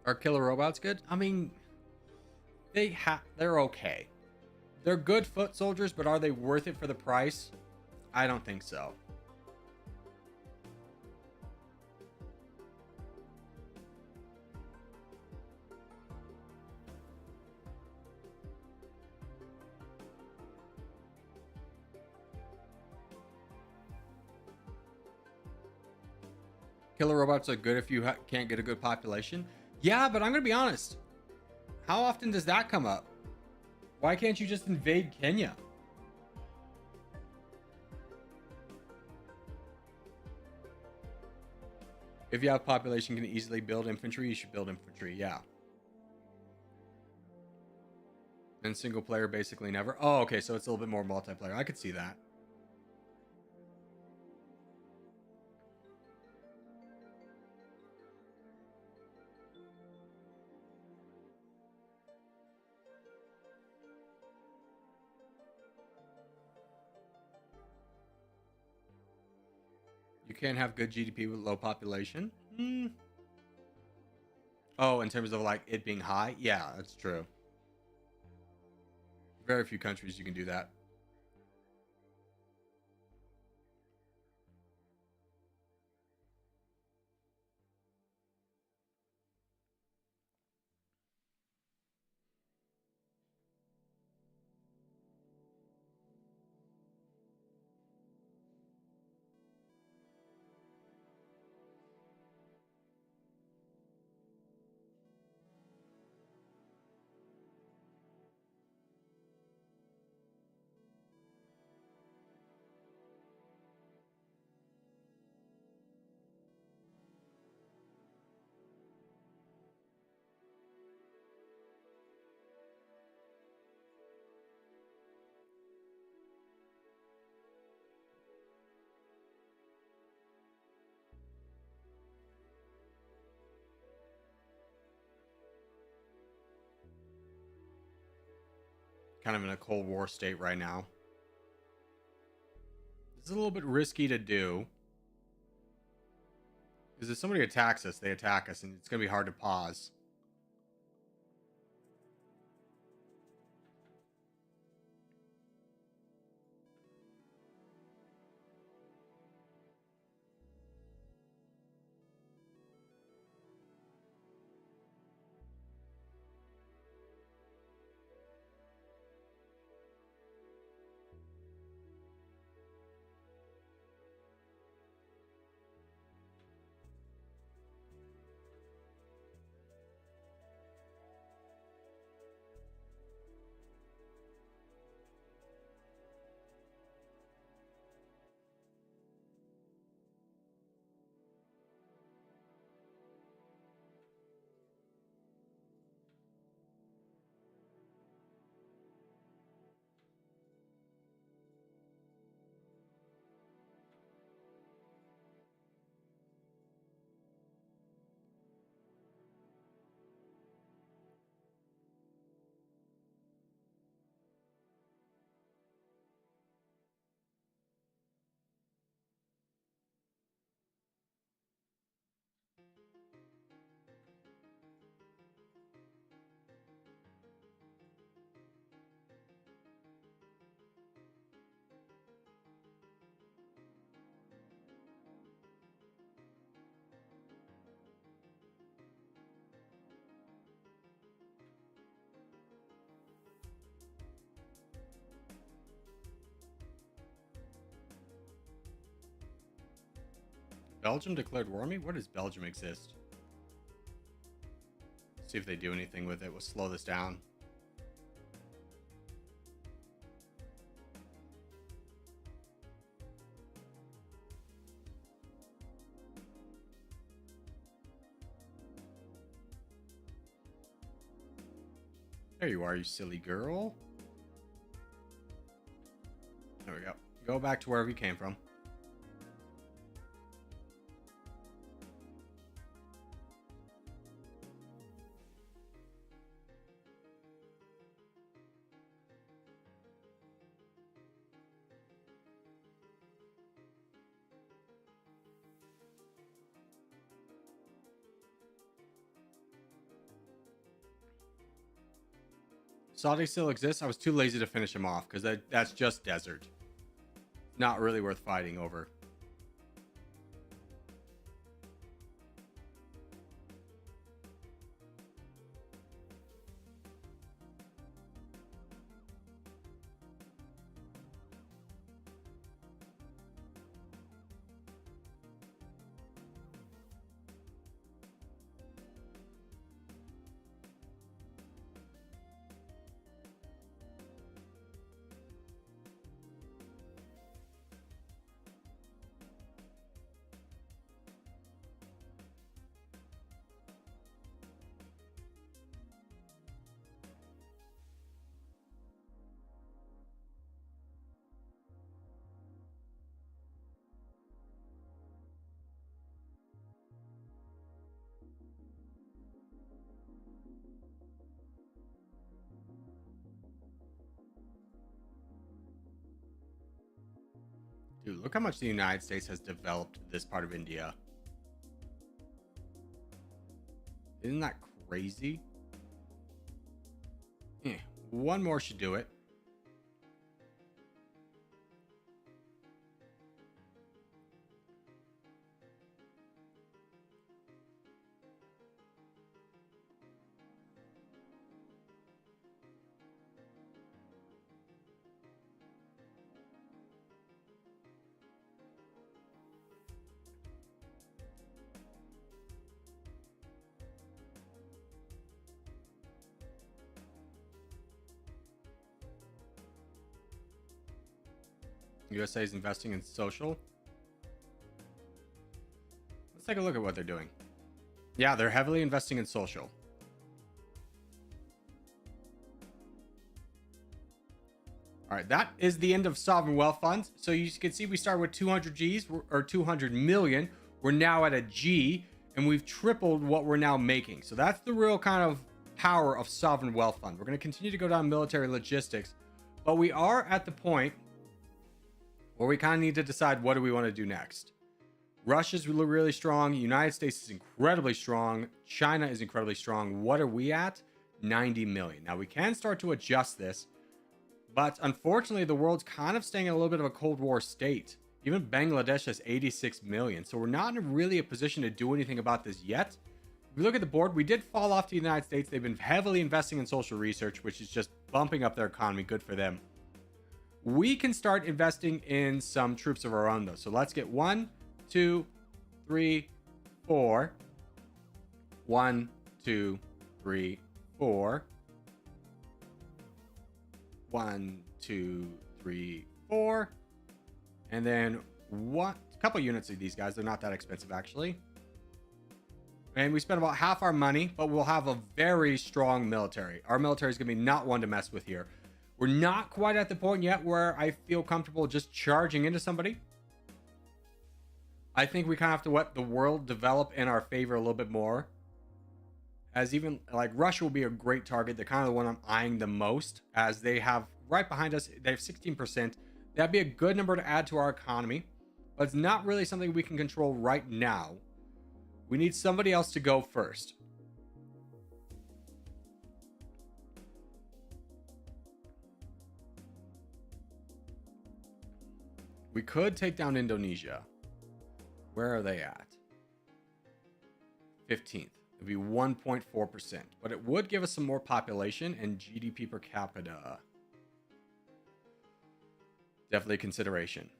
Are killer robots good? I mean, they're okay. They're good foot soldiers, but are they worth it for the price? I don't think so. Killer robots are good if you can't get a good population. Yeah, but I'm gonna be honest. How often does that come up? Why can't you just invade Kenya? If you have population can easily build infantry, you should build infantry. Yeah. And single player basically never. Oh, okay, so it's a little bit more multiplayer. I could see that. You can't have good GDP with low population. Oh, in terms of like it being high? Yeah, that's true. Very few countries you can do that. Kind of in a Cold War state right now. This is a little bit risky to do. Because if somebody attacks us, they attack us, and it's going to be hard to pause. Belgium declared war on me? Where does Belgium exist? See if they do anything with it. We'll slow this down. There you are, you silly girl. There we go. Go back to wherever you came from. Saudi still exists. I was too lazy to finish him off because that's just desert. not really worth fighting over. Dude, look how much the United States has developed this part of India. Isn't that crazy? One more should do it. USA is investing in social. Let's take a look at what they're doing. Yeah, they're heavily investing in social. All right, that is the end of sovereign wealth funds. So you can see we started with 200 G's or 200 million. We're now at a G, and we've tripled what we're now making. So that's the real kind of power of sovereign wealth fund. We're going to continue to go down military logistics, but we are at the point where we kind of need to decide what do we want to do next. Russia's really strong. United States is incredibly strong. China is incredibly strong. What are we at? 90 million. Now we can start to adjust this, but unfortunately the world's kind of staying in a little bit of a Cold War state. Even Bangladesh has 86 million. So we're not in really a position to do anything about this yet. If we look at the board, we did fall off to the United States. They've been heavily investing in social research, which is just bumping up their economy. Good for them. We can start investing in some troops of our own, though. So let's get 1, 2, 3, 4. 1, 2, 3, 4. 1, 2, 3, 4. And then a couple units of these guys. They're not that expensive, actually. And we spend about half our money, but we'll have a very strong military. Our military is going to be not one to mess with here. We're not quite at the point yet where I feel comfortable just charging into somebody. I think we kind of have to let the world develop in our favor a little bit more. As even like Russia will be a great target. They're kind of the one I'm eyeing the most, as they have right behind us. They have 16%. That'd be a good number to add to our economy, but it's not really something we can control right now. We need somebody else to go first. We could take down Indonesia. Where are they at? 15th. It'd be 1.4%, but it would give us some more population and GDP per capita. Definitely a consideration.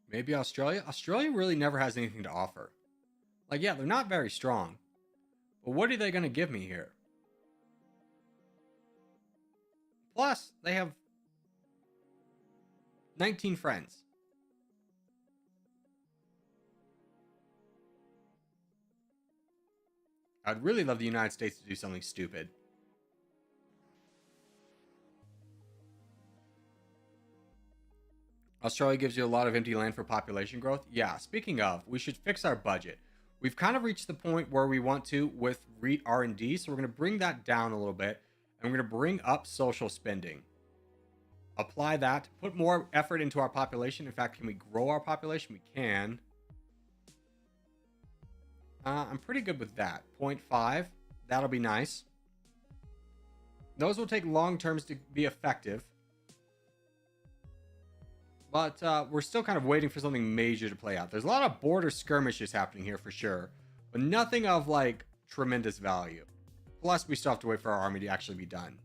Maybe Australia? Australia really never has anything to offer. Like, yeah, they're not very strong. But what are they going to give me here? Plus, they have 19 friends. I'd really love the United States to do something stupid. Australia gives you a lot of empty land for population growth. Yeah, speaking of, we should fix our budget. We've kind of reached the point where we want to with R&D, so we're going to bring that down a little bit, and we're going to bring up social spending. Apply that, put more effort into our population. In fact, can we grow our population? We can. I'm pretty good with that. 0.5. That'll be nice. Those will take long terms to be effective. But we're still kind of waiting for something major to play out. There's a lot of border skirmishes happening here for sure. But nothing of like tremendous value. Plus, we still have to wait for our army to actually be done.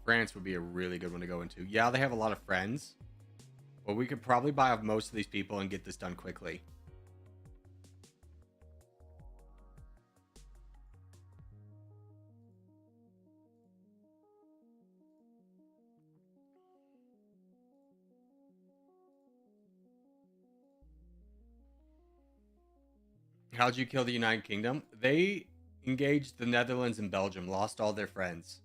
France would be a really good one to go into. Yeah, they have a lot of friends. But we could probably buy off most of these people and get this done quickly. How'd you kill the United Kingdom? They engaged the Netherlands and Belgium, lost all their friends.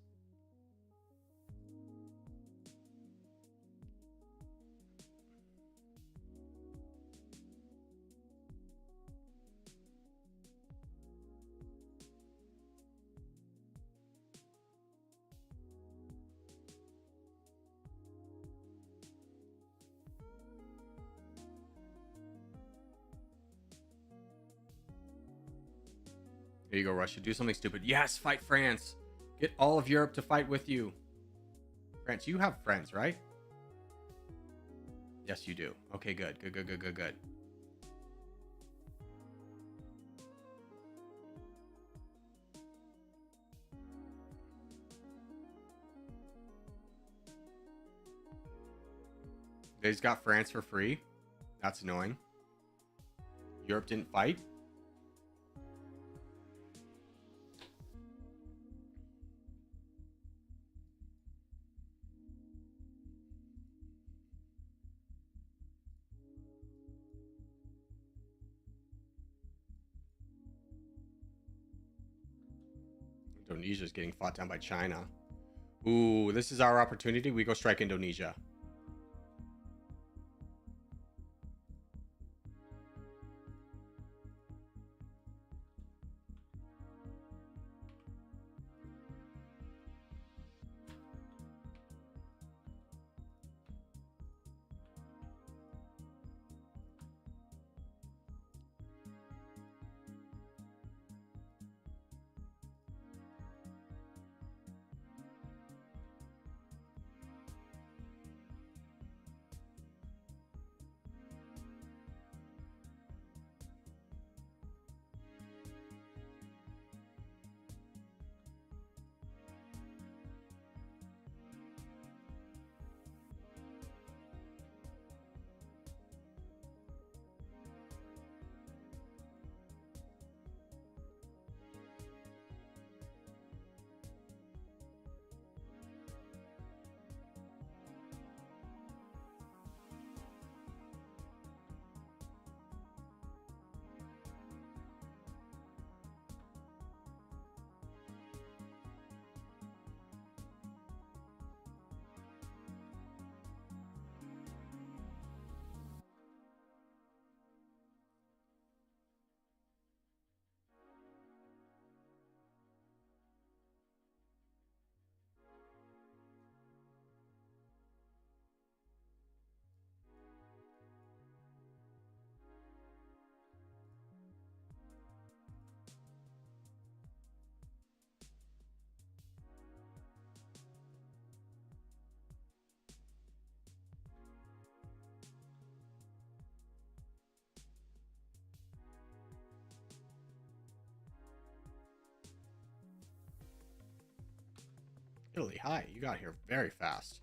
Here you go, Russia. Do something stupid. Yes, fight France. Get all of Europe to fight with you. France, you have friends, right? Yes, you do. Okay, good. Good. They just got France for free. That's annoying. Europe didn't fight. Indonesia's getting fought down by China. Ooh, this is our opportunity. We go strike Indonesia. Italy, hi. You got here very fast.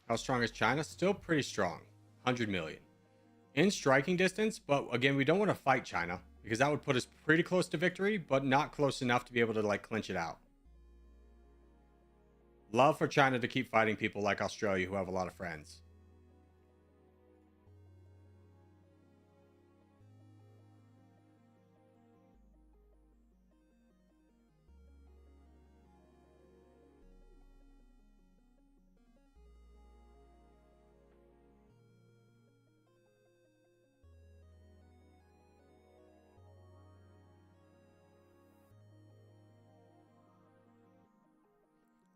How strong is China? Still pretty strong. 100 million. In striking distance, but again, we don't want to fight China because that would put us pretty close to victory, but not close enough to be able to like clinch it out. Love for China to keep fighting people like Australia who have a lot of friends.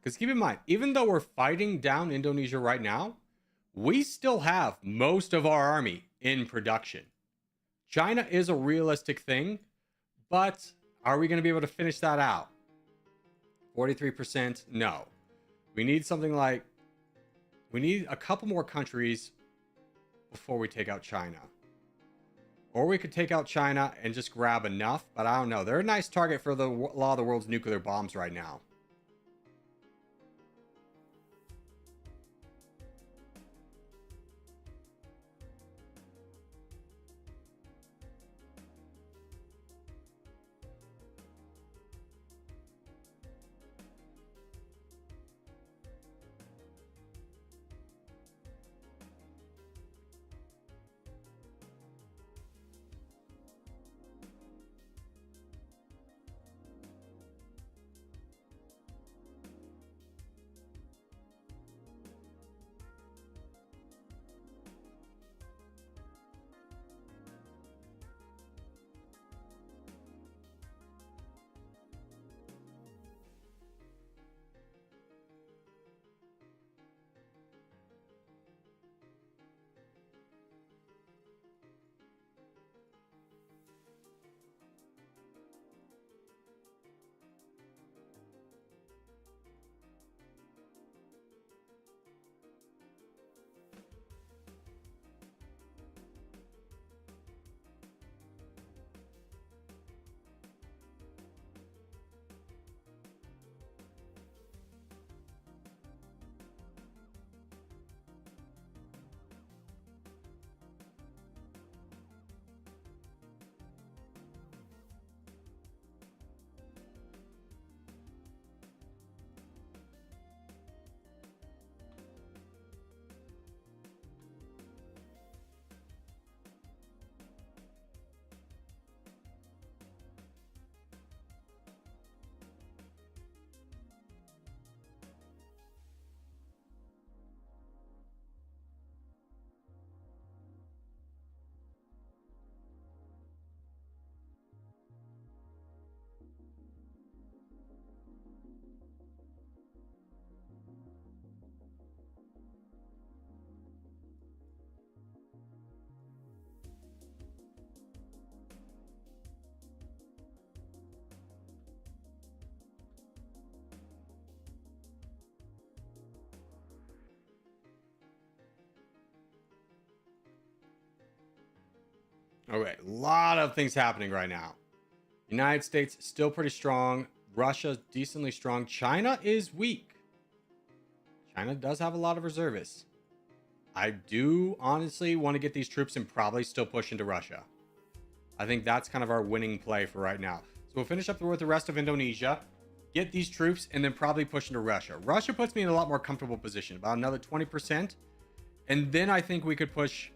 Because keep in mind, even though we're fighting down Indonesia right now, we still have most of our army in production. China is a realistic thing, but are we going to be able to finish that out? 43%? No. We need something like, we need a couple more countries before we take out China. Or we could take out China and just grab enough, but I don't know. They're a nice target for a lot of the world's nuclear bombs right now. Okay, a lot of things happening right now. United States still pretty strong. Russia decently strong. China is weak. China does have a lot of reservists. I do honestly want to get these troops and probably still push into Russia. I think that's kind of our winning play for right now. So we'll finish up with the rest of Indonesia, get these troops, and then probably push into Russia. Russia puts me in a lot more comfortable position, about another 20%. And then I think we could push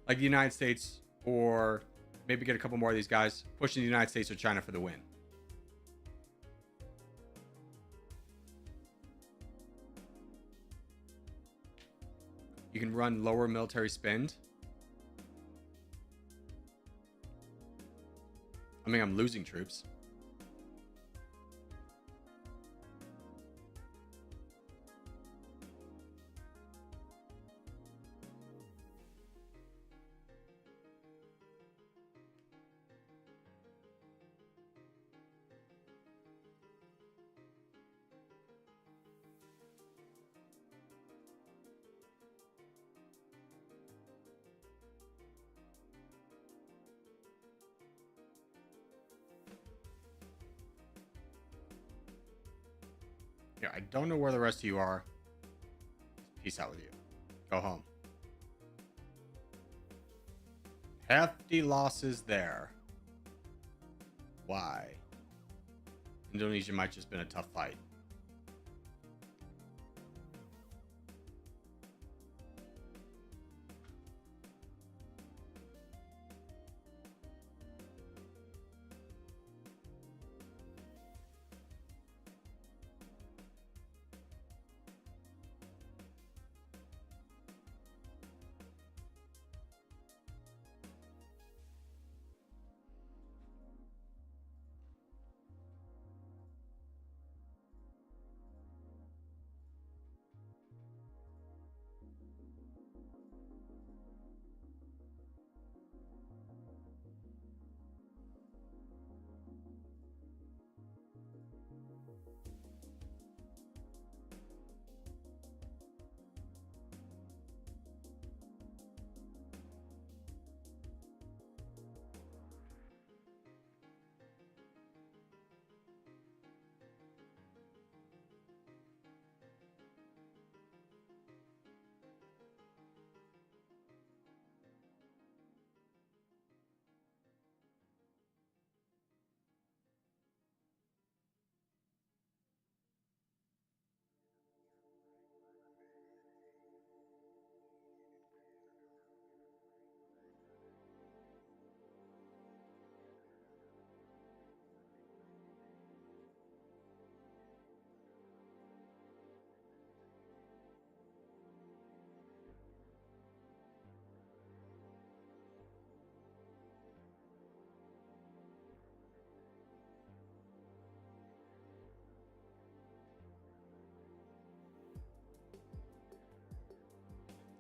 like the United States, or maybe get a couple more of these guys, pushing the United States or China for the win. You can run lower military spend. I mean, I'm losing troops. Yeah, I don't know where the rest of you are. Peace out with you. Go home. Hefty losses there. Why? Indonesia might just been a tough fight.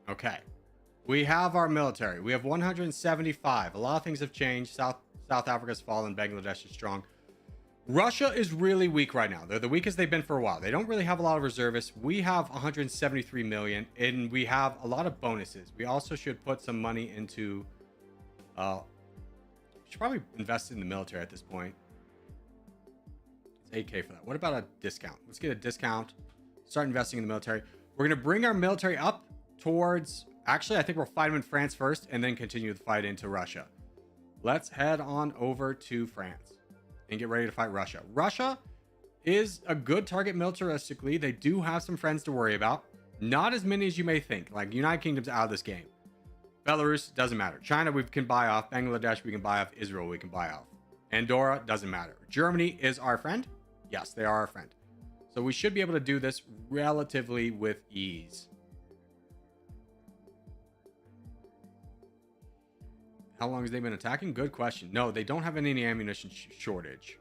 Okay. We have our military. We have 175. A lot of things have changed. South Africa's fallen. Bangladesh is strong. Russia is really weak right now. They're the weakest they've been for a while. They don't really have a lot of reservists. We have 173 million, and we have a lot of bonuses. We also should put some money into... should probably invest in the military at this point. It's 8K for that. What about a discount? Let's get a discount. Start investing in the military. We're going to bring our military up towards... Actually, I think we'll fight them in France first and then continue the fight into Russia. Let's head on over to France and get ready to fight Russia. Russia is a good target militaristically. They do have some friends to worry about. Not as many as you may think. Like, United Kingdom's out of this game. Belarus, doesn't matter. China, we can buy off. Bangladesh, we can buy off. Israel, we can buy off. Andorra, doesn't matter. Germany is our friend. Yes, they are our friend. So we should be able to do this relatively with ease. How long has they been attacking? Good question. No, they don't have any ammunition shortage.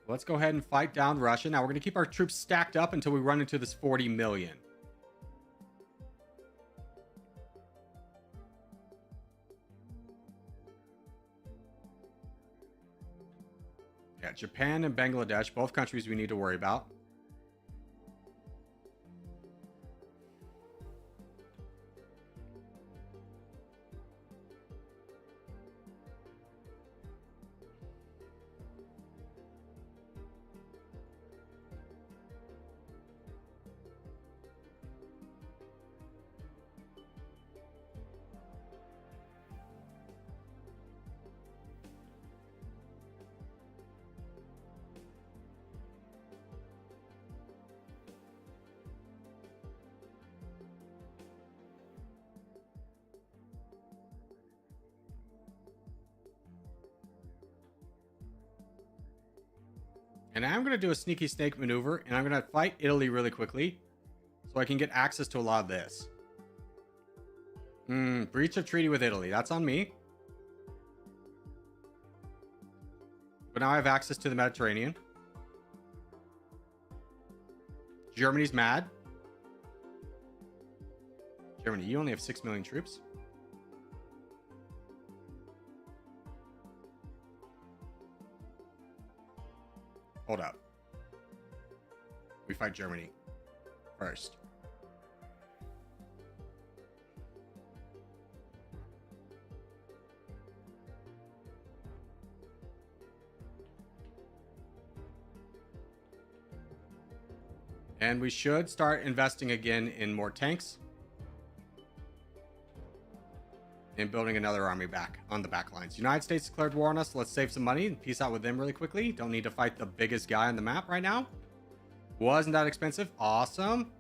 Let's go ahead and fight down Russia. Now we're going to keep our troops stacked up until we run into this 40 million. Yeah, Japan and Bangladesh, both countries we need to worry about. And I'm going to do a sneaky snake maneuver, and I'm going to fight Italy really quickly so I can get access to a lot of this. Breach of treaty with Italy. That's on me. But now I have access to the Mediterranean. Germany's mad. Germany, you only have 6 million troops. Hold up. We fight Germany first. And we should start investing again in more tanks. And building another army back on the back lines. United States declared war on us. Let's save some money and peace out with them really quickly. Don't need to fight the biggest guy on the map right now. Wasn't that expensive? Awesome.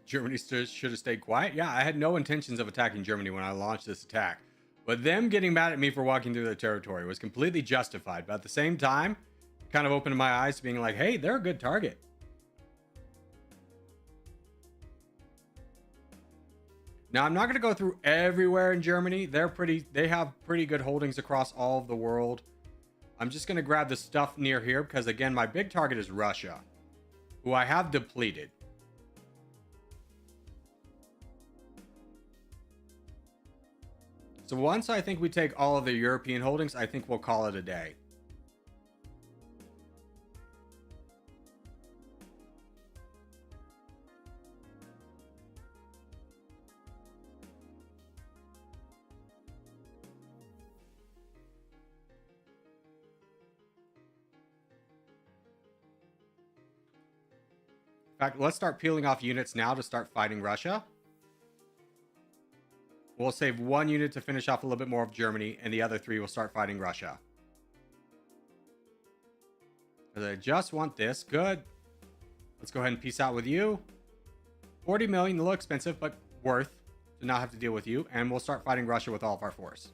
Germany should have stayed quiet. Yeah, I had no intentions of attacking Germany when I launched this attack. But them getting mad at me for walking through their territory was completely justified. But at the same time, it kind of opened my eyes to being like, hey, they're a good target. Now, I'm not going to go through everywhere in Germany. They have pretty good holdings across all of the world. I'm just going to grab the stuff near here because, again, my big target is Russia, who I have depleted. So once I think we take all of the European holdings, I think we'll call it a day. In fact, let's start peeling off units now to start fighting Russia. We'll save one unit to finish off a little bit more of Germany, and the other three will start fighting Russia. Because I just want this. Good. Let's go ahead and peace out with you. 40 million, a little expensive, but worth to not have to deal with you. And we'll start fighting Russia with all of our force.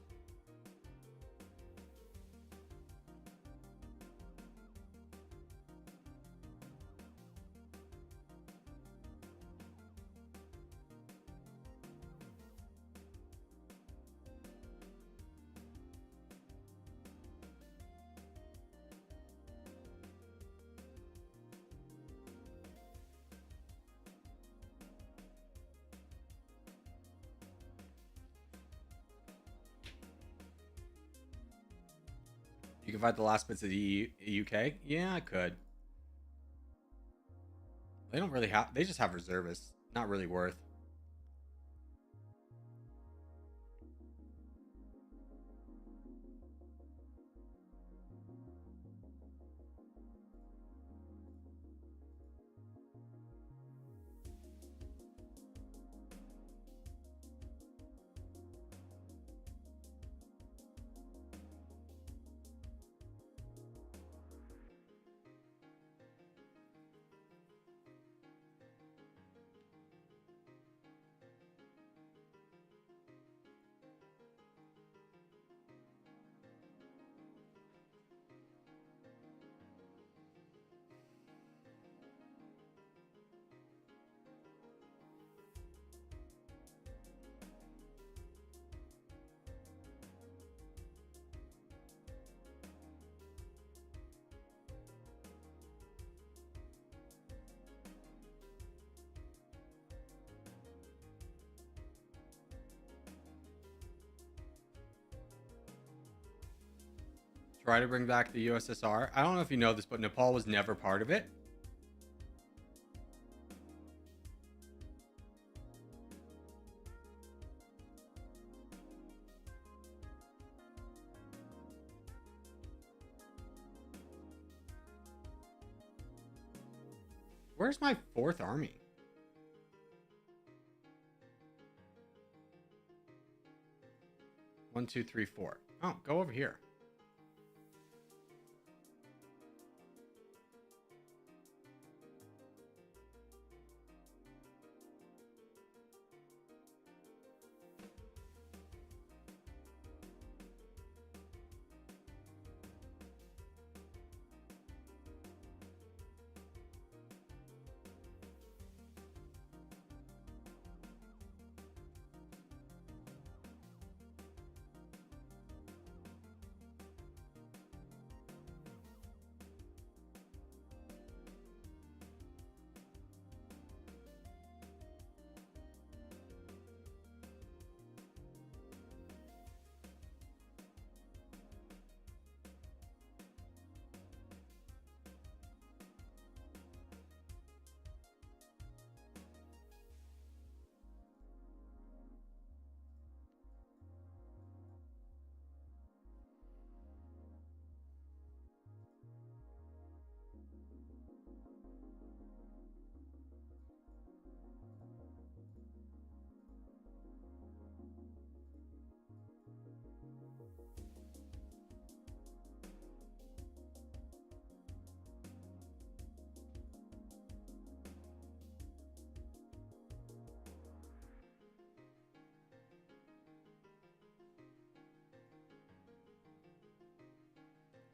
You can fight the last bits of the UK? Yeah, I could. They don't really have... They just have reservists. Not really worth. Try to bring back the USSR. I don't know if you know this, but Nepal was never part of it. Where's my 4th army? One, two, three, four. Oh, go over here.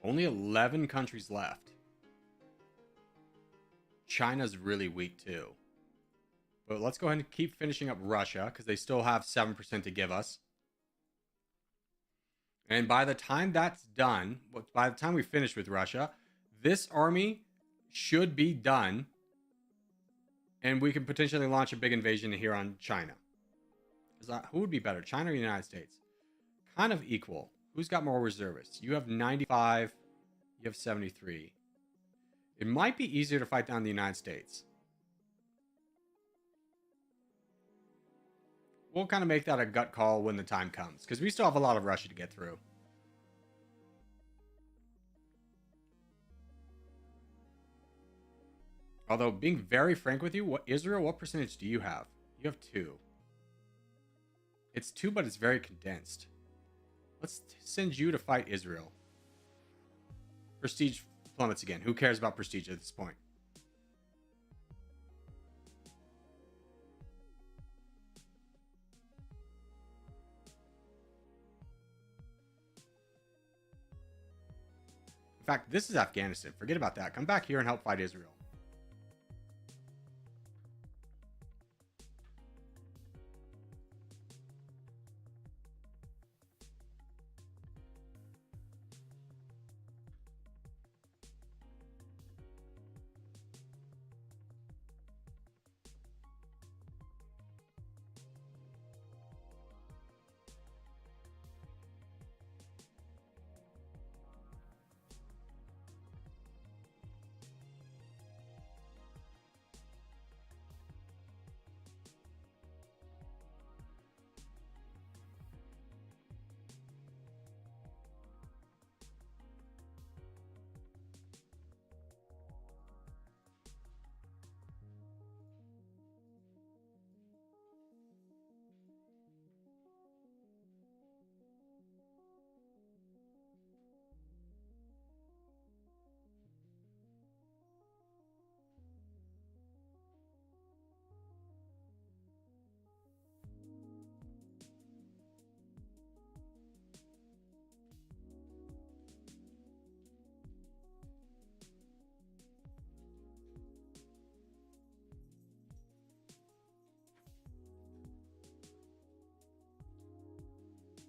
Only 11 countries left. China's really weak too. But let's go ahead and keep finishing up Russia because they still have 7% to give us. And by the time that's done, by the time we finish with Russia, this army should be done. And we can potentially launch a big invasion here on China. Who would be better, China or the United States? Kind of equal. Who's got more reservists? You have 95. You have 73. It might be easier to fight down the United States. We'll kind of make that a gut call when the time comes, because we still have a lot of Russia to get through. Although, being very frank with you, Israel, what percentage do you have? You have 2. It's 2, but it's very condensed. Let's send you to fight Israel. Prestige plummets again. Who cares about prestige at this point? In fact, this is Afghanistan. Forget about that. Come back here and help fight Israel.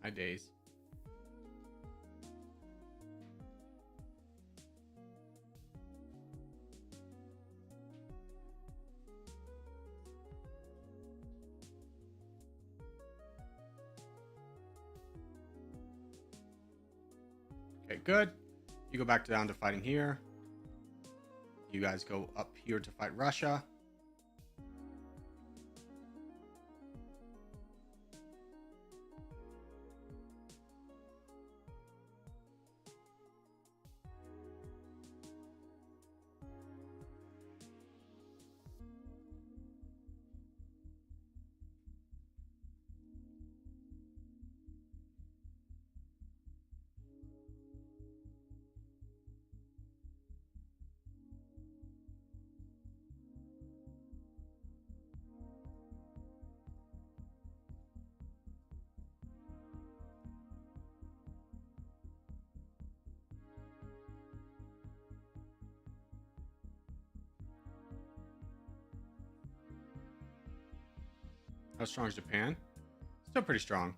My days. Okay, good. You go back down to fighting here. You guys go up here to fight Russia. How strong is Japan? Still pretty strong.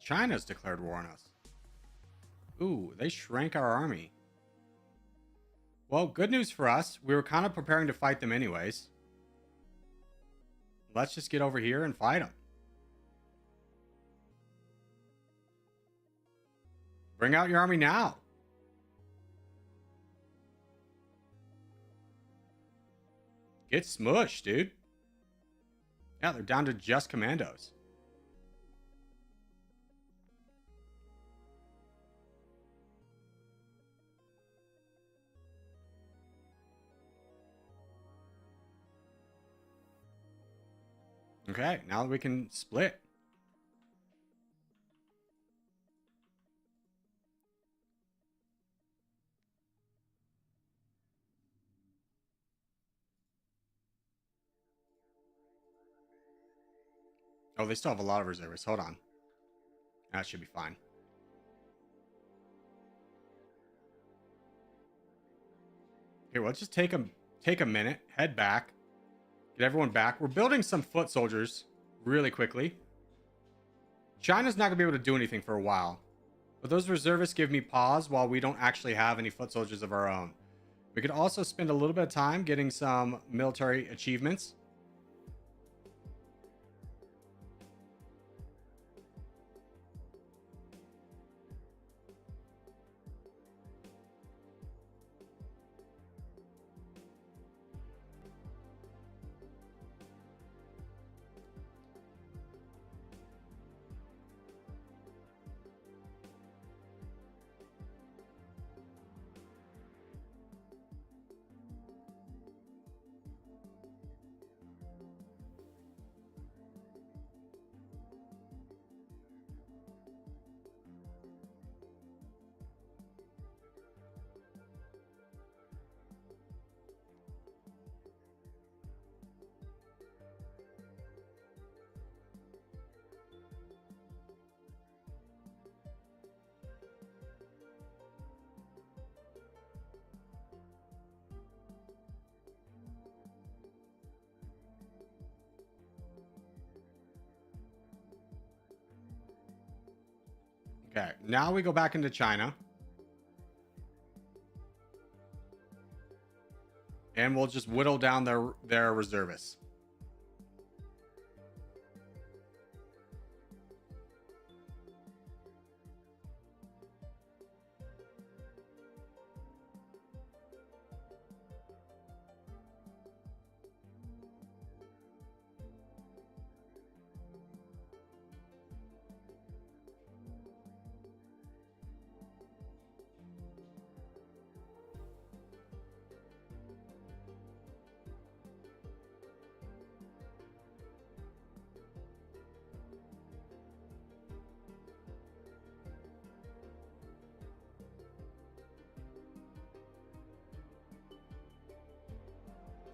China's declared war on us. Ooh, they shrank our army. Well, good news for us. We were kind of preparing to fight them anyways. Let's just get over here and fight them. Bring out your army now. Get smushed, dude. Yeah, they're down to just commandos. Okay, now we can split. Oh, they still have a lot of reservists. Hold on. That should be fine. Okay, well, let's just take a minute, head back, get everyone back. We're building some foot soldiers really quickly. China's not gonna be able to do anything for a while, but those reservists give me pause while we don't actually have any foot soldiers of our own. We could also spend a little bit of time getting some military achievements. Okay, now we go back into China. And we'll just whittle down their reservists.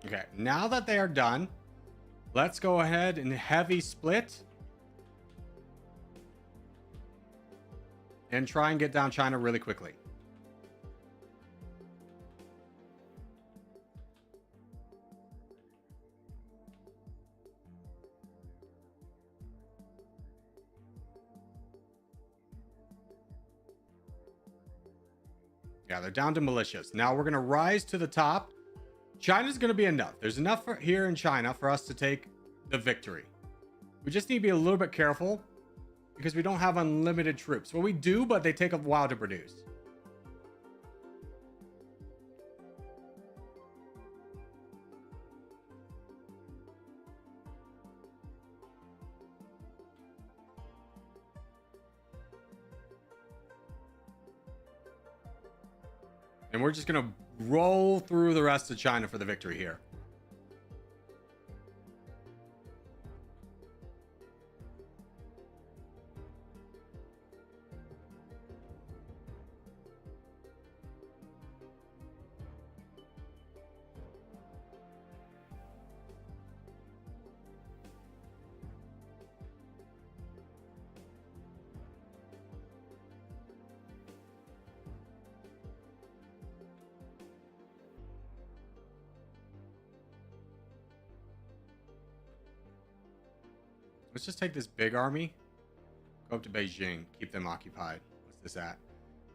Okay, now that they are done, let's go ahead and heavy split and try and get down China really quickly. Yeah, they're down to militias. Now we're going to rise to the top. China's going to be enough. There's enough here in China for us to take the victory. We just need to be a little bit careful because we don't have unlimited troops. Well, we do, but they take a while to produce. And we're just going to roll through the rest of China for the victory here. Let's just take this big army, go up to Beijing, keep them occupied. What's this at?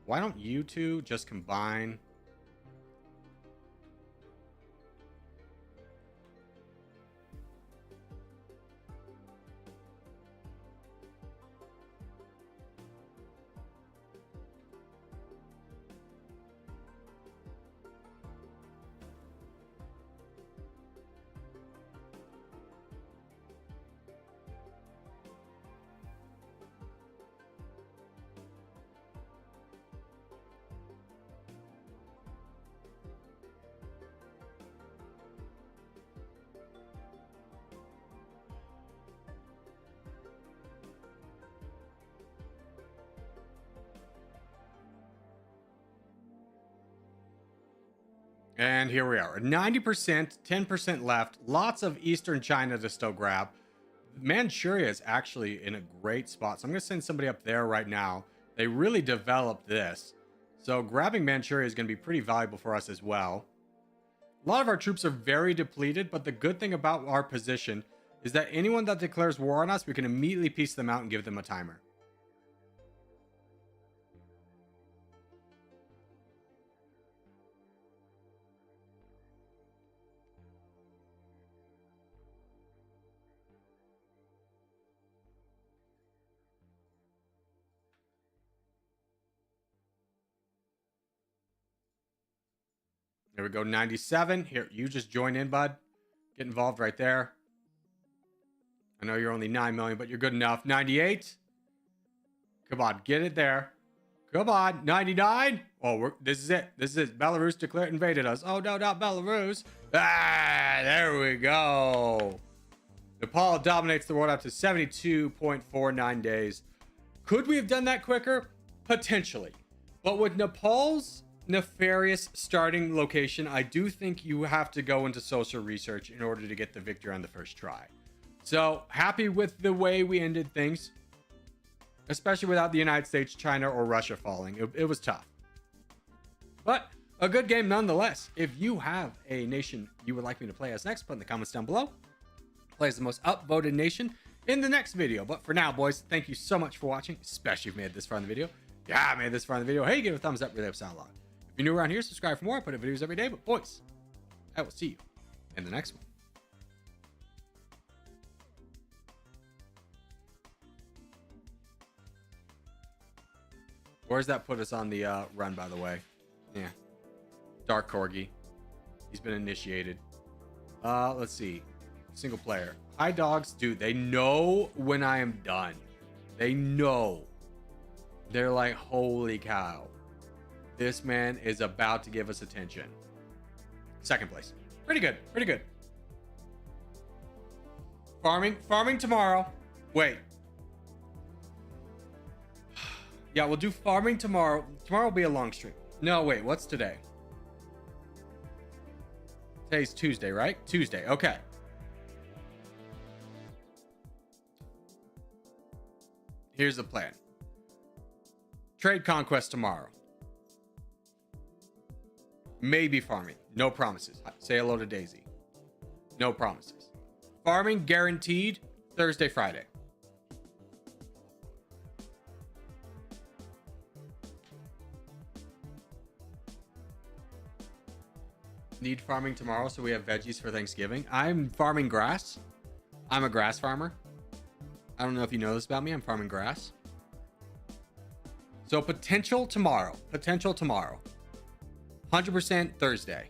Why don't you two just combine? And here we are, 90%, 10% left. Lots of Eastern China to still grab. Manchuria is actually in a great spot. So I'm going to send somebody up there right now. They really developed this. So grabbing Manchuria is going to be pretty valuable for us as well. A lot of our troops are very depleted, but the good thing about our position is that anyone that declares war on us, we can immediately piece them out and give them a timer. There we go, 97. Here, you just join in, bud. Get involved right there. I know you're only 9 million, but you're good enough. 98. Come on, get it there. Come on, 99. Oh, this is it. This is it. Belarus invaded us. Oh, no, not Belarus. Ah, there we go. Nepal dominates the world up to 72.49 days. Could we have done that quicker? Potentially. But with Nepal's nefarious starting location, I do think you have to go into social research in order to get the victory on the first try. So happy with the way we ended things, especially without the United States, China, or Russia falling. It was tough, but a good game nonetheless. If you have a nation you would like me to play as next, put in the comments down below. Play as the most upvoted nation in the next video. But for now, boys, thank you so much for watching, especially if you made it this far in the video. Yeah, I made this far in the video. Hey, give it a thumbs up, really helps out a lot. If you're new around here, subscribe for more. I put up videos every day. But boys, I will see you in the next one. Where's that put us on the run, by the way? Yeah. Dark Corgi. He's been initiated. Let's see. Single player. Hi, dogs. Dude, they know when I am done. They know. They're like, holy cow. This man is about to give us attention. Second place. Pretty good. Pretty good. Farming tomorrow. Wait. Yeah, we'll do farming tomorrow. Tomorrow will be a long stream. No, wait, what's today? Today's Tuesday, right? Tuesday, okay. Here's the plan. Trade conquest tomorrow. Maybe farming. No promises. Say hello to Daisy. No promises. Farming guaranteed Thursday, Friday. Need farming tomorrow so we have veggies for Thanksgiving. I'm farming grass. I'm a grass farmer. I don't know if you know this about me. I'm farming grass. So potential tomorrow. Potential tomorrow. 100% Thursday.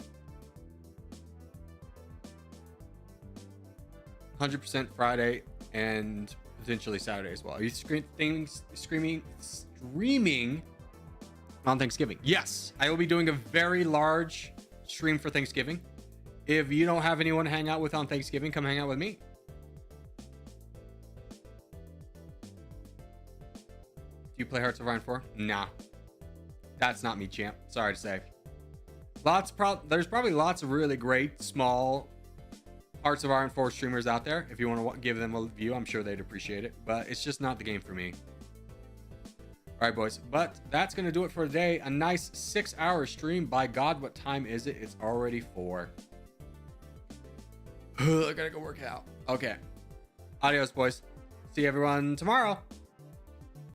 100% Friday and potentially Saturday as well. Are you streaming on Thanksgiving? Yes, I will be doing a very large stream for Thanksgiving. If you don't have anyone to hang out with on Thanksgiving, come hang out with me. Do you play Hearts of Iron 4? Nah. That's not me, champ. Sorry to say. There's probably lots of really great small Hearts of Iron 4 streamers out there. If you want to give them a view, I'm sure they'd appreciate it. But it's just not the game for me. All right, boys. But that's going to do it for today. A nice 6-hour stream. By God, what time is it? It's already 4. I gotta go work out. Okay. Adios, boys. See everyone tomorrow.